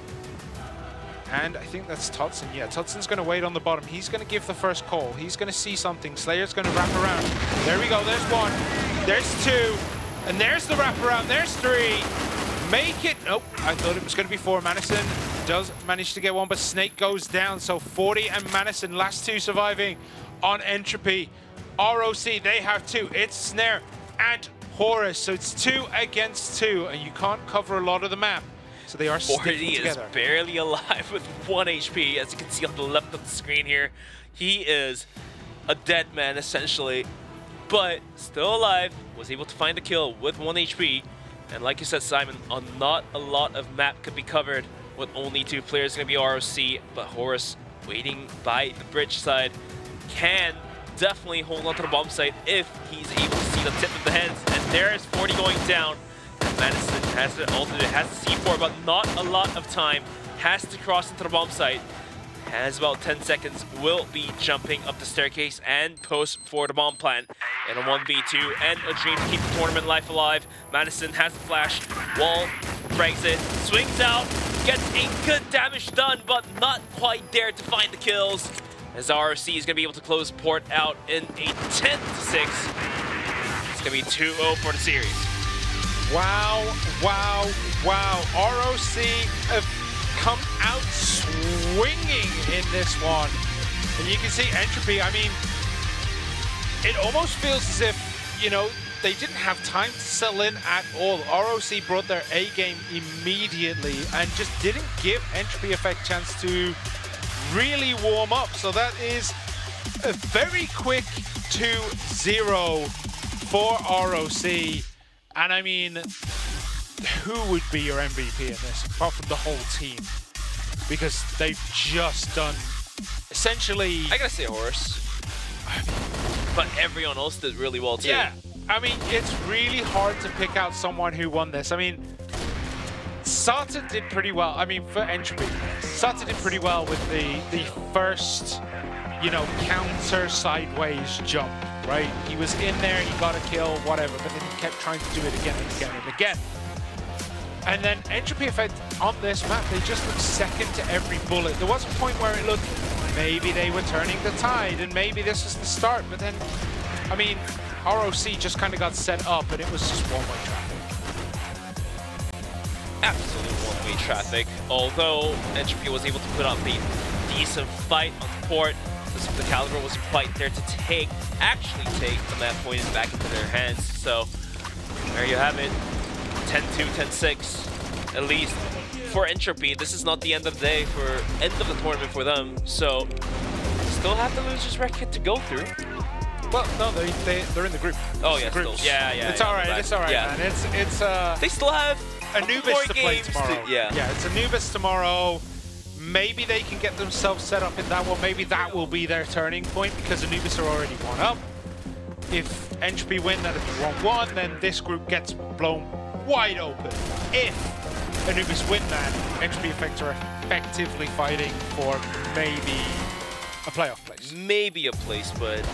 And I think that's Totson. Yeah, Totson's gonna wait on the bottom. He's gonna give the first call. He's gonna see something. Slayer's gonna wrap around. There we go, there's 1. There's 2. And there's the wraparound. There's 3. Make it. Nope, I thought it was gonna be 4. Madison does manage to get 1, but Snake goes down. So 40 and Madison, last 2 surviving on Entropy. ROC, they have 2. It's Snare and Horus. So it's 2 against 2, and you can't cover a lot of the map. So they are sticking together. 40 is barely alive with 1 HP, as you can see on the left of the screen here. He is a dead man essentially, but still alive, was able to find the kill with 1 HP. And like you said, Simon, not a lot of map could be covered with only 2 players. Going to be ROC, but Horus waiting by the bridge side can definitely hold on to the bomb site if he's able to see the tip of the heads. And there's 40 going down. And Madison has it ultimate, has the C4, but not a lot of time. Has to cross into the bomb site. Has about 10 seconds, will be jumping up the staircase and post for the bomb plant in a 1v2 and a dream to keep the tournament life alive. Madison has the flash, wall, frags it, swings out, gets a good damage done, but not quite there to find the kills. As ROC is going to be able to close port out in a 10-6. It's going to be 2-0 for the series. Wow, wow, wow. ROC have come out swinging in this one. And you can see Entropy, I mean, it almost feels as if, you know, they didn't have time to settle in at all. ROC brought their A game immediately and just didn't give Entropy a fair chance to really warm up. So that is a very quick 2-0 for ROC. And I mean, who would be your MVP in this, apart from the whole team? Because they've just done, essentially... I gotta say Horus. But everyone else did really well too. Yeah, I mean, it's really hard to pick out someone who won this. I mean, Sata did pretty well. I mean, for Entropy, Sata did pretty well with the first, you know, counter sideways jump, right? He was in there, he got a kill, whatever, but then he kept trying to do it again and again and again. And then Entropy Effect on this map, they just looked second to every bullet. There was a point where it looked, maybe they were turning the tide and maybe this is the start, but then, I mean, ROC just kind of got set up and it was just one-way traffic. Absolute one-way traffic. Although Entropy was able to put up a decent fight on the port, the caliber wasn't quite there to actually take the map point back into their hands. So there you have it. 10-2, 10-6, at least for Entropy. This is not the end of the day for end of the tournament for them, so still have the losers bracket to go through. Well, no, they're in the group. Oh yeah, still. Yeah. It's all right. It's all right, yeah. man. It's they still have Anubis to play tomorrow. Yeah, it's Anubis tomorrow. Maybe they can get themselves set up in that one. Maybe that will be their turning point because Anubis are already 1-up. If Entropy win, that'll be 1-1. Then this group gets blown wide open. If Anubis win, then Entropy Effect are effectively fighting for maybe a playoff place. Maybe a place, but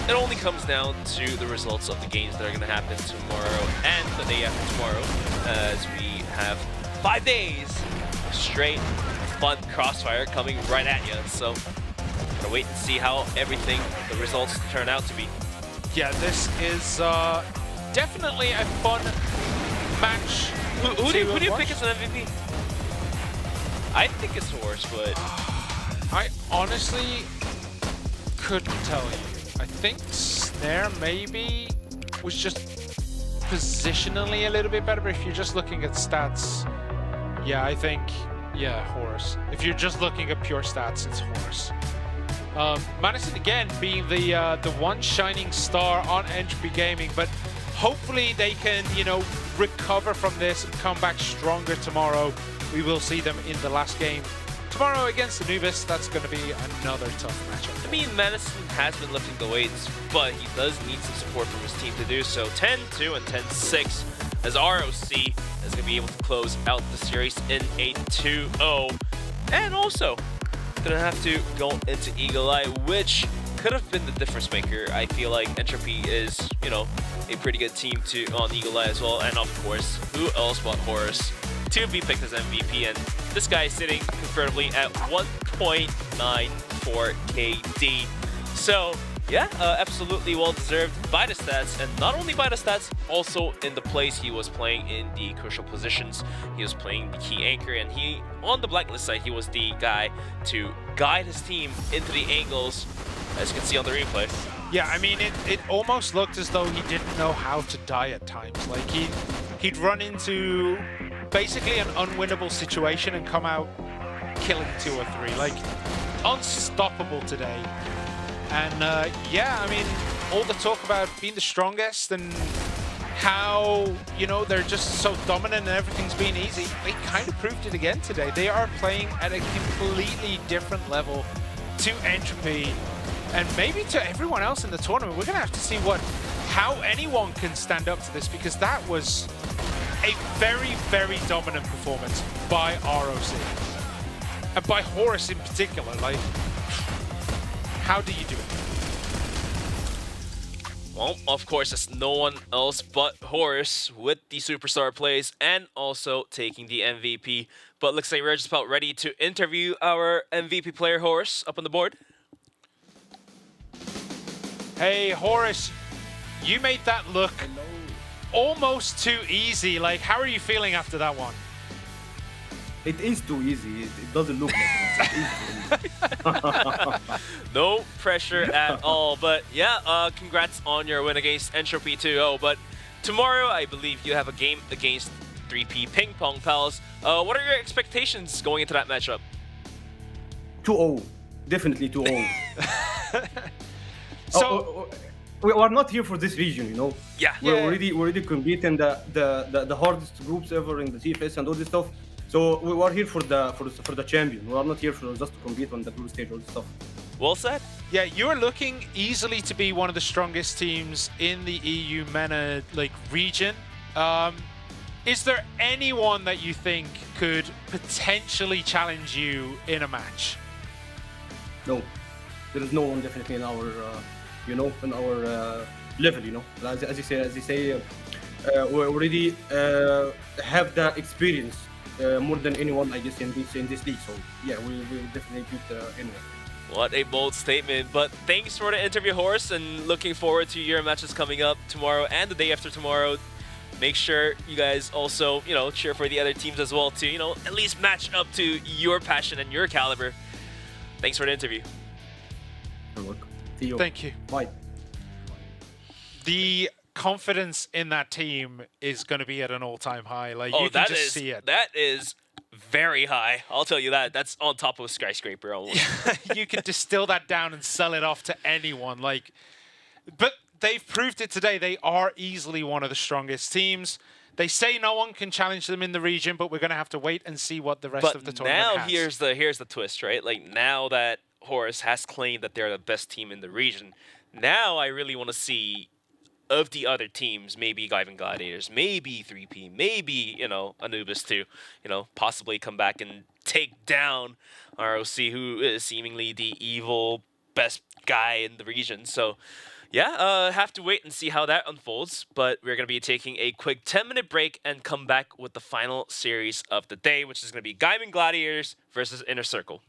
it only comes down to the results of the games that are going to happen tomorrow and the day after tomorrow, as we have 5 days of straight fun CROSSFIRE coming right at you. So gotta wait and see how everything, the results turn out to be. Yeah, this is definitely a fun match. Who do you pick as an MVP? I think it's Horus, but I honestly couldn't tell you. I think Snare maybe was just positionally a little bit better, but if you're just looking at stats, yeah, I think, yeah, Horus. If you're just looking at pure stats, it's Horus. Madison again being the one shining star on Entropy Gaming, but hopefully they can, you know, recover from this and come back stronger tomorrow. We will see them in the last game tomorrow against Anubis. That's going to be another tough matchup. I mean, Madison has been lifting the weights, but he does need some support from his team to do so. 10-2 and 10-6 as ROC is going to be able to close out the series in a 2-0. And also, going to have to go into Eagle Eye, which could have been the difference maker. I feel like Entropy is, you know, a pretty good team on Eagle Eye as well. And of course, who else but Horus to be picked as MVP? And this guy is sitting comfortably at 1.94 KD. So yeah, absolutely well deserved by the stats, and not only by the stats, also in the plays he was playing in the crucial positions. He was playing the key anchor, and he, on the blacklist side, he was the guy to guide his team into the angles, as you can see on the replay. Yeah, I mean, it almost looked as though he didn't know how to die at times. Like, he'd run into basically an unwinnable situation and come out killing 2 or 3. Like, unstoppable today. And yeah, I mean, all the talk about being the strongest and how, you know, they're just so dominant and everything's been easy. They kind of proved it again today. They are playing at a completely different level to Entropy and maybe to everyone else in the tournament. We're going to have to see how anyone can stand up to this, because that was a very, very dominant performance by ROC. And by Horus in particular. Like, how do you do it? Well, of course, it's no one else but Horus with the superstar plays and also taking the MVP. But looks like we're just about ready to interview our MVP player, Horus, up on the board. Hey, Horus, you made that look almost too easy. Like, how are you feeling after that one? It is too easy. It doesn't look like it. No pressure at all. But yeah, congrats on your win against Entropy 2-0. But tomorrow, I believe you have a game against 3P PingPongPals. What are your expectations going into that matchup? 2-0. Definitely 2-0. So we are not here for this region, you know. Yeah. We're already competing the hardest groups ever in the CFS and all this stuff. So we are here for the champion. We are not here for just to compete on the group stage or stuff. Well said. yeah, you're looking easily to be one of the strongest teams in the Eumena region. Is there anyone that you think could potentially challenge you in a match? No, there is no one definitely in our, in our level. You know, as you say, we already have the experience more than anyone, I guess, in this league. So yeah, we will definitely beat anyone. What a bold statement. But thanks for the interview, Horus, and looking forward to your matches coming up tomorrow and the day after tomorrow. Make sure you guys also, cheer for the other teams as well to, at least match up to your passion and your caliber. Thanks for the interview. You're welcome. See you. Thank you. Bye. The confidence in that team is going to be at an all-time high. You can just see it. That is very high. I'll tell you that. That's on top of a skyscraper almost. You could distill that down and sell it off to anyone. But they've proved it today. They are easily one of the strongest teams. They say no one can challenge them in the region, but we're going to have to wait and see what the rest of the tournament has. Now here's the twist, right? Now that Horus has claimed that they're the best team in the region, now I really want to see of the other teams, maybe Gaimin Gladiators, maybe 3P, maybe, Anubis to, possibly come back and take down ROC, who is seemingly the evil best guy in the region. So yeah, have to wait and see how that unfolds. But we're going to be taking a quick 10-minute break and come back with the final series of the day, which is going to be Gaimin Gladiators versus Inner Circle.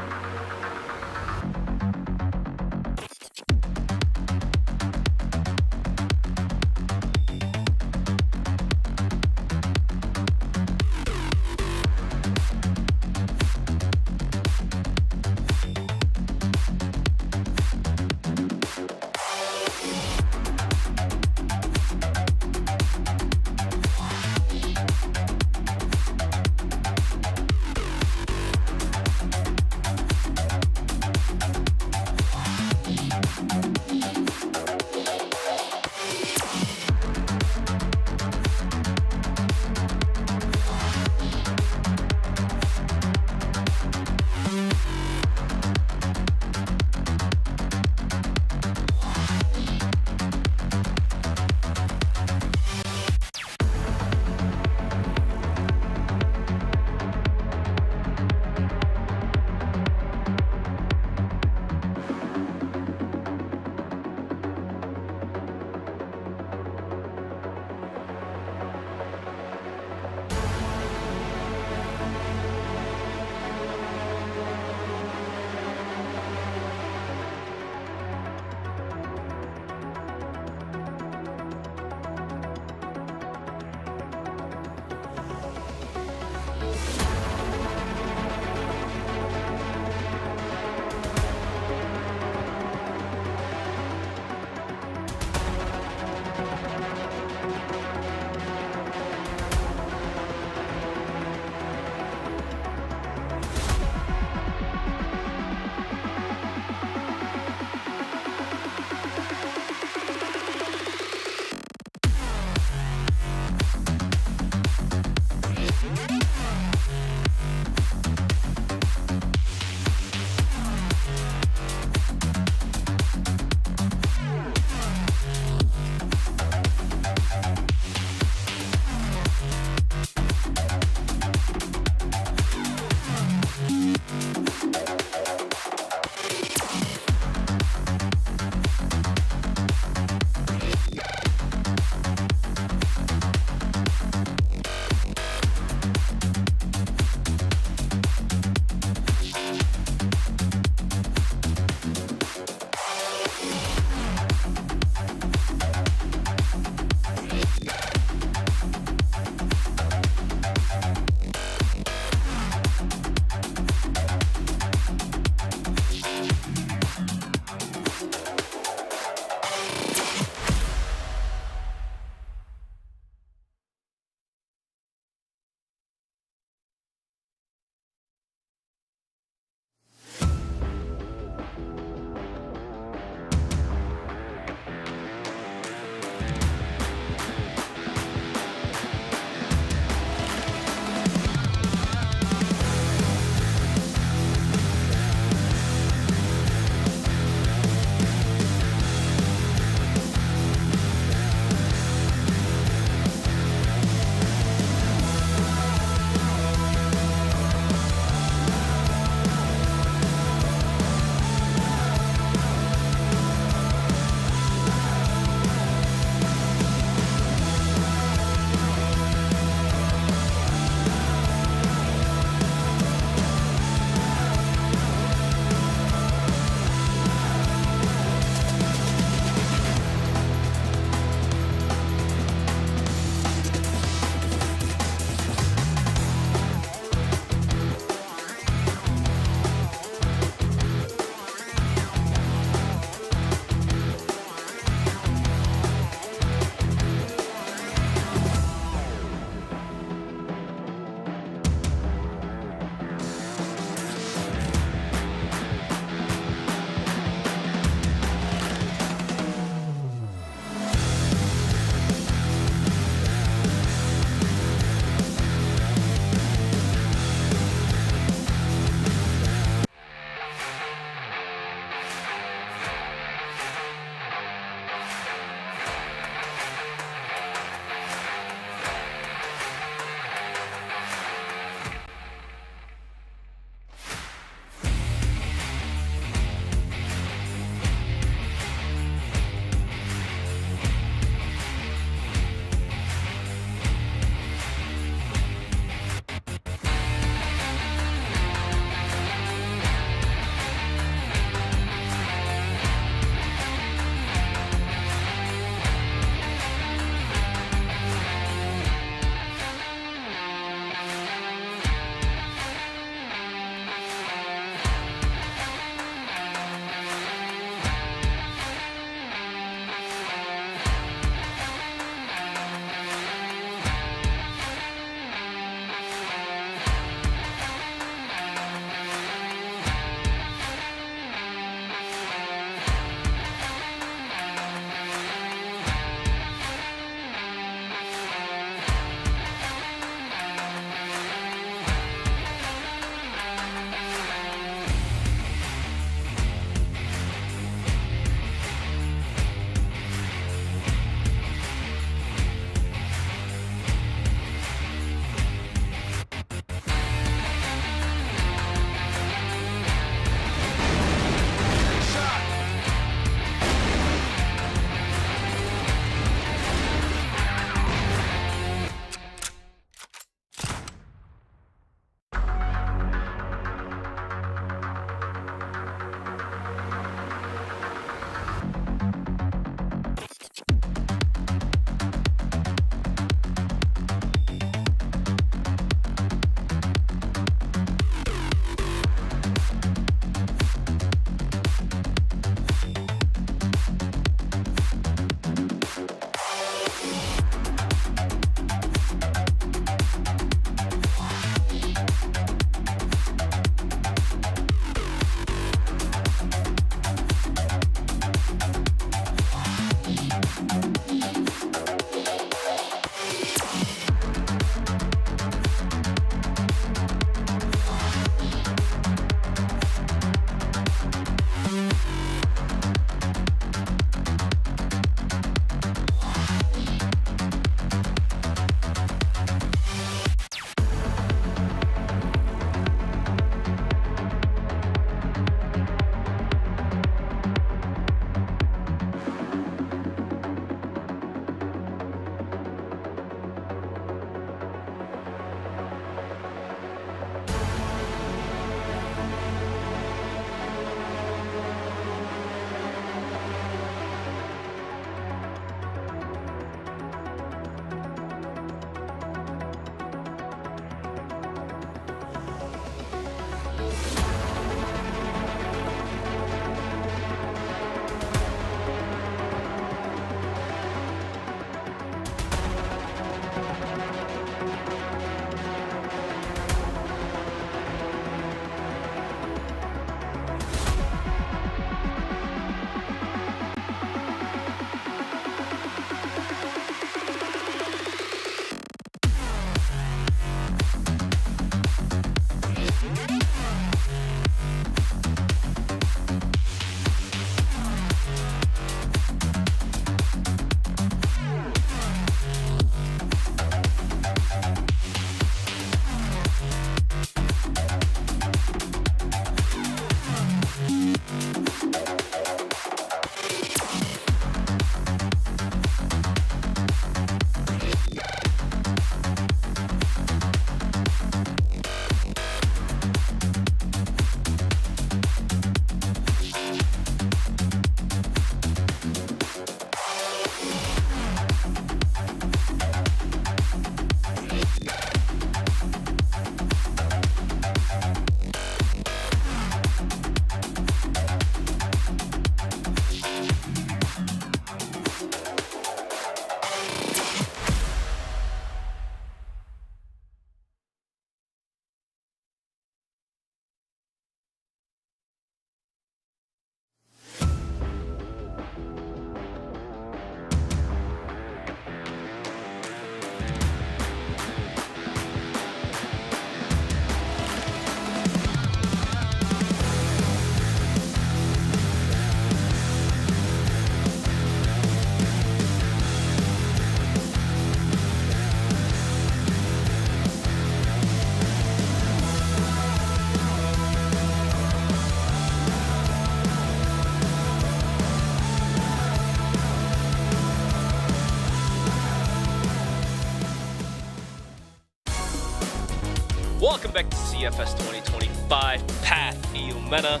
expect CFS 2025 Path Eumena.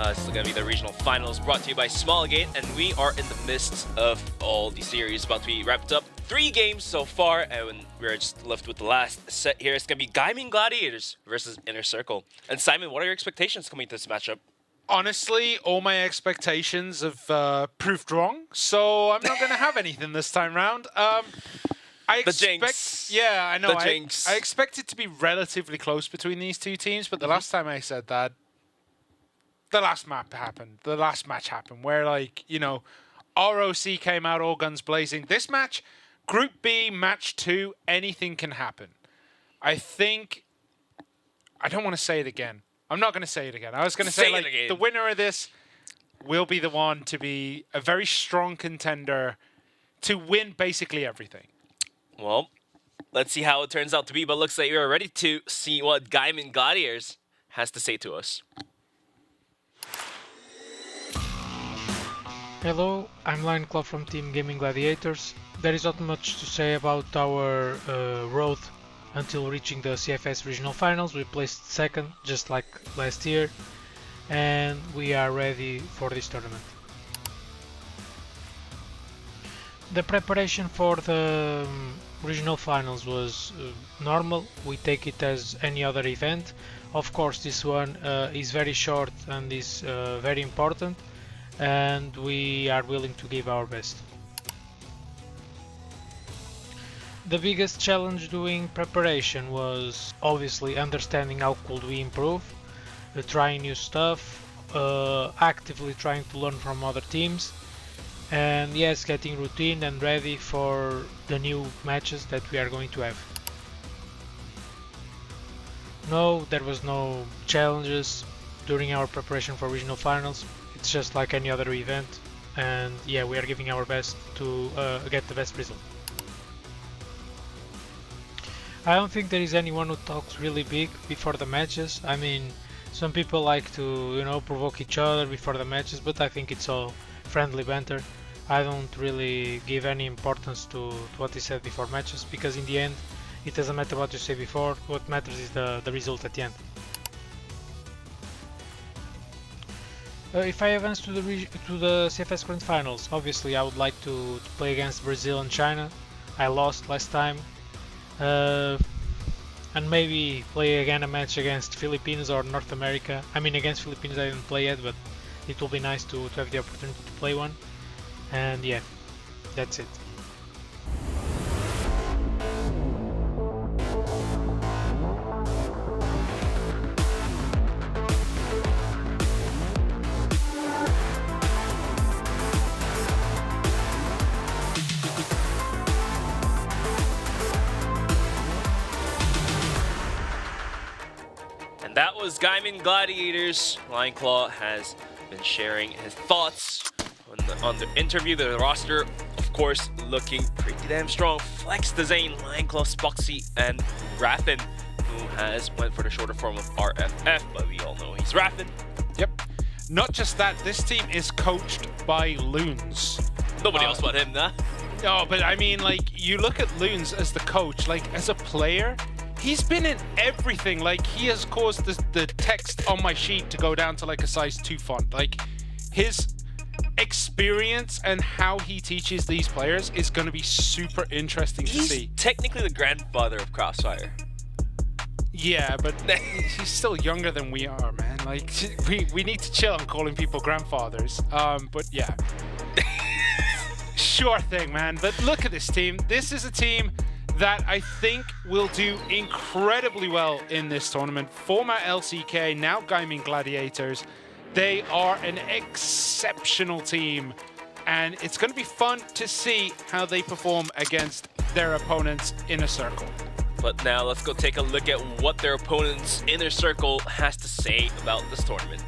This is going to be the regional finals brought to you by Smallgate, and we are in the midst of all the series about to be wrapped up. 3 games so far, and we're just left with the last set here. It's going to be Gaimin Gladiators versus Inner Circle. And Simon, what are your expectations coming to this matchup? Honestly, all my expectations have proved wrong, so I'm not going to have anything this time round. I jinx. Yeah, I know. The jinx. I expect it to be relatively close between these two teams, but the last time I said that, the last map happened. The last match happened where, like, you know, ROC came out all guns blazing. This match, Group B, match 2, anything can happen. I think... I don't want to say it again. I'm not going to say it again. I was going to say, like, the winner of this will be the one to be a very strong contender to win basically everything. Well, let's see how it turns out to be, but looks like we are ready to see what Gaimin Gladiators has to say to us. Hello, I'm Lineclaw from Team Gaming Gladiators. There is not much to say about our road until reaching the CFS regional finals. We placed second, just like last year, and we are ready for this tournament. The preparation for the regional finals was normal. We take it as any other event. Of course, this one is very short and is very important, and we are willing to give our best. The biggest challenge doing preparation was obviously understanding how could we improve, trying new stuff, actively trying to learn from other teams, and yes, getting routine and ready for the new matches that we are going to have. No, there was no challenges during our preparation for regional finals. It's just like any other event, and yeah, we are giving our best to get the best result. I don't think there is anyone who talks really big before the matches. I mean, some people like to, you know, provoke each other before the matches, but I think it's all friendly banter. I don't really give any importance to what is said before matches, because in the end, it doesn't matter what you say before. What matters is the result at the end. If I advance to the CFS Grand Finals, obviously I would like to play against Brazil and China. I lost last time. And maybe play again a match against Philippines or North America. I mean, against Philippines I didn't play yet, but it will be nice to have the opportunity to play one. And yeah, that's it. That was Gaimin Gladiators. Lineclaw has been sharing his thoughts on the interview. The roster, of course, looking pretty damn strong. Flex, Zane, Lineclaw, Spoxy, and Raffin, who has went for the shorter form of RFF, but we all know he's Raffin. Yep. Not just that, this team is coached by Loons. Nobody else but him, nah? No, but I mean, like, you look at Loons as the coach, like, as a player, he's been in everything. Like, he has caused the text on my sheet to go down to like a size 2 font. Like, his experience and how he teaches these players is going to be super interesting to see. He's technically the grandfather of CROSSFIRE. Yeah, but he's still younger than we are, man. Like, we need to chill on calling people grandfathers. But yeah. Sure thing, man. But look at this team. This is a team that I think will do incredibly well in this tournament. Former LCK, now Gaimin Gladiators. They are an exceptional team, and it's going to be fun to see how they perform against their opponents in a circle. But now let's go take a look at what their opponent's Inner Circle has to say about this tournament.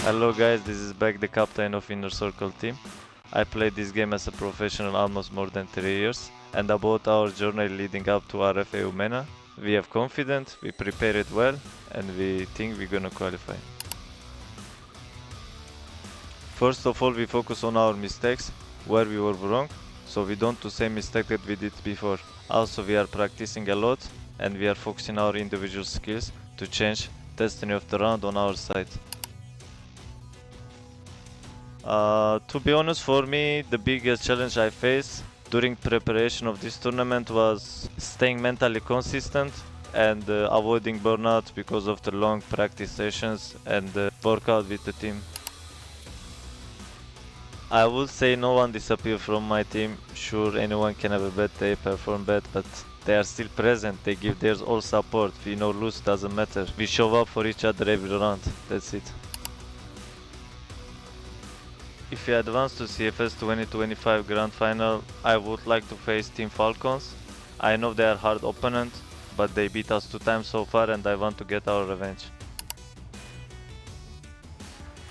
Hello guys, this is Beck, the captain of Inner Circle team. I played this game as a professional almost more than 3 years, and about our journey leading up to RFA Eumena, we have confidence, we prepared well, and we think we're gonna qualify. First of all, we focus on our mistakes, where we were wrong, so we don't do the same mistake that we did before. Also, we are practicing a lot and we are focusing our individual skills to change destiny of the round on our side. To be honest, for me, the biggest challenge I faced during preparation of this tournament was staying mentally consistent and avoiding burnout because of the long practice sessions and workout with the team. I would say no one disappeared from my team. Sure, anyone can have a bad day, perform bad, but they are still present. They give theirs all support. Win or lose, doesn't matter. We show up for each other every round. That's it. If we advance to CFS 2025 Grand Final, I would like to face Team Falcons. I know they are a hard opponent, but they beat us 2 times so far and I want to get our revenge.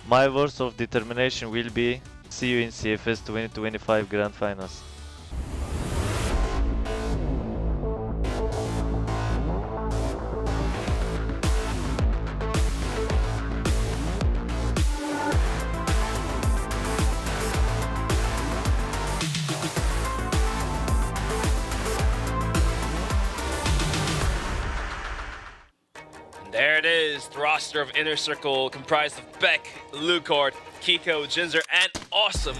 My words of determination will be, see you in CFS 2025 Grand Finals. There it is, the roster of Inner Circle comprised of Beck, Lucard, Kiko, Jinzer, and Awesome.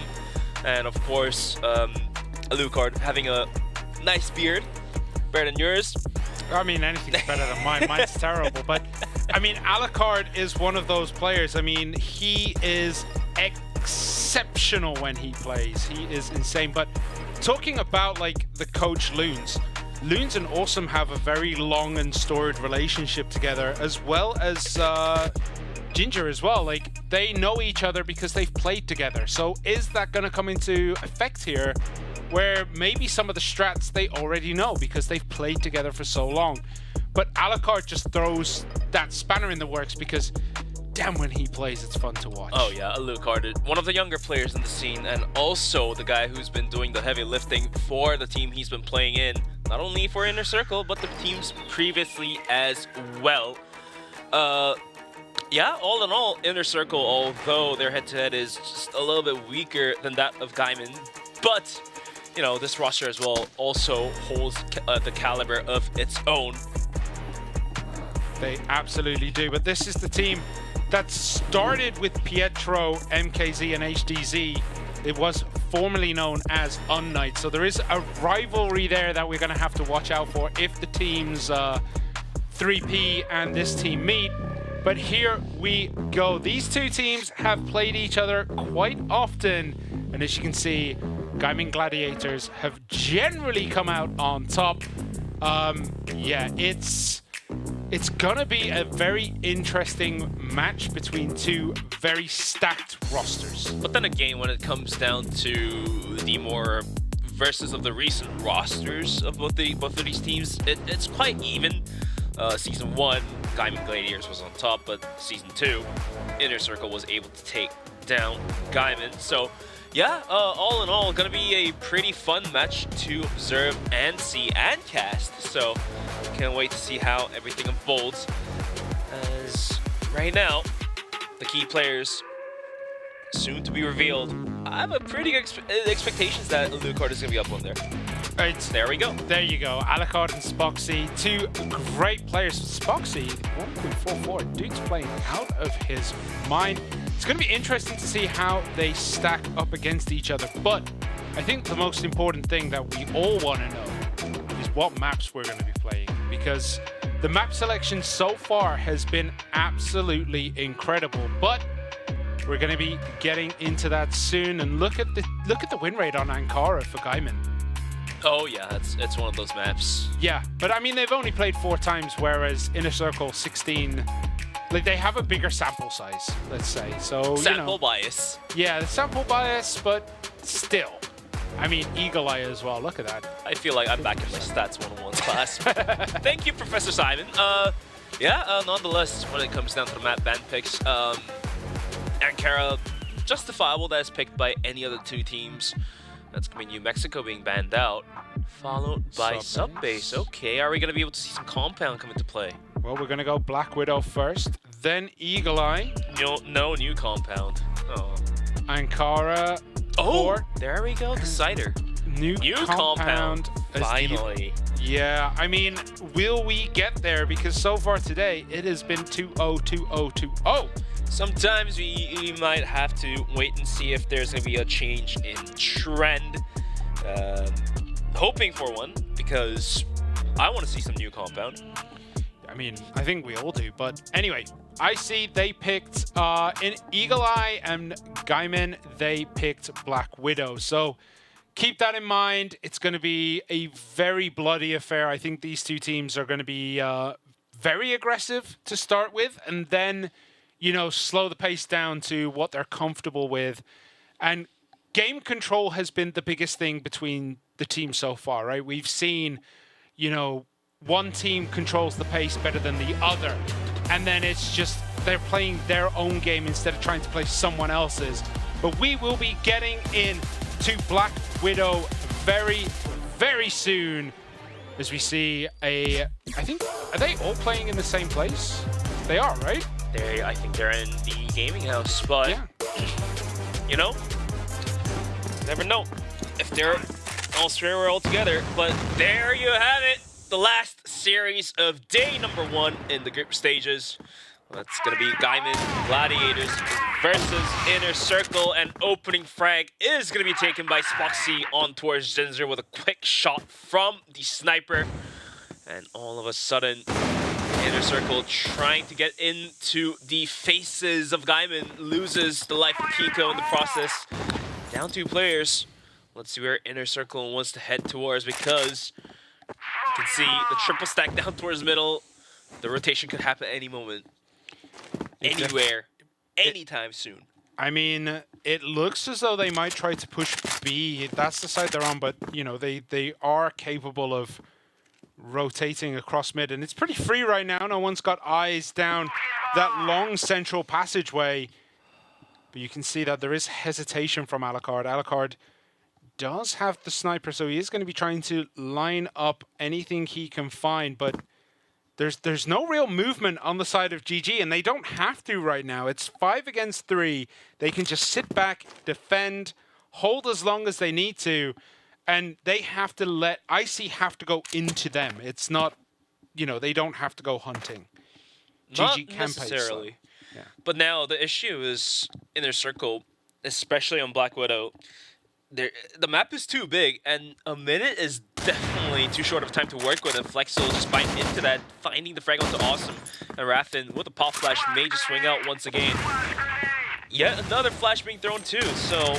And of course, Lucard having a nice beard, better than yours. I mean, anything's better than mine. Mine's terrible. But, I mean, Alucard is one of those players. I mean, he is exceptional when he plays. He is insane. But talking about, like, the coach Loons and Awesome have a very long and storied relationship together, as well as Ginger as well. Like, they know each other because they've played together. So is that going to come into effect here, where maybe some of the strats they already know because they've played together for so long? But Alucard just throws that spanner in the works because damn, when he plays, it's fun to watch. Oh yeah, Lucard, one of the younger players in the scene, and also the guy who's been doing the heavy lifting for the team he's been playing in, not only for Inner Circle, but the teams previously as well. Yeah, all in all, Inner Circle, although their head-to-head is just a little bit weaker than that of Gaimin, but, you know, this roster as well also holds the caliber of its own. They absolutely do, but this is the team that started with Pietro, MKZ, and HDZ. It was formerly known as Unknight, so there is a rivalry there that we're going to have to watch out for if the teams 3P and this team meet. But here we go. These two teams have played each other quite often, and as you can see, Gaimin Gladiators have generally come out on top. Yeah, it's gonna be a very interesting match between two very stacked rosters. But then again, when it comes down to the more versus of the recent rosters of both of these teams, it's quite even. Season 1, Gaimin Gladiators was on top, but Season 2, Inner Circle was able to take down Gaimin. So yeah, all in all, gonna be a pretty fun match to observe and see and cast. So can't wait to see how everything unfolds. As right now, the key players soon to be revealed. I have a pretty good expectations that Lucard is gonna be up on there. Right. There we go. There you go. Alucard and Spoxy, two great players. Spoxy, 1.44. Dude's playing out of his mind. It's going to be interesting to see how they stack up against each other. But I think the most important thing that we all want to know is what maps we're going to be playing. Because the map selection so far has been absolutely incredible. But we're going to be getting into that soon. And look at the win rate on Ankara for Gaimin. Oh yeah, it's one of those maps. Yeah, but I mean, they've only played 4 times, whereas Inner Circle 16, like, they have a bigger sample size, let's say. So sample bias. Yeah, the sample bias, but still. I mean, Eagle Eye as well. Look at that. I feel like I'm back in my stats 101 class. Thank you, Professor Simon. Yeah, nonetheless, when it comes down to the map ban picks, Ankara, justifiable that is picked by any of the 2 teams. That's going to be New Mexico being banned out, followed by Subbase. Okay, are we going to be able to see some Compound come into play? Well, we're going to go Black Widow first, then Eagle Eye. No new Compound. Oh. Ankara. Oh, there we go, Decider. New compound. Finally. Yeah, I mean, will we get there? Because so far today, it has been 2-0, 2-0, 2-0. Sometimes we might have to wait and see if there's going to be a change in trend. Hoping for one, because I want to see some new compound. I mean, I think we all do, but anyway, I see they picked in Eagle Eye and Gaimin, they picked Black Widow. So keep that in mind. It's going to be a very bloody affair. I think these two teams are going to be very aggressive to start with, and then, you know, slow the pace down to what they're comfortable with. And game control has been the biggest thing between the teams so far, right? We've seen, you know, one team controls the pace better than the other, and then it's just they're playing their own game instead of trying to play someone else's. But we will be getting in to Black Widow very, very soon, as we see I think, are they all playing in the same place? They are, right? I think they're in the gaming house, but yeah. You know, never know if they're all straight or all together. But there you have it, the last series of day number 1 in the group stages. That's gonna be Gaimin Gladiators versus Inner Circle, and opening frag is gonna be taken by Spoxy on towards Zinzer with a quick shot from the sniper, and all of a sudden Inner Circle trying to get into the faces of Gaimin, loses the life of Pico in the process. Down 2 players. Let's see where Inner Circle wants to head towards, because you can see the triple stack down towards middle. The rotation could happen any moment, anywhere, anytime soon. I mean, it looks as though they might try to push B. That's the side they're on, but, you know, they are capable of rotating across mid, and it's pretty free right now. No one's got eyes down that long central passageway, but you can see that there is hesitation from Alucard. Alucard does have the sniper, so he is going to be trying to line up anything he can find, but there's no real movement on the side of GG, and they don't have to right now. It's 5 against 3. They can just sit back, defend, hold as long as they need to, and they have to let IC have to go into them. It's not, you know, they don't have to go hunting. Not GG can necessarily. Yeah. But now the issue is Inner Circle, especially on Black Widow. The map is too big, and a minute is definitely too short of time to work with, and Flex will just bite into that, finding the frag onto Awesome. And Raffin with a pop flash may just swing out once again. Yet another flash being thrown too, so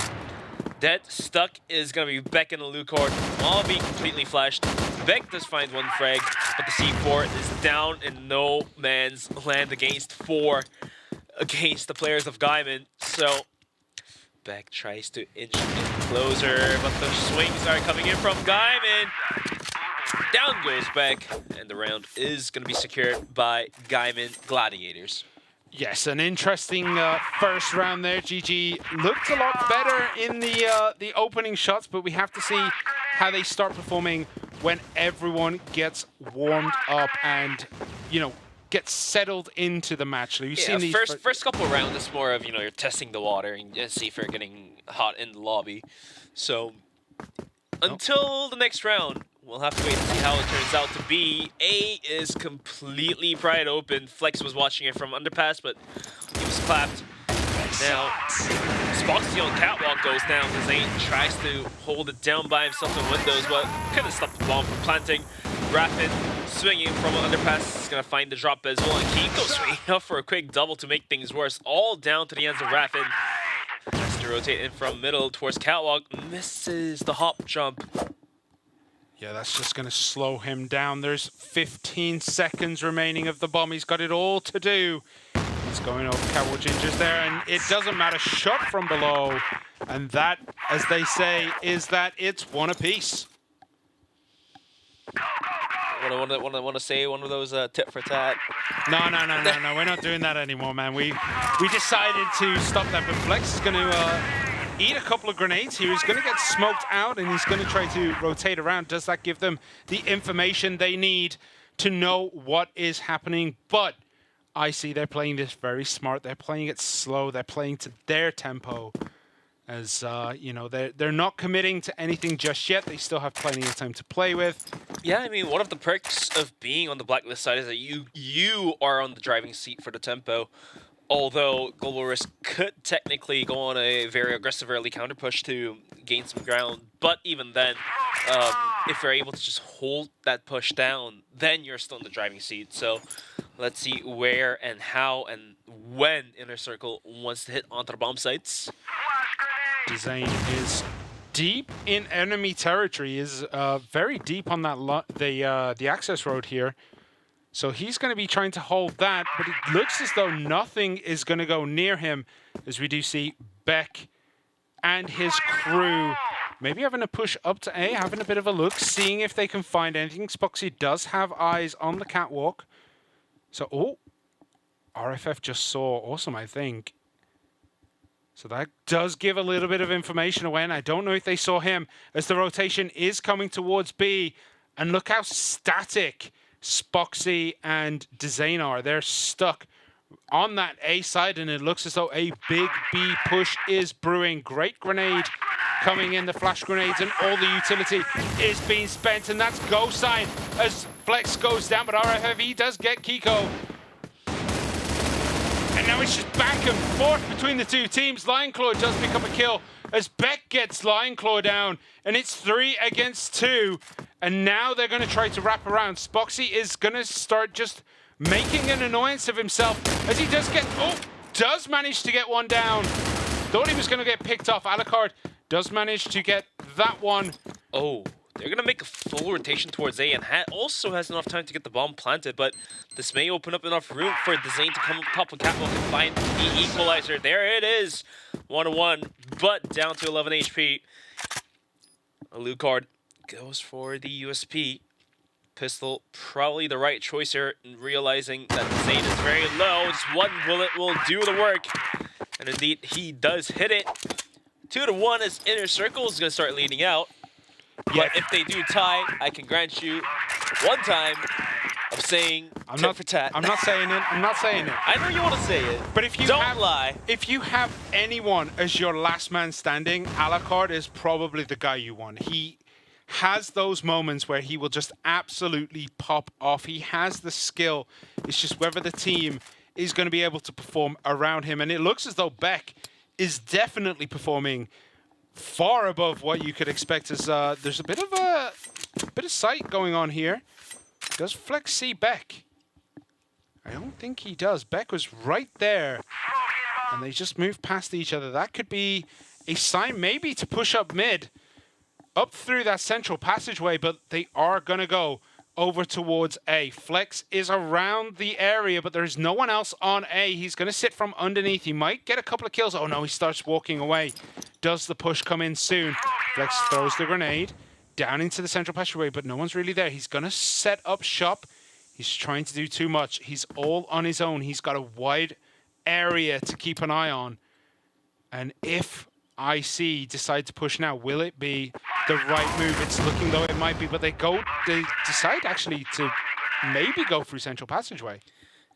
Dead stuck is going to be Beck and Alucard, all being completely flashed. Beck does find one frag, but the C4 is down in no man's land against 4 against the players of Gaimin. So Beck tries to inch in closer, but the swings are coming in from Gaimin. Down goes Beck, and the round is going to be secured by Gaimin Gladiators. Yes, an interesting first round there. GG looked a lot better in the opening shots, but we have to see how they start performing when everyone gets warmed up and, you know, gets settled into the match. We've seen these first couple of rounds is more of, you know, you're testing the water and see if you're getting hot in the lobby. So until the next round, we'll have to wait and see how it turns out to be. A is completely pried open. Flex was watching it from underpass, but he was clapped. Now, Spoxy on catwalk goes down. Zane tries to hold it down by himself in windows, but couldn't stop the bomb from planting. Rapid swinging from an underpass is going to find the drop as well, and Kiko swinging up for a quick double to make things worse. All down to the ends of Rapid. Has to rotate in from middle towards catwalk. Misses the hop jump. Yeah, that's just going to slow him down. There's 15 seconds remaining of the bomb. He's got it all to do. He's going over Catwalk Gingers there, and it doesn't matter. Shot from below. And that, as they say, is that it's one apiece. I want to say one of those tit for tat. No. We're not doing that anymore, man. We decided to stop that, but Flex is going to eat a couple of grenades here. He's going to get smoked out, and he's going to try to rotate around. Does that give them the information they need to know what is happening? But I see they're playing this very smart. They're playing it slow. They're playing to their tempo. as you know, they're not committing to anything just yet. They still have plenty of time to play with. Yeah, I mean, one of the perks of being on the blacklist side is that you are on the driving seat for the tempo. Although Global Risk could technically go on a very aggressive early counter push to gain some ground, but even then, if you're able to just hold that push down, then you're still in the driving seat. So let's see where and how and when Inner Circle wants to hit onto the bomb sites. Zane is deep in enemy territory, is very deep on that the access road here. So he's going to be trying to hold that, but it looks as though nothing is going to go near him, as we do see Beck and his crew maybe having a push up to A, having a bit of a look, seeing if they can find anything. Spoxy does have eyes on the catwalk. So, oh, RFF just saw Awesome, I think. So that does give a little bit of information away, and I don't know if they saw him as the rotation is coming towards B. And look how static Spoxy and Dzane are. They're stuck on that A side, and it looks as though a big B push is brewing. Great grenade coming in, the flash grenades, and all the utility is being spent, and that's go sign as Flex goes down, but RFFE does get Kiko. And now it's just back and forth between the two teams. Lionclaw does pick up a kill as Beck gets Lionclaw down, and it's 3 against 2. And now they're going to try to wrap around. Spoxy is going to start just making an annoyance of himself as he does manage to get one down. Thought he was going to get picked off. Alucard does manage to get that one. Oh, they're going to make a full rotation towards A, and also has enough time to get the bomb planted, but this may open up enough room for Dzane to come up top of catwalk and find the equalizer. There it is. 1-1, but down to 11 HP. Alucard goes for the USP. Pistol, probably the right choice here, realizing that Dzane is very low. Just one bullet will do the work. And indeed, he does hit it. 2-1 as Inner Circle is going to start leading out. But if they do tie, I can grant you one time of saying tit for tat. I'm not saying it. I'm not saying it. I know you want to say it. But if you don't lie. If you have anyone as your last man standing, Alucard is probably the guy you want. He has those moments where he will just absolutely pop off. He has the skill. It's just whether the team is going to be able to perform around him. And it looks as though Beck is definitely performing far above what you could expect, as there's a bit of sight going on here. Does Flex see Beck? I don't think he does. Beck was right there, and they just moved past each other. That could be a sign maybe to push up mid, up through that central passageway, but they are going to go over towards A. Flex is around the area, but there's no one else on A. He's going to sit from underneath. He might get a couple of kills. Oh no, he starts walking away. Does the push come in soon? Flex throws the grenade down into the central passageway, but no one's really there. He's going to set up shop. He's trying to do too much. He's all on his own. He's got a wide area to keep an eye on. And if IC decide to push now, will it be the right move? It's looking though it might be, but they decide actually to maybe go through central passageway.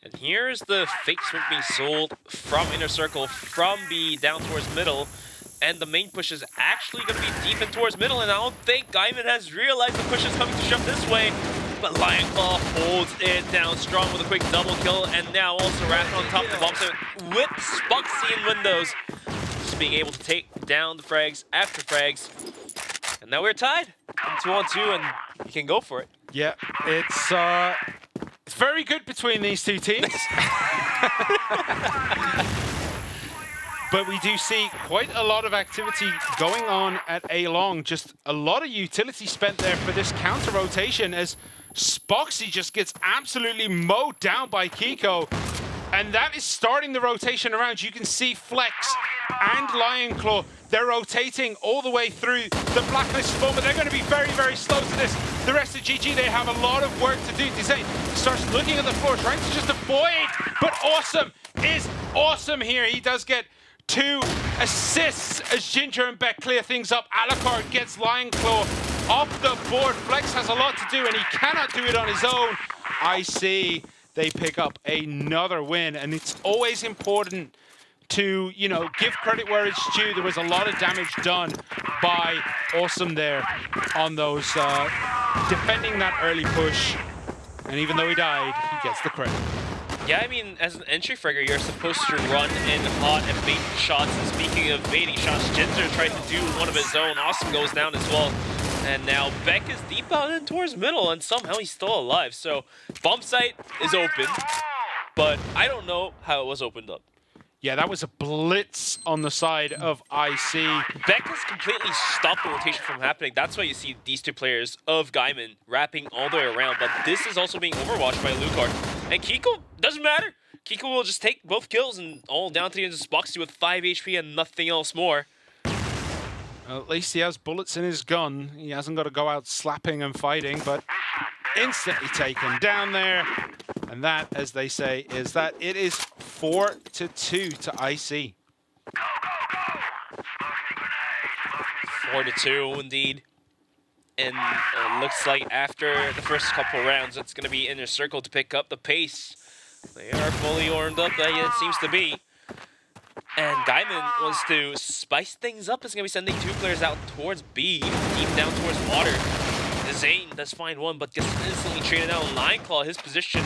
And here's the fake smoke being sold from Inner Circle, from B down towards middle. And the main push is actually going to be deep in towards middle, and I don't think Gaimin has realized the push is coming to shove this way. But Lionclaw holds it down strong with a quick double kill, and now also Wrath on top of the bomb site with Spoxy in windows. Just being able to take down the frags after frags. And now we're tied. 2-on-2, and you can go for it. Yeah, it's very good between these two teams. But we do see quite a lot of activity going on at A long. Just a lot of utility spent there for this counter rotation as Spoxy just gets absolutely mowed down by Kiko. And that is starting the rotation around. You can see Flex and Lionclaw. They're rotating all the way through the blacklist spawn, but they're going to be very, very slow to this. The rest of GG, they have a lot of work to do. Dzane starts looking at the floor, trying to just avoid. But Awesome is awesome here. He does get 2 assists as Ginger and Beck clear things up. Alucard gets Lionclaw off the board. Flex has a lot to do, and he cannot do it on his own. I see they pick up another win, and it's always important to, you know, give credit where it's due, there was a lot of damage done by Awesome there on those, defending that early push. And even though he died, he gets the credit. Yeah, I mean, as an entry fragger, you're supposed to run in hot and bait shots. And speaking of baiting shots, Jinzer tried to do one of his own. Awesome goes down as well. And now Beck is deep out and towards middle, and somehow he's still alive. So bomb site is open, but I don't know how it was opened up. Yeah, that was a blitz on the side of IC. Beck has completely stopped the rotation from happening. That's why you see these two players of Gaimin wrapping all the way around. But this is also being overwatched by Lucar. And Kiko, doesn't matter. Kiko will just take both kills and all down to the end of this Boxy with 5 HP and nothing else more. Well, at least he has bullets in his gun. He hasn't got to go out slapping and fighting, but instantly taken down there. And that, as they say, is that it is 4-2 to IC. 4-2 indeed. And it looks like after the first couple rounds, it's going to be Inner Circle to pick up the pace. They are fully armed up, it seems to be. And Gaimin wants to spice things up. It's going to be sending 2 players out towards B, deep down towards water. Zane does find one, but gets instantly traded out. Lineclaw, his position.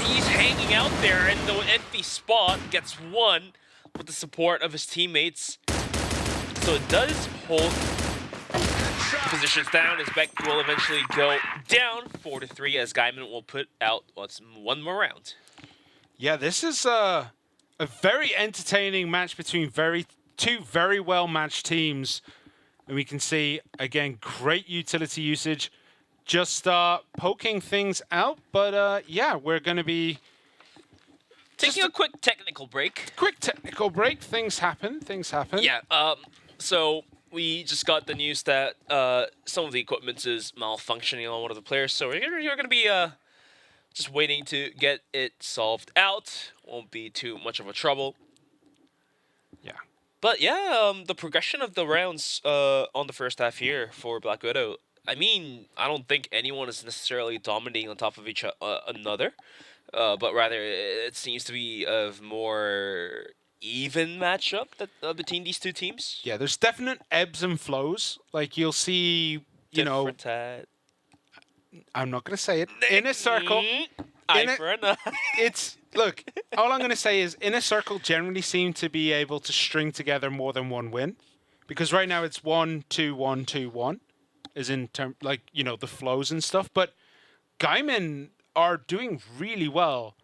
He's hanging out there in the empty spot, gets one with the support of his teammates. So it does hold positions down as Beck will eventually go down 4-3 as Gaimin will put out one more round. Yeah, this is a very entertaining match between two very well-matched teams. And we can see, again, great utility usage. Just poking things out. But, yeah, we're going to be... Taking a quick technical break. Quick technical break. Things happen. Things happen. Yeah, so we just got the news that some of the equipment is malfunctioning on one of the players. So we're going to be just waiting to get it solved out. Won't be too much of a trouble. Yeah. But yeah, the progression of the rounds on the first half here for Black Widow, I mean, I don't think anyone is necessarily dominating on top of each another, but rather it seems to be a more even matchup between these two teams. Yeah, there's definite ebbs and flows. Like, you'll see, you know... I'm not going to say it. Inner Circle... It's... Look, all I'm going to say is Inner Circle generally seem to be able to string together more than one win. Because right now it's 1-2, 1-2, 1. Is in term, like, you know, the flows and stuff. But Gaimin are doing really well.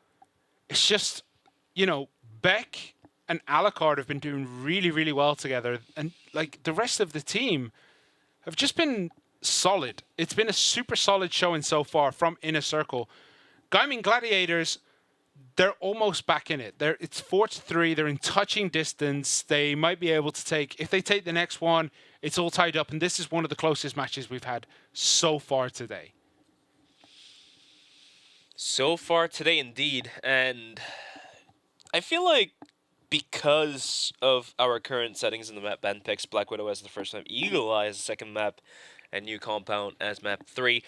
It's just, you know, Beck and Alucard have been doing really, really well together. And, like, the rest of the team have just been solid. It's been a super solid showing so far from Inner Circle. Gaimin Gladiators... They're almost back in it. It's 4-3. They're in touching distance. They might be able to take... If they take the next one, it's all tied up. And this is one of the closest matches we've had so far today. So far today, indeed. And I feel like because of our current settings in the map ban picks, Black Widow as the first map, Eagle Eye as the second map, and New Compound as map 3.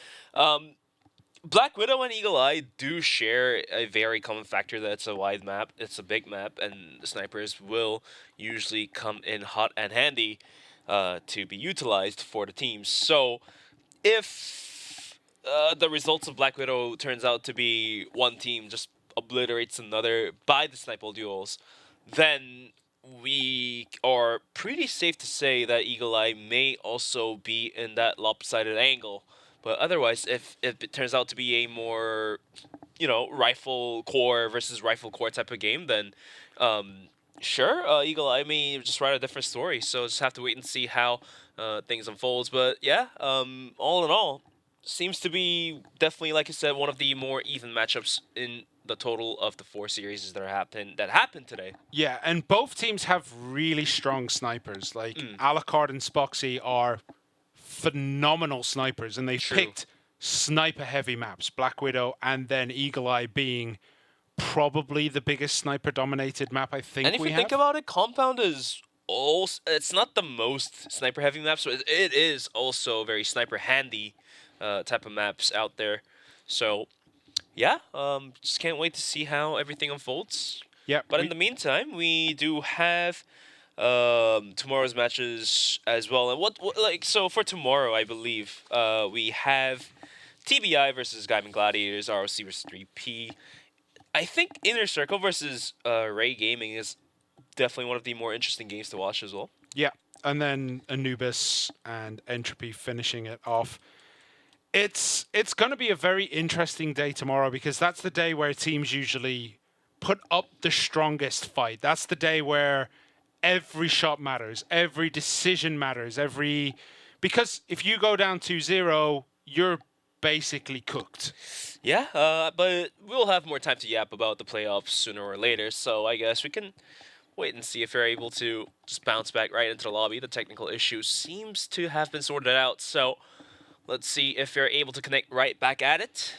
Black Widow and Eagle Eye do share a very common factor that it's a wide map, it's a big map, and the snipers will usually come in hot and handy to be utilized for the teams. So if the results of Black Widow turns out to be one team just obliterates another by the sniper duels, then we are pretty safe to say that Eagle Eye may also be in that lopsided angle. But otherwise, if it turns out to be a more, you know, rifle core versus rifle core type of game, then sure, Eagle Eye may just write a different story. So just have to wait and see how things unfolds. But yeah, all in all, seems to be definitely, like I said, one of the more even matchups in the total of the 4 series that happened today. Yeah, and both teams have really strong snipers. Like Alucard and Spoxy are phenomenal snipers, and they've picked sniper-heavy maps. Black Widow and then Eagle Eye being probably the biggest sniper-dominated map I think we have. And if you think about it, Compound is also... It's not the most sniper-heavy maps, but it is also very sniper-handy type of maps out there. So, yeah, just can't wait to see how everything unfolds. Yeah. But in the meantime, we do have tomorrow's matches as well. And so for tomorrow, I believe we have TBI versus Gaimin Gladiators, ROC versus 3P. I think Inner Circle versus REH Gaming is definitely one of the more interesting games to watch as well. Yeah, and then Anubis and Entropy finishing it off. It's going to be a very interesting day tomorrow because that's the day where teams usually put up the strongest fight. That's the day where every shot matters, every decision matters, because if you go down 2-0, you're basically cooked. Yeah, but we'll have more time to yap about the playoffs sooner or later, so I guess we can wait and see if you're able to just bounce back right into the lobby. The technical issue seems to have been sorted out, so let's see if you're able to connect right back at it.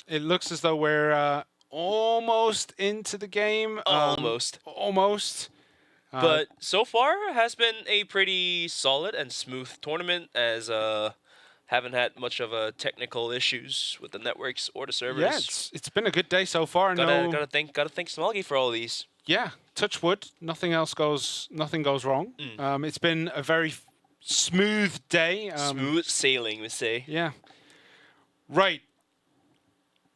It looks as though we're almost into the game. Almost. But so far has been a pretty solid and smooth tournament, as haven't had much of technical issues with the networks or the servers. Yeah, it's been a good day so far. Gotta thank Smalgi for all these. Yeah, touch wood. Nothing goes wrong. It's been a very smooth day. Smooth sailing, we say. Yeah. Right.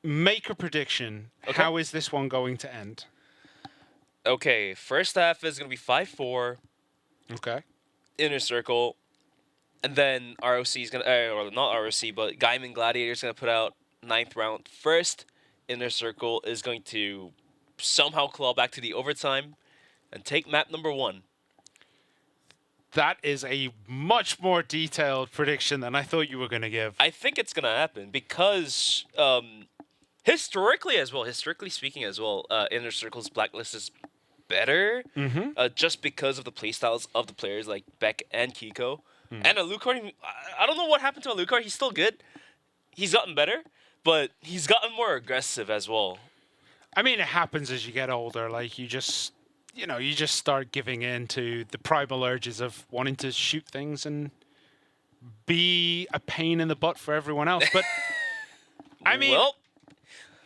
Make a prediction. Okay. How is this one going to end? Okay, first half is gonna be 5-4. Okay. Inner Circle, and then ROC is gonna, or not ROC, but Gaimin Gladiators is gonna put out 9th round first. Inner Circle is going to somehow claw back to the overtime and take map number 1. That is a much more detailed prediction than I thought you were going to give. I think it's gonna happen because historically speaking as well, Inner Circle's blacklist is better, just because of the playstyles of the players like Beck and Kiko. And Alucard, I don't know what happened to Alucard. He's still good. He's gotten better, but he's gotten more aggressive as well. I mean, it happens as you get older. Like, you just start giving in to the primal urges of wanting to shoot things and be a pain in the butt for everyone else. But, I mean... Well,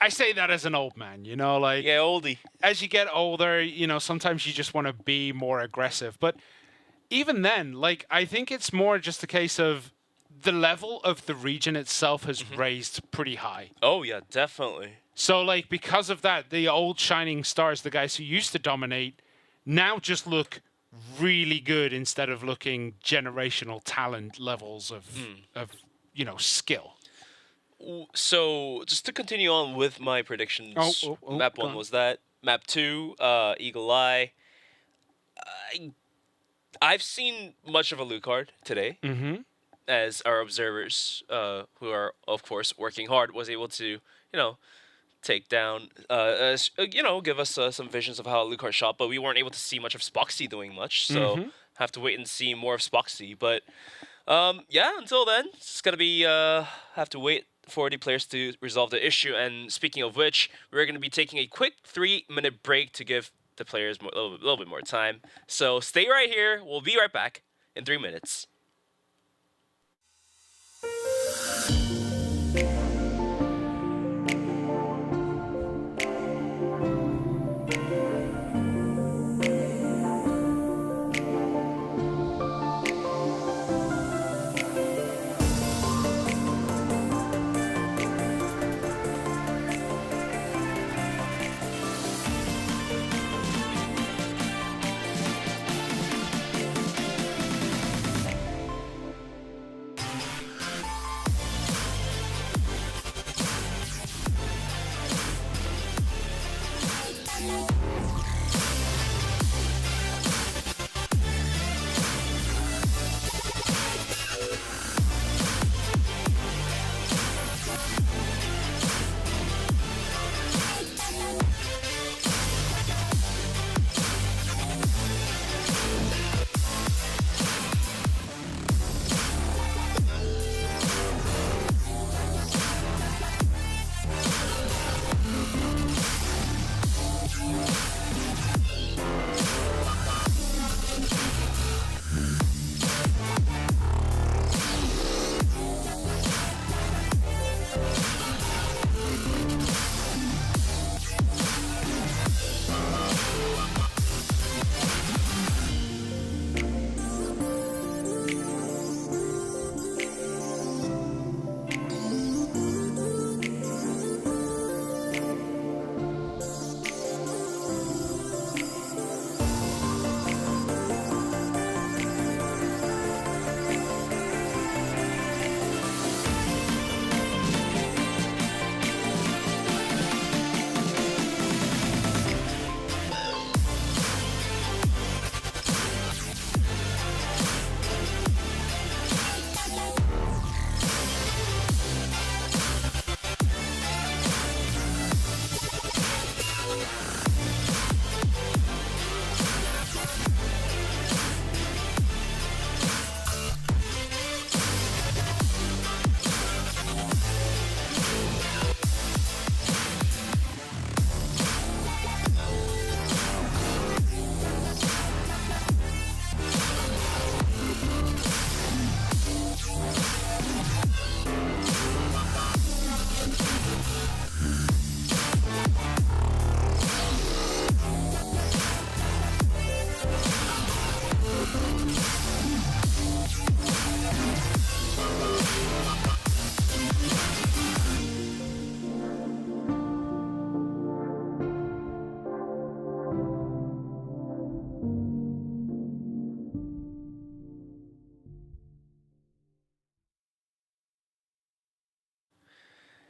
I say that as an old man, like... Yeah, oldie. As you get older, sometimes you just want to be more aggressive. But even then, like, I think it's more just a case of the level of the region itself has raised pretty high. Oh, yeah, definitely. So, like, because of that, the old shining stars, the guys who used to dominate, now just look really good instead of looking generational talent levels of skill. So, just to continue on with my predictions, map 1 was that. Map 2, Eagle Eye. I've seen much of Alucard today, as our observers, who are, of course, working hard, was able to, take down, give us some visions of how Alucard shot, but we weren't able to see much of Spoxy doing much, so have to wait and see more of Spoxy. But, yeah, until then, it's going to be, have to wait for the players to resolve the issue. And speaking of which, we're going to be taking a quick 3-minute break to give the players a little bit more time. So stay right here. We'll be right back in 3 minutes.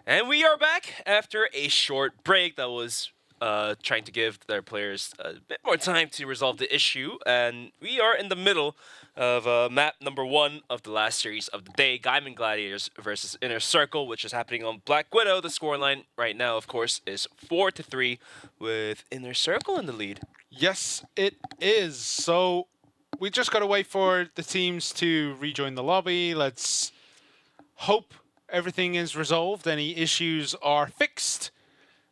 And we are back after a short break that was trying to give their players a bit more time to resolve the issue. And we are in the middle of map number 1 of the last series of the day, Gaimin Gladiators versus Inner Circle, which is happening on Black Widow. The scoreline right now, of course, is 4-3 with Inner Circle in the lead. Yes, it is. So we just got to wait for the teams to rejoin the lobby. Let's hope everything is resolved. Any issues are fixed.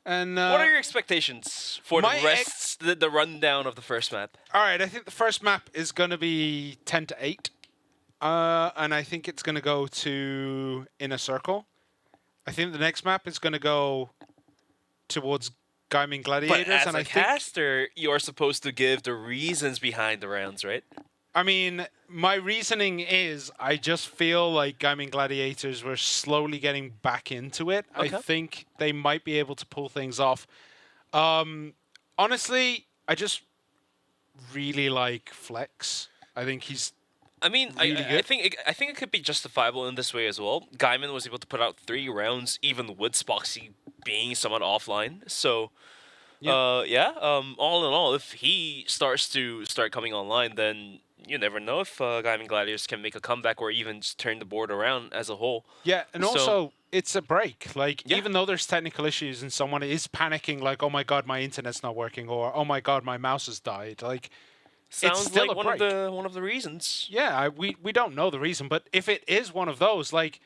And what are your expectations for the rundown of the first map? All right, I think the first map is going to be 10-8. And I think it's going to go to Inner Circle. I think the next map is going to go towards Gaimin Gladiators. But as and a I think caster, you're supposed to give the reasons behind the rounds, right? I mean, my reasoning is I just feel like Gaimin Gladiators were slowly getting back into it. Okay. I think they might be able to pull things off. Honestly, I just really like Flex. I think he's really I think it could be justifiable in this way as well. Gaimin was able to put out 3 rounds, even with Spoxy being somewhat offline. So, all in all, if he starts coming online, then you never know if Gaimin Gladiators can make a comeback or even just turn the board around as a whole. Yeah, and also it's a break. Like, even though there's technical issues and someone is panicking, like, oh my god, my internet's not working, or oh my god, my mouse has died. Like, sounds it's still like a one of the reasons. Yeah, we don't know the reason, but if it is one of those, like,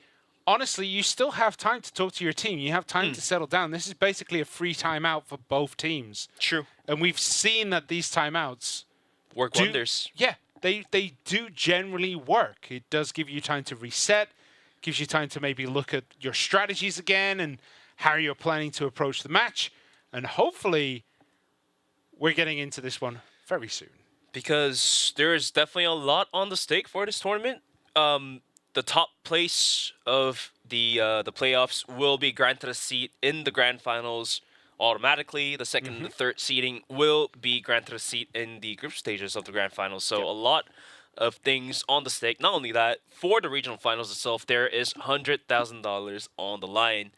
honestly, you still have time to talk to your team. You have time to settle down. This is basically a free timeout for both teams. True. And we've seen that these timeouts work wonders. Yeah, they do generally work. It does give you time to reset, gives you time to maybe look at your strategies again and how you're planning to approach the match. And hopefully, we're getting into this one very soon. Because there is definitely a lot on the stake for this tournament. The top place of the playoffs will be granted a seat in the grand finals automatically. The second and the third seeding will be granted a seat in the group stages of the grand finals. So a lot of things on the stake. Not only that, for the regional finals itself, there is $100,000 on the line.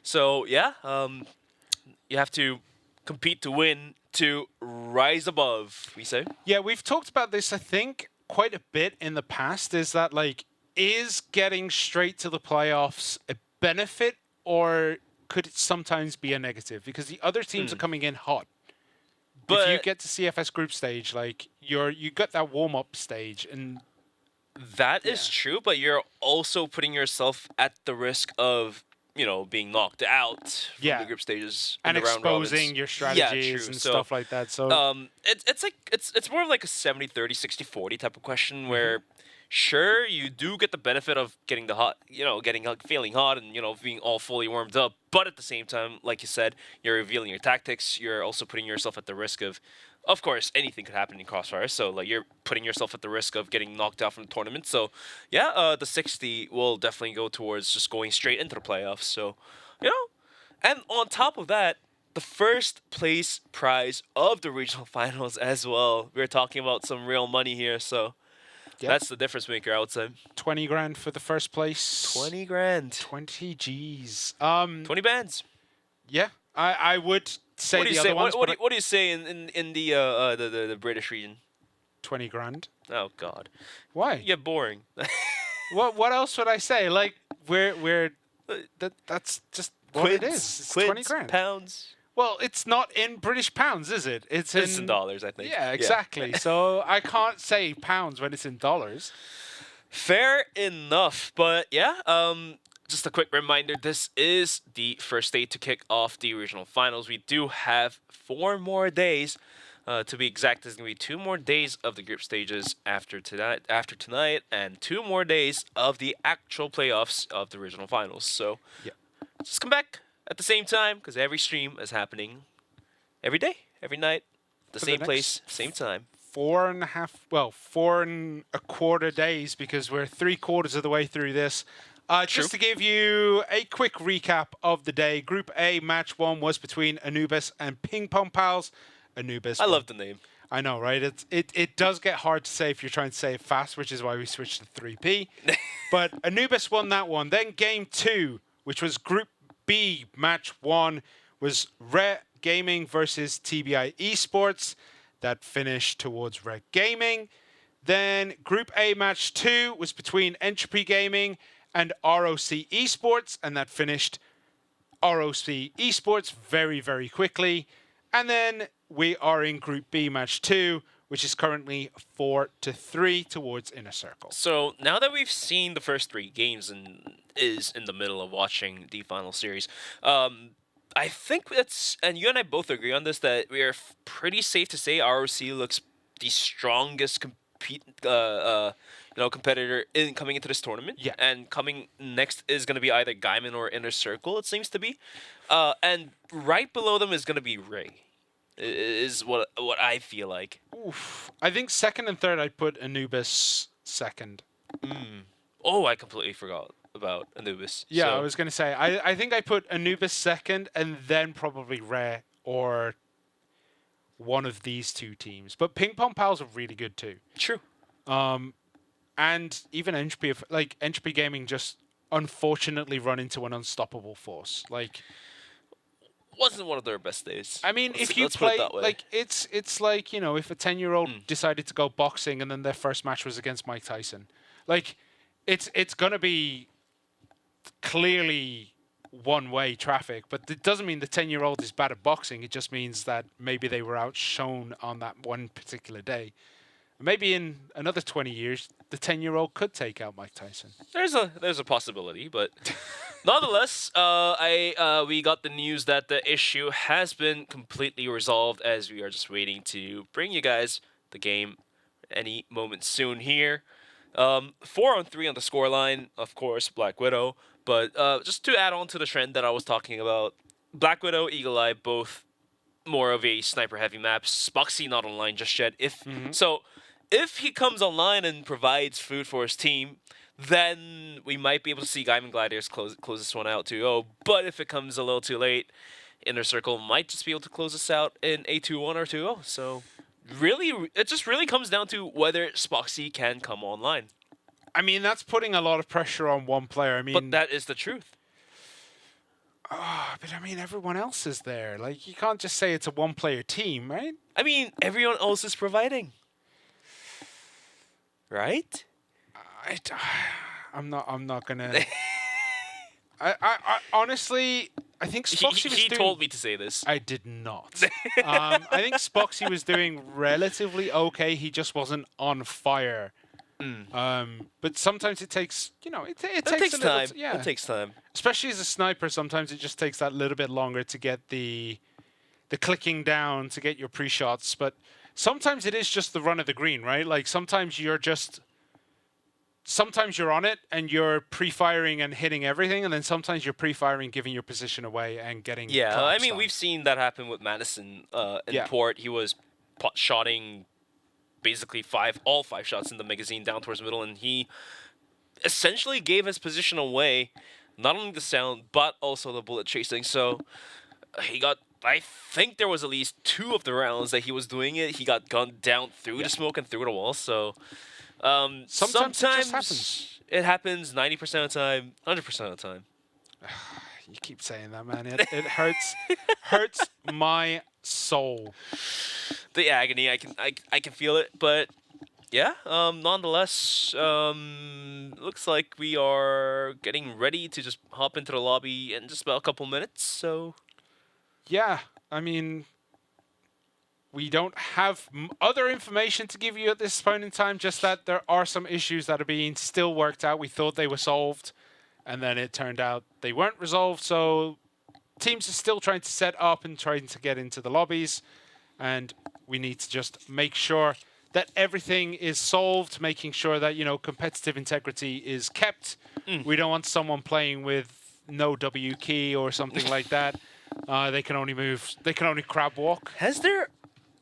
So yeah, you have to compete to win to rise above, we say. Yeah, we've talked about this, I think, quite a bit in the past. Is that, like, is getting straight to the playoffs a benefit, or could it sometimes be a negative? Because the other teams are coming in hot. But if you get to CFS group stage, like, you got that warm-up stage, and that is true, but you're also putting yourself at the risk of, you know, being knocked out from the group stages and in the round robins. exposing your strategies and stuff like that. So it's more of like a 70-30, 60-40 type of question where sure, you do get the benefit of getting the hot, you know, feeling hot and, you know, being all fully warmed up. But at the same time, like you said, you're revealing your tactics. You're also putting yourself at the risk of course, anything could happen in CROSSFIRE. So, like, you're putting yourself at the risk of getting knocked out from the tournament. So, yeah, the 60 will definitely go towards just going straight into the playoffs. So, you know, and on top of that, the first place prize of the regional finals as well. We're talking about some real money here, so that's the difference maker, I would say. 20 grand for the first place. 20 grand. 20 G's. 20 bands. Yeah, I would say what do you the say? other ones. What do you say in the British region? 20 grand. Oh God. Why? Yeah, boring. What else would I say? Like that's just what it is. It's 20 grand. Pounds. Well, it's not in British pounds, is it? It's in dollars, I think. Yeah, exactly. So I can't say pounds when it's in dollars. Fair enough, but yeah. Just a quick reminder: this is the first day to kick off the regional finals. We do have 4 more days. To be exact, there's gonna be 2 more days of the group stages after tonight, and 2 more days of the actual playoffs of the regional finals. So, just come back at the same time, because every stream is happening every day, every night, the same place, same time. 4 and a quarter days, because we're 3/4 of the way through this. Just to give you a quick recap of the day, Group A, match 1 was between Anubis and PingPongPals. Anubis. I love the name. I know, right? It does get hard to say if you're trying to say it fast, which is why we switched to 3P. But Anubis won that one. Then game 2, which was Group B, match 1 was REH Gaming versus TBI eSports. That finished towards REH Gaming. Then Group A match 2 was between Entropy Gaming and ROC eSports, and that finished ROC eSports very, very quickly. And then we are in Group B match 2, which is currently 4-3 towards Inner Circle. So now that we've seen the first 3 games and is in the middle of watching the final series, I think that's, and you and I both agree on this, that we are pretty safe to say ROC looks the strongest competitor coming into this tournament. Yeah. And coming next is going to be either Gaimin or Inner Circle, it seems to be. And right below them is going to be REH. Is what I feel like. Oof. I think second and third I'd put Anubis second. Oh, I completely forgot about Anubis. Yeah, So- I was going to say, I think I put Anubis second and then probably REH or one of these 2 teams. But PingPongPals are really good too. True. And even Entropy, like Entropy Gaming just unfortunately run into an unstoppable force. Like, wasn't one of their best days. I mean, Let's- if you let's put it play, that way. like, it's like, you know, if a 10-year-old decided to go boxing and then their first match was against Mike Tyson. Like, it's going to be clearly one-way traffic, but it doesn't mean the 10-year-old is bad at boxing. It just means that maybe they were outshone on that one particular day. Maybe in another 20 years, the 10-year-old could take out Mike Tyson. There's a possibility, but nonetheless, we got the news that the issue has been completely resolved, as we are just waiting to bring you guys the game any moment soon here. 4-on-3 on the scoreline, of course, Black Widow. But just to add on to the trend that I was talking about, Black Widow, Eagle Eye, both more of a sniper-heavy map. Spoxy not online just yet. So if he comes online and provides food for his team, then we might be able to see Gaimin Gladiators close this one out 2-0. But if it comes a little too late, Inner Circle might just be able to close this out in a 2-1 or 2-0. So really, it just really comes down to whether Spoxy can come online. I mean, that's putting a lot of pressure on one player. I mean, But that is the truth. But I mean, everyone else is there. Like, you can't just say it's a one-player team, right? I mean, everyone else is providing. Right? I'm not gonna. I honestly, I think Spoxy was he doing. told me to say this. I did not. I think Spoxy was doing relatively okay. He just wasn't on fire. But sometimes it takes, you know, it takes a little time. yeah. It takes time. Especially as a sniper, sometimes it just takes that little bit longer to get the clicking down to get your pre-shots. But sometimes it is just the run of the green, right? Like sometimes you're on it and you're pre-firing and hitting everything, and then sometimes you're pre-firing, giving your position away and getting. Yeah, I mean, collapsed we've seen that happen with Madison in Yeah. Port. He was shotting basically all five shots in the magazine down towards the middle, and he essentially gave his position away, not only the sound, but also the bullet chasing. So he got, I think there was at least 2 of the rounds that he was doing it. He got gunned down through the smoke and through the wall. So sometimes it just happens. It happens 90% of the time, 100% of the time. You keep saying that, man. It hurts my soul. The agony, I can feel it, but yeah. Nonetheless, looks like we are getting ready to just hop into the lobby in just about a couple minutes. So yeah, I mean, we don't have other information to give you at this point in time. Just that there are some issues that are being still worked out. We thought they were solved, and then it turned out they weren't resolved. So teams are still trying to set up and trying to get into the lobbies. And we need to just make sure that everything is solved, making sure that, you know, competitive integrity is kept. We don't want someone playing with no W key or something like that. They can only crab walk. has there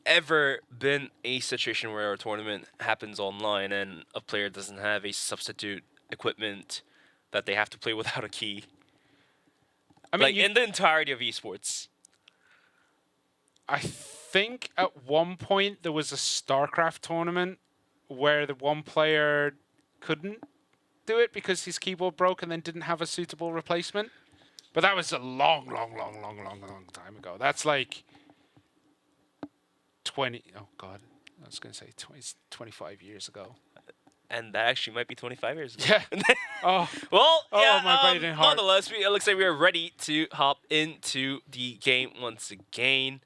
ever been a situation where a tournament happens online and a player doesn't have a substitute equipment that they have to play without a key? I mean, like in the entirety of esports. I think at one point there was a StarCraft tournament where the one player couldn't do it because his keyboard broke and then didn't have a suitable replacement. But that was a long time ago. That's like 20. Oh God, I was gonna say 25 years ago. And that actually might be 25 years ago. Yeah. Oh. Well, yeah, my brain heart. nonetheless, it looks like we are ready to hop into the game once again.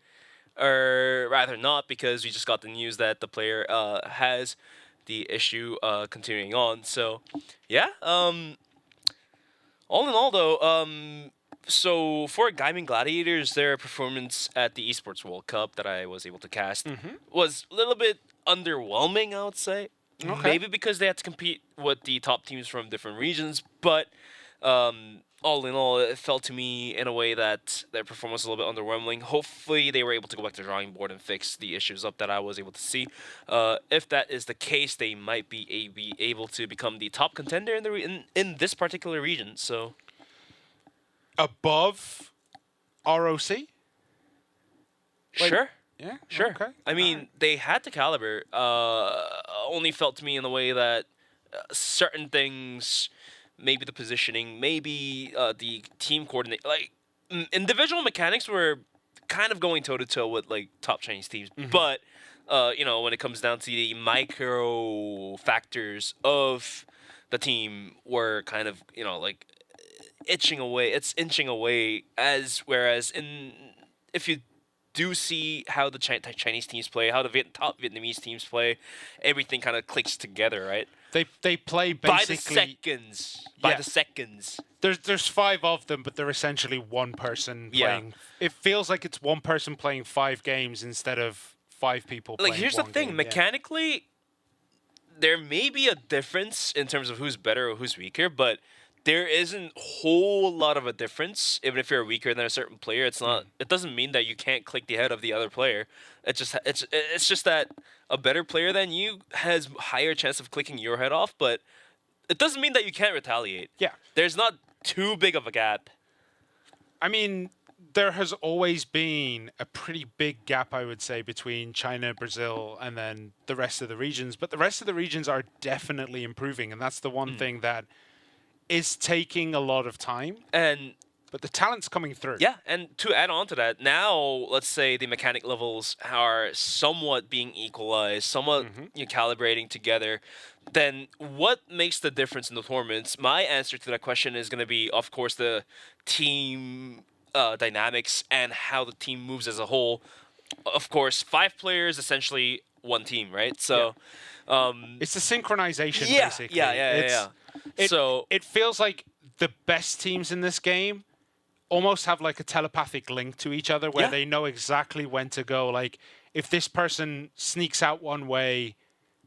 Or rather not, because we just got the news that the player has the issue continuing on. So, yeah. All in all, though, so for Gaimin Gladiators, their performance at the eSports World Cup that I was able to cast was a little bit underwhelming, I would say. Okay. Maybe because they had to compete with the top teams from different regions, but all in all, it felt to me in a way that their performance was a little bit underwhelming. Hopefully, they were able to go back to the drawing board and fix the issues up that I was able to see. If that is the case, they might be able to become the top contender in the in this particular region. So, above ROC? Sure. Yeah. Sure. Okay. I mean, they had the caliber. Only felt to me in the way that certain things, maybe the positioning, maybe the team coordinate, like individual mechanics were kind of going toe to toe with like top Chinese teams. But you know, when it comes down to the micro factors of the team, were kind of, you know, like inching away. Whereas if you do see how the Chinese teams play, how the top Vietnamese teams play, everything kind of clicks together, right? They play basically by the seconds. There's 5 of them, but they're essentially one person playing. It feels like it's one person playing 5 games instead of 5 people playing. Like, here's the thing, mechanically, there may be a difference in terms of who's better or who's weaker, but there isn't a whole lot of a difference. Even if you're weaker than a certain player, it's not. It doesn't mean that you can't click the head of the other player. It's just that a better player than you has higher chance of clicking your head off. But it doesn't mean that you can't retaliate. Yeah. There's not too big of a gap. I mean, there has always been a pretty big gap, I would say, between China, Brazil, and then the rest of the regions. But the rest of the regions are definitely improving, and that's the one thing that is taking a lot of time. But the talent's coming through. Yeah, and to add on to that, now let's say the mechanic levels are somewhat being equalized, somewhat calibrating together. Then what makes the difference in the tournaments? My answer to that question is going to be, of course, the team dynamics and how the team moves as a whole. Of course, 5 players, essentially one team, right? So it's the synchronization, basically. Yeah. So it feels like the best teams in this game almost have like a telepathic link to each other, where they know exactly when to go. Like, if this person sneaks out one way,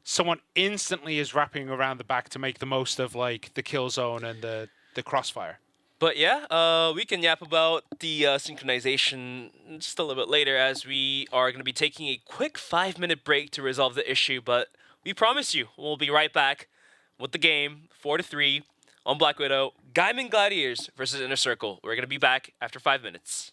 someone instantly is wrapping around the back to make the most of like the kill zone and the crossfire. But yeah, we can yap about the synchronization just a little bit later, as we are going to be taking a quick 5-minute break to resolve the issue. But we promise you, we'll be right back with the game, 4-3 on Black Widow. Gaimin Gladiators versus Inner Circle. We're going to be back after 5 minutes.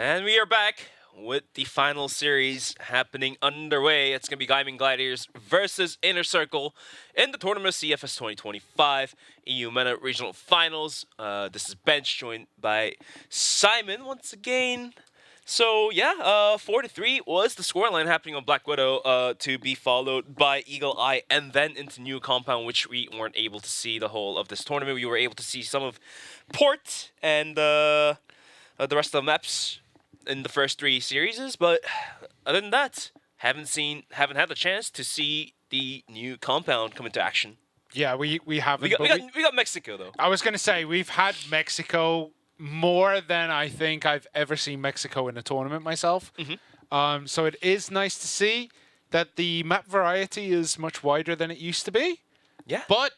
And we are back with the final series happening underway. It's going to be Gaimin Gladiators versus Inner Circle in the tournament CFS 2025 Eumena Regional Finals. This is Bench, joined by Simon once again. So yeah, 4-3 was the scoreline happening on Black Widow, to be followed by Eagle Eye and then into New Compound, which we weren't able to see the whole of this tournament. We were able to see some of Port and the rest of the maps in the first 3 series, but other than that, haven't had the chance to see the New Compound come into action. Yeah, we haven't. We got Mexico though. I was going to say we've had Mexico more than I think I've ever seen Mexico in a tournament myself. So it is nice to see that the map variety is much wider than it used to be. Yeah. But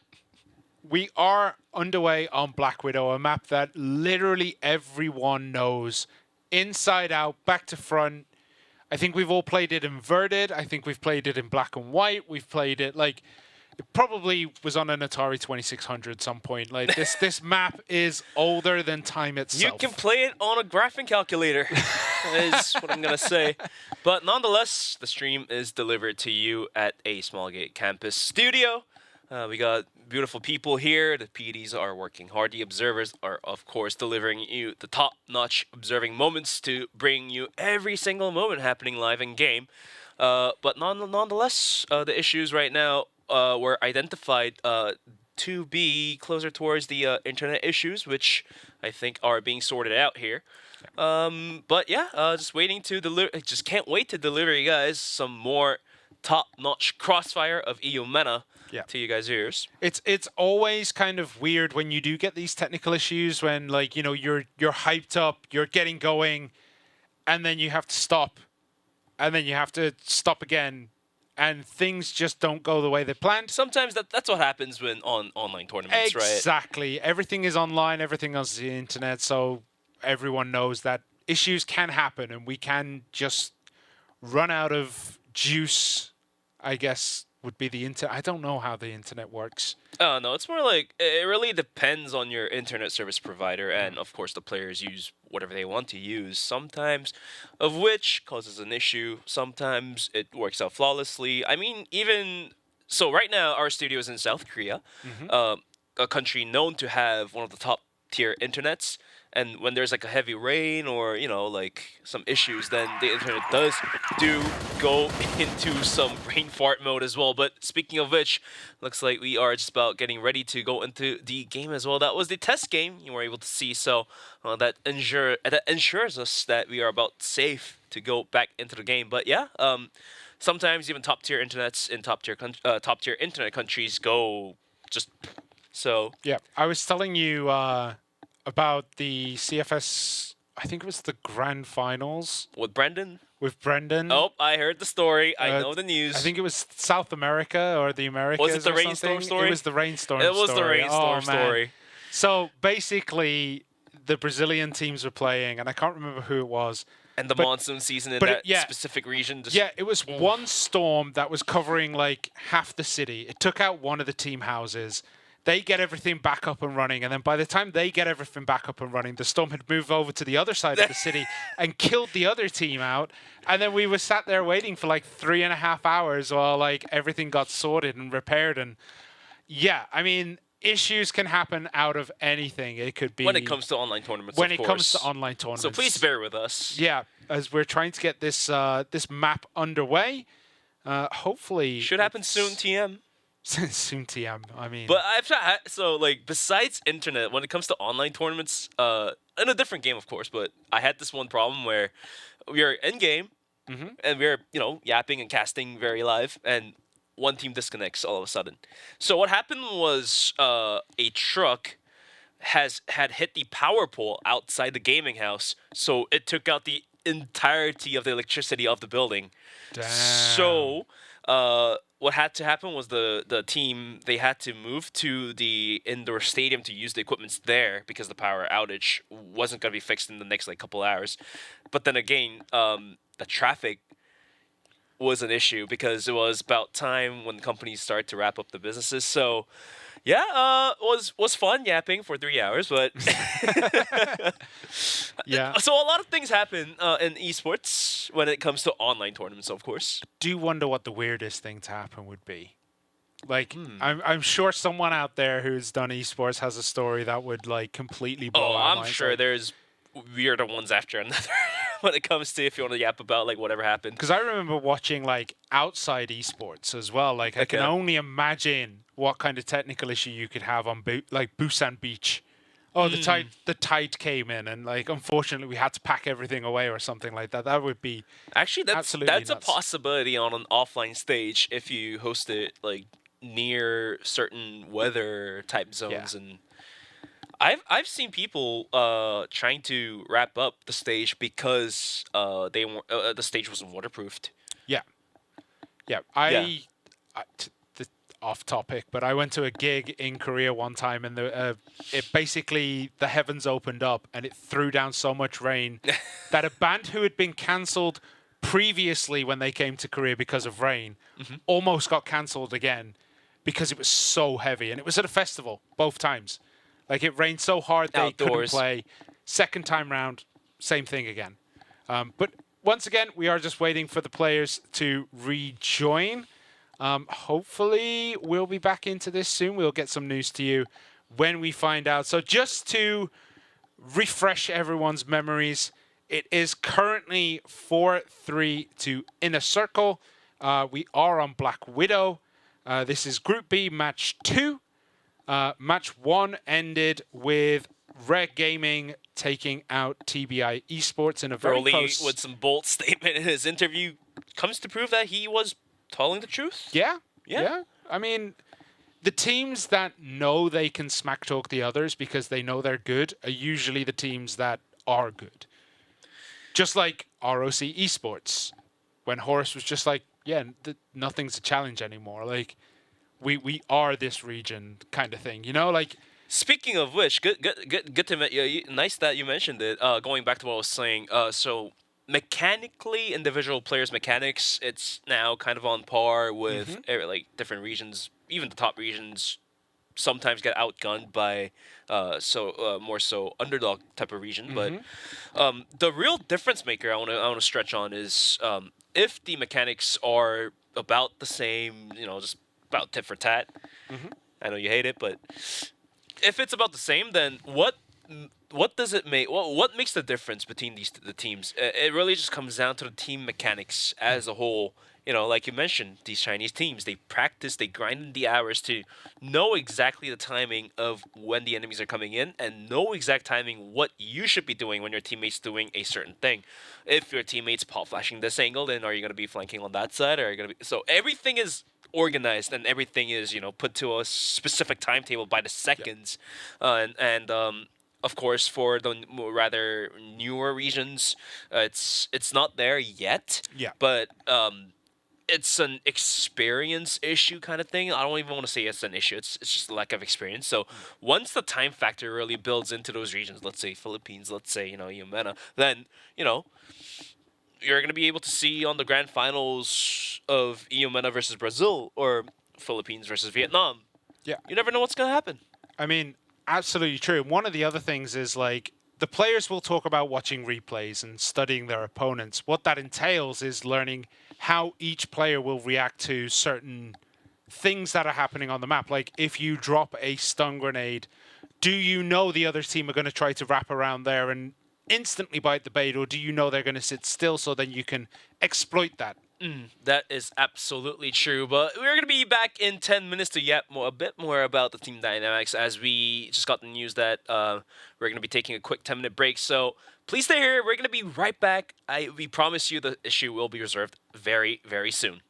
we are underway on Black Widow, a map that literally everyone knows inside out, back to front. I think we've all played it inverted. I think we've played it in black and white. We've played it like it probably was on an Atari 2600 some point. Like this map is older than time itself. You can play it on a graphing calculator, is what I'm going to say. But nonetheless, the stream is delivered to you at a Small Gate campus studio. We got beautiful people here. The PDs are working hard. The observers are, of course, delivering you the top-notch observing moments to bring you every single moment happening live in game. But nonetheless, the issues right now were identified to be closer towards the internet issues, which I think are being sorted out here. But yeah, just waiting to deliver. Just can't wait to deliver you guys some more top-notch crossfire of Eumena to you guys' ears. It's always kind of weird when you do get these technical issues when, like, you know, you're hyped up, you're getting going, and then you have to stop, and then you have to stop again, and things just don't go the way they planned. Sometimes that's what happens when on online tournaments, right? Exactly. Everything is online, everything else is the internet, so everyone knows that issues can happen, and we can just run out of juice, I guess, would be the internet. I don't know how the internet works. Oh, no, it's more like it really depends on your internet service provider, and of course the players use whatever they want to use, sometimes of which causes an issue, sometimes it works out flawlessly. I mean, even so right now our studio is in South Korea, a country known to have one of the top tier internets. And when there's like a heavy rain or, you know, like some issues, then the internet does go into some brain fart mode as well. But speaking of which, looks like we are just about getting ready to go into the game as well. That was the test game you were able to see. So that ensures us that we are about safe to go back into the game. But yeah, sometimes even top tier internets in top tier internet countries go just so. Yeah, I was telling you about the CFS, I think it was the grand finals. With Brendan? With Brendan. Oh, I heard the story. I know the news. I think it was South America or the Americas. Was it the rainstorm story? It was the rainstorm story. It was the rainstorm story. So basically, the Brazilian teams were playing, and I can't remember who it was. And the monsoon season in that specific region. Yeah, it was one storm that was covering like half the city. It took out one of the team houses. They get everything back up and running, and then by the time they get everything back up and running, the storm had moved over to the other side of the city and killed the other team out. And then we were sat there waiting for like 3.5 hours while like everything got sorted and repaired. And yeah, I mean, issues can happen out of anything. It could be when it comes to online tournaments. When it comes to online tournaments. So please bear with us. Yeah, as we're trying to get this this map underway. Hopefully, should happen soon. TM. Soon TM, I mean. But so like besides internet, when it comes to online tournaments, in a different game of course, but I had this one problem where we are in game and we're, you know, yapping and casting very live, and one team disconnects all of a sudden. So what happened was a truck had hit the power pole outside the gaming house, so it took out the entirety of the electricity of the building. Damn. So what had to happen was the team, they had to move to the indoor stadium to use the equipment there because the power outage wasn't going to be fixed in the next like couple hours. But then again, the traffic was an issue because it was about time when companies started to wrap up the businesses. So Yeah, was fun yapping for 3 hours, but Yeah. So a lot of things happen in esports when it comes to online tournaments, of course. Do wonder what the weirdest thing to happen would be. Like, I'm sure someone out there who's done esports has a story that would like completely blow Oh, our I'm minds. sure Like, there's weirder ones after another when it comes to if you want to yap about like whatever happened. because I remember watching like outside esports as well. Like, I can Okay. only imagine what kind of technical issue you could have on like Busan Beach. Oh, the tide came in, and like unfortunately we had to pack everything away or something like that. That would be Actually, that's absolutely a nuts. possibility on an offline stage if you host it like near certain weather type zones. And I've seen people trying to wrap up the stage because they weren't the stage wasn't waterproofed. Yeah. Off topic, but I went to a gig in Korea one time, and it basically the heavens opened up and it threw down so much rain that a band who had been cancelled previously when they came to Korea because of rain almost got cancelled again because it was so heavy, and it was at a festival both times. Like, it rained so hard they couldn't Outdoors. play. Second time round, same thing again. But once again, we are just waiting for the players to rejoin. Hopefully we'll be back into this soon. We'll get some news to you when we find out. So just to refresh everyone's memories, it is currently 4-3 to Inner Circle. We are on Black Widow. This is Group B, Match 2. Match 1 ended with REH Gaming taking out TBI eSports in a very Broly close... with some bold statement in his interview comes to prove that he was telling the truth. Yeah. Yeah. I mean, the teams that know they can smack talk the others because they know they're good are usually the teams that are good. Just like ROC Esports, when Horus was just like, yeah, nothing's a challenge anymore. Like, we are this region kind of thing, you know? Like, Speaking of which, good to nice that you mentioned it. Going back to what I was saying, so mechanically, individual players' mechanics, it's now kind of on par with like different regions. Even the top regions sometimes get outgunned by more so underdog type of region. But the real difference maker I want to stretch on is if the mechanics are about the same, just about tit for tat. I know you hate it, but if it's about the same, then what does it make? What makes the difference between the teams? It really just comes down to the team mechanics as a whole. Like you mentioned, these Chinese teams, they practice, they grind in the hours to know exactly the timing of when the enemies are coming in and know exact timing what you should be doing when your teammate's doing a certain thing. If your teammate's pop flashing this angle, then are you going to be flanking on that side? Or are you going to be... So everything is organized and everything is, put to a specific timetable by the seconds. Of course, for the rather newer regions, it's not there yet. Yeah. But it's an experience issue kind of thing. I don't even want to say it's an issue. It's just a lack of experience. So once the time factor really builds into those regions, let's say Philippines, let's say, Eumena, then, you're going to be able to see on the grand finals of Eumena versus Brazil or Philippines versus Vietnam. Yeah. You never know what's going to happen. I mean, absolutely true. One of the other things is, like, the players will talk about watching replays and studying their opponents. What that entails is learning how each player will react to certain things that are happening on the map. Like, if you drop a stun grenade, do you know the other team are going to try to wrap around there and instantly bite the bait, or do you know they're going to sit still so then you can exploit that? That is absolutely true, but we're going to be back in 10 minutes to yap a bit more about the team dynamics as we just got the news that we're going to be taking a quick 10-minute break. So please stay here. We're going to be right back. We promise you the issue will be reserved very, very soon.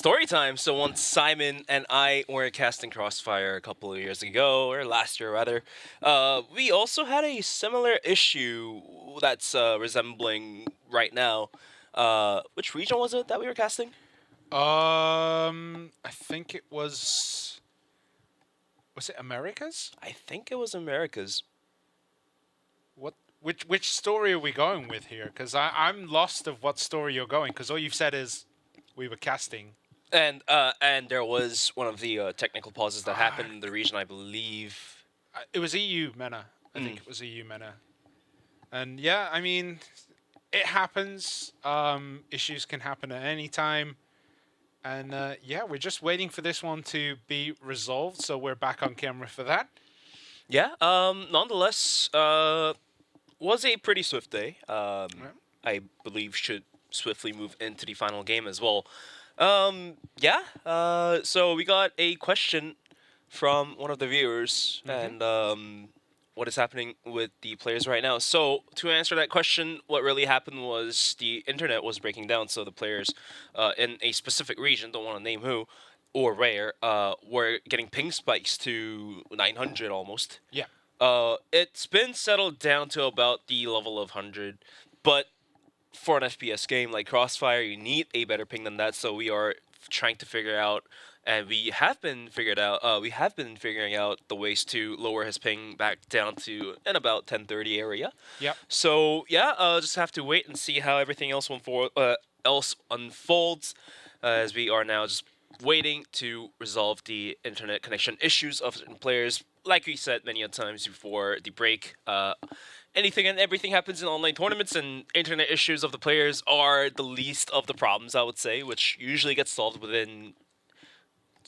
story time. So once Simon and I were casting CROSSFIRE a couple of years ago, or last year rather, we also had a similar issue that's resembling right now. Which region was it that we were casting? I think it was... Was it Americas? I think it was Americas. Which story are we going with here? Because I'm lost of what story you're going, because all you've said is we were casting. And there was one of the technical pauses that happened in the region, I believe. It was Eumena. I think it was Eumena. And yeah, I mean, it happens. Issues can happen at any time. And yeah, we're just waiting for this one to be resolved, so we're back on camera for that. Yeah, nonetheless, was a pretty swift day. I believe should swiftly move into the final game as well. Yeah, so we got a question from one of the viewers, and what is happening with the players right now. So to answer that question, what really happened was the internet was breaking down, so the players in a specific region, don't want to name who, or where, were getting ping spikes to 900 almost. Yeah. It's been settled down to about the level of 100, but for an FPS game like CROSSFIRE, you need a better ping than that. So we are trying to figure out, and we have been figuring out the ways to lower his ping back down to in about 1030 area. Yep. So yeah, just have to wait and see how everything else unfolds, as we are now just waiting to resolve the internet connection issues of certain players. Like we said many a times before the break, anything and everything happens in online tournaments, and internet issues of the players are the least of the problems, I would say, which usually gets solved within,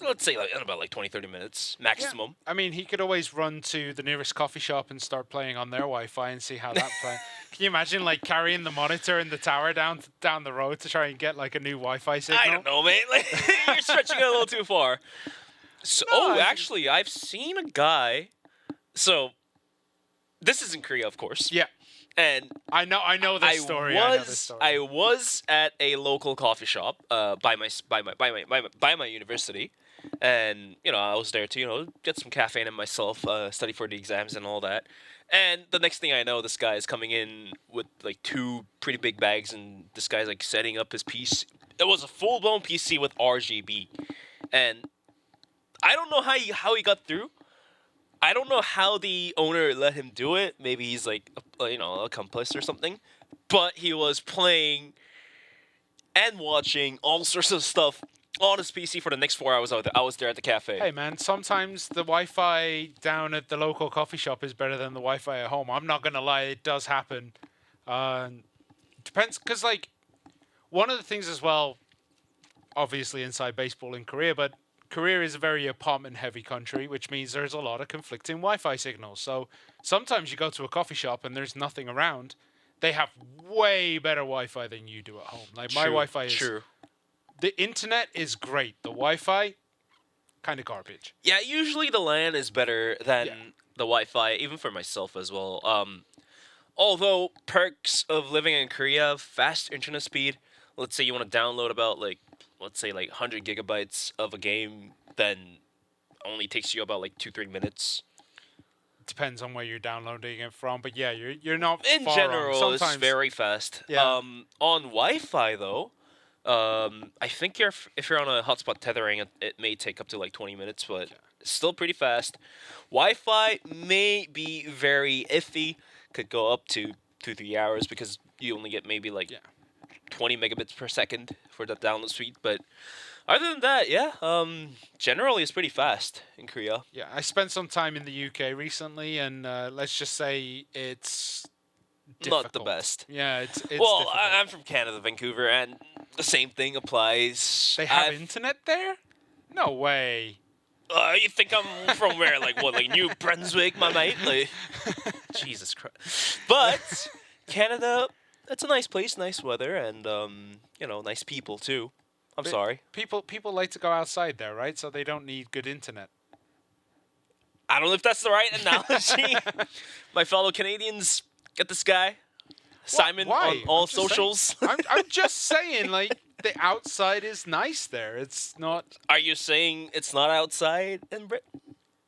let's say, in about 20-30 minutes maximum. Yeah. I mean, he could always run to the nearest coffee shop and start playing on their Wi-Fi and see how that plays. Can you imagine carrying the monitor in the tower down the road to try and get a new Wi-Fi signal? I don't know, mate. You're stretching it a little too far. So, actually, I've seen a guy. So, this is in Korea, of course. Yeah. And I know this story. I was at a local coffee shop by my university, and I was there to get some caffeine in myself, study for the exams and all that. And the next thing I know, this guy is coming in with 2 pretty big bags, and this guy's setting up his PC. It was a full-blown PC with RGB, and I don't know how he got through. I don't know how the owner let him do it. Maybe he's a complice or something. But he was playing and watching all sorts of stuff on his PC for the next 4 hours. I was there at the cafe. Hey man, sometimes the Wi-Fi down at the local coffee shop is better than the Wi-Fi at home. I'm not gonna lie, it does happen. Depends, because one of the things as well, obviously inside baseball in Korea, but Korea is a very apartment-heavy country, which means there's a lot of conflicting Wi-Fi signals. So sometimes you go to a coffee shop and there's nothing around. They have way better Wi-Fi than you do at home. My Wi-Fi is... True. The internet is great. The Wi-Fi, kind of garbage. Yeah, usually the LAN is better than the Wi-Fi, even for myself as well. Although perks of living in Korea, fast internet speed. Let's say you want to download about let's say 100 gigabytes of a game, then only takes you about 2-3 minutes. Depends on where you're downloading it from, but yeah, you're not in far general wrong. It's very fast. Yeah. On Wi-Fi though, I think if you're on a hotspot tethering, it may take up to 20 minutes, but it's still pretty fast. Wi-Fi may be very iffy, could go up to 2-3 hours because you only get maybe 20 megabits per second for the download speed, but other than that, yeah, generally it's pretty fast in Korea. Yeah, I spent some time in the UK recently, and let's just say it's difficult. Not the best. Yeah, it's well, difficult. I'm from Canada, Vancouver, and the same thing applies. They have internet there? No way. You think I'm from where? New Brunswick, my mate? Jesus Christ. But Canada, it's a nice place, nice weather, and nice people too. I'm sorry. People like to go outside there, right? So they don't need good internet. I don't know if that's the right analogy. My fellow Canadians, get this guy, Simon, Why? on all socials. I'm just saying, the outside is nice there. It's not. Are you saying it's not outside in Britain?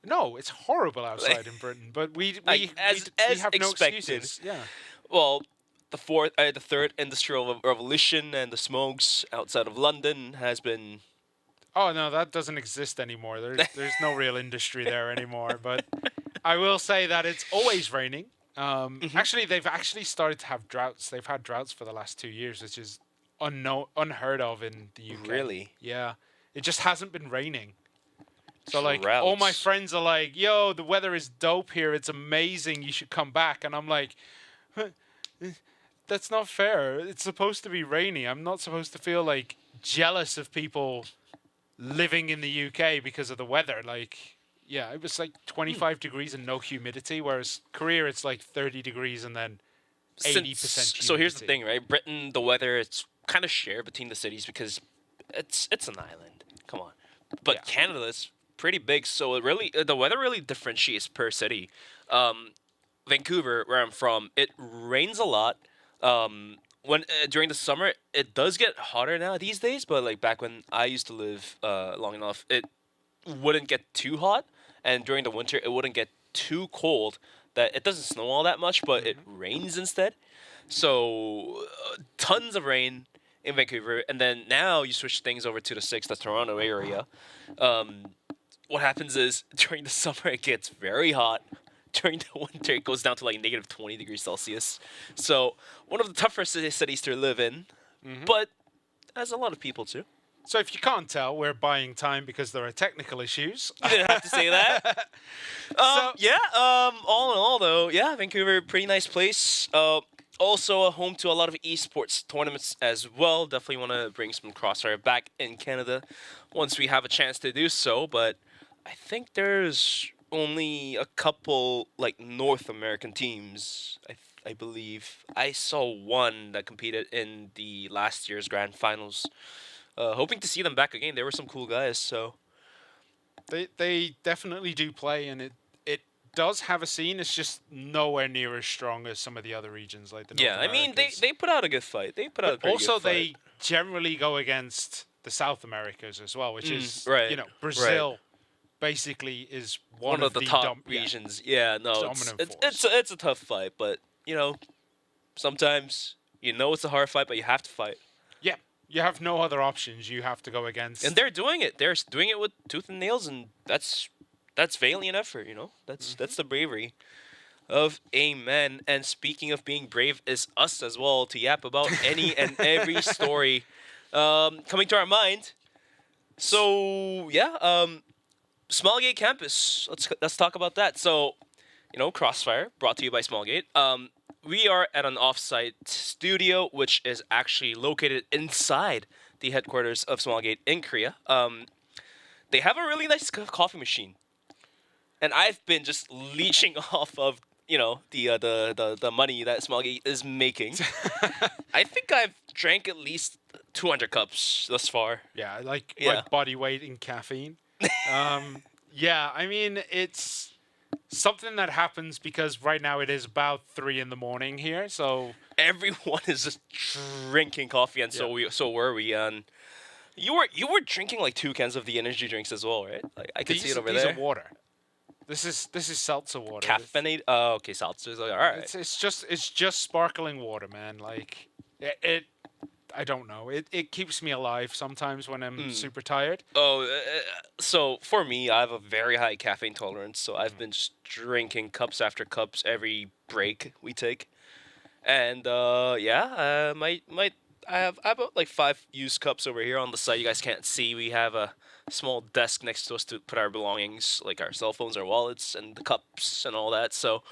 No, it's horrible outside in Britain. But we as have no expected. excuses. Yeah. Well, the third industrial revolution and the smokes outside of London has been. Oh no, that doesn't exist anymore. There's no real industry there anymore. But I will say that it's always raining. Actually, they've actually started to have droughts. They've had droughts for the last 2 years, which is unheard of in the UK. Really? Yeah. It just hasn't been raining. So like all my friends are like, "Yo, the weather is dope here. It's amazing. You should come back." And I'm like, "That's not fair. It's supposed to be rainy. I'm not supposed to feel like jealous of people living in the UK because of the weather." Like, yeah, it was like 25 degrees and no humidity, whereas Korea it's like 30 degrees and then 80% humidity. So here's the thing, right? Britain, the weather, it's kind of shared between the cities because it's an island. Come on. But Canada's pretty big, so it really the weather really differentiates per city. Vancouver, where I'm from, it rains a lot. When during the summer, it does get hotter now these days, but like back when I used to live long enough, it wouldn't get too hot, and during the winter, it wouldn't get too cold. That it doesn't snow all that much, but it rains instead. So tons of rain in Vancouver, and then now you switch things over to the Toronto area. What happens is during the summer it gets very hot. During the winter it goes down to like negative 20 degrees Celsius. So one of the tougher cities to live in, but has a lot of people too. So if you can't tell, we're buying time because there are technical issues. You didn't have to say that. All in all though, yeah, Vancouver, pretty nice place. Also a home to a lot of eSports tournaments as well. Definitely want to bring some CROSSFIRE back in Canada once we have a chance to do so. But I think there's only a couple like North American teams. I believe I saw one that competed in the last year's grand finals. Hoping to see them back again. There were some cool guys. So they definitely do play, and it does have a scene. It's just nowhere near as strong as some of the other regions, like the North I mean they put out a good fight. They put out a pretty also good fight. they generally go against the South Americas as well, which is Brazil basically is one of the top regions. Yeah, no, it's a tough fight, but sometimes it's a hard fight, but you have to fight. Yeah, you have no other options. You have to go against. And they're doing it. They're doing it with tooth and nails, and that's valiant effort. That's the bravery of a man. And speaking of being brave, is us as well to yap about any and every story coming to our mind. So yeah, Smallgate campus. Let's talk about that. So, CROSSFIRE brought to you by Smallgate. We are at an off-site studio, which is actually located inside the headquarters of Smallgate in Korea. They have a really nice coffee machine, and I've been just leeching off of the money that Smallgate is making. I think I've drank at least 200 cups thus far. Yeah, like body weight in caffeine. Yeah, I mean it's something that happens because right now it is about 3 a.m. here, so everyone is just drinking coffee, and so were we. And you were drinking like 2 cans of the energy drinks as well, right? Like I could see it over there. These are water. This is seltzer water. Caffeinated. Oh, okay, seltzers. All right. It's just sparkling water, man. Like it I don't know. It keeps me alive sometimes when I'm super tired. So for me, I have a very high caffeine tolerance, so I've been just drinking cups after cups every break we take. And I have about like 5 used cups over here on the side. You guys can't see. We have a small desk next to us to put our belongings, like our cell phones, our wallets, and the cups and all that. So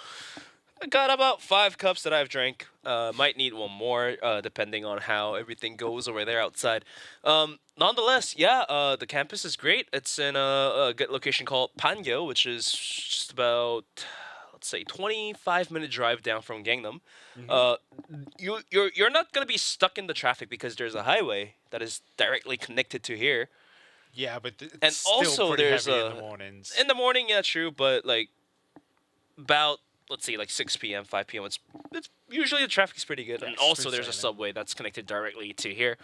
I got about 5 cups that I've drank. Might need one more, depending on how everything goes over there outside. Nonetheless, the campus is great. It's in a good location called Pangyo, which is just about, let's say, 25-minute drive down from Gangnam. You're not gonna be stuck in the traffic because there's a highway that is directly connected to here. Yeah, but it's and still also pretty there's heavy in the mornings. In the morning, yeah, true, but like about let's say like 6 p.m., 5 p.m., it's usually the traffic's pretty good, and also there's a subway that's connected directly to here.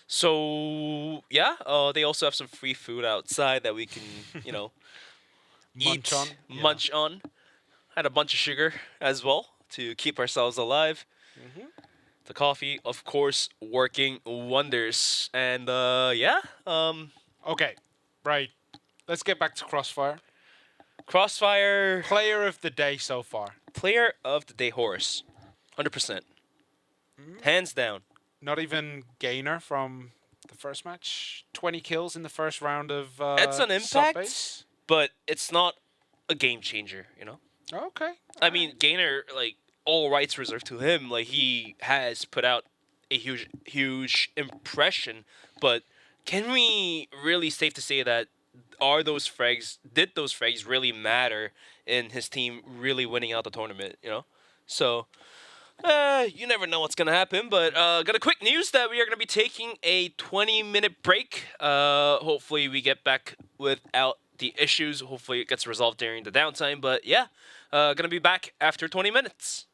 So yeah, they also have some free food outside that we can, you know, munch on. Had a bunch of sugar as well to keep ourselves alive. The coffee, of course, working wonders. And yeah. Okay, right. Let's get back to CROSSFIRE. CROSSFIRE. Player of the day so far. Player of the day, Horus. 100%. Hands down. Not even Gainer from the first match. 20 kills in the first round of It's an impact, sub-base. but it's not a game changer, you know? Okay. I mean, Gainer, like, all rights reserved to him. Like, he has put out a huge impression, but can we really safe to say that did those frags really matter in his team really winning out the tournament, you know? So, you never know what's going to happen, but got a quick news that we are going to be taking a 20-minute break. Hopefully we get back without the issues. Hopefully it gets resolved during the downtime, but yeah, going to be back after 20 minutes.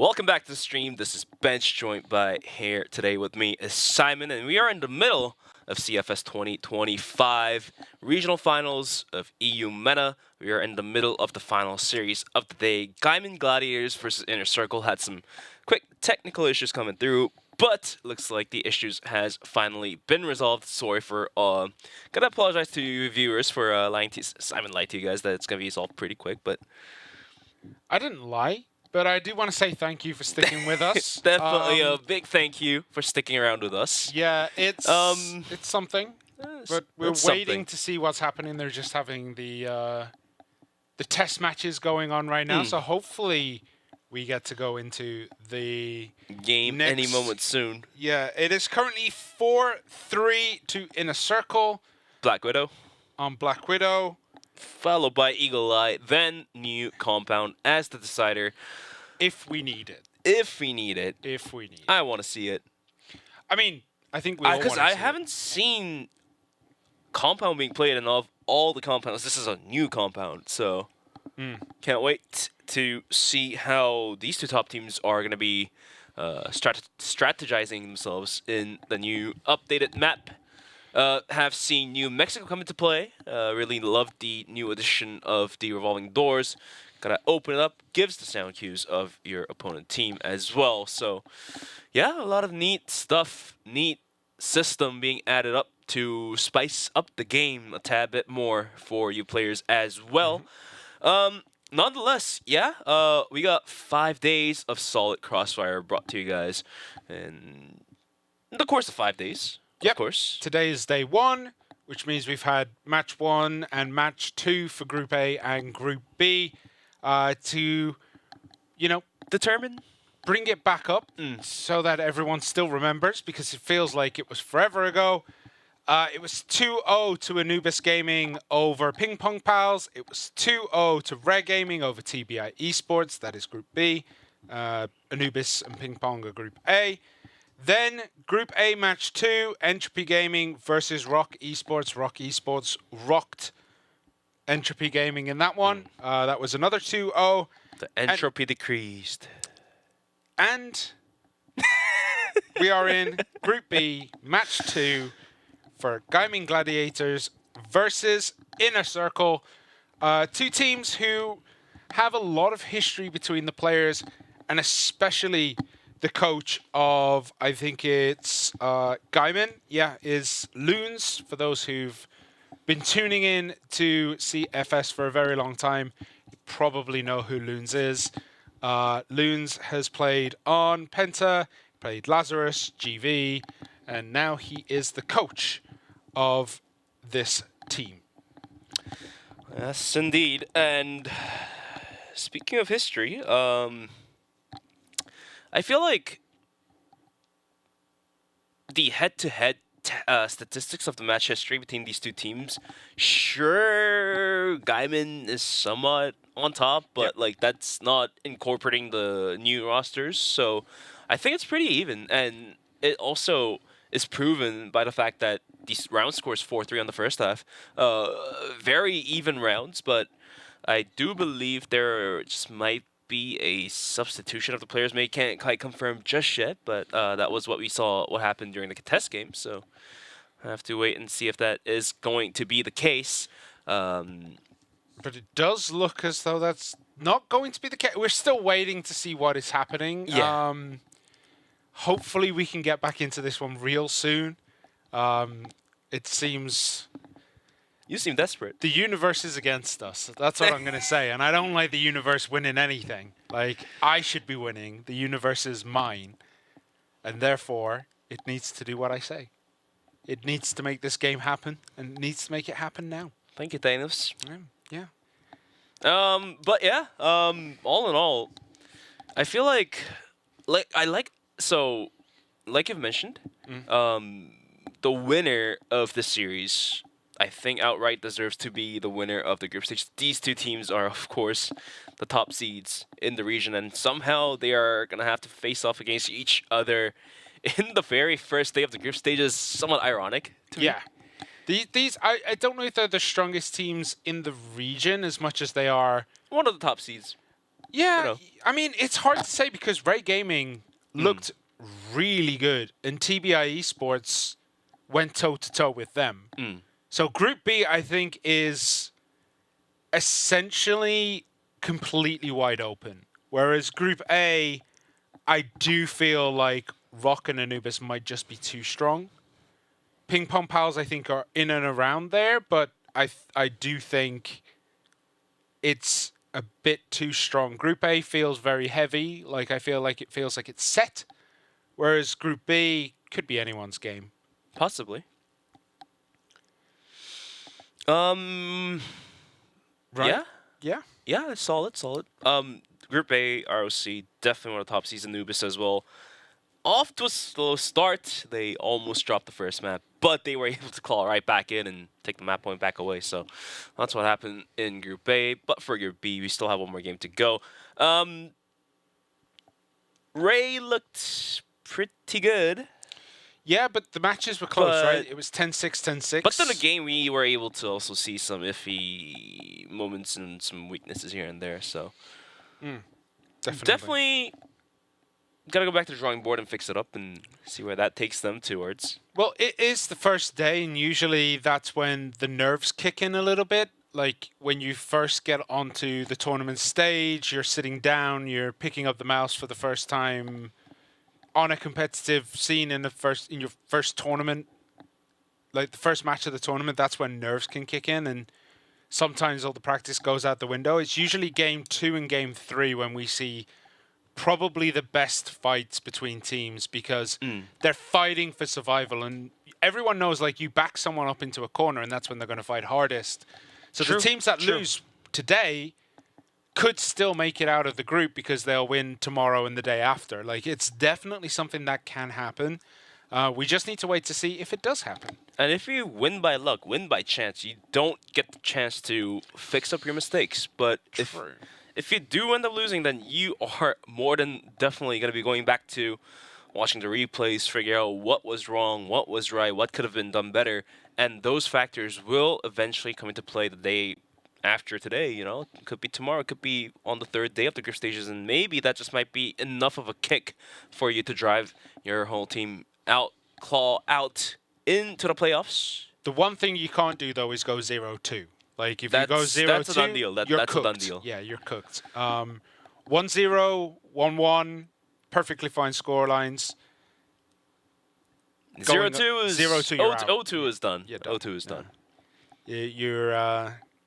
Welcome back to the stream. This is Bench, joined by here today with me is Simon, and we are in the middle of CFS 2025 regional finals of Eumena. We are in the middle of the final series of the day. Gaimin Gladiators versus Inner Circle had some quick technical issues coming through, but looks like the issues has finally been resolved. Sorry for gotta apologize to you viewers for lying to Simon lied to you guys that it's gonna be solved pretty quick, but I didn't lie. But I do want to say thank you for sticking with us. Definitely a big thank you for sticking around with us. Yeah, it's something. But we're waiting to see what's happening. They're just having the test matches going on right now. So hopefully we get to go into the game any moment soon. Yeah, it is currently 4-3 to Inner Circle. Black Widow. On Black Widow. Followed by Eagle Eye, then New Compound as the decider. If we need it. If we need it. If we need it. I want to see it. I mean, I think we all want to see it. Because I haven't seen Compound being played in all the compounds. This is a new compound, so can't wait to see how these two top teams are going to be strategizing themselves in the new updated map. Have seen New Mexico come into play. Really loved the new addition of the revolving doors. Gotta open it up, gives the sound cues of your opponent team as well. So, yeah, a lot of neat stuff, neat system being added up to spice up the game a tad bit more for you players as well. Nonetheless, yeah, we got 5 days of solid CROSSFIRE brought to you guys in the course of 5 days. Yep. Of course. Today is day 1, which means we've had match 1 and match 2 for Group A and Group B to, you know, bring it back up so that everyone still remembers, because it feels like it was forever ago. It was 2-0 to Anubis Gaming over PingPongPals. It was 2-0 to REH Gaming over TBI eSports. That is Group B. Anubis and PingPong are Group A. Then Group A match 2, Entropy Gaming versus ROC eSports. ROC eSports rocked Entropy Gaming in that one. That was another 2-0. The entropy decreased. And we are in Group B match 2 for Gaimin Gladiators versus Inner Circle. Two teams who have a lot of history between the players, and especially the coach of, I think it's Gaimin, is Loons. For those who've been tuning in to CFS for a very long time, you probably know who Loons is. Loons has played on Penta, played Lazarus, GV, and now he is the coach of this team. Yes, indeed. And speaking of history, I feel like the head-to-head statistics of the match history between these two teams, sure, Gaimin is somewhat on top, but like that's not incorporating the new rosters. So I think it's pretty even, and it also is proven by the fact that these round scores 4-3 on the first half. Very even rounds, but I do believe there just might be a substitution of the players. Maybe can't quite confirm just yet, but that was what we saw, what happened during the test game. So I have to wait and see if that is going to be the case. But it does look as though that's not going to be the case. We're still waiting to see what is happening. Yeah. Hopefully we can get back into this one real soon. It seems... You seem desperate. The universe is against us. That's what I'm going to say. And I don't like the universe winning anything. Like, I should be winning. The universe is mine. And therefore, it needs to do what I say. It needs to make this game happen. And it needs to make it happen now. Thank you, Thanos. Yeah. But yeah, all in all, I feel like you've mentioned, the winner of the series, I think outright deserves to be the winner of the group stage. These two teams are, of course, the top seeds in the region, and somehow they are going to have to face off against each other in the very first day of the group stage. Is somewhat ironic to me. These I don't know if they're the strongest teams in the region as much as they are one of the top seeds. Yeah, you know. I mean, it's hard to say because REH Gaming looked really good, and TBI eSports went toe-to-toe with them. So Group B, I think, is essentially completely wide open. Whereas Group A, I do feel like Rock and Anubis might just be too strong. PingPongPals, I think, are in and around there, but I do think it's a bit too strong. Group A feels very heavy. Like, I feel like it feels like it's set. Whereas Group B could be anyone's game. Possibly. Right? Yeah. Yeah. Yeah, it's solid. Group A, ROC, definitely one of the top seeds. Anubis as well. Off to a slow start. They almost dropped the first map, but they were able to claw right back in and take the map point back away. So that's what happened in Group A. But for Group B, we still have one more game to go. Ray looked pretty good. Yeah, but the matches were close, right? It was 10-6, 10-6. But in the game, we were able to also see some iffy moments and some weaknesses here and there. So definitely gotta go back to the drawing board and fix it up and see where that takes them towards. Well, it is the first day, and usually that's when the nerves kick in a little bit. Like, when you first get onto the tournament stage, you're sitting down, you're picking up the mouse for the first time on a competitive scene in your first tournament, like the first match of the tournament. That's when nerves can kick in, and sometimes all the practice goes out the window. It's usually game 2 and game 3 when we see probably the best fights between teams, because they're fighting for survival, and everyone knows, like, you back someone up into a corner and that's when they're going to fight hardest. So the teams that lose today could still make it out of the group because they'll win tomorrow and the day after. Like, it's definitely something that can happen. We just need to wait to see if it does happen. And if you win by luck, win by chance, you don't get the chance to fix up your mistakes. But if you do end up losing, then you are more than definitely going to be going back to watching the replays, figure out what was wrong, what was right, what could have been done better. And those factors will eventually come into play the day after today, you know. It could be tomorrow, it could be on the 3rd day of the group stages, and maybe that just might be enough of a kick for you to drive your whole team out, claw out into the playoffs. The one thing you can't do, though, is go 0-2. Like, if you go 0-2, that's a done deal. you're That's cooked. a done deal. Yeah, you're cooked. 1-0, 1-1, perfectly fine score lines. 0-2 is 0-2. 0-2 is done. Yeah, 0-2 is done.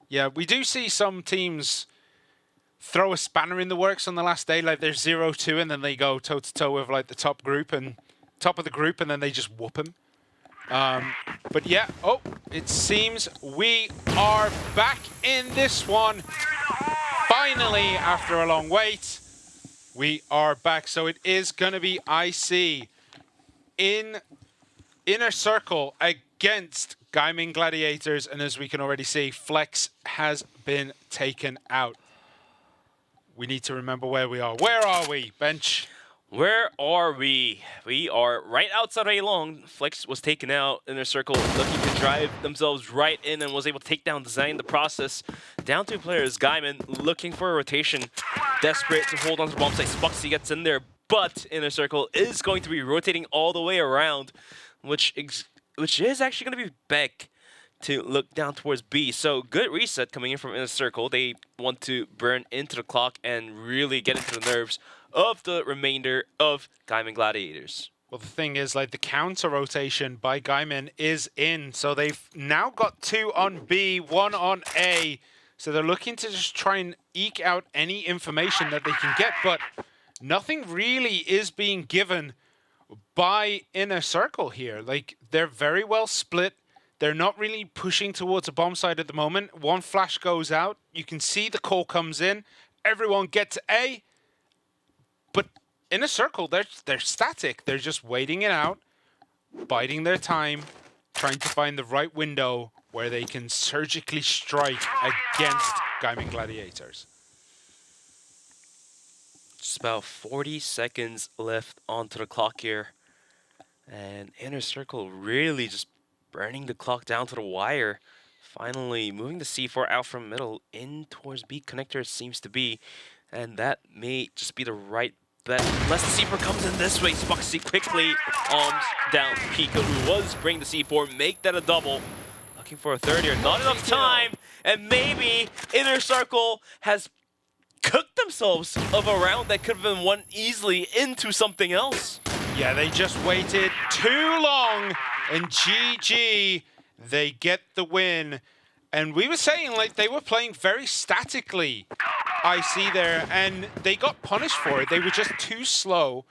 Yeah, we do see some teams throw a spanner in the works on the last day. Like, they're 0-2 and then they go toe to toe with, like, the top of the group, and then they just whoop them. But yeah, it seems we are back in this one. Finally, after a long wait, we are back. So it is going to be IC in Inner Circle against Gaimin Gladiators. And as we can already see, Flex has been taken out. We need to remember where we are. Where are we, Bench? Where are we? We are right outside A Long. Flex was taken out. Inner Circle looking to drive themselves right in and was able to take down Design in the process. Down 2 players. Gaimin looking for a rotation. Desperate to hold on to the bomb site. Spuxy gets in there, but Inner Circle is going to be rotating all the way around, which is actually going to be back to look down towards B. So good reset coming in from Inner Circle. They want to burn into the clock and really get into the nerves of the remainder of Gaimin Gladiators. Well, the thing is, like, the counter rotation by Gaimin is in, so they've now got 2 on B, 1 on A. So they're looking to just try and eke out any information that they can get, but nothing really is being given by Inner Circle here. Like, they're very well split. They're not really pushing towards a bomb site at the moment. One flash goes out. You can see the call comes in. Everyone get to A. But Inner Circle, they're static. They're just waiting it out, biding their time, trying to find the right window where they can surgically strike against Gaimin Gladiators. Just about 40 seconds left onto the clock here. And Inner Circle really just burning the clock down to the wire. Finally moving the C4 out from middle in towards B connector, it seems to be. And that may just be the right bet. Unless the C4 comes in this way, Spoxy quickly alms down Pika, who was bringing the C4, make that a double. Looking for a third here, not enough time, and maybe Inner Circle has cooked themselves of a round that could have been won easily into something else. Yeah, they just waited too long, and GG, they get the win. And we were saying, like, they were playing very statically, I see there, and they got punished for it. They were just too slow,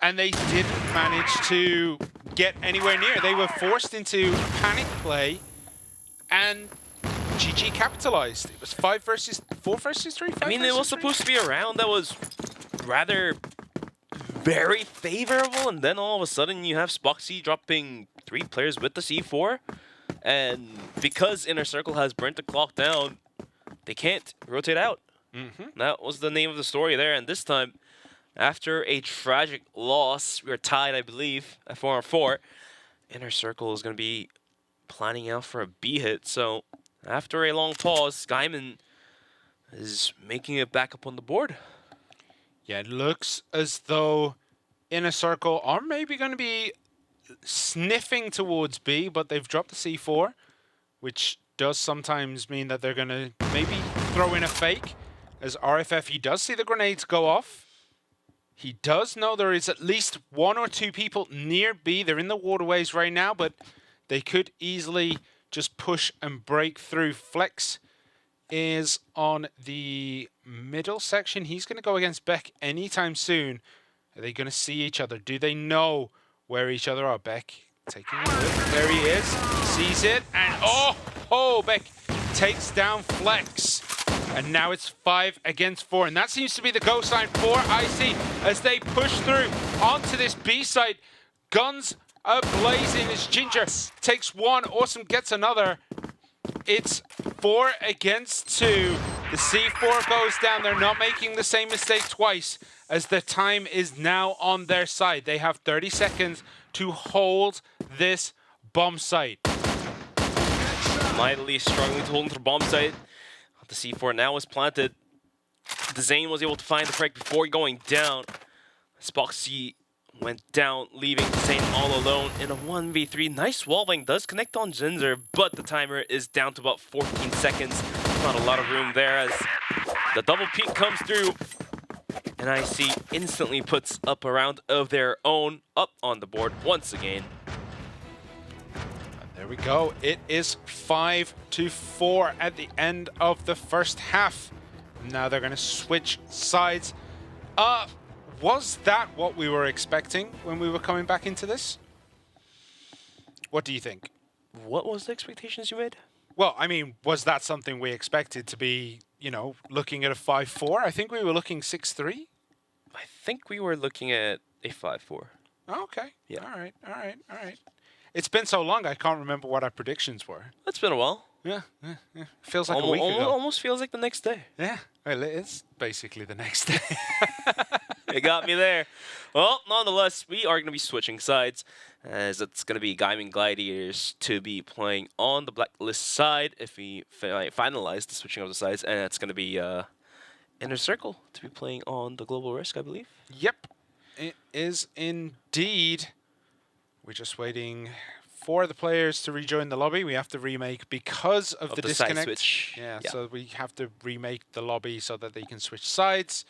and they didn't manage to get anywhere near. They were forced into panic play, and GG capitalized. It was 5 versus 4 versus 3. I mean, it was supposed to be a round that was rather very favorable, and then all of a sudden you have Spoxy dropping 3 players with the C4, and because Inner Circle has burnt the clock down, they can't rotate out. That was the name of the story there, and this time, after a tragic loss, we are tied, I believe, at 4-4. Inner Circle is going to be planning out for a B hit, so after a long pause, Gaimin is making it back up on the board. Yeah, it looks as though Inner Circle are maybe going to be sniffing towards B, but they've dropped the C4, which does sometimes mean that they're going to maybe throw in a fake, as RFF, he does see the grenades go off. He does know there is at least 1 or 2 people near B. They're in the waterways right now, but they could easily just push and break through. Flex is on the middle section. He's going to go against Beck anytime soon. Are they going to see each other? Do they know where each other are? Beck taking a look. There he is. He sees it. And oh, Beck takes down Flex. And now it's 5 against 4. And that seems to be the go sign for IC as they push through onto this B site. Guns are blazing as Ginger takes 1. Awesome gets another. It's 4 against 2. The C4 goes down. They're not making the same mistake twice as the time is now on their side. They have 30 seconds to hold this bomb site. Mightily struggling to hold into the bomb site. The C4 now is planted. The Zane was able to find the frag before going down. Spoxy went down, leaving Zane all alone in a 1v3. Nice wallbang does connect on Ginger, but the timer is down to about 14 seconds. Not a lot of room there as the double peek comes through. And IC instantly puts up a round of their own up on the board once again. There we go. It is 5-4 at the end of the first half. Now they're going to switch sides. Was that what we were expecting when we were coming back into this? What do you think? What was the expectations you made? Well, I mean, was that something we expected to be, you know, looking at a 5-4? I think we were looking 6-3. I think we were looking at a 5-4. Oh, okay. Yeah. All right. It's been so long, I can't remember what our predictions were. It's been a while. Yeah. Feels like a week ago. Almost feels like the next day. Yeah, well, it is basically the next day. It got me there. Well, nonetheless, we are going to be switching sides, as it's going to be Gaimin Gladiators to be playing on the Blacklist side if we finalize the switching of the sides, and it's going to be Inner Circle to be playing on the Global Risk, I believe. Yep, it is indeed. We're just waiting for the players to rejoin the lobby. We have to remake because of the disconnect. Side switch. Yeah, so we have to remake the lobby so that they can switch sides.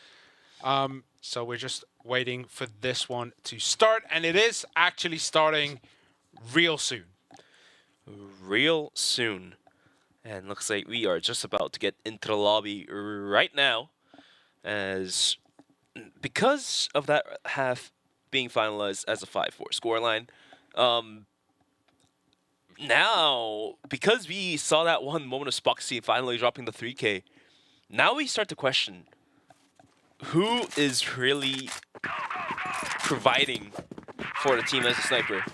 So we're just waiting for this one to start, and it is actually starting real soon. Real soon. And looks like we are just about to get into the lobby right now, as because of that half being finalized as a 5-4 scoreline. Now, because we saw that one moment of Spoxy finally dropping the 3K, now we start to question who is really providing for the team as a sniper.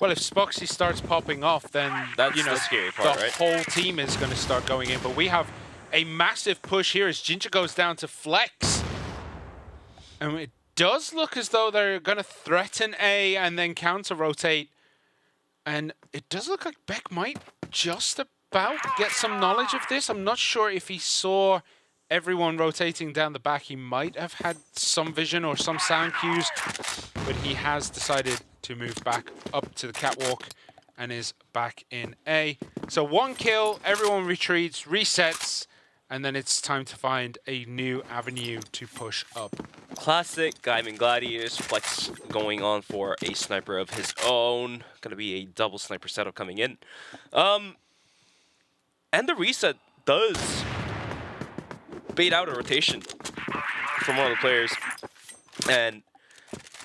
Well, if Spoxy starts popping off, then that's, you know, the scary part, the right? whole team is going to start going in. But we have a massive push here as Ginger goes down to Flex. And it does look as though they're going to threaten A and then counter-rotate. And it does look like Beck might just about get some knowledge of this. I'm not sure if he saw everyone rotating down the back, he might have had some vision or some sound cues, but he has decided to move back up to the catwalk and is back in A. So 1 kill, everyone retreats, resets, and then it's time to find a new avenue to push up. Classic Gaimin Gladiators flex going on for a sniper of his own. Gonna be a double sniper setup coming in. And the reset does bait out a rotation from one of the players. And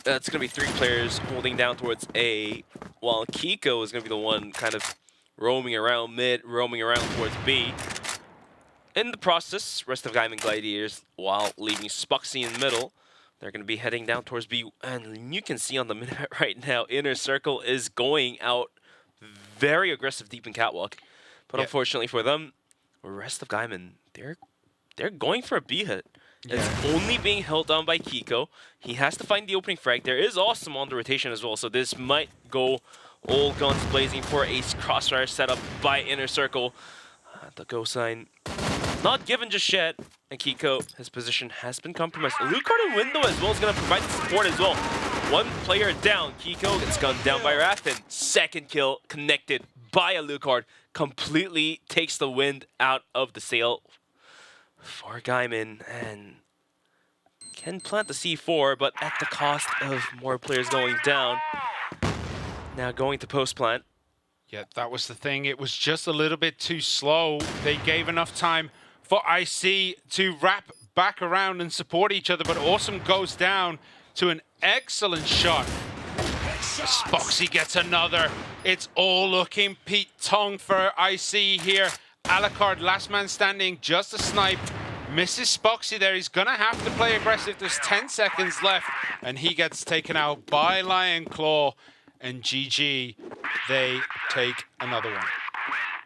that's gonna be 3 players holding down towards A, while Kiko is gonna be the one kind of roaming around mid, roaming around towards B. In the process, rest of Gaimin Gladiators, while leaving Spuxy in the middle, they're going to be heading down towards B. And you can see on the minimap right now, Inner Circle is going out very aggressive deep in catwalk. But unfortunately for them, the rest of Gaimin, they're going for a B hit. It's only being held down by Kiko. He has to find the opening frag. There is Awesome on the rotation as well, so this might go all guns blazing for a CROSSFIRE setup by Inner Circle. The go sign not given just yet, and Kiko, his position has been compromised. Alucard and Window as well is going to provide the support as well. 1 player down, Kiko gets gunned down by Rathin. 2nd kill connected by Alucard, completely takes the wind out of the sail for Gaimin, and can plant the C4, but at the cost of more players going down. Now going to post plant. Yeah, that was the thing. It was just a little bit too slow. They gave enough time for IC to wrap back around and support each other, but Awesome goes down to an excellent shot. Spoxy gets another. It's all looking Pete Tong for IC here. Alucard, last man standing, just a snipe. Misses Spoxy there. He's gonna have to play aggressive. There's 10 seconds left, and he gets taken out by Lion Claw. And GG, they take another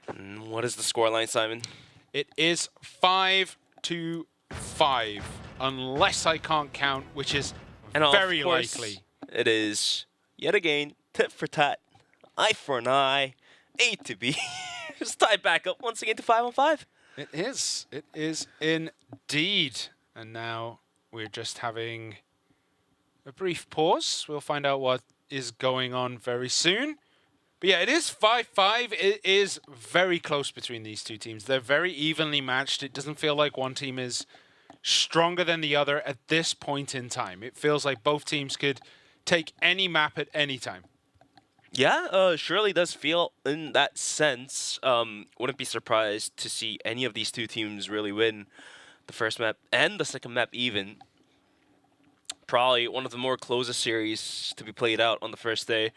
one. What is the scoreline, Simon? It is 5-5, unless I can't count, which is very likely. It is, yet again, tit for tat, eye for an eye, A to B. Just tied back up once again to 5-5. It is indeed. And now we're just having a brief pause. We'll find out what is going on very soon. But yeah, it is 5-5. It is very close between these two teams. They're very evenly matched. It doesn't feel like one team is stronger than the other at this point in time. It feels like both teams could take any map at any time. Yeah, surely does feel in that sense. Wouldn't be surprised to see any of these two teams really win the first map and the second map even. Probably one of the more closest series to be played out on the first day.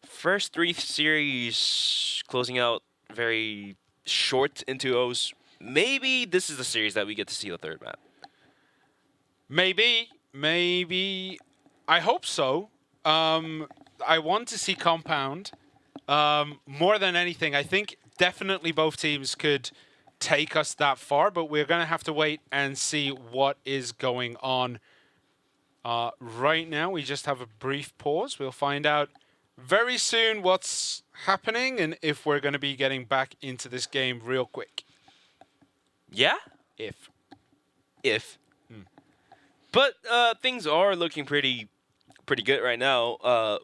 First 3 series closing out very short into O's. Maybe this is the series that we get to see the third map. Maybe. I hope so. I want to see Compound. More than anything, I think definitely both teams could take us that far, but we're going to have to wait and see what is going on. Right now, we just have a brief pause. We'll find out very soon what's happening and if we're going to be getting back into this game real quick. Yeah? If. But things are looking pretty good right now.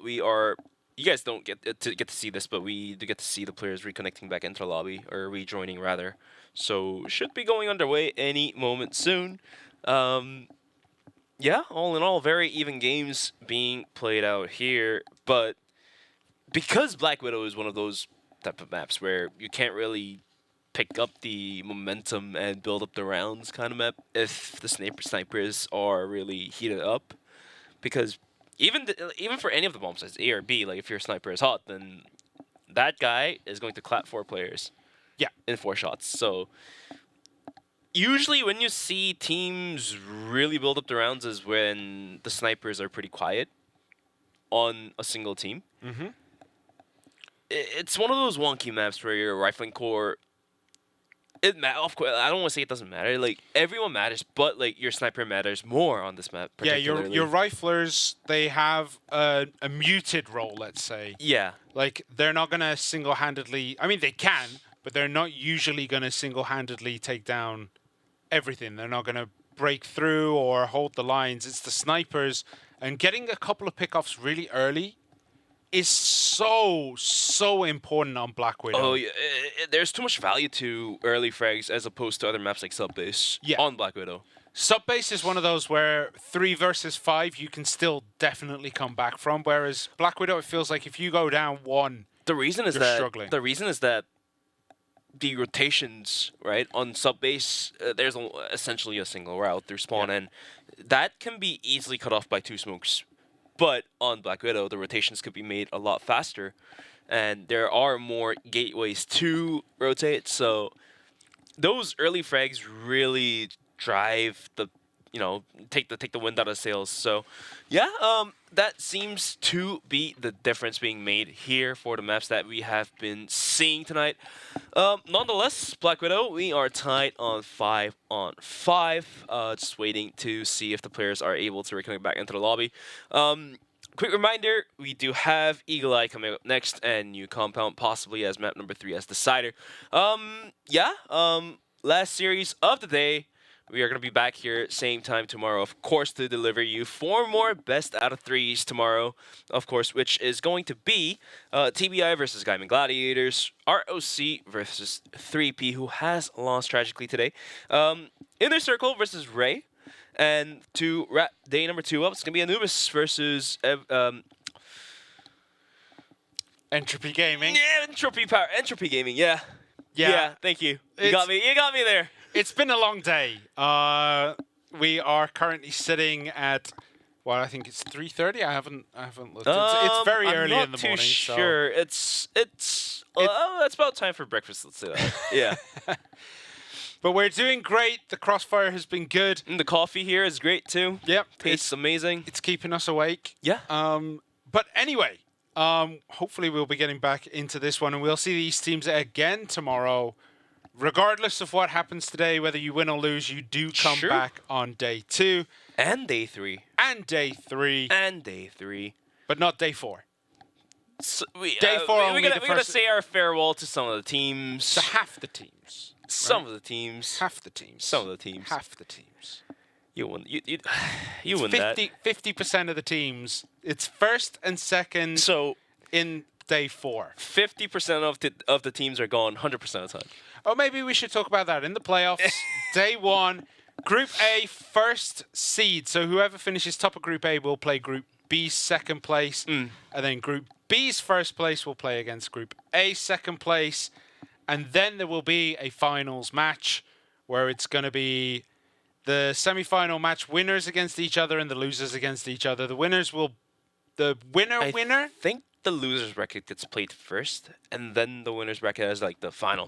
You guys don't get to see this, but we do get to see the players reconnecting back into the lobby, or rejoining rather. So should be going underway any moment soon. Yeah, all in all, very even games being played out here. But because Black Widow is one of those type of maps where you can't really pick up the momentum and build up the rounds kind of map if the snipers are really heated up, because even for any of the bomb sites, A or B, like if your sniper is hot, then that guy is going to clap 4 players. Yeah, in 4 shots. So usually when you see teams really build up the rounds is when the snipers are pretty quiet on a single team. Mm-hmm. It's one of those wonky maps where your rifling core, of course, I don't want to say it doesn't matter. Like, everyone matters, but like your sniper matters more on this map. Yeah, your riflers, they have a muted role, let's say. Yeah. Like, they're not going to single-handedly... I mean, they can, but they're not usually going to single-handedly take down everything. They're not going to break through or hold the lines. It's the snipers. And getting a couple of pickoffs really early is so important on Black Widow. Oh, yeah. There's too much value to early frags as opposed to other maps like Subbase on Black Widow. Subbase is one of those where 3 versus 5 you can still definitely come back from, whereas Black Widow, it feels like if you go down 1, the reason is you're that struggling. The reason is that the rotations, right, on Subbase, there's essentially a single route through spawn, and that can be easily cut off by 2 smokes. But on Black Widow, the rotations could be made a lot faster, and there are more gateways to rotate, so those early frags really drive the, take the wind out of sails. So, yeah, that seems to be the difference being made here for the maps that we have been seeing tonight. Nonetheless, Black Widow, we are tied on 5 on 5. Just waiting to see if the players are able to reconnect back into the lobby. Quick reminder, we do have Eagle Eye coming up next and New Compound possibly as map number 3 as decider. Last series of the day. We are going to be back here same time tomorrow, of course, to deliver you 4 more best out of 3s tomorrow, of course, which is going to be TBI versus Gaimin Gladiators, ROC versus 3P, who has lost tragically today, Inner Circle versus Ray, and to wrap day number 2 up, it's going to be Anubis versus Entropy Gaming. Yeah, Entropy Gaming, yeah. Thank you. You got me there. It's been a long day. We are currently sitting at, well, I think it's 3:30. I haven't looked. It's very early in the morning. I'm not too sure. It's about time for breakfast. Let's say that. Yeah. But we're doing great. The CROSSFIRE has been good. And the coffee here is great too. Yep. Tastes amazing. It's keeping us awake. Yeah. But anyway, hopefully we'll be getting back into this one, and we'll see these teams again tomorrow. Regardless of what happens today, whether you win or lose, you do come back on day 2. And day 3. And day 3. And day 3. But not day 4. So day 4 we're gonna say our farewell to some of the teams. To half the teams. Some of the teams. Half the teams. Some of the teams. Half the teams. You win. You win that. 50% of the teams. It's first and second. So in day 4. 50% of the teams are gone 100% of the time. Oh, maybe we should talk about that in the playoffs. Day 1, Group A, first seed. So whoever finishes top of Group A will play Group B's second place. And then Group B's first place will play against Group A's second place. And then there will be a finals match where it's going to be the semi-final match, winners against each other and the losers against each other. The winners will... The winner... I think the losers bracket gets played first, and then the winners bracket is like the final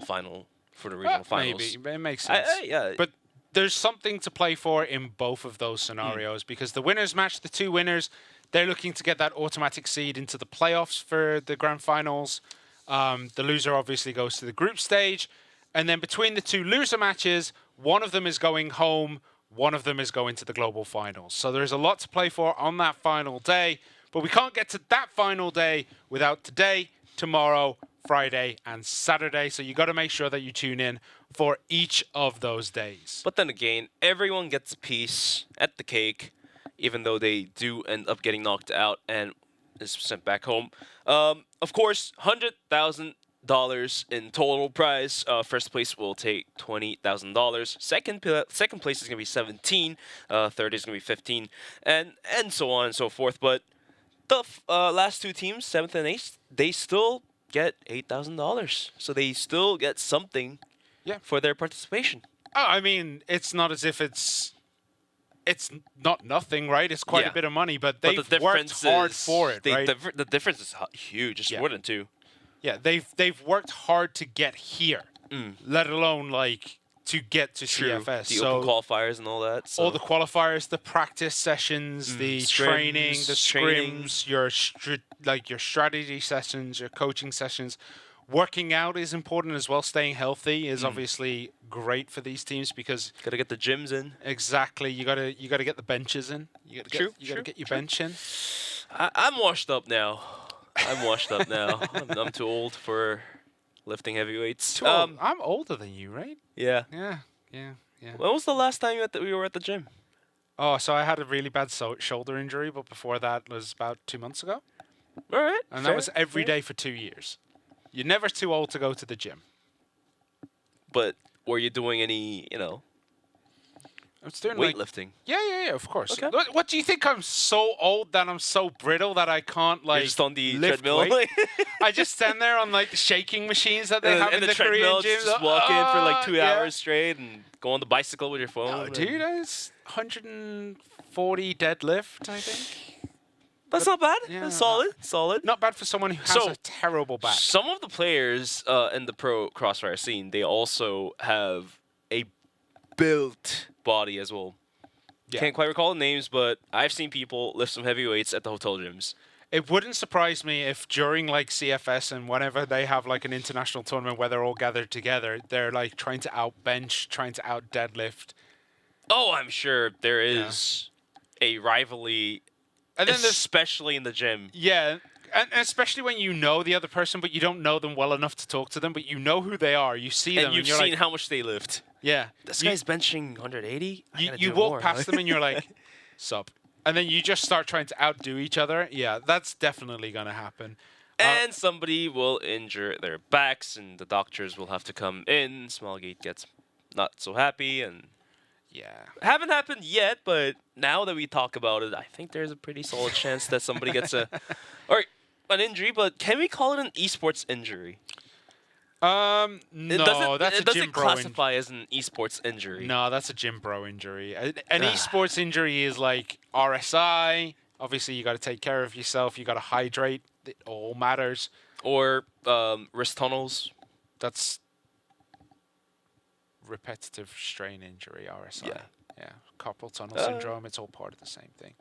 for the regional finals. Maybe. It makes sense. Yeah. But there's something to play for in both of those scenarios because the winners match, the 2 winners, they're looking to get that automatic seed into the playoffs for the grand finals. The loser obviously goes to the group stage. And then between the 2 loser matches, one of them is going home, one of them is going to the global finals. So there's a lot to play for on that final day. But we can't get to that final day without today, tomorrow, Friday, and Saturday. So you got to make sure that you tune in for each of those days. But then again, everyone gets a piece at the cake, even though they do end up getting knocked out and is sent back home. Of course, $100,000 in total prize. First place will take $20,000. Second place is going to be 17. Third is going to be 15, and so on and so forth. But the last 2 teams, 7th and 8th, they still get $8,000. So they still get something for their participation. Oh, I mean, it's not as if it's not nothing, right? It's quite a bit of money, but they've worked hard for it, right? The difference is huge. It's more than 2. Yeah, they've worked hard to get here, let alone like to get to CFS. The open qualifiers and all that. So. All the qualifiers, the practice sessions, the training, the scrims, your strategy sessions, your coaching sessions. Working out is important as well. Staying healthy is obviously great for these teams because gotta get the gyms in. Exactly, you gotta get the benches in. You gotta get your bench in. I'm washed up now. I'm too old for lifting heavyweights. I'm older than you, right? Yeah. Yeah. When was the last time we were at the gym? Oh, so I had a really bad shoulder injury, but before that was about 2 months ago. All right. And that was every day for 2 years. You're never too old to go to the gym. But were you doing any, I was doing weightlifting? Yeah, of course. Okay. What do you think? I'm so old that I'm so brittle that I can't You're just on the lift treadmill. weight? I just stand there on the shaking machines that they have in the treadmill, Korean gyms. just walk in for like 2 yeah. hours straight and go on the bicycle with your phone. No, dude, it's 140 deadlift, I think. That's not bad. Yeah, That's solid. Not bad for someone who has a terrible back. Some of the players in the pro CROSSFIRE scene, they also have a built body as well. Yeah. Can't quite recall the names, but I've seen people lift some heavy weights at the hotel gyms. It wouldn't surprise me if during CFS and whenever they have an international tournament where they're all gathered together, they're trying to out bench, trying to out deadlift. Oh, I'm sure there is a rivalry, and then especially in the gym. Yeah, and especially when you know the other person, but you don't know them well enough to talk to them, but you know who they are. You see them, and you've you're seen how much they lift. Yeah, this guy's benching 180. You walk past them and you're like, sup. And then you just start trying to outdo each other. Yeah, that's definitely going to happen. And somebody will injure their backs, and the doctors will have to come in. Smallgate gets not so happy, and haven't happened yet. But now that we talk about it, I think there's a pretty solid chance that somebody gets an injury. But can we call it an esports injury? No, that's a it doesn't gym bro classify as an esports injury. No, that's a gym bro injury. An esports injury is like RSI. Obviously, you got to take care of yourself. You got to hydrate. It all matters. Or wrist tunnels. That's repetitive strain injury, RSI. Yeah. Carpal tunnel syndrome. It's all part of the same thing.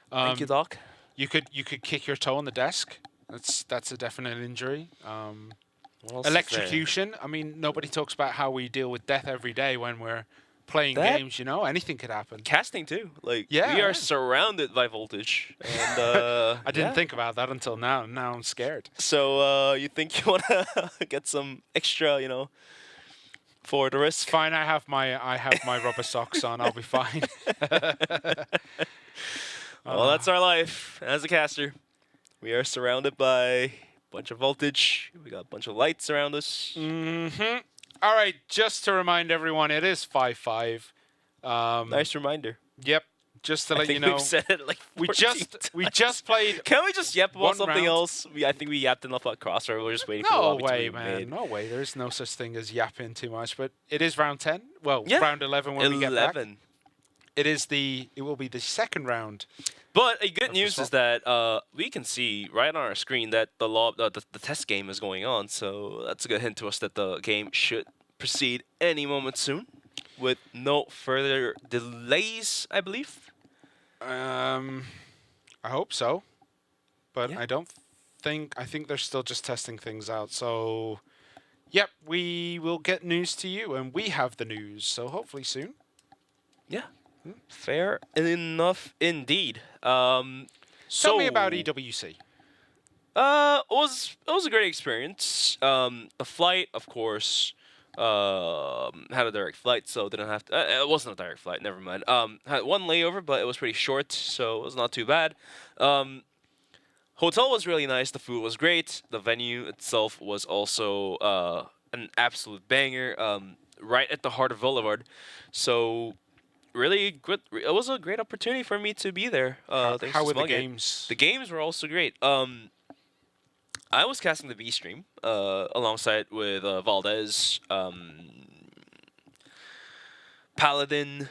Thank you, Doc. You could kick your toe on the desk. That's a definite injury. Electrocution. I mean, nobody talks about how we deal with death every day when we're playing games. Anything could happen. Casting too. We are surrounded by voltage. And I didn't think about that until now. Now I'm scared. So you think you want to get some extra, for the risk? Fine. I have my rubber socks on. I'll be fine. Well, that's our life as a caster. We are surrounded by bunch of voltage. We got a bunch of lights around us. All right, just to remind everyone, it is 5-5. Nice reminder. Yep. Just to let you know, we've said it like 14 we just played. Can we just yap about something round. else? I think we yapped enough about CROSSFIRE. We're just waiting for the No lobby to way, be man. made. No way. There's no such thing as yapping too much. But it is round 10. Well, round 11 when we get back. It will be the second round. But a good news is that we can see right on our screen that the test game is going on. So that's a good hint to us that the game should proceed any moment soon, with no further delays, I believe. I hope so, but I don't think. I think they're still just testing things out. So, yep, we will get news to you, and we have the news. So hopefully soon. Yeah. Fair enough indeed. Tell me about EWC. It was a great experience. The flight, of course, had a direct flight, so didn't have to. It wasn't a direct flight. Never mind. Had one layover, but it was pretty short, so it was not too bad. Hotel was really nice. The food was great. The venue itself was also an absolute banger. Right at the heart of Boulevard, so. Really good. It was a great opportunity for me to be there. How were the games? The games were also great. I was casting the V stream alongside with Valdez, Paladin,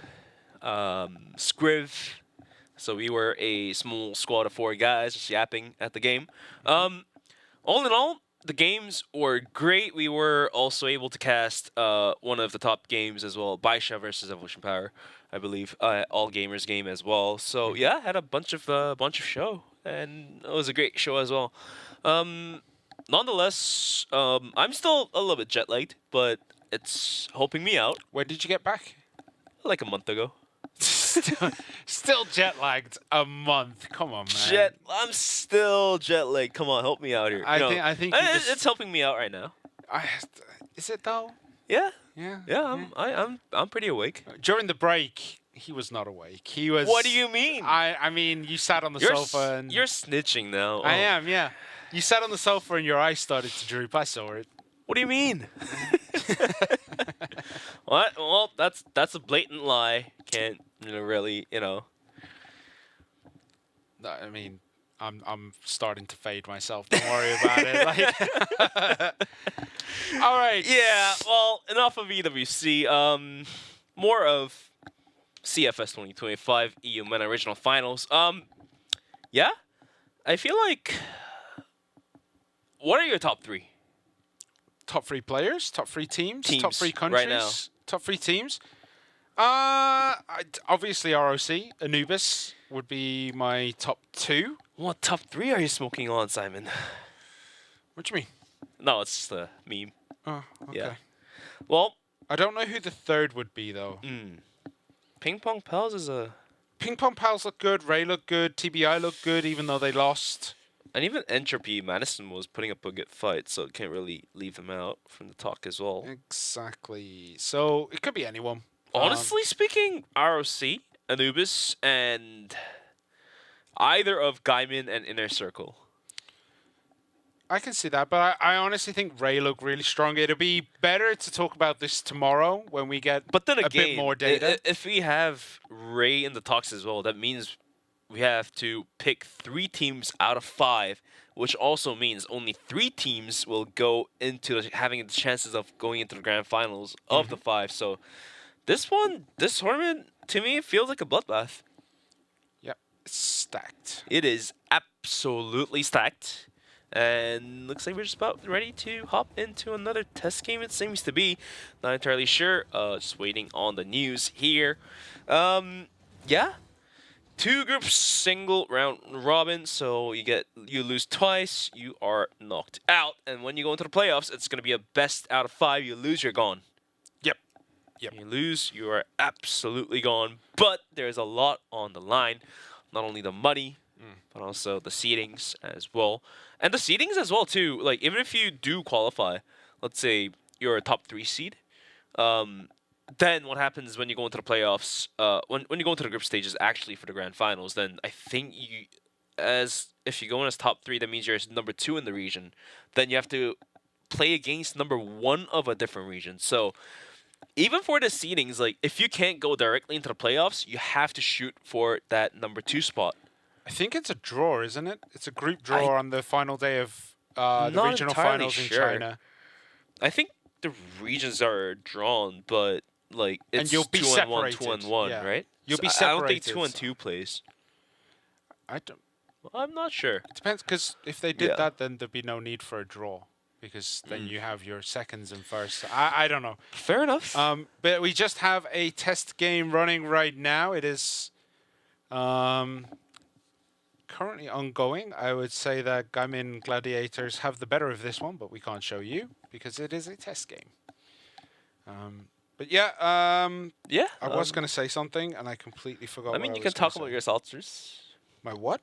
Scriv. So we were a small squad of 4 guys just yapping at the game. All in all, the games were great. We were also able to cast one of the top games as well, Baisha versus Evolution Power, I believe, all gamers game as well. So yeah, had a bunch of show, and it was a great show as well. Nonetheless, I'm still a little bit jet lagged, but it's helping me out. When did you get back? Like a month ago. Still jet lagged a month. Come on, man. I'm still jet lagged. Come on, help me out here. I think it's helping me out right now. Is it though? Yeah. Yeah. I'm pretty awake. During the break, he was not awake. He was. What do you mean? I mean, you sat on the sofa and. You're snitching now. I am, yeah. You sat on the sofa and your eyes started to droop. I saw it. What do you mean? What? Well, that's a blatant lie. Can't really. No, I mean, I'm starting to fade myself. Don't worry about it. Like. All right. Yeah. Well, enough of EWC. More of CFS 2025 Eumena Original Finals. Yeah. I feel like. What are your top three? Top three players, top three teams, top three right countries, now. top three teams. Obviously ROC, Anubis would be my top two. What top three are you smoking on, Simon? What do you mean? No, it's just a meme. Oh, okay. Yeah. Well, I don't know who the third would be though. PingPongPals is a. PingPongPals look good, Ray look good, TBI look good, even though they lost. And even Entropy, Madison was putting up a good fight, so can't really leave them out from the talk as well. Exactly. So it could be anyone. Honestly speaking, ROC, Anubis, and either of Gaimin and Inner Circle. I can see that, but I honestly think Ray looked really strong. It'll be better to talk about this tomorrow when we get a bit more data. If we have Ray in the talks as well, that means we have to pick 3 teams out of 5, which also means only 3 teams will go into having the chances of going into the grand finals of the 5. So this tournament, to me, feels like a bloodbath. Yep, it's stacked. It is absolutely stacked. And looks like we're just about ready to hop into another test game, it seems to be. Not entirely sure. Just waiting on the news here. Yeah. 2 groups, single round robin, so you lose twice, you are knocked out. And when you go into the playoffs, it's going to be a best out of 5. You lose, you're gone. Yep. You lose, you are absolutely gone. But there's a lot on the line. Not only the money, but also the seedings as well. And the seedings as well, too. Like, even if you do qualify, let's say you're a top 3 seed, then what happens when you go into the playoffs, when you go into the group stages actually for the grand finals, then I think if you go in as top 3, that means you're number 2 in the region. Then you have to play against number 1 of a different region. So even for the seedings, like if you can't go directly into the playoffs, you have to shoot for that number 2 spot. I think it's a draw, isn't it? It's a group draw on the final day of the regional finals in China. I think the regions are drawn, but like it's and you'll be 2 and 1, 2 and 1, yeah. right? You'll be I separated. don't think 2 and 2 plays. I don't. I'm not sure. It depends, because if they did that, then there'd be no need for a draw, because then you have your seconds and firsts. I don't know. Fair enough. But we just have a test game running right now. It is currently ongoing. I would say that Gaimin Gladiators have the better of this one, but we can't show you because it is a test game. But yeah, I was going to say something and I completely forgot. I mean, you can talk about your seltzers. My what?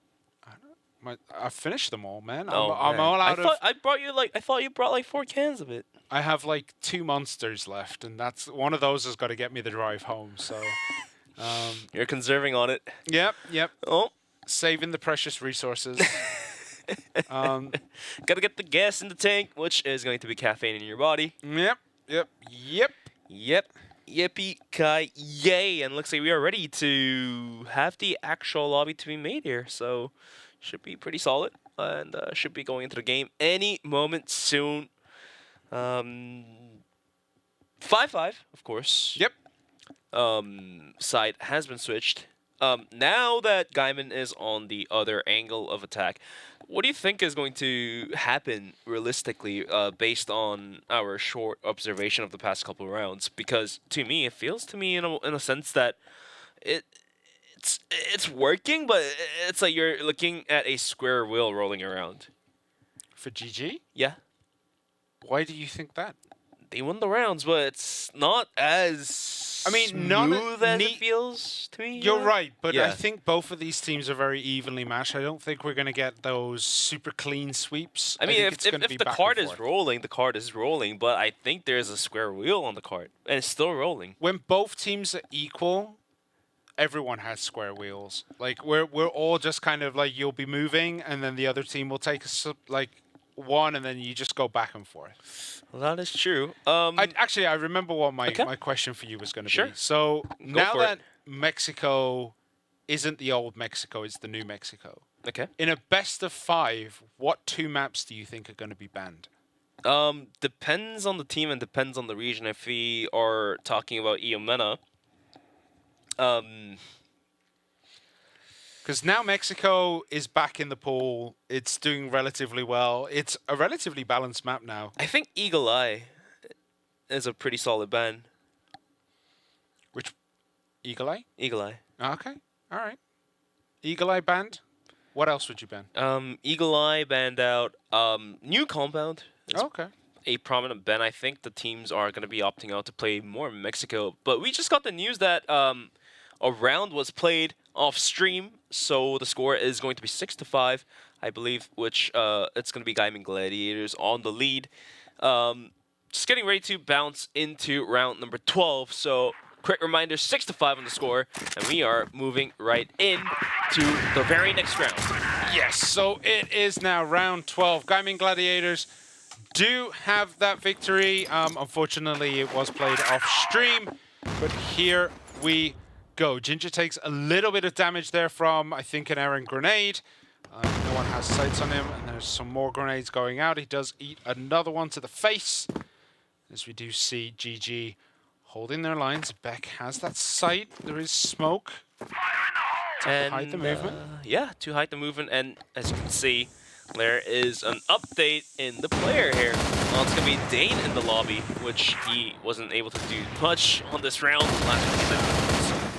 I finished them all, man. Oh, I'm all out of. I thought you brought like 4 cans of it. I have like 2 monsters left, and that's one of those has got to get me the drive home. So you're conserving on it. Yep. Oh, saving the precious resources. Gotta get the gas in the tank, which is going to be caffeine in your body. Yep. Yippee ki yay! And looks like we are ready to have the actual lobby to be made here. So should be pretty solid, and should be going into the game any moment soon. 5-5, of course. Yep. Side has been switched. Now that Gaimin is on the other angle of attack, what do you think is going to happen realistically based on our short observation of the past couple of rounds? Because to me, it feels to me in a sense that it's working, but it's like you're looking at a square wheel rolling around. For GG? Yeah. Why do you think that? They won the rounds, but it's not as I mean, none smooth as it feels to me. You're right, but I Yeah. think both of these teams are very evenly matched. I don't think we're going to get those super clean sweeps. I mean, think if it's gonna be the back card and is forth. rolling, the card is rolling, but I think there's a square wheel on the card, and it's still rolling. When both teams are equal, everyone has square wheels. Like we're all just kind of like you'll be moving, and then the other team will take like one, and then you just go back and forth. Well, that is true. I remember what my question for you was going to be. So now that Mexico isn't the old Mexico, it's the new Mexico. Okay. In a best of 5, what 2 maps do you think are going to be banned? Depends on the team and depends on the region. If we are talking about Eumena, because now Mexico is back in the pool. It's doing relatively well. It's a relatively balanced map now. I think Eagle Eye is a pretty solid ban. Which Eagle Eye? Eagle Eye. Okay, all right. Eagle Eye banned. What else would you ban? Eagle Eye banned out. New Compound. Okay. A prominent ban. I think the teams are going to be opting out to play more in Mexico. But we just got the news that a round was played off stream, so the score is going to be 6-5, I believe, which it's going to be Gaimin Gladiators on the lead. Just getting ready to bounce into round number 12, so quick reminder, 6-5 on the score, and we are moving right in to the very next round. Yes, so it is now round 12. Gaimin Gladiators do have that victory. Unfortunately, it was played off stream, but here we go. Ginger takes a little bit of damage there from, I think, an errant grenade. No one has sights on him, and there's some more grenades going out. He does eat another one to the face, as we do see GG holding their lines. Beck has that sight. There is smoke to hide the movement. Yeah, to hide the movement, and as you can see, there is an update in the player here. Well, it's going to be Dane in the lobby, which he wasn't able to do much on this round.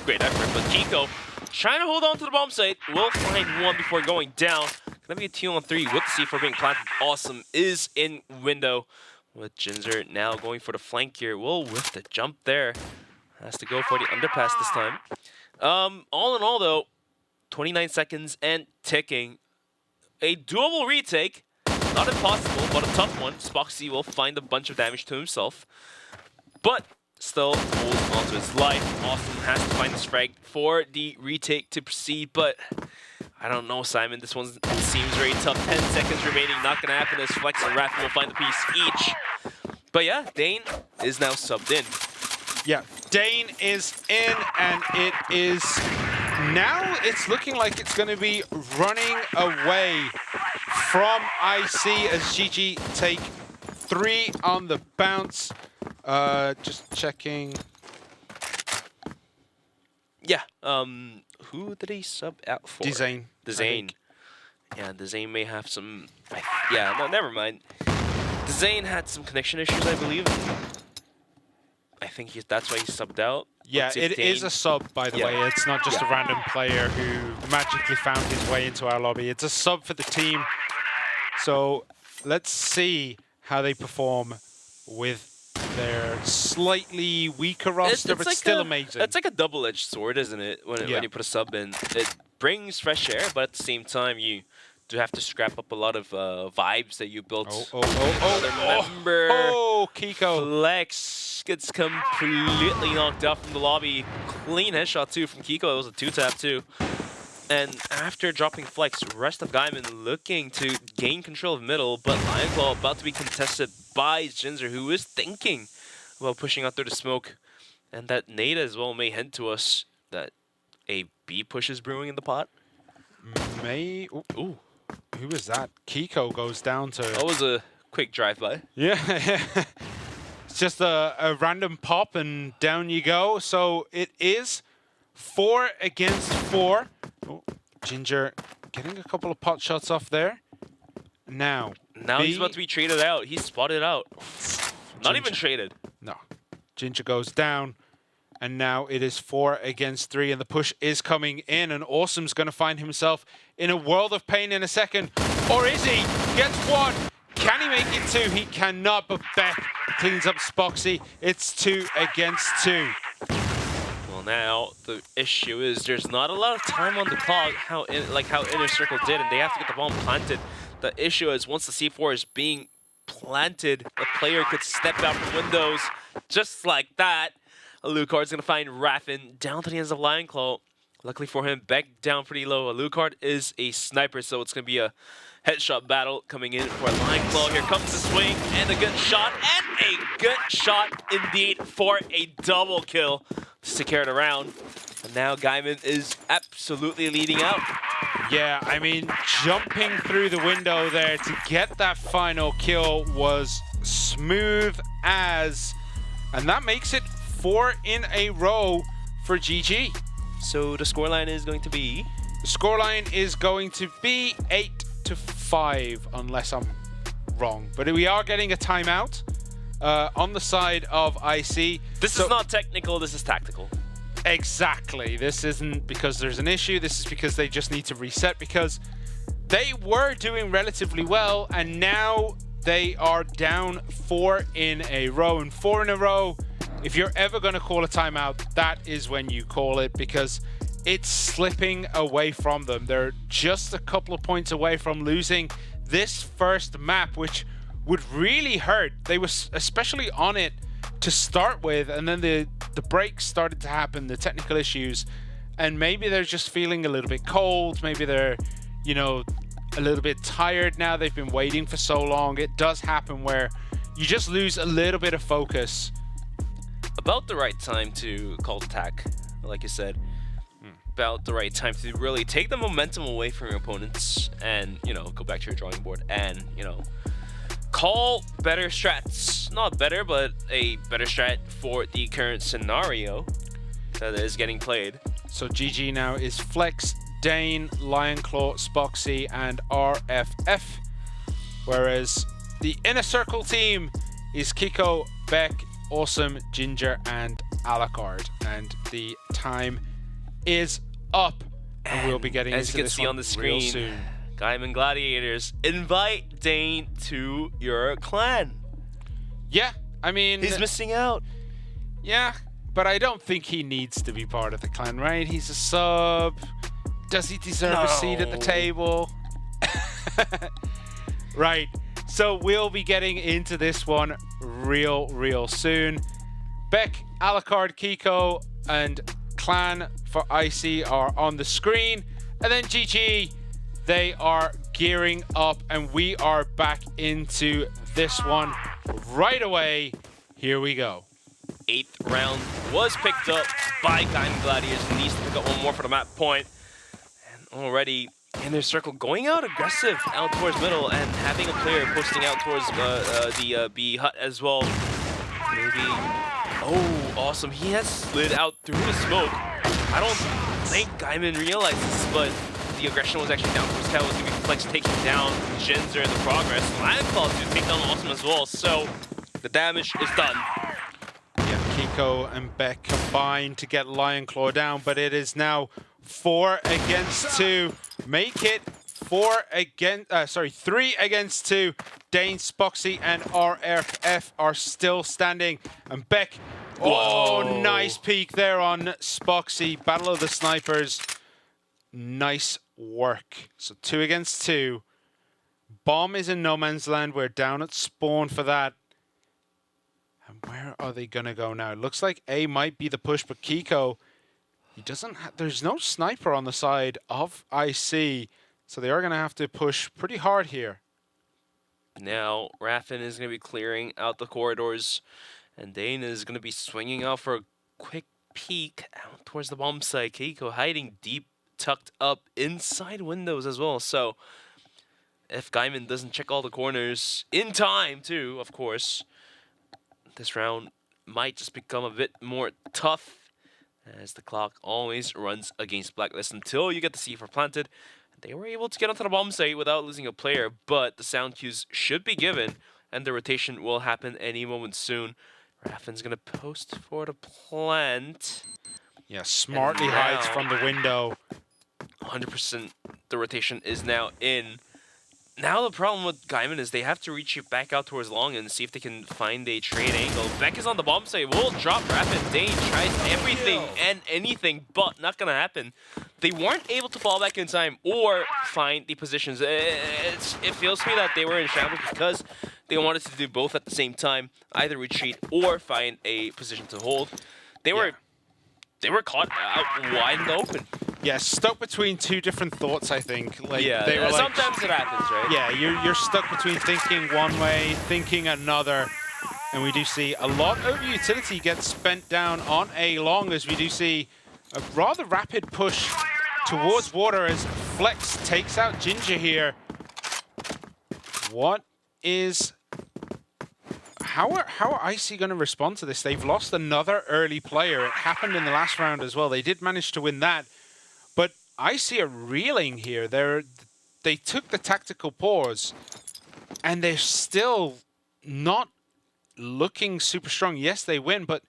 Great effort, but Kiko trying to hold on to the bomb site. Will find one before going down. Gonna be a 2-on-3 with the C4 being planted. Awesome is in window. With Ginger now going for the flank here. Will with the jump there. Has to go for the underpass this time. All in all though, 29 seconds and ticking. A doable retake. Not impossible, but a tough one. Spoxy will find a bunch of damage to himself. But still holds onto his life. Awesome has to find this frag for the retake to proceed, but I don't know, Simon. This one seems very tough. 10 seconds remaining. Not going to happen as Flex and Wrath will find the piece each. But yeah, Dane is now subbed in. Yeah, Dane is in, and it is now it's looking like it's going to be running away from IC as GG take 3 on the bounce. Just checking. Yeah, who did he sub out for? DAY1. DAY1. Yeah, DAY1 may have some... yeah, no, never mind. DAY1 had some connection issues, I believe. I think that's why he subbed out. Yeah, it is a sub, by the way. It's not just a random player who magically found his way into our lobby. It's a sub for the team. So let's see how they perform with their slightly weaker roster, but like still amazing. It's like a double-edged sword, isn't it? When you put a sub in, it brings fresh air, but at the same time, you do have to scrap up a lot of vibes that you built. Remember, Kiko. Flex gets completely knocked out from the lobby. Clean headshot too from Kiko. It was a 2-tap too. And after dropping Flex, rest of Gaimin looking to gain control of middle, but Lionclaw about to be contested by Ginger, who is thinking about pushing out through the smoke. And that nade as well may hint to us that a B push is brewing in the pot. Ooh. Who was that? Kiko goes down to... That was a quick drive-by. Yeah. It's just a random pop and down you go. So it is 4 against 4. Oh, Ginger getting a couple of pot shots off there. Now he's about to be traded out. He's spotted out. Not even traded. No. Ginger goes down. And now it is 4 against 3, and the push is coming in, and Awesome's going to find himself in a world of pain in a second. Or is he? Gets 1. Can he make it 2? He cannot, but Beck cleans up Spoxy. It's 2 against 2. now the issue is there's not a lot of time on the clock, like how Inner Circle did, and they have to get the bomb planted. The issue is once the C4 is being planted, the player could step out from windows just like that. Alucard's gonna find Raffin down to the ends of Lion Claw. Luckily for him, Beck down pretty low. Alucard is a sniper, so it's gonna be a headshot battle coming in for Lion Claw. Here comes the swing and a good shot, and a good shot indeed for a double kill to secure it around. And now Gaimin is absolutely leading out. Yeah, I mean, jumping through the window there to get that final kill was smooth as, and that makes it 4 in a row for GG. So the scoreline is going to be? The scoreline is going to be 8-5, unless I'm wrong. But we are getting a timeout on the side of IC. This is not technical, this is tactical. Exactly. This isn't because there's an issue. This is because they just need to reset, because they were doing relatively well and now they are down 4 in a row. And 4 in a row, if you're ever going to call a timeout, that is when you call it, because it's slipping away from them. They're just a couple of points away from losing this first map, which would really hurt. They were especially on it to start with, and then the breaks started to happen, the technical issues, and maybe they're just feeling a little bit cold. Maybe they're, you know, a little bit tired now. They've been waiting for so long. It does happen where you just lose a little bit of focus. About the right time to call attack, like you said. About the right time to really take the momentum away from your opponents and, you know, go back to your drawing board and, you know, call better strats. Not better, but a better strat for the current scenario that is getting played. So GG now is Flex, Dane, Lionclaw, Spoxy, and RFF. Whereas the Inner Circle team is Kiko, Beck, Awesome, Ginger, and Alucard. And the time is up, and we'll be getting as into you can this see one on the real screen, soon. Gaimin Gladiators, invite Dane to your clan. Yeah, I mean, he's missing out. Yeah, but I don't think he needs to be part of the clan, right? He's a sub. Does he deserve a seat at the table? Right, so we'll be getting into this one real soon. Beck, Alucard, Kiko, and clan for IC are on the screen, and then GG, they are gearing up, and we are back into this one right away. Here we go. 8th round was picked up by Gaimin Gladiators. Needs to pick up one more for the map point. And already in their circle, going out aggressive out towards middle and having a player posting out towards the B hut as well. Maybe. Oh, awesome. He has slid out through the smoke. I don't think Gaimin realized this, but the aggression was actually down towards Cal. It was going to be Flex taking down Jinzer in the progress. Lion Claw to take down Awesome as well, so the damage is done. Yeah, Kiko and Beck combined to get Lion Claw down, but it is now 4 against 2. Make it 3 against 2. Dane, Spoxy, and RFF are still standing, and Beck. Oh, nice peek there on Spoxy. Battle of the Snipers. Nice work. So 2 against 2. Bomb is in no man's land. We're down at spawn for that. And where are they gonna go now? It looks like A might be the push, but Kiko, he doesn't have, there's no sniper on the side of IC, so they are gonna have to push pretty hard here. Now Raffin is gonna be clearing out the corridors, and Dane is gonna be swinging out for a quick peek out towards the bomb site. Kiko hiding deep, tucked up inside windows as well. So if Gaimin doesn't check all the corners in time too, of course, this round might just become a bit more tough, as the clock always runs against Blacklist until you get the C4 planted. They were able to get onto the bomb site without losing a player, but the sound cues should be given, and the rotation will happen any moment soon. Raffin's gonna post for the plant. Yeah, smartly hides from the window. 100% the rotation is now in. now the problem with Gaimin is they have to reach back out towards long and see if they can find a trade angle. Beck is on the bomb site, will drop Rapid. Dane tries everything and anything, but not gonna happen. They weren't able to fall back in time or find the positions. It feels to me that they were in shambles because they wanted to do both at the same time, either retreat or find a position to hold. They were caught out wide in the open. Yeah, stuck between two different thoughts, I think. Like, Yeah, they were sometimes it happens, right? Yeah, you're stuck between thinking one way, thinking another. And we do see a lot of utility get spent down on A long, as we do see a rather rapid push towards water as Flex takes out Ginger here. What is... How are Icy going to respond to this? They've lost another early player. It happened in the last round as well. They did manage to win that. But Icy are reeling here. They took the tactical pause, and they're still not looking super strong. Yes, they win, but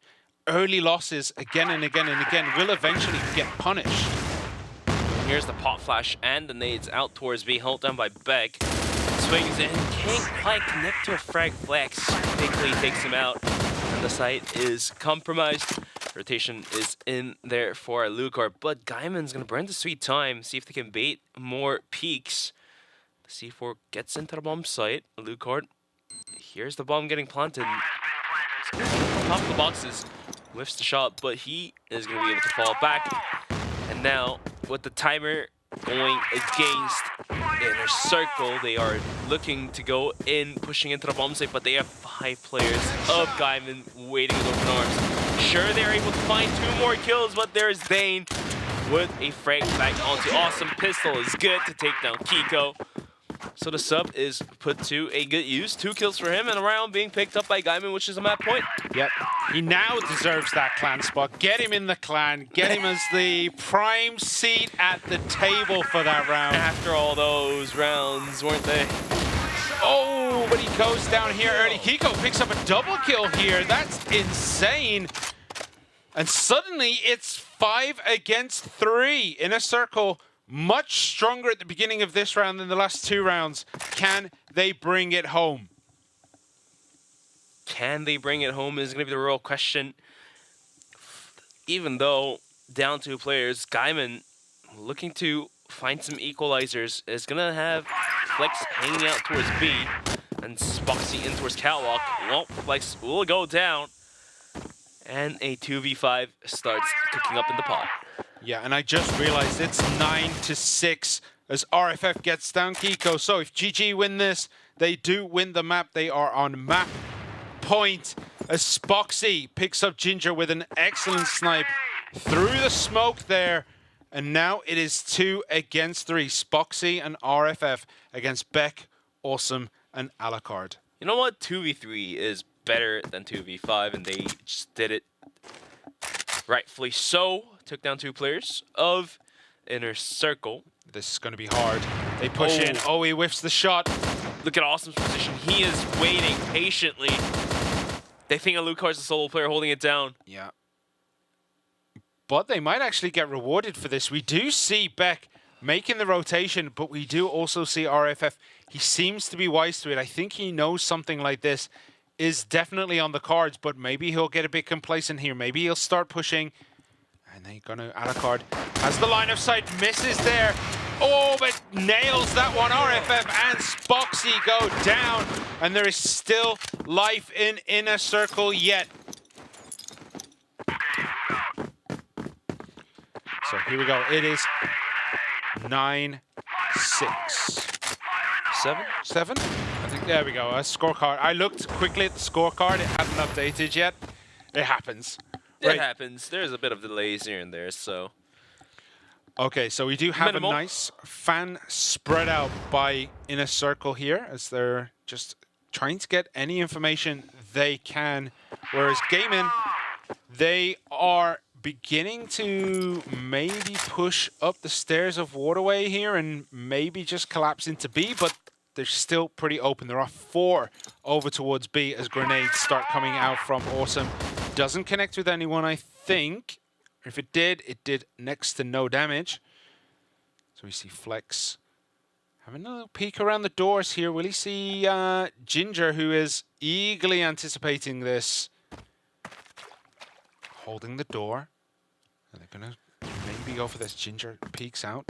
early losses again and again and again will eventually get punished. Here's the pop flash and the nades out towards B, held down by Beck. Swings in, can't quite connect to a frag. Flex quickly takes him out, and the site is compromised. Rotation is in there for Lucard, but Gaimin's gonna burn the sweet time, see if they can bait more peaks. The C4 gets into the bomb site. Lucard, here's the bomb getting planted. He's gonna pop the boxes, whiffs the shot, but he is gonna be able to fall back. And now, with the timer going against Inner Circle, they are looking to go in, pushing into the bomb site, but they have 5 players of Gaimin waiting with open arms. Sure, they're able to find 2 more kills, but there's Dane with a frag back onto Awesome. Pistol is good to take down Kiko. So the sub is put to a good use. 2 kills for him and a round being picked up by Gaimin, which is a map point. Yep. He now deserves that clan spot. Get him in the clan. Get him as the prime seat at the table for that round. After all those rounds, weren't they? Oh, but he goes down here early. Kiko picks up a double kill here. That's insane. And suddenly it's 5 against 3. Inner Circle much stronger at the beginning of this round than the last 2 rounds. Can they bring it home? Can they bring it home is going to be the real question. Even though down 2 players, Gaimin looking to find some equalizers is going to have Flex hanging out towards B and Spoxy in towards Catwalk. Well, Flex will go down and a 2v5 starts cooking up in the pot. Yeah, and I just realized it's 9-6 as RFF gets down Kiko. So if GG win this, they do win the map. They are on map point as Spoxy picks up Ginger with an excellent snipe through the smoke there. And now it is 2 against 3. Spoxy and RFF against Beck, Awesome, and Alucard. You know what? 2v3 is better than 2v5, and they just did it rightfully so. Took down 2 players of Inner Circle. This is going to be hard. They push in. Oh, he whiffs the shot. Look at Awesome's position. He is waiting patiently. They think Alucard's a solo player holding it down. Yeah. But they might actually get rewarded for this. We do see Beck making the rotation, but we do also see RFF. He seems to be wise to it. I think he knows something like this is definitely on the cards, but maybe he'll get a bit complacent here. Maybe he'll start pushing. And they're going to... Alucard has the line of sight, misses there. Oh, but nails that one. RFF and Spoxy go down. And there is still life in Inner Circle yet. So here we go. It is 9-6. 7? I think there we go. A scorecard. I looked quickly at the scorecard. It hadn't updated yet. It happens. It happens. There's a bit of delays here and there, so... Okay, so we do have a nice fan spread out by Inner Circle here, as they're just trying to get any information they can. Whereas Gaimin, they are beginning to maybe push up the stairs of Waterway here and maybe just collapse into B, but they're still pretty open. There are 4 over towards B as grenades start coming out from Awesome. Doesn't connect with anyone, I think. If it did next to no damage. So we see Flex Having a little peek around the doors here. Will he see Ginger, who is eagerly anticipating this? Holding the door. And they're going to maybe go for this. Ginger peeks out.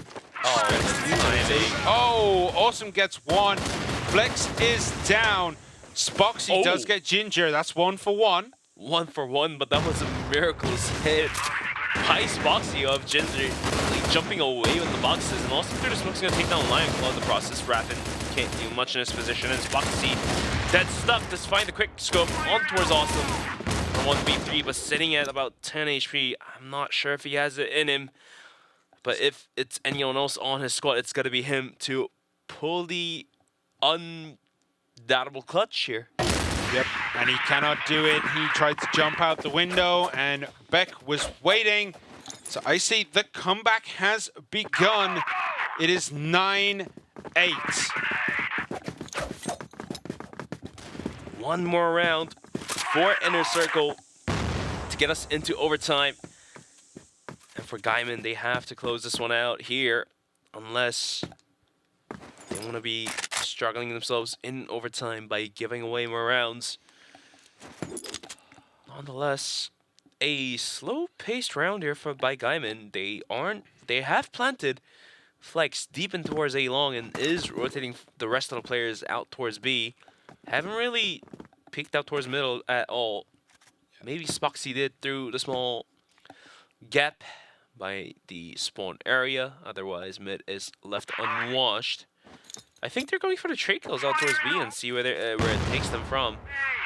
Oh, Awesome gets one. Flex is down. Spoxy does get Ginger. That's 1 for 1. 1 for 1, but that was a miraculous hit by Spoxy of Ginger jumping away with the boxes, and also through the Spoxy gonna take down Lion Claw in the process. Raffin can't do much in his position, and Spoxy dead stuck despite the quick scope on towards Awesome for 1v3, but sitting at about 10 HP. I'm not sure if he has it in him, but if it's anyone else on his squad, it's gonna be him to pull the undoubtable clutch here. Yep, and he cannot do it. He tried to jump out the window, and Beck was waiting. So I see the comeback has begun. It is 9-8. One more round for Inner Circle to get us into overtime. And for Gaimin, they have to close this one out here, unless they want to be struggling themselves in overtime by giving away more rounds. Nonetheless, a slow-paced round here by Gaimin. They have planted Flex deep in towards A long and is rotating the rest of the players out towards B. Haven't really peeked out towards middle at all. Maybe Spoxy did through the small gap by the spawn area. Otherwise, mid is left unwashed. I think they're going for the trade kills out towards B and see where it takes them from.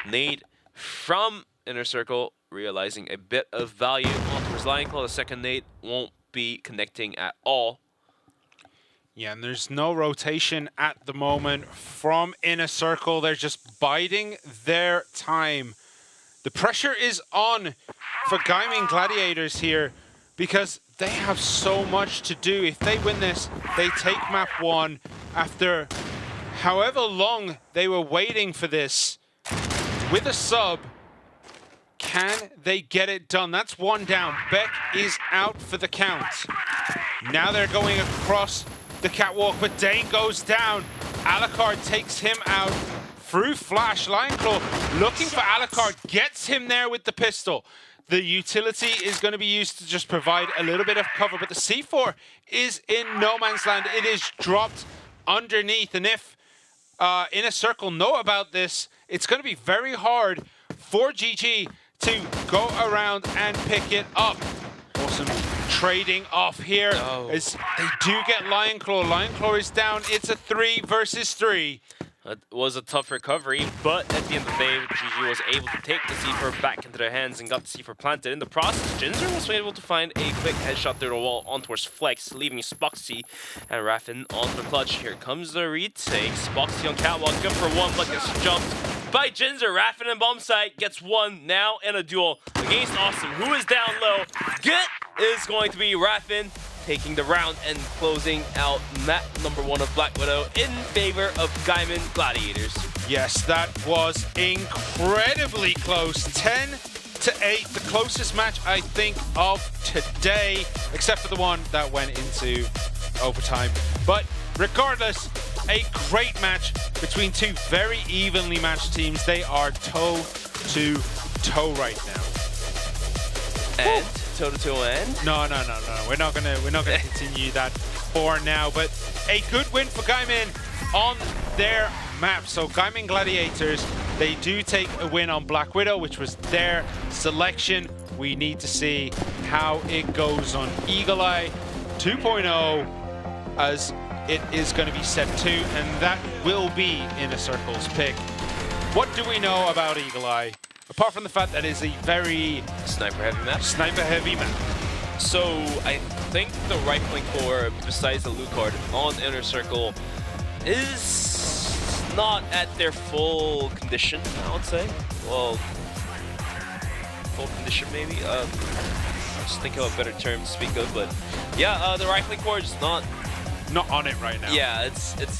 Nade from Inner Circle, realizing a bit of value on towards Lion Claw. The second nade won't be connecting at all. Yeah, and there's no rotation at the moment from Inner Circle. They're just biding their time. The pressure is on for Gaimin Gladiators here because they have so much to do. If they win this, they take map 1 after however long they were waiting for this. With a sub, can they get it done? That's 1 down. Beck is out for the count. Now they're going across the catwalk, but Dane goes down. Alucard takes him out through flash. Lion Claw looking for Alucard, gets him there with the pistol. The utility is going to be used to just provide a little bit of cover, but the C4 is in no man's land. It is dropped underneath, and if Inner Circle know about this, it's going to be very hard for GG to go around and pick it up. Awesome trading off here as they do get Lion Claw. Lion Claw is down. It's a 3 versus 3. It was a tough recovery, but at the end of the day, GG was able to take the C4 back into their hands and got the C4 planted. In the process, Ginger was able to find a quick headshot through the wall on towards Flex, leaving Spoxy and Raffin onto the clutch. Here comes the retake. Spoxy on catwalk, good for 1, but gets jumped by Ginger. Raffin and bomb site gets 1 now in a duel against Awesome, who is down low. Get is going to be Raffin taking the round and closing out map number 1 of Black Widow in favor of Gaimin Gladiators. Yes, that was incredibly close. 10-8, the closest match, I think, of today, except for the one that went into overtime. But regardless, a great match between two very evenly matched teams. They are toe-to-toe right now. And toe-to-toe end? No. We're not gonna continue that for now. But a good win for Gaimin on their map. So Gaimin Gladiators, they do take a win on Black Widow, which was their selection. We need to see how it goes on Eagle Eye 2.0, as it is going to be set 2, and that will be Inner Circle's pick. What do we know about Eagle Eye? Apart from the fact that it's a very sniper-heavy map. So I think the right-flank core, besides the loot card on Inner Circle, is not at their full condition, I would say. Well, full condition maybe. I just think of a better term to speak of, but yeah, the right-flank core is not on it right now. Yeah,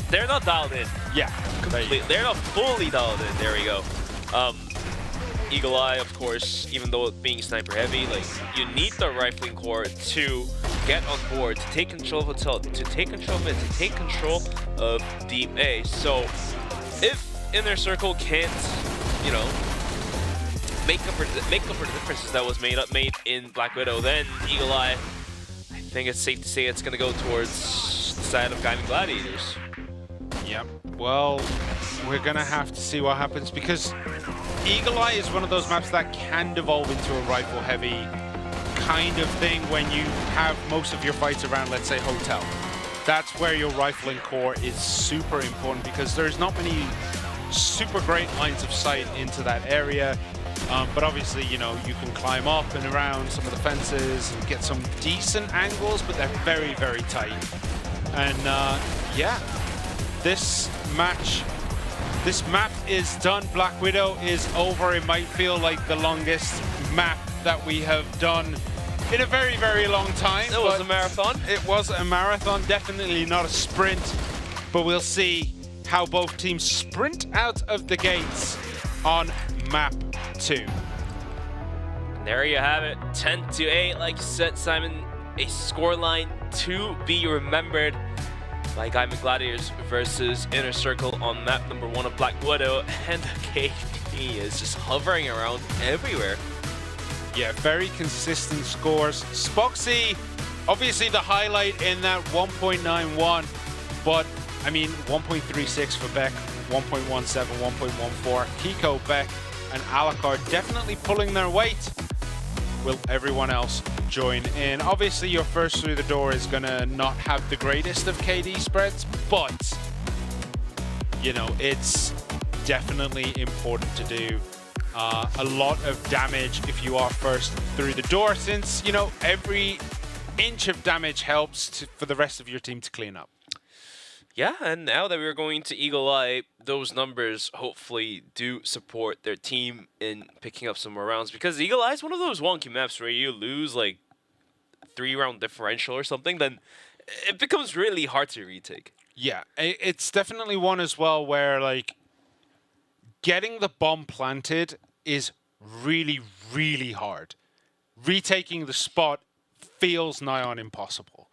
they're not dialed in. Yeah, completely. They're not fully dialed in. There we go. Eagle Eye, of course, even though it being sniper heavy, like, you need the rifling core to get on board, to take control of hotel, to take control of it, to take control of Team A. So if Inner Circle can't, you know, make up for the differences that was made in Black Widow, then Eagle Eye, I think it's safe to say it's going to go towards the side of Gaimin Gladiators. Yep. Well, we're going to have to see what happens, because Eagle Eye is one of those maps that can devolve into a rifle-heavy kind of thing when you have most of your fights around, let's say, Hotel. That's where your rifling core is super important, because there's not many super great lines of sight into that area. But obviously, you know, you can climb up and around some of the fences and get some decent angles, but they're very, very tight. And yeah, this map is done. Black Widow is over. It might feel like the longest map that we have done in a very, very long time. It was a marathon. It was a marathon, definitely not a sprint. But we'll see how both teams sprint out of the gates on map 2. And there you have it, 10-8, like you said, Simon, a scoreline to be remembered by Gaimin Gladiators versus Inner Circle on map number 1 of Black Widow, and KD is just hovering around everywhere. Yeah, very consistent scores. Spoxy, obviously the highlight in that 1.91, but I mean 1.36 for Beck, 1.17, 1.14. Kiko, Beck, and Alucard definitely pulling their weight. Will everyone else join in? Obviously, your first through the door is going to not have the greatest of KD spreads, but, you know, it's definitely important to do a lot of damage if you are first through the door, since, you know, every inch of damage helps for the rest of your team to clean up. Yeah, and now that we're going to Eagle Eye, those numbers hopefully do support their team in picking up some more rounds, because Eagle Eye is one of those wonky maps where you lose like 3-round differential or something, then it becomes really hard to retake. Yeah, it's definitely one as well where like getting the bomb planted is really, really hard. Retaking the spot feels nigh on impossible.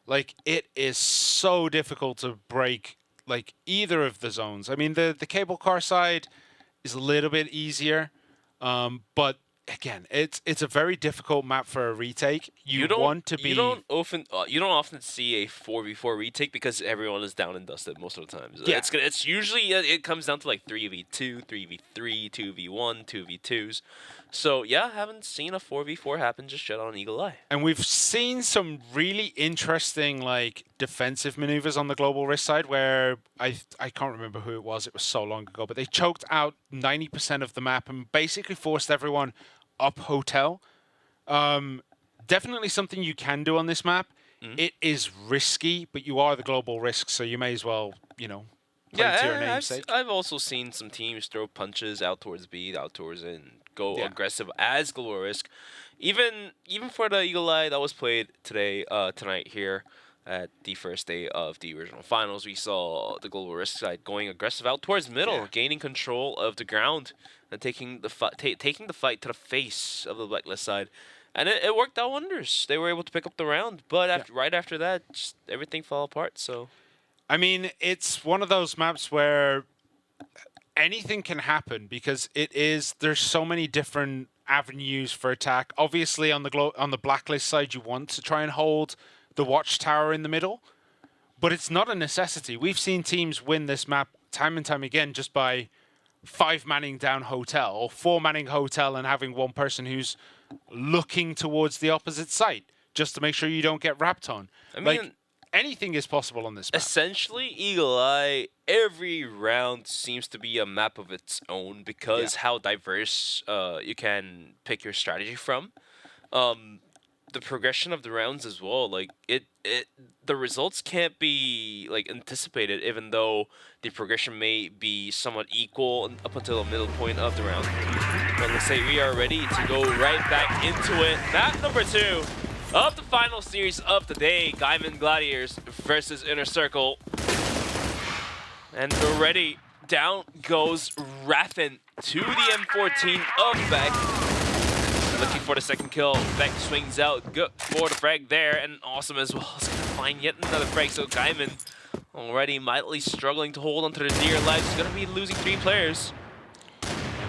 Like, it is so difficult to break, like, either of the zones. I mean, the cable car side is a little bit easier, but again, it's a very difficult map for a retake. You don't often see a 4v4 retake because everyone is down and dusted most of the time. Yeah. It's usually, it comes down to like 3v2, 3v3, 2v1, 2v2s. So yeah, haven't seen a 4v4 happen just yet on Eagle Eye. And we've seen some really interesting like defensive maneuvers on the Global Risk side where I can't remember who it was so long ago, but they choked out 90% of the map and basically forced everyone up Hotel. Definitely something you can do on this map. It is risky, but you are the Global Risk, so you may as well, you know, play to your namesake. I've also seen some teams throw punches out towards B, out towards A, and go aggressive as Global Risk. Even for the Eagle Eye that was played tonight here at the first day of the original finals, we saw the Global Risk side going aggressive out towards middle, gaining control of the ground and taking the fight to the face of the Blacklist side. And it worked out wonders. They were able to pick up the round, but right after that, just everything fell apart. So, I mean, it's one of those maps where anything can happen because there's so many different avenues for attack. Obviously, on the Blacklist side, you want to try and hold the watchtower in the middle, but it's not a necessity. We've seen teams win this map time and time again just by 5-manning down Hotel or 4-manning Hotel and having one person who's looking towards the opposite site just to make sure you don't get wrapped on. I mean, like, anything is possible on this map. Essentially, Eagle Eye, every round seems to be a map of its own because how diverse you can pick your strategy from. The progression of the rounds as well, like the results can't be like anticipated, even though the progression may be somewhat equal up until the middle point of the round. But let's say we are ready to go right back into it. Map number 2 of the final series of the day, Gaimin Gladiators versus Inner Circle. And we're ready. Down goes Raffin to the M14 of Beck. Looking for the second kill. Beck swings out, good for the frag there, and Awesome as well is going to find yet another frag. So Gaimin already mightily struggling to hold onto their dear lives. He's going to be losing 3 players.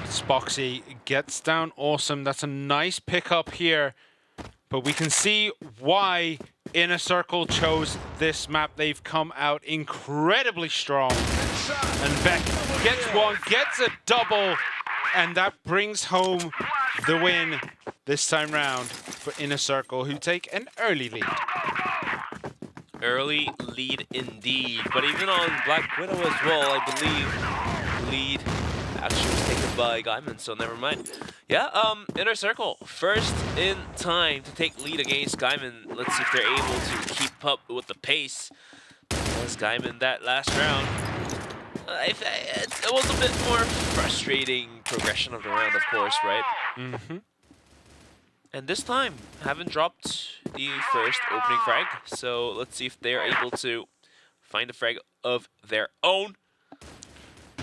Spoxy gets down Awesome. That's a nice pickup here. But we can see why Inner Circle chose this map. They've come out incredibly strong. And Beck gets one, gets a double, and that brings home the win this time round for Inner Circle, who take an early lead. Early lead indeed. But even on Black Widow as well, I believe lead actually was taken by Gaimin, so never mind. Yeah, Inner Circle, first in time to take lead against Gaimin. Let's see if they're able to keep up with the pace. As Gaimin that last round, it was a bit more frustrating progression of the round, of course, right? Mm-hmm. And this time, haven't dropped the first opening frag, so let's see if they're able to find a frag of their own.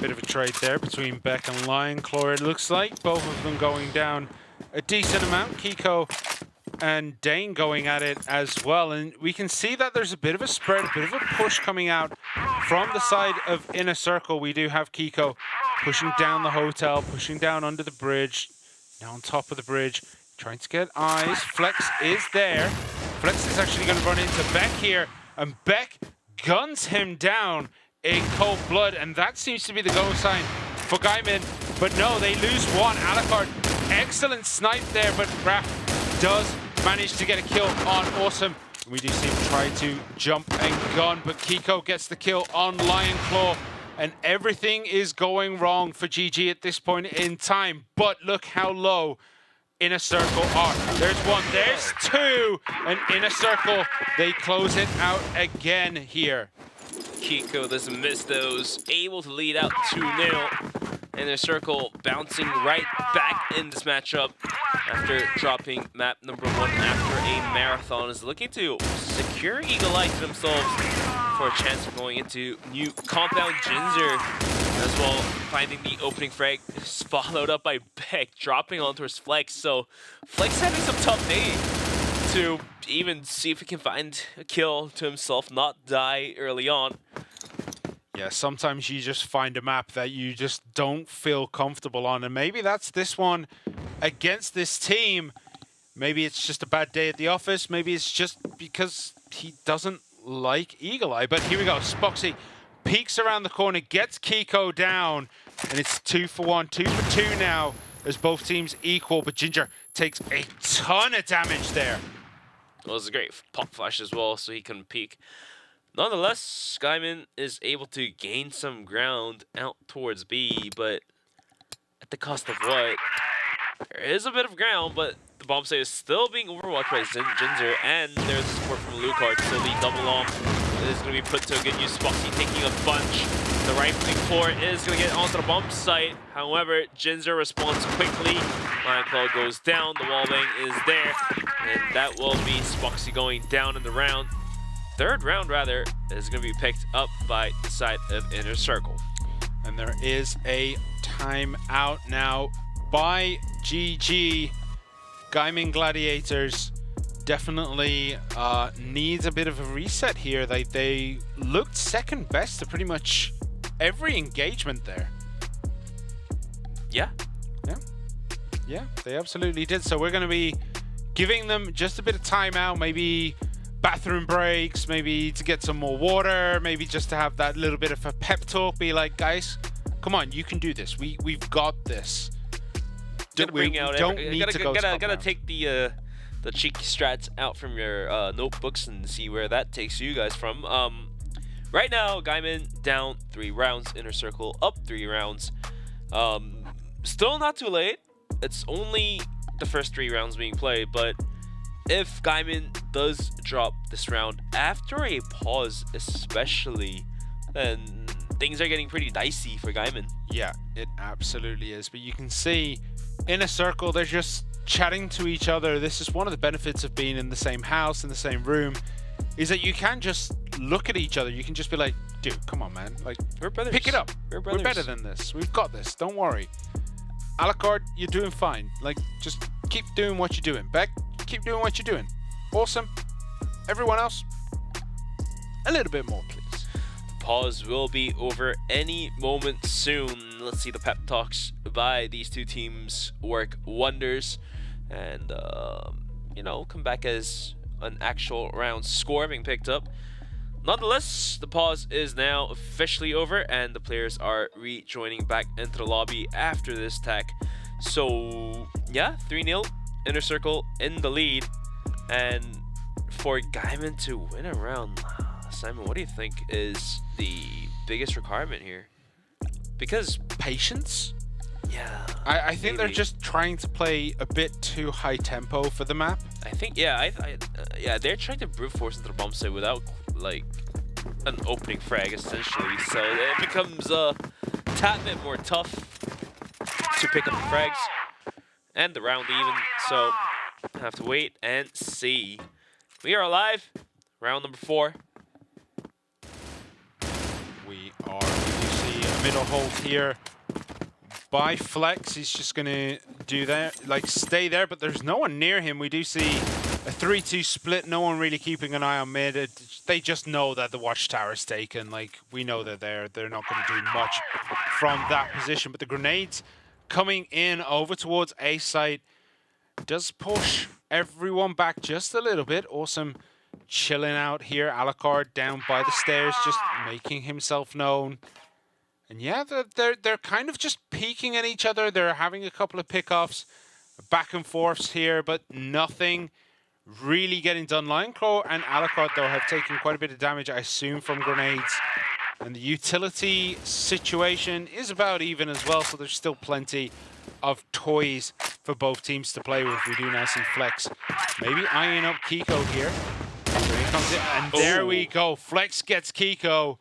Bit of a trade there between Beck and Lion Claw, it looks like. Both of them going down a decent amount. Kiko and Dane going at it as well. And we can see that there's a bit of a spread, a bit of a push coming out from the side of Inner Circle. We do have Kiko pushing down the hotel, pushing down under the bridge, now on top of the bridge, trying to get eyes. Flex is there. Flex is actually going to run into Beck here, and Beck guns him down in cold blood, and that seems to be the go sign for Gaimin. But no, they lose one. Alucard, excellent snipe there, but Raph does manage to get a kill on Awesome. We do see him try to jump and gun, but Kiko gets the kill on Lion Claw, and everything is going wrong for GG at this point in time. But look how low Inner Circle are. There's one, there's two, and Inner Circle, they close it out again here. Kiko doesn't miss those, able to lead out 2-0. Inner Circle bouncing right back in this matchup after dropping map number 1 after a marathon, is looking to secure Eagle Eye to themselves for a chance of going into new compound Jinzer as well. Finding the opening frag is followed up by Beck dropping onto his Flex, so Flex having some tough day to even see if he can find a kill to himself, not die early on. Yeah, sometimes you just find a map that you just don't feel comfortable on, and maybe that's this one against this team. Maybe it's just a bad day at the office, maybe it's just because he doesn't like Eagle Eye. But here we go, Spoxy peeks around the corner, gets Kiko down, and it's 2 for 1, 2 for 2 now, as both teams equal, but Ginger takes a ton of damage there. Well, it was a great pop flash as well, so he couldn't peek. Nonetheless, Gaimin is able to gain some ground out towards B, but at the cost of what? There is a bit of ground, but the bomb site is still being overwatched by Jinzer, and there's support from Lucard, so the double off is going to be put to a good use. Spoxy taking a bunch. The rifling floor is going to get onto the bomb site. However, Jinzer responds quickly. Lion Claw goes down, the wallbang is there, and that will be Spoxy going down in the round. Third round, rather, is going to be picked up by the side of Inner Circle. And there is a timeout now by GG. Gaimin Gladiators definitely needs a bit of a reset here. They looked second best to pretty much every engagement there. Yeah. Yeah, they absolutely did. So we're going to be giving them just a bit of timeout, maybe bathroom breaks, maybe to get some more water, maybe just to have that little bit of a pep talk, be like, guys, come on, you can do this. We've got this. Gotta take the cheeky strats out from your notebooks and see where that takes you guys from. Right now, Gaimin down 3 rounds, Inner Circle up 3 rounds. Still not too late. It's only the first 3 rounds being played, but if Gaimin does drop this round after a pause especially, then things are getting pretty dicey for Gaimin. Yeah, it absolutely is. But you can see in a circle, they're just chatting to each other. This is one of the benefits of being in the same house, in the same room, is that you can just look at each other. You can just be like, dude, come on, man. Like, we're brothers. Pick it up. We're better than this. We've got this. Don't worry. Alucard, you're doing fine. Like, just keep doing what you're doing. Beck, keep doing what you're doing. Awesome. Everyone else, a little bit more, please. The pause will be over any moment soon. Let's see the pep talks by these two teams work wonders and, you know, come back as an actual round score being picked up. Nonetheless, the pause is now officially over and the players are rejoining back into the lobby after this tech. So, yeah, 3-0, Inner Circle in the lead. And for Gaimin to win a round, Simon, what do you think is the biggest requirement here? Because patience? Yeah. I think they're just trying to play a bit too high tempo for the map. I think, yeah, yeah, they're trying to brute force into the bomb site without, like, an opening frag, essentially. So it becomes a tad bit more tough to pick up the frags and the round even. So have to wait and see. We are alive. Round number 4. We see a middle hold here by Flex. He's just going to do that, like stay there, but there's no one near him. We do see a 3-2 split, no one really keeping an eye on mid. They just know that the watchtower's taken. Like, we know they're there. They're not going to do much from that position. But the grenades coming in over towards A site does push everyone back just a little bit. Awesome chilling out here. Alucard down by the stairs, just making himself known. And yeah, they're kind of just peeking at each other. They're having a couple of pickoffs, back and forths here, but nothing really getting done. Lioneclaw and Alucard, though, have taken quite a bit of damage, I assume, from grenades. And the utility situation is about even as well, so there's still plenty of toys for both teams to play with. We do now see Flex maybe eyeing up Kiko here. So he comes in, and there we go. Flex gets Kiko.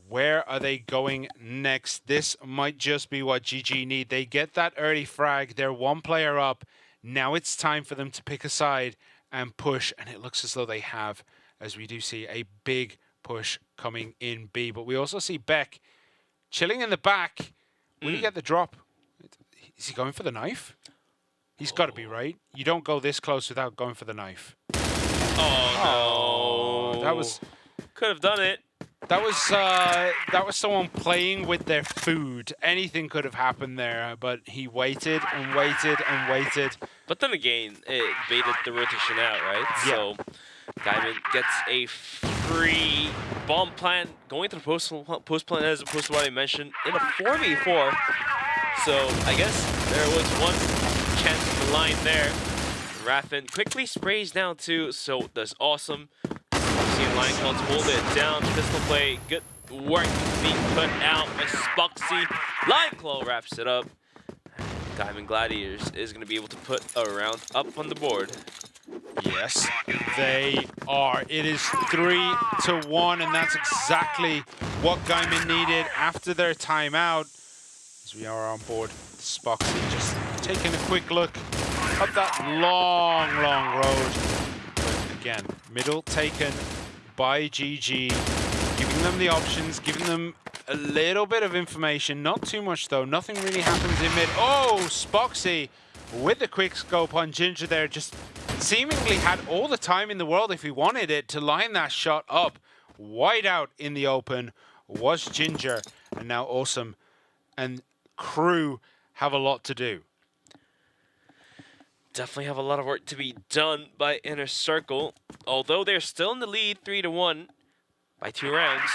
Where are they going next? This might just be what GG need. They get that early frag. They're one player up. Now it's time for them to pick a side and push, and it looks as though they have, as we do see a big push coming in B. But we also see Beck chilling in the back. Will he get the drop? Is he going for the knife? He's got to be, right? You don't go this close without going for the knife. Oh, no. That was... Could have done it. That was someone playing with their food. Anything could have happened there, but he waited and waited and waited. But then again, it baited the rotation out, right? Yeah. So Gaimin gets a free bomb plant going to the post plant as opposed to what I mentioned in a 4v4. So I guess there was one chance in the line there. Raffin quickly sprays down too, so that's awesome. Seeing Lioneclaw hold it down, pistol play, good work being put out by Spoxy. Lioneclaw wraps it up. Gaimin Gladiators is going to be able to put a round up on the board. Yes, they are. It is 3-1, and that's exactly what Gaimin needed after their timeout. As we are on board, Spoxy just taking a quick look up that long, long road. But again, middle taken by GG, giving them the options, giving them a little bit of information, not too much though. Nothing really happens in mid. Oh, Spoxy with the quick scope on Ginger there, just seemingly had all the time in the world if he wanted it to line that shot up. Wide out in the open was Ginger, and now Awesome and crew have a lot to do. Definitely have a lot of work to be done by Inner Circle. Although they're still in the lead 3-1 by 2 rounds,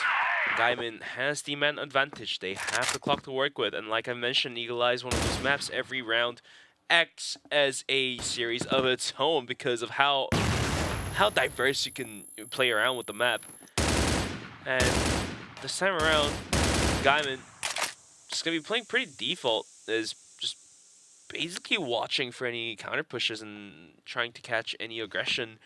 Gaimin has the man advantage. They have the clock to work with, and like I mentioned, Eagle Eye is one of those maps every round acts as a series of its own because of how diverse you can play around with the map. And this time around, Gaimin just gonna be playing pretty default, is just basically watching for any counter pushes and trying to catch any aggression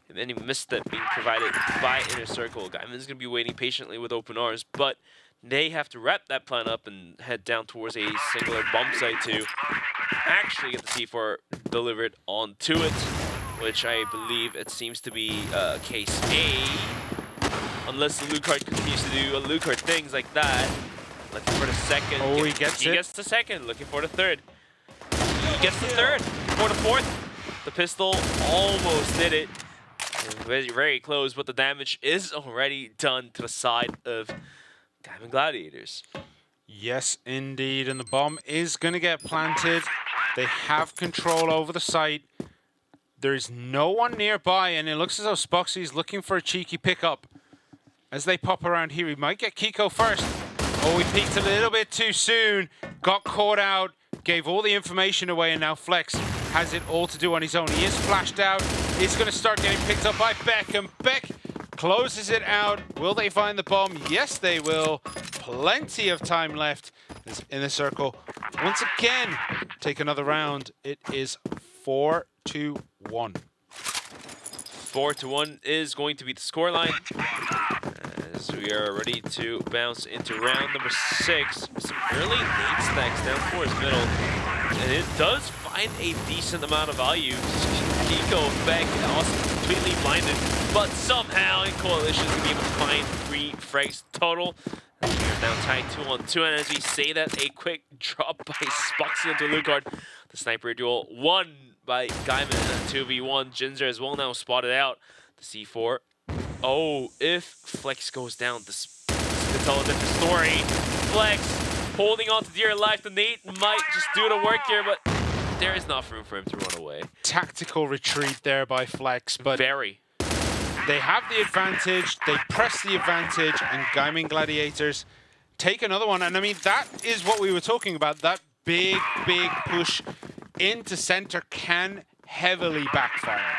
and any misstep being provided by Inner Circle. Gaimin's gonna be waiting patiently with open arms, but they have to wrap that plan up and head down towards a singular bomb site to actually get the C4 delivered onto it, which I believe it seems to be case A, unless Alucard continues to do Alucard things like that. Looking for the second. Oh, he gets the second. Looking for the third. He gets the third. Looking for the fourth. The pistol almost did it. Very, very close, but the damage is already done to the side of Gaimin Gladiators. Yes, indeed, and the bomb is going to get planted. They have control over the site. There's no one nearby, and it looks as though Spoxy's looking for a cheeky pickup. As they pop around here, he might get Kiko first. Oh, he peeked a little bit too soon. Got caught out, gave all the information away, and now Flex has it all to do on his own. He is flashed out. He's going to start getting picked up by Beck, and Beck closes it out. Will they find the bomb? Yes, they will. Plenty of time left in the circle. Once again, take another round. It is 4-1. 4-1 is going to be the scoreline. As we are ready to bounce into round number 6. Some early lead stacks down towards middle. And it does find a decent amount of value. Kiko back also completely blinded. But somehow Coalition is going to be able to find 3 frags total. We're now tied 2-on-2, and as we say that, a quick drop by Spoxy into Lucard. The sniper duel won by Gaimin in 2v1. Jinzer as well now spotted out. The C4. Oh, if Flex goes down, this could tell a different story. Flex holding on to dear life. The nade might just do the work here, but there is enough room for him to run away. Tactical retreat there by Flex, but very. They have the advantage, they press the advantage, and Gaimin Gladiators take another one. And I mean, that is what we were talking about. That big, big push into center can heavily backfire.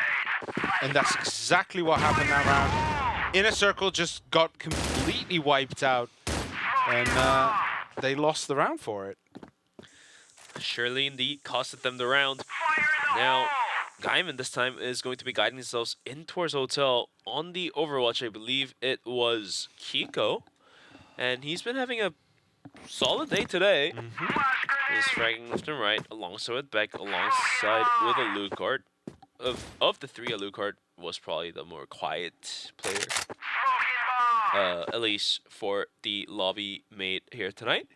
And that's exactly what happened that round. Inner Circle just got completely wiped out, and they lost the round for it. Surely indeed costed them the round. Now, Gaimin this time is going to be guiding themselves in towards Hotel on the Overwatch. I believe it was Kiko, and he's been having a solid day today. He's fragging left and right alongside with Beck, alongside with Alucard. Of the 3, Alucard was probably the more quiet player, at least for the lobby mate here tonight.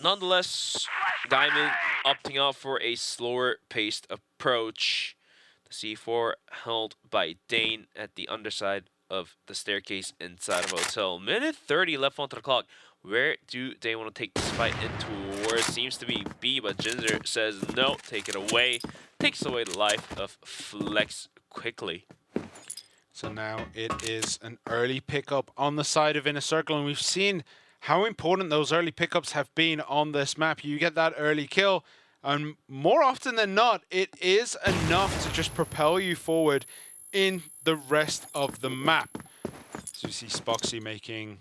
Nonetheless, Gaimin opting out for a slower paced approach. The C4 held by Dane at the underside of the staircase inside of Hotel. Minute 30 left onto the clock. Where do they want to take this fight in towards? Seems to be B, but Jinzer says no, take it away. Takes away the life of Flex quickly. So now it is an early pickup on the side of Inner Circle, and we've seen how important those early pickups have been on this map. You get that early kill, and more often than not, it is enough to just propel you forward in the rest of the map. So you see Spoxy making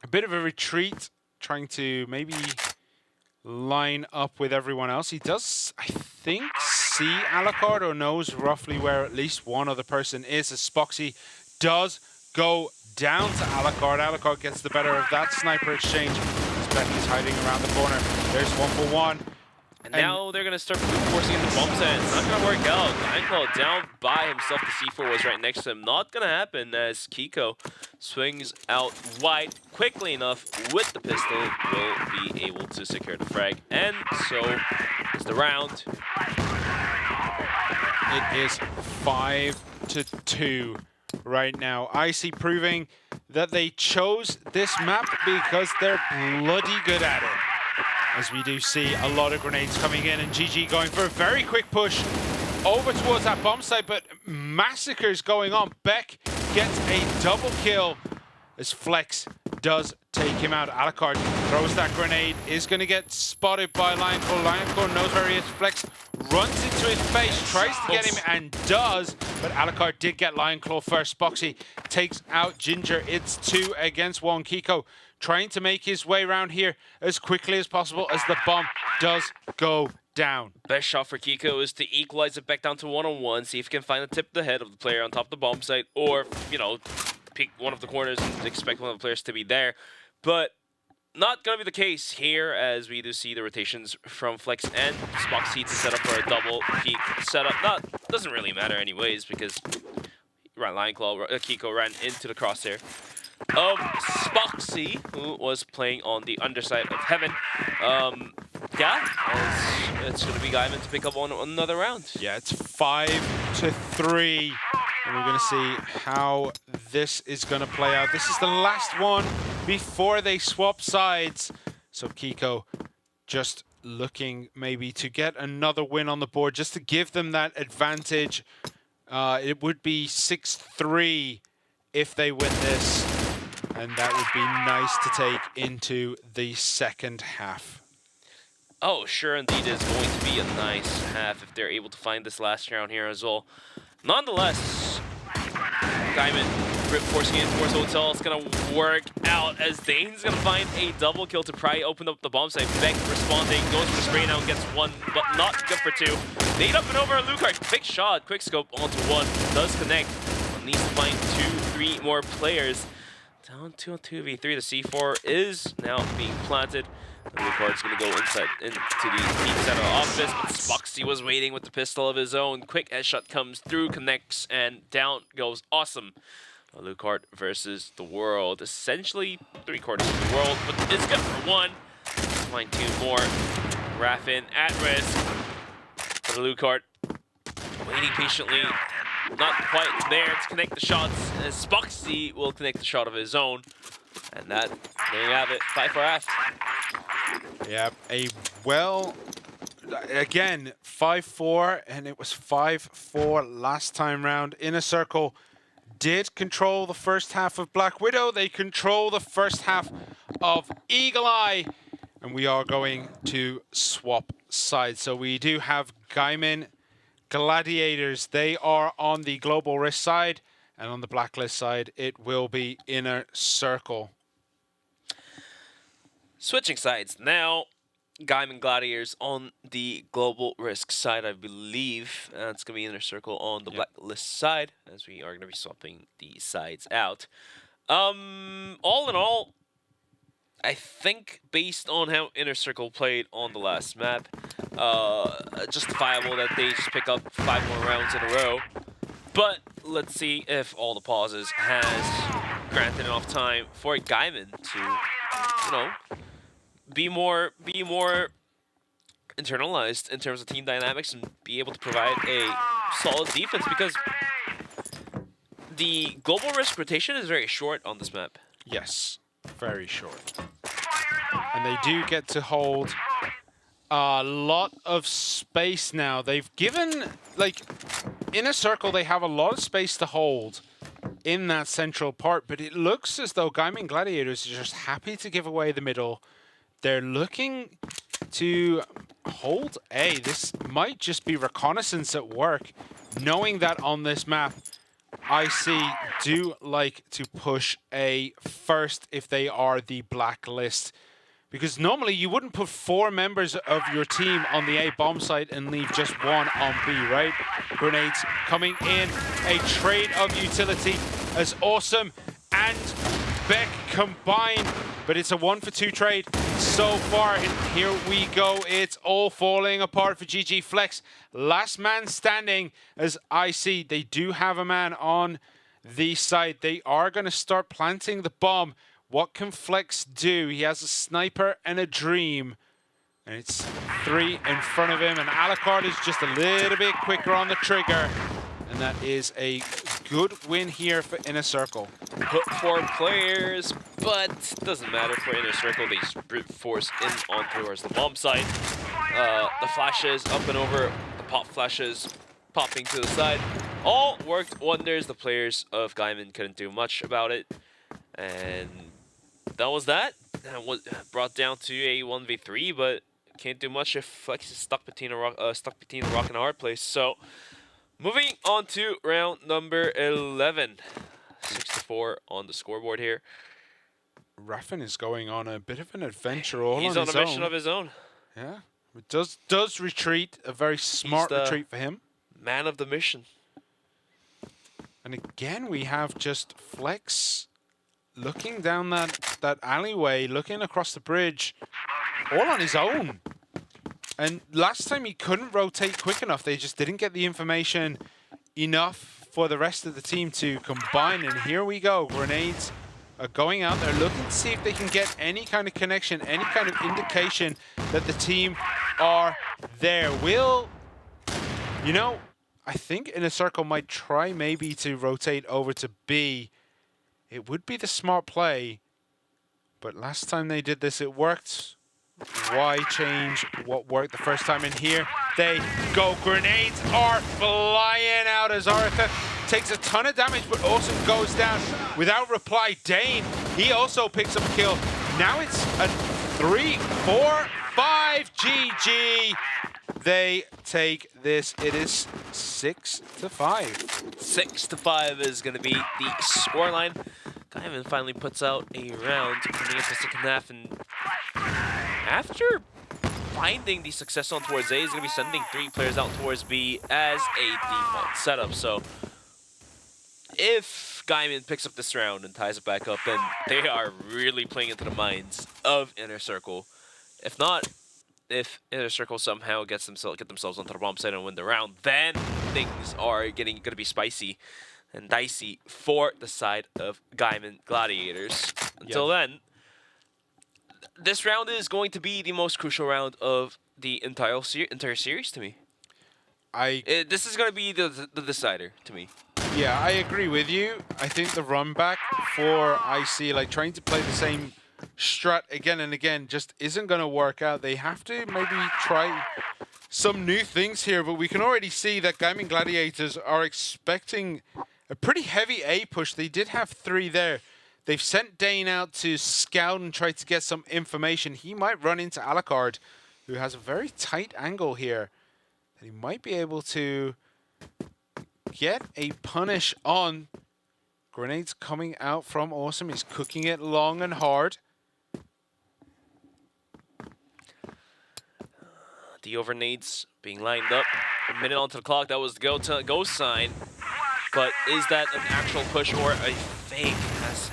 a bit of a retreat, trying to maybe line up with everyone else. He does, I think, see Alucard, or knows roughly where at least one other person is, as Spoxy does go down to Alucard. Alucard gets the better of that sniper exchange. Becky's hiding around the corner. There's 1-for-1. And now they're going to start forcing into bumps, and it's not going to work out. Nightclaw down by himself. The C4 was right next to him. Not going to happen, as Kiko swings out wide quickly enough with the pistol. Will be able to secure the frag. And so is the round. It is 5-2 right now. Icy proving that they chose this map because they're bloody good at it. As we do see a lot of grenades coming in, and GG going for a very quick push over towards that bomb site, but massacres going on. Beck gets a double kill as Flex does take him out. Alucard throws that grenade, is going to get spotted by Lioncore. Lioncore knows where he is. Flex runs into his face, tries to get him, and does, but Alucard did get Lionclaw first. Spoxy takes out Ginger. It's 2 against 1. Kiko trying to make his way around here as quickly as possible as the bomb does go down. Best shot for Kiko is to equalize it back down to 1-on-1, see if he can find the tip of the head of the player on top of the bomb site, or, you know, pick one of the corners and expect one of the players to be there. But not going to be the case here, as we do see the rotations from Flex and Spoxy to set up for a double peek setup. Doesn't really matter anyways, because Kiko ran into the crosshair of Spoxy, who was playing on the underside of Heaven. Yeah, it's going to be Gaimin to pick up on another round. Yeah, it's 5-3. And we're going to see how this is going to play out. This is the last one before they swap sides. So Kiko just looking maybe to get another win on the board, just to give them that advantage. It would be 6-3 if they win this. And that would be nice to take into the second half. Oh, sure indeed is going to be a nice half if they're able to find this last round here as well. Nonetheless, Gaimin grip forcing in towards Hotel. It's going to work out as Dane's going to find a double kill to pry open up the bomb site. Beck responding, goes for the spray now and gets one, but not good for two. Nade up and over Lucart. Big shot, quick scope onto one. Does connect, but needs to find 2-3 more players. Down to a 2v3. The C4 is now being planted. Lucart's going to go inside into the deep center office, but Spoxy was waiting with the pistol of his own. Quick headshot comes through, connects, and down goes Awesome. Lucart versus the world. Essentially 3/4 of the world, but it's good for one. Find 2 more. Raffin at risk. For Lucart, waiting patiently. Not quite there to connect the shots, as Spoxy will connect the shot of his own. And that, there you have it, 5 for Aft. Yeah, again, 5-4, and it was 5-4 last time round. Inner Circle did control the first half of Black Widow. They control the first half of Eagle Eye. And we are going to swap sides. So we do have Gaimin Gladiators. They are on the Global Risk side. And on the Blacklist side, it will be Inner Circle. Switching sides now. Gaimin Gladiators on the Global Risk side, I believe. It's going to be Inner Circle on the Blacklist side, as we are going to be swapping the sides out. All in all, I think based on how Inner Circle played on the last map, justifiable that they just pick up 5 more rounds in a row. But let's see if all the pauses has granted enough time for Gaimin to, you know, be more internalized in terms of team dynamics and be able to provide a solid defense, because the Global Risk rotation is very short on this map. Yes, very short. And they do get to hold a lot of space now. They've given, like, Inner Circle, they have a lot of space to hold in that central part, but it looks as though Gaimin Gladiators are just happy to give away the middle. They're looking to hold A. This might just be reconnaissance at work, knowing that on this map, IC do like to push A first if they are the Blacklist. Because normally you wouldn't put 4 members of your team on the A bomb site and leave just 1 on B, right? Grenades coming in, a trade of utility as Awesome and Beck combined, but it's a 1-for-2 trade so far, and here we go. It's all falling apart for GG Flex. Last man standing as IC. They do have a man on the site. They are going to start planting the bomb. What can Flex do? He has a sniper and a dream. And it's 3 in front of him. And Alucard is just a little bit quicker on the trigger. And that is a good win here for Inner Circle. Put 4 players, but doesn't matter for Inner Circle. They just brute force in on towards the bomb site. The flashes up and over, the pop flashes popping to the side. All worked wonders. The players of Gaimin couldn't do much about it. And that was that. That was brought down to a 1v3, but can't do much if Flex is stuck between a rock and a hard place. So moving on to round number 11. 6-4 on the scoreboard here. Raffin is going on a bit of an adventure all He's on his own. a mission of his own. Yeah, it does retreat. A very smart retreat for him. Man of the mission. And again, we have just Flex looking down that alleyway, looking across the bridge, all on his own. And last time he couldn't rotate quick enough. They just didn't get the information enough for the rest of the team to combine. And here we go. Grenades are going out there looking to see if they can get any kind of connection, any kind of indication that the team are there. You know, I think Inner Circle might try maybe to rotate over to B. It would be the smart play, but last time they did this, it worked. Why change what worked the first time in here? They go. Grenades are flying out as RFF takes a ton of damage, but also goes down without reply. Dane, he also picks up a kill. Now it's a 3-4-5 GG. They take this. It is 6-5. 6-5 is going to be the scoreline. Gaimin finally puts out a round coming into the second half, and after finding the success on towards A, he's going to be sending 3 players out towards B as a default setup. So if Gaimin picks up this round and ties it back up, then they are really playing into the minds of Inner Circle. If not, if Inner Circle somehow get themselves onto the bomb side and win the round, then things are going to be spicy and dicey for the side of Gaimin Gladiators. Until then, this round is going to be the most crucial round of the entire series to me. This is going to be the decider to me. Yeah, I agree with you. I think the run back for IC, like trying to play the same strat again and again, just isn't going to work out. They have to maybe try some new things here, but we can already see that Gaimin Gladiators are expecting a pretty heavy A push. They did have 3 there. They've sent Dane out to scout and try to get some information. He might run into Alucard, who has a very tight angle here. He might be able to get a punish on. Grenades coming out from Awesome. He's cooking it long and hard. The overnades being lined up. A minute onto the clock. That was the go sign. But is that an actual push or a fake?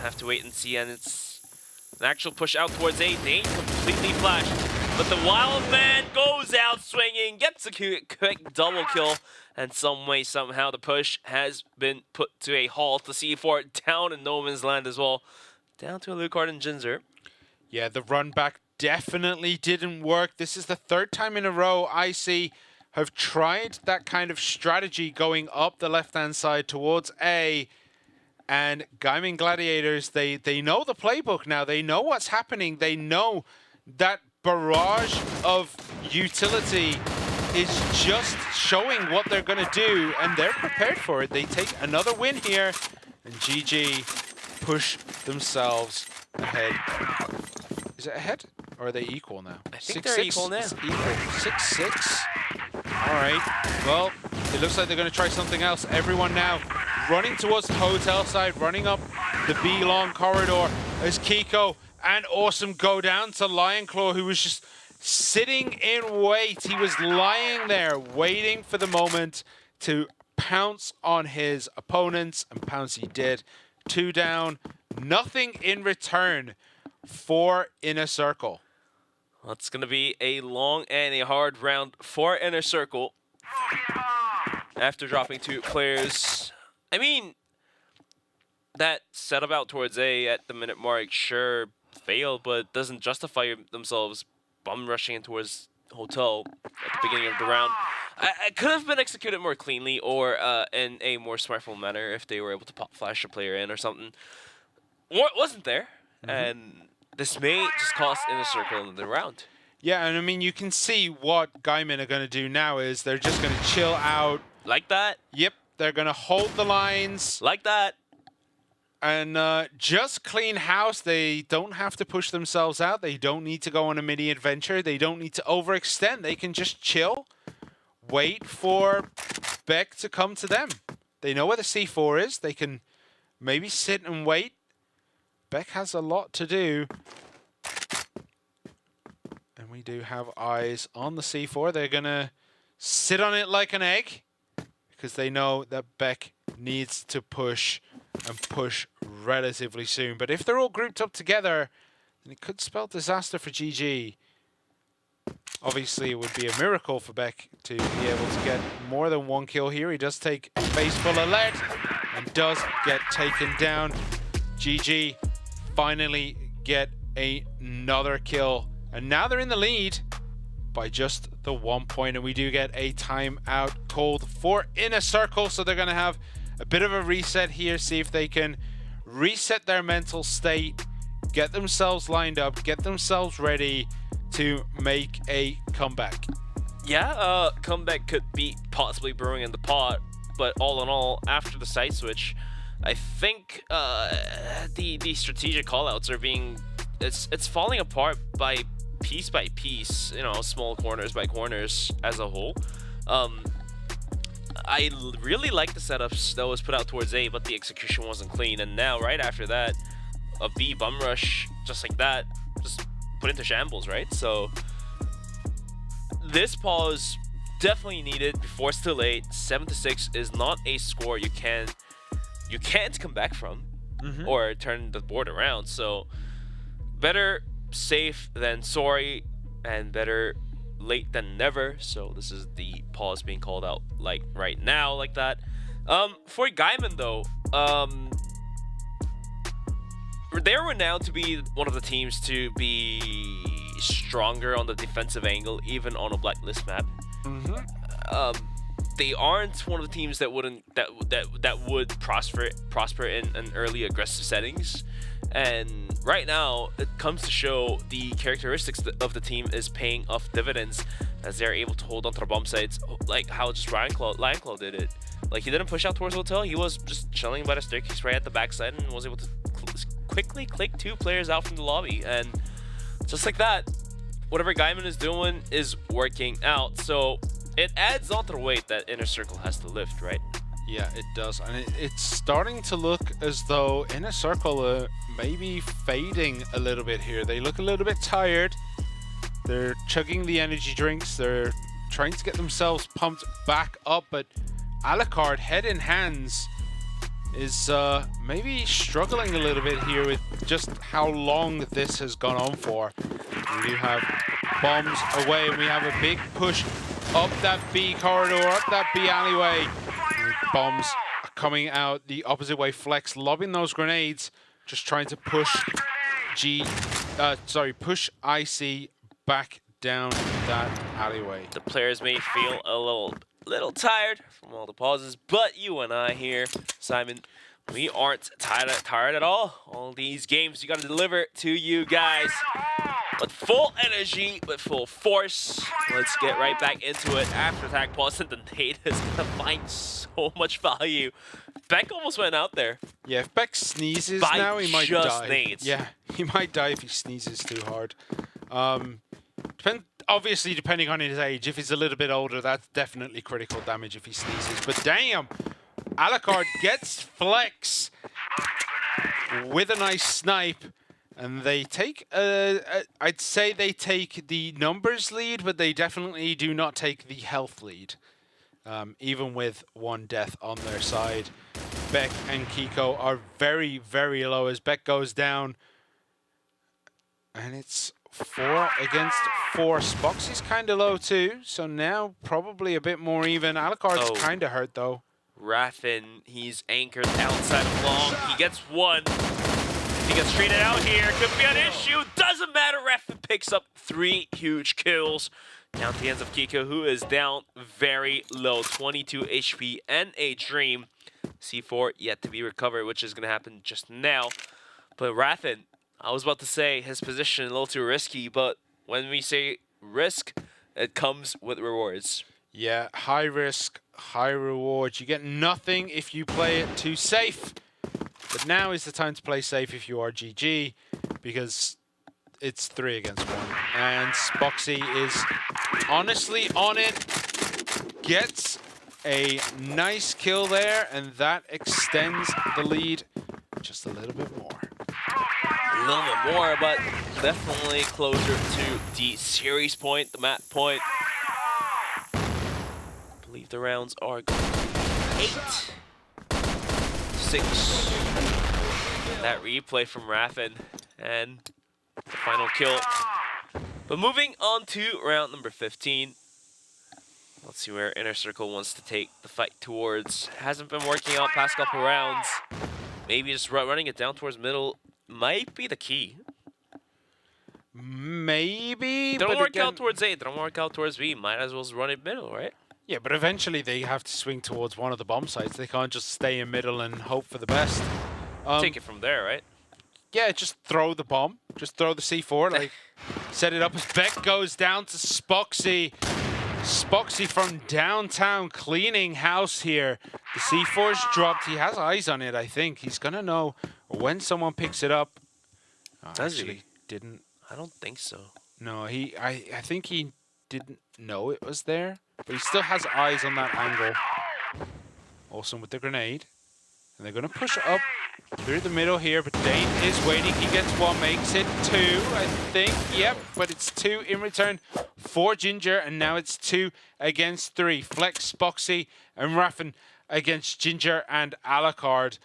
Have to wait and see. And it's an actual push out towards A. Dane completely flashed. But the wild man goes out swinging, gets a quick double kill. And some way, somehow, the push has been put to a halt. The C4 down in no man's land as well. Down to Alucard and Jinzer. Yeah, the run back definitely didn't work. This is the 3rd time in a row IC have tried that kind of strategy going up the left-hand side towards A. And Gaimin Gladiators, they know the playbook now. They know what's happening. They know that barrage of utility is just showing what they're going to do, and they're prepared for it. They take another win here, and GG push themselves ahead. Is it ahead? Or are they equal now? I think they're equal now. It's equal. 6-6. All right. Well, it looks like they're going to try something else. Everyone now running towards the hotel side, running up the B-long corridor as Kiko and Awesome go down to Lionclaw, who was just sitting in wait. He was lying there waiting for the moment to pounce on his opponents, and pounce he did. 2 down, nothing in return for Inner Circle. Well, it's going to be a long and a hard round for Inner Circle. After dropping 2 players. I mean, that setup out towards A at the minute mark sure failed, but doesn't justify themselves bum rushing in towards Hotel at the beginning of the round. It could have been executed more cleanly or in a more smartful manner if they were able to pop flash a player in or something. What wasn't there, and this may just cost Inner Circle in the round. Yeah, and I mean, you can see what Gaimin are going to do now is they're just going to chill out. Like that? Yep, they're going to hold the lines. Like that. And just clean house. They don't have to push themselves out. They don't need to go on a mini adventure. They don't need to overextend. They can just chill, wait for Beck to come to them. They know where the C4 is. They can maybe sit and wait. Beck has a lot to do. And we do have eyes on the C4. They're going to sit on it like an egg because they know that Beck needs to push and push relatively soon. But if they're all grouped up together, then it could spell disaster for GG. Obviously, it would be a miracle for Beck to be able to get more than 1 kill here. He does take a face full of lead and does get taken down. GG finally get another kill. And now they're in the lead by just the 1 point, and we do get a timeout called for Inner Circle, so they're going to have a bit of a reset here, see if they can reset their mental state, get themselves lined up, get themselves ready to make a comeback. Yeah, comeback could be possibly brewing in the pot, but all in all, after the side switch, I think the strategic callouts are being it's falling apart by piece, you know, small corners by corners as a whole. I really like the setups that was put out towards A, but the execution wasn't clean. And now, right after that, a B bum rush, just like that, just put into shambles, right? So this pause definitely needed before it's too late. 7-6 is not a score you can't come back from or turn the board around. So better safe than sorry, and better late than never. So this is the pause being called out like right now, like that. For Gaimin though, they're renowned to be one of the teams to be stronger on the defensive angle, even on a blacklist map. They aren't one of the teams that would prosper in early aggressive settings. And right now, it comes to show the characteristics of the team is paying off dividends, as they're able to hold onto the bomb sites, like how just Lionclaw did it. Like, he didn't push out towards hotel, he was just chilling by the staircase right at the backside and was able to quickly click 2 players out from the lobby. And just like that, whatever Gaimin is doing is working out. So it adds on to the weight that Inner Circle has to lift, right? Yeah, it does, and it's starting to look as though Inner Circle may be fading a little bit here. They look a little bit tired. They're chugging the energy drinks. They're trying to get themselves pumped back up, but Alucard, head in hands, is maybe struggling a little bit here with just how long this has gone on for. We do have bombs away, and we have a big push up that B corridor, up that B alleyway. Bombs coming out the opposite way. Flex lobbing those grenades, just trying to push push IC back down that alleyway. The players may feel a little tired from all the pauses, but you and I here, Simon, we aren't tired at all. All these games, you gotta deliver to you guys. With full energy, with full force. Let's get right back into it. After attack pause, and the nade is gonna find so much value. Beck almost went out there. Yeah, if Beck sneezes now, he might die. Nades. Yeah, he might die if he sneezes too hard. Obviously, depending on his age, if he's a little bit older, that's definitely critical damage if he sneezes. But damn, Alucard gets Flex with a nice snipe. And they take, I'd say they take the numbers lead, but they definitely do not take the health lead. Even with 1 death on their side. Beck and Kiko are very, very low as Beck goes down. And it's 4 against 4. Spoxy's kind of low too, so now probably a bit more even. Alucard's kind of hurt though. Raffin, he's anchored outside of long. He gets 1. He gets treated out here. Could be an issue. Doesn't matter. Raffin picks up 3 huge kills. Down to the hands of Kiko, who is down very low. 22 HP and a dream. C4 yet to be recovered, which is going to happen just now. But Raffin, I was about to say his position a little too risky, but when we say risk, it comes with rewards. Yeah, high risk, high reward. You get nothing if you play it too safe. But now is the time to play safe if you are GG, because it's 3 against 1. And Spoxy is honestly on it, gets a nice kill there, and that extends the lead just a little bit more. A little bit more, but definitely closer to the series point, the map point. I believe the rounds are going to be 8. 6. That replay from Raffin and the final kill. But moving on to round number 15. Let's see where Inner Circle wants to take the fight towards. Hasn't been working out past couple rounds. Maybe just running it down towards middle might be the key. Maybe. Don't but work again, out towards A, don't work out towards B. Might as well run it middle, right? Yeah, but eventually they have to swing towards one of the bomb sites. They can't just stay in middle and hope for the best. Take it from there, right? Yeah, just throw the bomb. Just throw the C4, like, set it up as Beck goes down to Spoxy. Spoxy from downtown cleaning house here. The C4's dropped. He has eyes on it, I think. He's going to know when someone picks it up. Oh, Does actually, he? didn't. I don't think so. No, I think he didn't know it was there, but he still has eyes on that angle. Awesome with the grenade. And they're going to push up through the middle here, but Dane is waiting. He gets one, makes it two, I think. Yep, but it's two in return for Ginger, and now it's 2 against 3. Flex, Spoxy, and Raffin against Ginger and Alucard.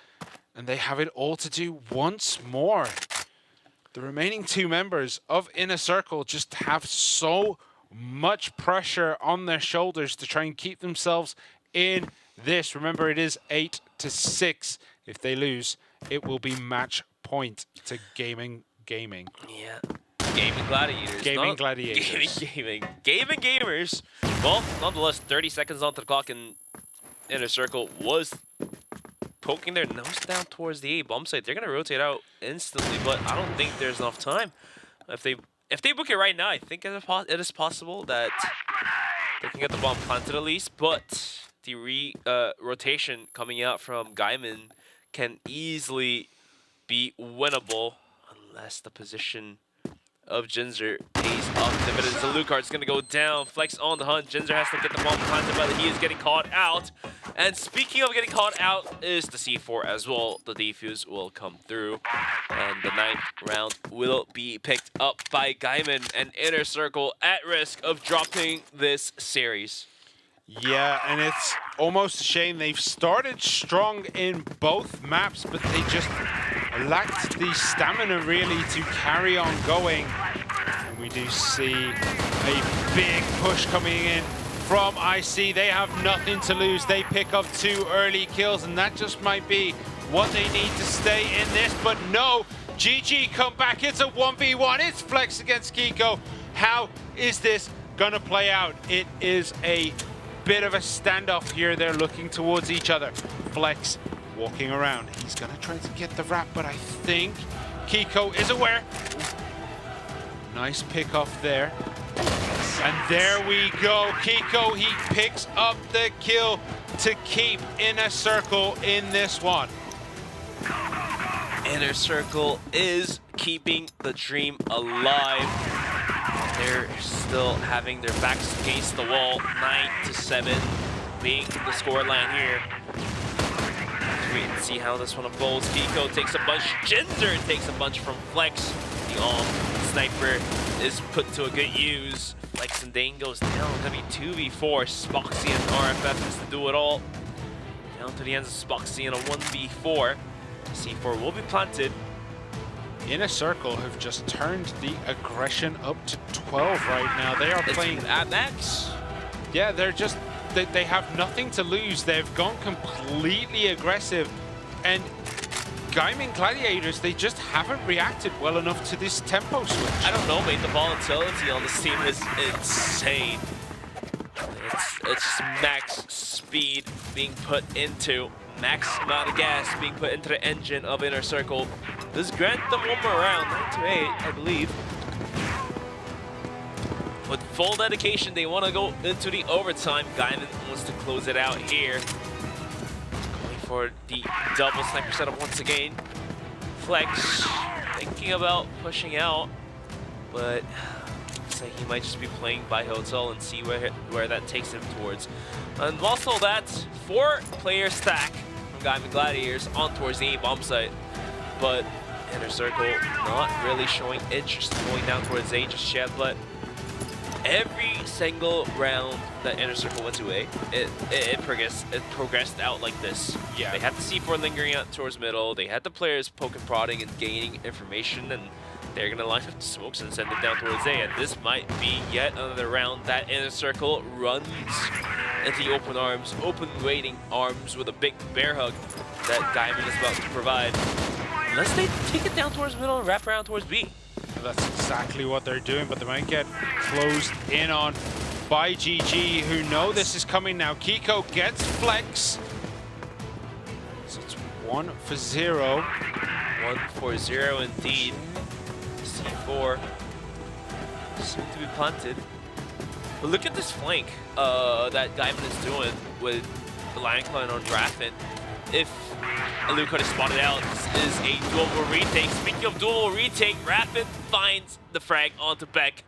And they have it all to do once more. The remaining 2 members of Inner Circle just have so much pressure on their shoulders to try and keep themselves in this. Remember, it is 8-6. If they lose, it will be match point to Gaming. Yeah. Gaming Gladiators. Gaming Gladiators. Gaming Gamers. Well, nonetheless, 30 seconds onto the clock, and Inner Circle was poking their nose down towards the A bomb site. They're going to rotate out instantly, but I don't think there's enough time. If they book it right now, I think it is possible that they can get the bomb planted at least, but the rotation coming out from Gaimin can easily be winnable unless the position of Ginger pays off. The minute Alucard's going to go down. Flex on the hunt. Ginger has to get the bomb planted, but he is getting caught out. And speaking of getting caught out is the C4 as well. The defuse will come through. And the 9th round will be picked up by Gaimin, and Inner Circle at risk of dropping this series. Yeah, and it's almost a shame. They've started strong in both maps, but they just lacked the stamina really to carry on going. And we do see a big push coming in from IC. They have nothing to lose. They pick up 2 early kills, and that just might be what they need to stay in this. But no, GG come back. It's a 1v1. It's Flex against Kiko. How is this gonna play out? It is a bit of a standoff here. They're looking towards each other. Flex walking around. He's gonna try to get the wrap, but I think Kiko is aware. Nice pick off there. And there we go. Kiko, he picks up the kill to keep Inner Circle in this one. Inner Circle is keeping the dream alive. They're still having their backs against the wall. 9-7 being the scoreline here. Let's wait and see how this one unfolds. Kiko takes a bunch. Ginger takes a bunch from Flex. The all-sniper is put to a good use. Flex and Dane goes down. Gonna be 2v4. Spoxy and RFF has to do it all. Down to the ends of Spoxy in a 1v4. C4 will be planted. Inner Circle have just turned the aggression up to 12 right now. They are playing at max. Yeah, they're just, they have nothing to lose. They've gone completely aggressive. And Gaimin Gladiators, they just haven't reacted well enough to this tempo switch. I don't know, mate. The volatility on this team is insane. It's max speed being put into, max amount of gas being put into the engine of Inner Circle. Does grant them one more round, 9-8, I believe. With full dedication, they want to go into the overtime. Gaimin wants to close it out here. Going for the double sniper setup once again. Flex thinking about pushing out, but looks like he might just be playing by hotel and see where that takes him towards. And also that 4-player stack from Gaimin Gladiators on towards the A bomb site, but Inner Circle not really showing interest in going down towards A just yet. But every single round that Inner Circle went to A, it progressed out like this. Yeah. They had the C4 lingering out towards middle. They had the players poking, prodding, and gaining information, and they're gonna line up the smokes and send it down towards A. And this might be yet another round that Inner Circle runs into the open arms, open waiting arms with a big bear hug that Gaimin is about to provide. Unless they take it down towards middle and wrap around towards B. That's exactly what they're doing, but they might get closed in on by GG, who know this is coming now. Kiko gets flex. So it's 1-0. 1-0 indeed. C4 soon to be punted. But look at this flank that Gaimin is doing with the Lion Clan on Raffin. If Alucard is spotted out, this is a dual retake. Speaking of dual retake, Raffin finds the frag onto Beck.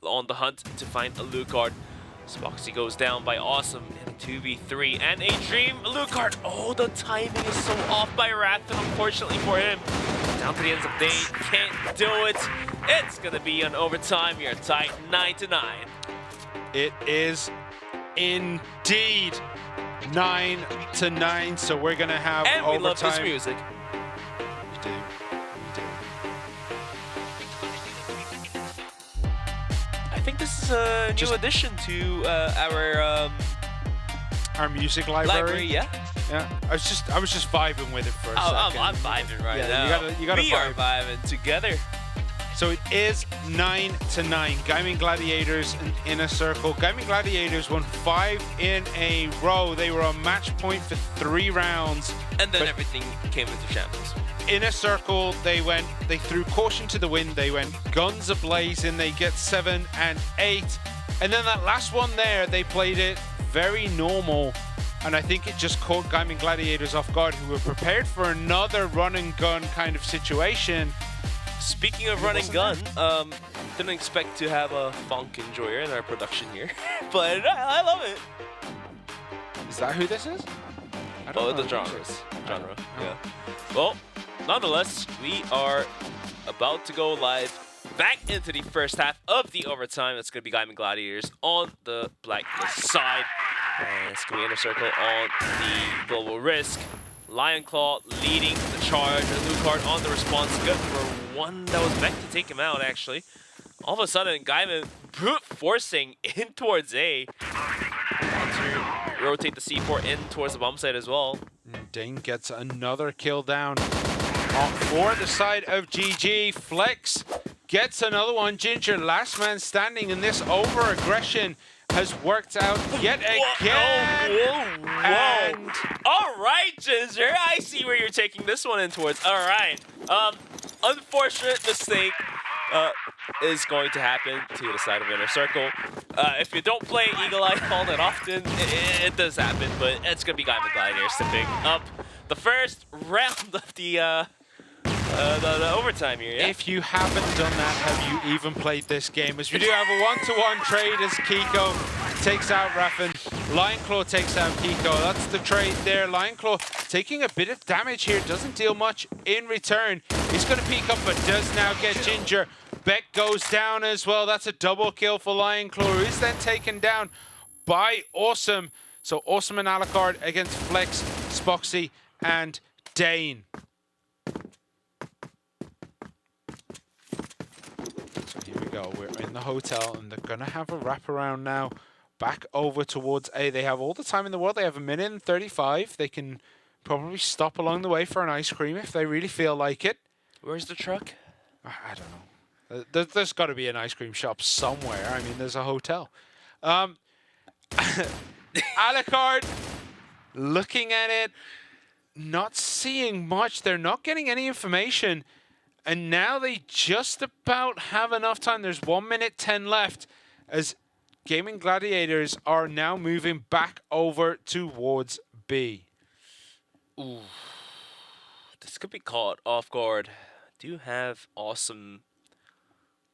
On the hunt to find Alucard. Spoxy goes down by Awesome in 2v3 and a Dream. Alucard, oh, the timing is so off by Raffin, unfortunately for him. Down to the ends of day, can't do it. It's gonna be an overtime. You're tied 9-9. It is indeed 9-9. So we're gonna have and overtime. We love this music. We do. I think this is a new addition to our music library. Yeah. Yeah. I was just vibing with it for a second. I'm vibing right yeah, now. You gotta we vibe. are vibing together. So it is 9-9. Gaimin Gladiators in Inner Circle. Gaimin Gladiators won 5 in a row. They were on match point for 3 rounds. And then everything came into shambles. Inner Circle, they threw caution to the wind. They went guns a-blazing. They get 7 and 8. And then that last one there, they played it very normal. And I think it just caught Gaimin Gladiators off guard, who were prepared for another run and gun kind of situation. Speaking of run and gun, didn't expect to have a funk enjoyer in our production here, but I love it. Is that who this is? Oh, the genre, yeah. Well, nonetheless, we are about to go live back into the first half of the overtime. It's going to be Gaimin Gladiators on the Blacklist side. And it's going to be Inner Circle on the Global Risk. Lion Claw leading the charge. Alucard on the response. Good for one that was meant to take him out, actually. All of a sudden, Gaimin brute forcing in towards A. To rotate the C4 in towards the bomb site as well. Dane gets another kill down for the side of GG. Flex gets another one. Ginger, last man standing, in this over-aggression has worked out yet again. Whoa. And all right, Ginger, I see where you're taking this one in towards. All right. Unfortunate mistake is going to happen to the side of Inner Circle. If you don't play Eagle Eye all that often, it does happen, but it's going to be Gaimin Gladiators to pick up the first round of the overtime here, yeah? If you haven't done that, have you even played this game? As we do have a 1-to-1 trade as Kiko takes out Raffin. Lion Claw takes out Kiko. That's the trade there. Lion Claw taking a bit of damage here. Doesn't deal much in return. He's going to peek up, but does now get Ginger. Beck goes down as well. That's a double kill for Lion Claw, who is then taken down by Awesome. So Awesome and Alucard against Flex, Spoxy, and Dane. So here we go. We're in the hotel, and they're going to have a wraparound now back over towards A. They have all the time in the world. They have 1 minute and 35. They can probably stop along the way for an ice cream if they really feel like it. Where's the truck? I don't know. There's got to be an ice cream shop somewhere. I mean, there's a hotel. Alucard, looking at it, not seeing much. They're not getting any information. And now they just about have enough time. There's 1 minute 10 left as Gaimin Gladiators are now moving back over towards B. Ooh. This could be caught off guard. Do have Awesome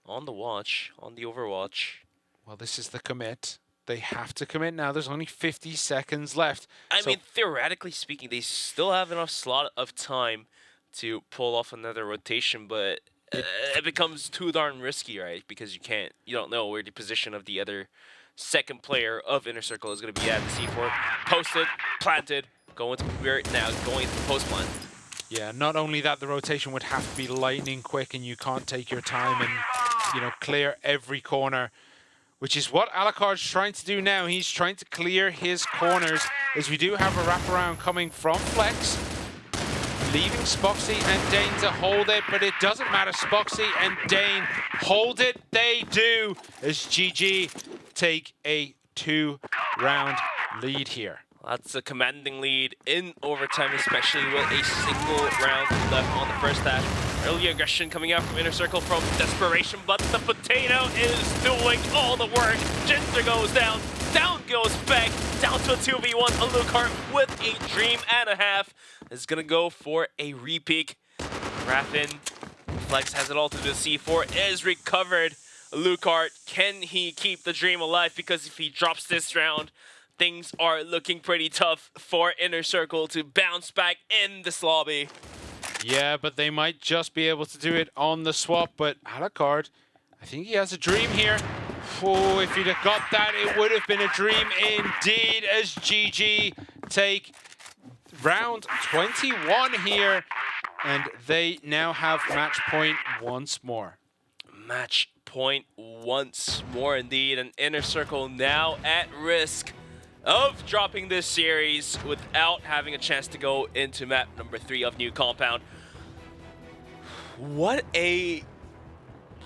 on the watch, on the Overwatch. Well, this is the commit. They have to commit now. There's only 50 seconds left. I mean, theoretically speaking, they still have enough slot of time to pull off another rotation, but it becomes too darn risky, right? Because you don't know where the position of the other second player of Inner Circle is going to be at. The C4 posted, planted, going to the post plant. Yeah, not only that, the rotation would have to be lightning quick, and you can't take your time and, clear every corner, which is what Alucard's trying to do now. He's trying to clear his corners, as we do have a wraparound coming from Flex. leaving Spoxy and Dane to hold it, but it doesn't matter. Spoxy and Dane hold it. They do, as GG take a 2-round lead here. That's a commanding lead in overtime, especially with a single round left on the first half. Early aggression coming out from Inner Circle from Desperation, but the Potato is doing all the work. Jinzer goes down, down goes Beck, down to a 2v1. Alucard with a dream and a half is gonna go for a repeat. Raffin, Flex has it all to do. C4 is recovered. Alucard, can he keep the dream alive? Because if he drops this round, things are looking pretty tough for Inner Circle to bounce back in this lobby. Yeah, but they might just be able to do it on the swap. But Alucard, I think he has a dream here. Oh, if he'd have got that, it would have been a dream indeed, as GG take round 21 here. And they now have match point once more. Match point once more indeed. And Inner Circle now at risk of dropping this series without having a chance to go into map number 3 of New Compound. What a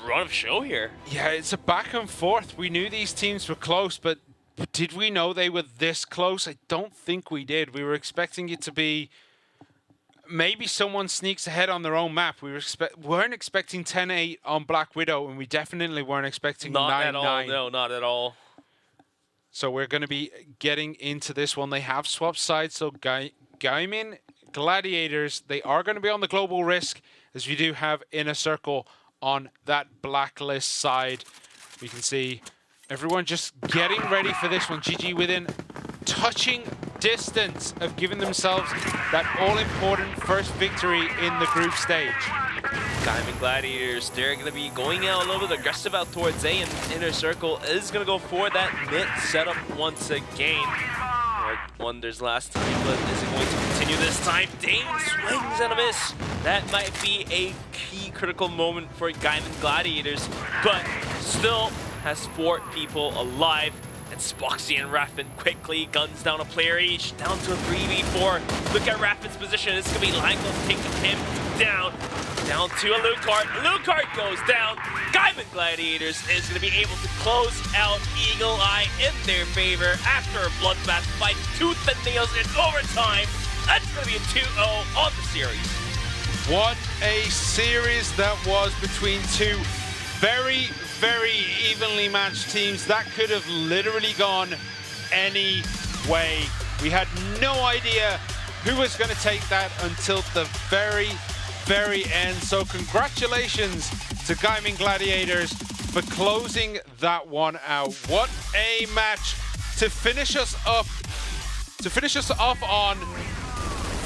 run of show here. Yeah, it's a back and forth. We knew these teams were close, but did we know they were this close? I don't think we did. We were expecting it to be maybe someone sneaks ahead on their own map. We weren't expecting 10-8 on Black Widow, and we definitely weren't expecting 9-9. Not at all, no, not at all. So we're going to be getting into this one. They have swapped sides, so Gaimin, Gladiators, they are going to be on the global risk, as we do have Inner Circle on that blacklist side. We can see everyone just getting ready for this one. GG within touching distance of giving themselves that all-important first victory in the group stage. Gaimin Gladiators, they're going to be going out a little bit aggressive out towards A, and Inner Circle is going to go for that mid setup once again. Worked wonders last time, but is it going to continue this time? Dane swings and a miss. That might be a key critical moment for Gaimin Gladiators, but still has 4 people alive. And Spoxy and Raffin quickly guns down a player each, down to a 3v4. Look at Raffin's position. It's going to be Langel taking him down. Down to Alucard. Alucard goes down. Gaimin Gladiators is going to be able to close out Eagle Eye in their favor after a bloodbath fight, tooth and nails in overtime. That's going to be a 2-0 on the series. What a series that was between two very evenly matched teams. That could have literally gone any way. We had no idea who was going to take that until the very end. So congratulations to Gaimin Gladiators for closing that one out. What a match to finish us off on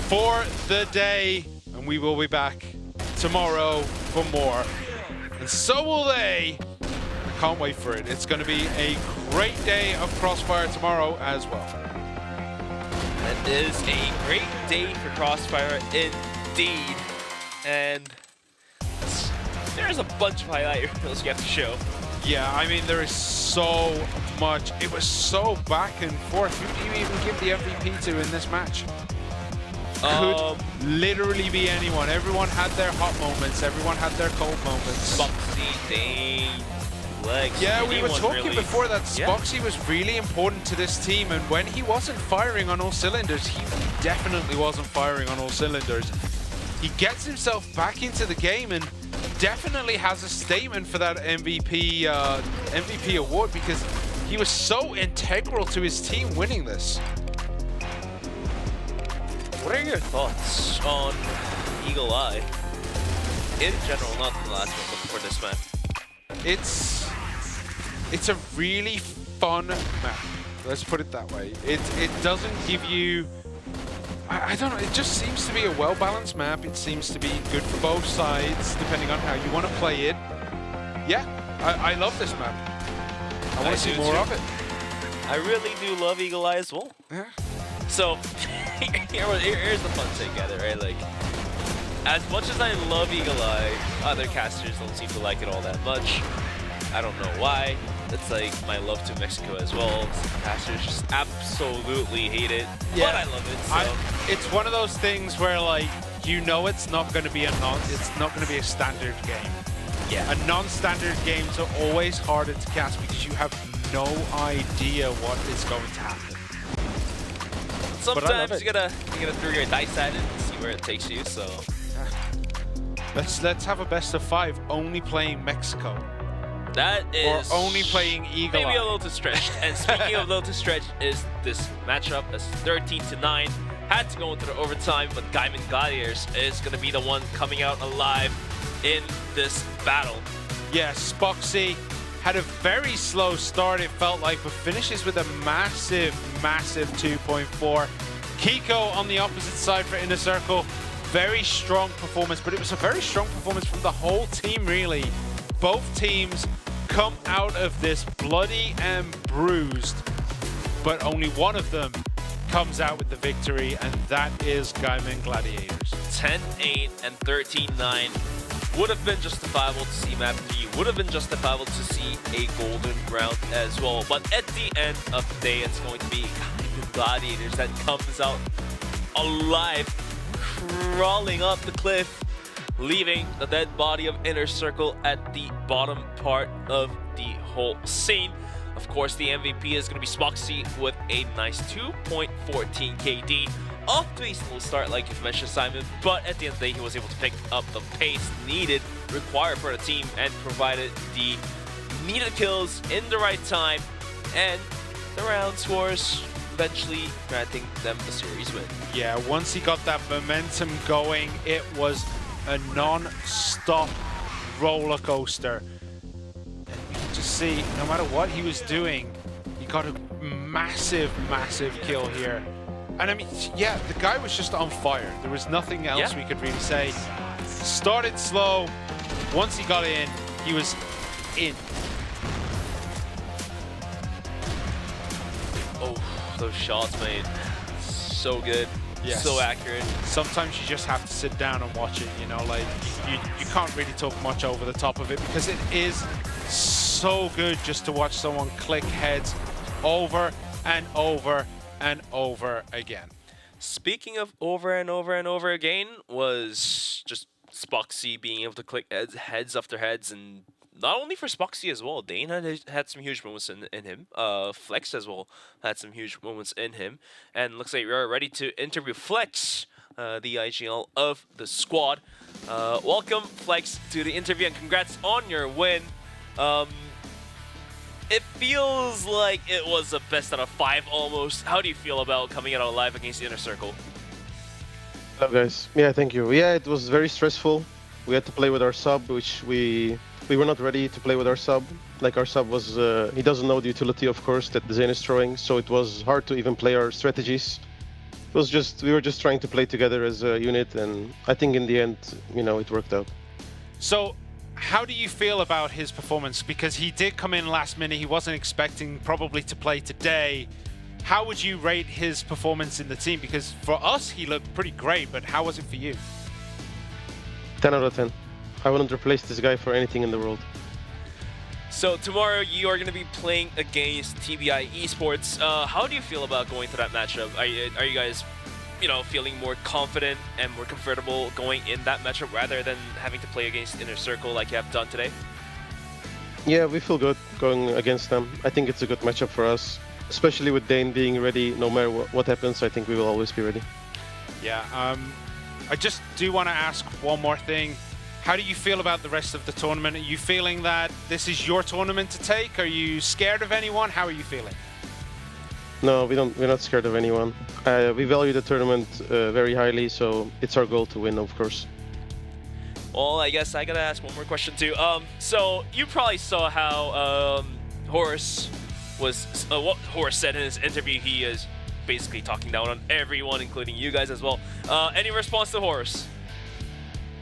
for the day. And we will be back tomorrow for more. And so will they. I can't wait for it. It's going to be a great day of CROSSFIRE tomorrow as well. That is a great day for CROSSFIRE indeed. And there's a bunch of highlight reels you have to show. Yeah, I mean, there is so much. It was so back and forth. Who do you even give the MVP to in this match? Could literally be anyone. Everyone had their hot moments. Everyone had their cold moments. Spoxy, Dane, Legs. Yeah, we were talking really before that Spoxy was really important to this team, and when he wasn't firing on all cylinders, he definitely wasn't firing on all cylinders. He gets himself back into the game and definitely has a statement for that MVP award, because he was so integral to his team winning this. What are your thoughts on Eagle Eye? In general, not the last one, but for this map. It's a really fun map. Let's put it that way. It doesn't give you... I don't know, it just seems to be a well-balanced map. It seems to be good for both sides, depending on how you want to play it. Yeah, I love this map. I want to see more of it. I really do love Eagle Eye as well. Yeah. So, here's the fun thing together, right? Like, as much as I love Eagle Eye, other casters don't seem to like it all that much. I don't know why. It's like my love to Mexico as well. Casters just absolutely hate it, but I love it. So. It's one of those things where, like, you know it's not going to be a standard game. Yeah. And non-standard games are always harder to cast because you have no idea what is going to happen. Sometimes you gotta throw your dice at it and see where it takes you. So let's have a best of 5 only playing Mexico. That is or only playing Eagle maybe Eye. a little too stretched. And speaking of a little too stretched, is this matchup as 13-9 had to go into the overtime, but Gaimin Gladiators is gonna be the one coming out alive in this battle. Yeah, Spoxy had a very slow start, it felt like, but finishes with a massive 2.4. Kiko on the opposite side for Inner Circle, very strong performance, but it was a very strong performance from the whole team, really. Both teams come out of this bloody and bruised, but only one of them comes out with the victory, and that is Gaimin Gladiators. 10-8 and 13-9 would have been justifiable to see map 3, would have been justifiable to see a golden round as well. But at the end of the day, it's going to be Gaimin Gladiators that comes out alive, crawling up the cliff, leaving the dead body of Inner Circle at the bottom part of the whole scene. Of course, the MVP is going to be Spoxy with a nice 2.14 KD. Off to a slow start, like you've mentioned, Simon, but at the end of the day, he was able to pick up the pace required for the team, and provided the needed kills in the right time, and the round scores eventually granting them the series win. Yeah, once he got that momentum going, it was a non-stop roller coaster. And you can just see, no matter what he was doing, he got a massive kill here. And I mean, yeah, the guy was just on fire. There was nothing else we could really say. Started slow. Once he got in, he was in. Oh, those shots, mate. So good. Yes. So accurate. Sometimes you just have to sit down and watch it, you know, like you can't really talk much over the top of it because it is so good just to watch someone click heads over and over and over again. Speaking of over and over and over again, was just Spoxy being able to click heads after heads, and not only for Spoxy as well, Dane had some huge moments in him. Flex as well had some huge moments in him. And looks like we are ready to interview Flex, the IGL of the squad. Welcome, Flex, to the interview, and congrats on your win. It feels like it was a best out of 5 almost. How do you feel about coming out alive against the Inner Circle? Hello guys. Yeah, thank you. Yeah, it was very stressful. We had to play with our sub, which we were not ready to play with our sub. Like, our sub was, he doesn't know the utility, of course, that Zen is throwing, so it was hard to even play our strategies. It was just, we were just trying to play together as a unit, and I think in the end, you know, it worked out. So, how do you feel about his performance? Because he did come in last minute, he wasn't expecting probably to play today. How would you rate his performance in the team? Because for us, he looked pretty great, but how was it for you? 10 out of 10. I wouldn't replace this guy for anything in the world. So tomorrow you are going to be playing against TBI eSports. How do you feel about going to that matchup? Are you guys, you know, feeling more confident and more comfortable going in that matchup rather than having to play against Inner Circle like you have done today? Yeah, we feel good going against them. I think it's a good matchup for us, especially with Dane being ready. No matter what happens, I think we will always be ready. Yeah, I just do want to ask one more thing. How do you feel about the rest of the tournament? Are you feeling that this is your tournament to take? Are you scared of anyone? How are you feeling? No, we're not scared of anyone. We value the tournament very highly, so it's our goal to win, of course. Well, I guess I gotta ask one more question too. So you probably saw how Horus was, what Horus said in his interview. He is basically talking down on everyone, including you guys as well. Any response to Horus?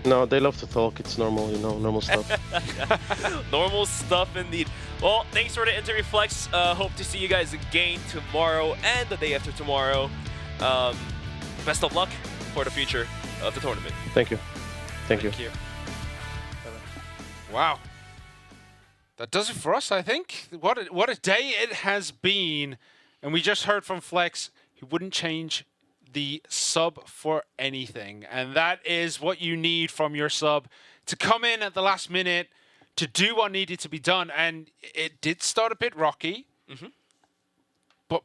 No, they love to talk. It's normal, you know, normal stuff. Normal stuff indeed. Well, thanks for the interview, Flex. Hope to see you guys again tomorrow and the day after tomorrow. Best of luck for the future of the tournament. Thank you. Thank you. Wow. That does it for us, I think. What a day it has been. And we just heard from Flex, he wouldn't change the sub for anything. And that is what you need from your sub, to come in at the last minute, to do what needed to be done. And it did start a bit rocky, but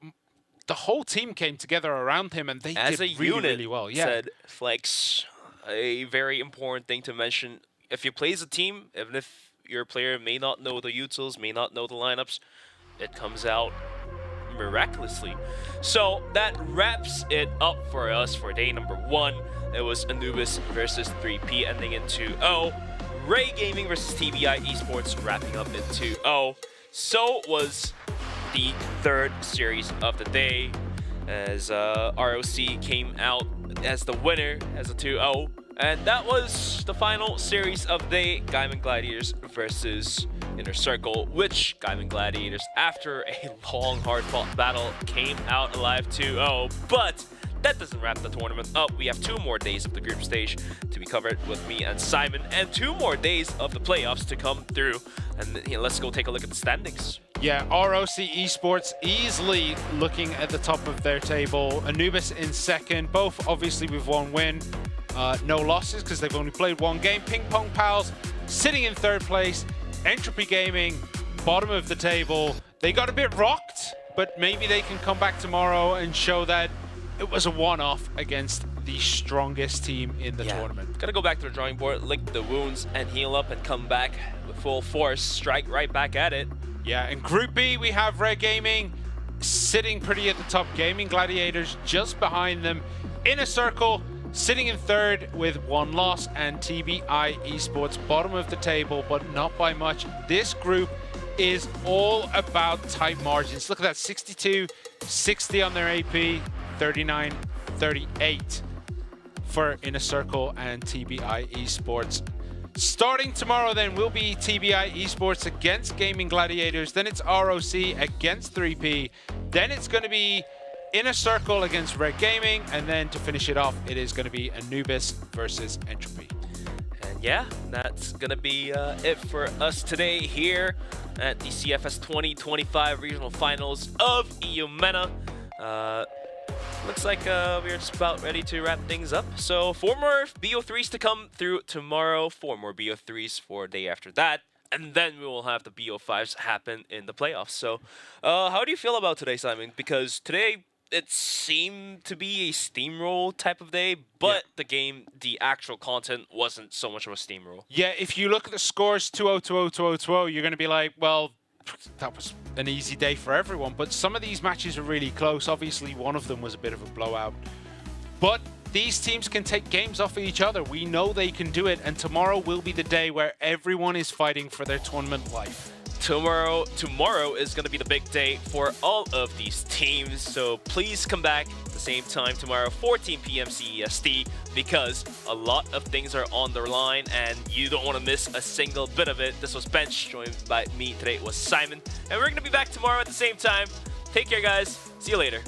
the whole team came together around him, and they As did a really, unit, really well. Yeah. said Flex, a very important thing to mention. If you play as a team, even if your player may not know the utils, may not know the lineups, it comes out miraculously. So that wraps it up for us for day number 1. It was Anubis versus 3P ending in 2-0. REH Gaming versus TBI eSports wrapping up in 2-0. So was the 3rd series of the day, as ROC came out as the winner as a 2-0. And that was the final series of the day, Gaimin Gladiators versus Inner Circle, which Gaimin Gladiators, after a long, hard-fought battle, came out alive 2-0. But that doesn't wrap the tournament up. We have 2 more days of the group stage to be covered with me and Simon, and 2 more days of the playoffs to come through. And let's go take a look at the standings. Yeah, ROC eSports easily looking at the top of their table. Anubis in 2nd, both obviously with 1 win. No losses because they've only played 1 game. PingPongPals sitting in 3rd place. Entropy Gaming, bottom of the table. They got a bit rocked, but maybe they can come back tomorrow and show that it was a one-off against the strongest team in the tournament. Gotta go back to the drawing board, lick the wounds, and heal up and come back with full force. Strike right back at it. Yeah, in Group B, we have REH Gaming sitting pretty at the top. Gaming Gladiators just behind them. Inner Circle sitting in 3rd with 1 loss, and TBI eSports bottom of the table, but not by much. This group is all about tight margins. Look at that, 62-60 on their AP, 39-38 for Inner Circle and TBI eSports. Starting tomorrow then will be TBI eSports against Gaming Gladiators, then it's ROC against 3P, then it's going to be Inner Circle against REH Gaming, and then to finish it off, it is going to be Anubis versus Entropy. And yeah, that's going to be it for us today here at the CFS 2025 Regional Finals of Eumena. Looks like we're just about ready to wrap things up. So 4 more BO3s to come through tomorrow, 4 more BO3s for a day after that. And then we will have the BO5s happen in the playoffs. So how do you feel about today, Simon? Because today it seemed to be a steamroll type of day, but the game, the actual content wasn't so much of a steamroll. Yeah, if you look at the scores 2-0, 2-0, 2-0, 2-0, you're going to be like, well, that was an easy day for everyone. But some of these matches are really close. Obviously, one of them was a bit of a blowout. But these teams can take games off of each other. We know they can do it. And tomorrow will be the day where everyone is fighting for their tournament life. Tomorrow is going to be the big day for all of these teams. So please come back at the same time tomorrow, 14 p.m. CEST, because a lot of things are on the line and you don't want to miss a single bit of it. This was Bench, joined by me today was Simon. And we're going to be back tomorrow at the same time. Take care, guys. See you later.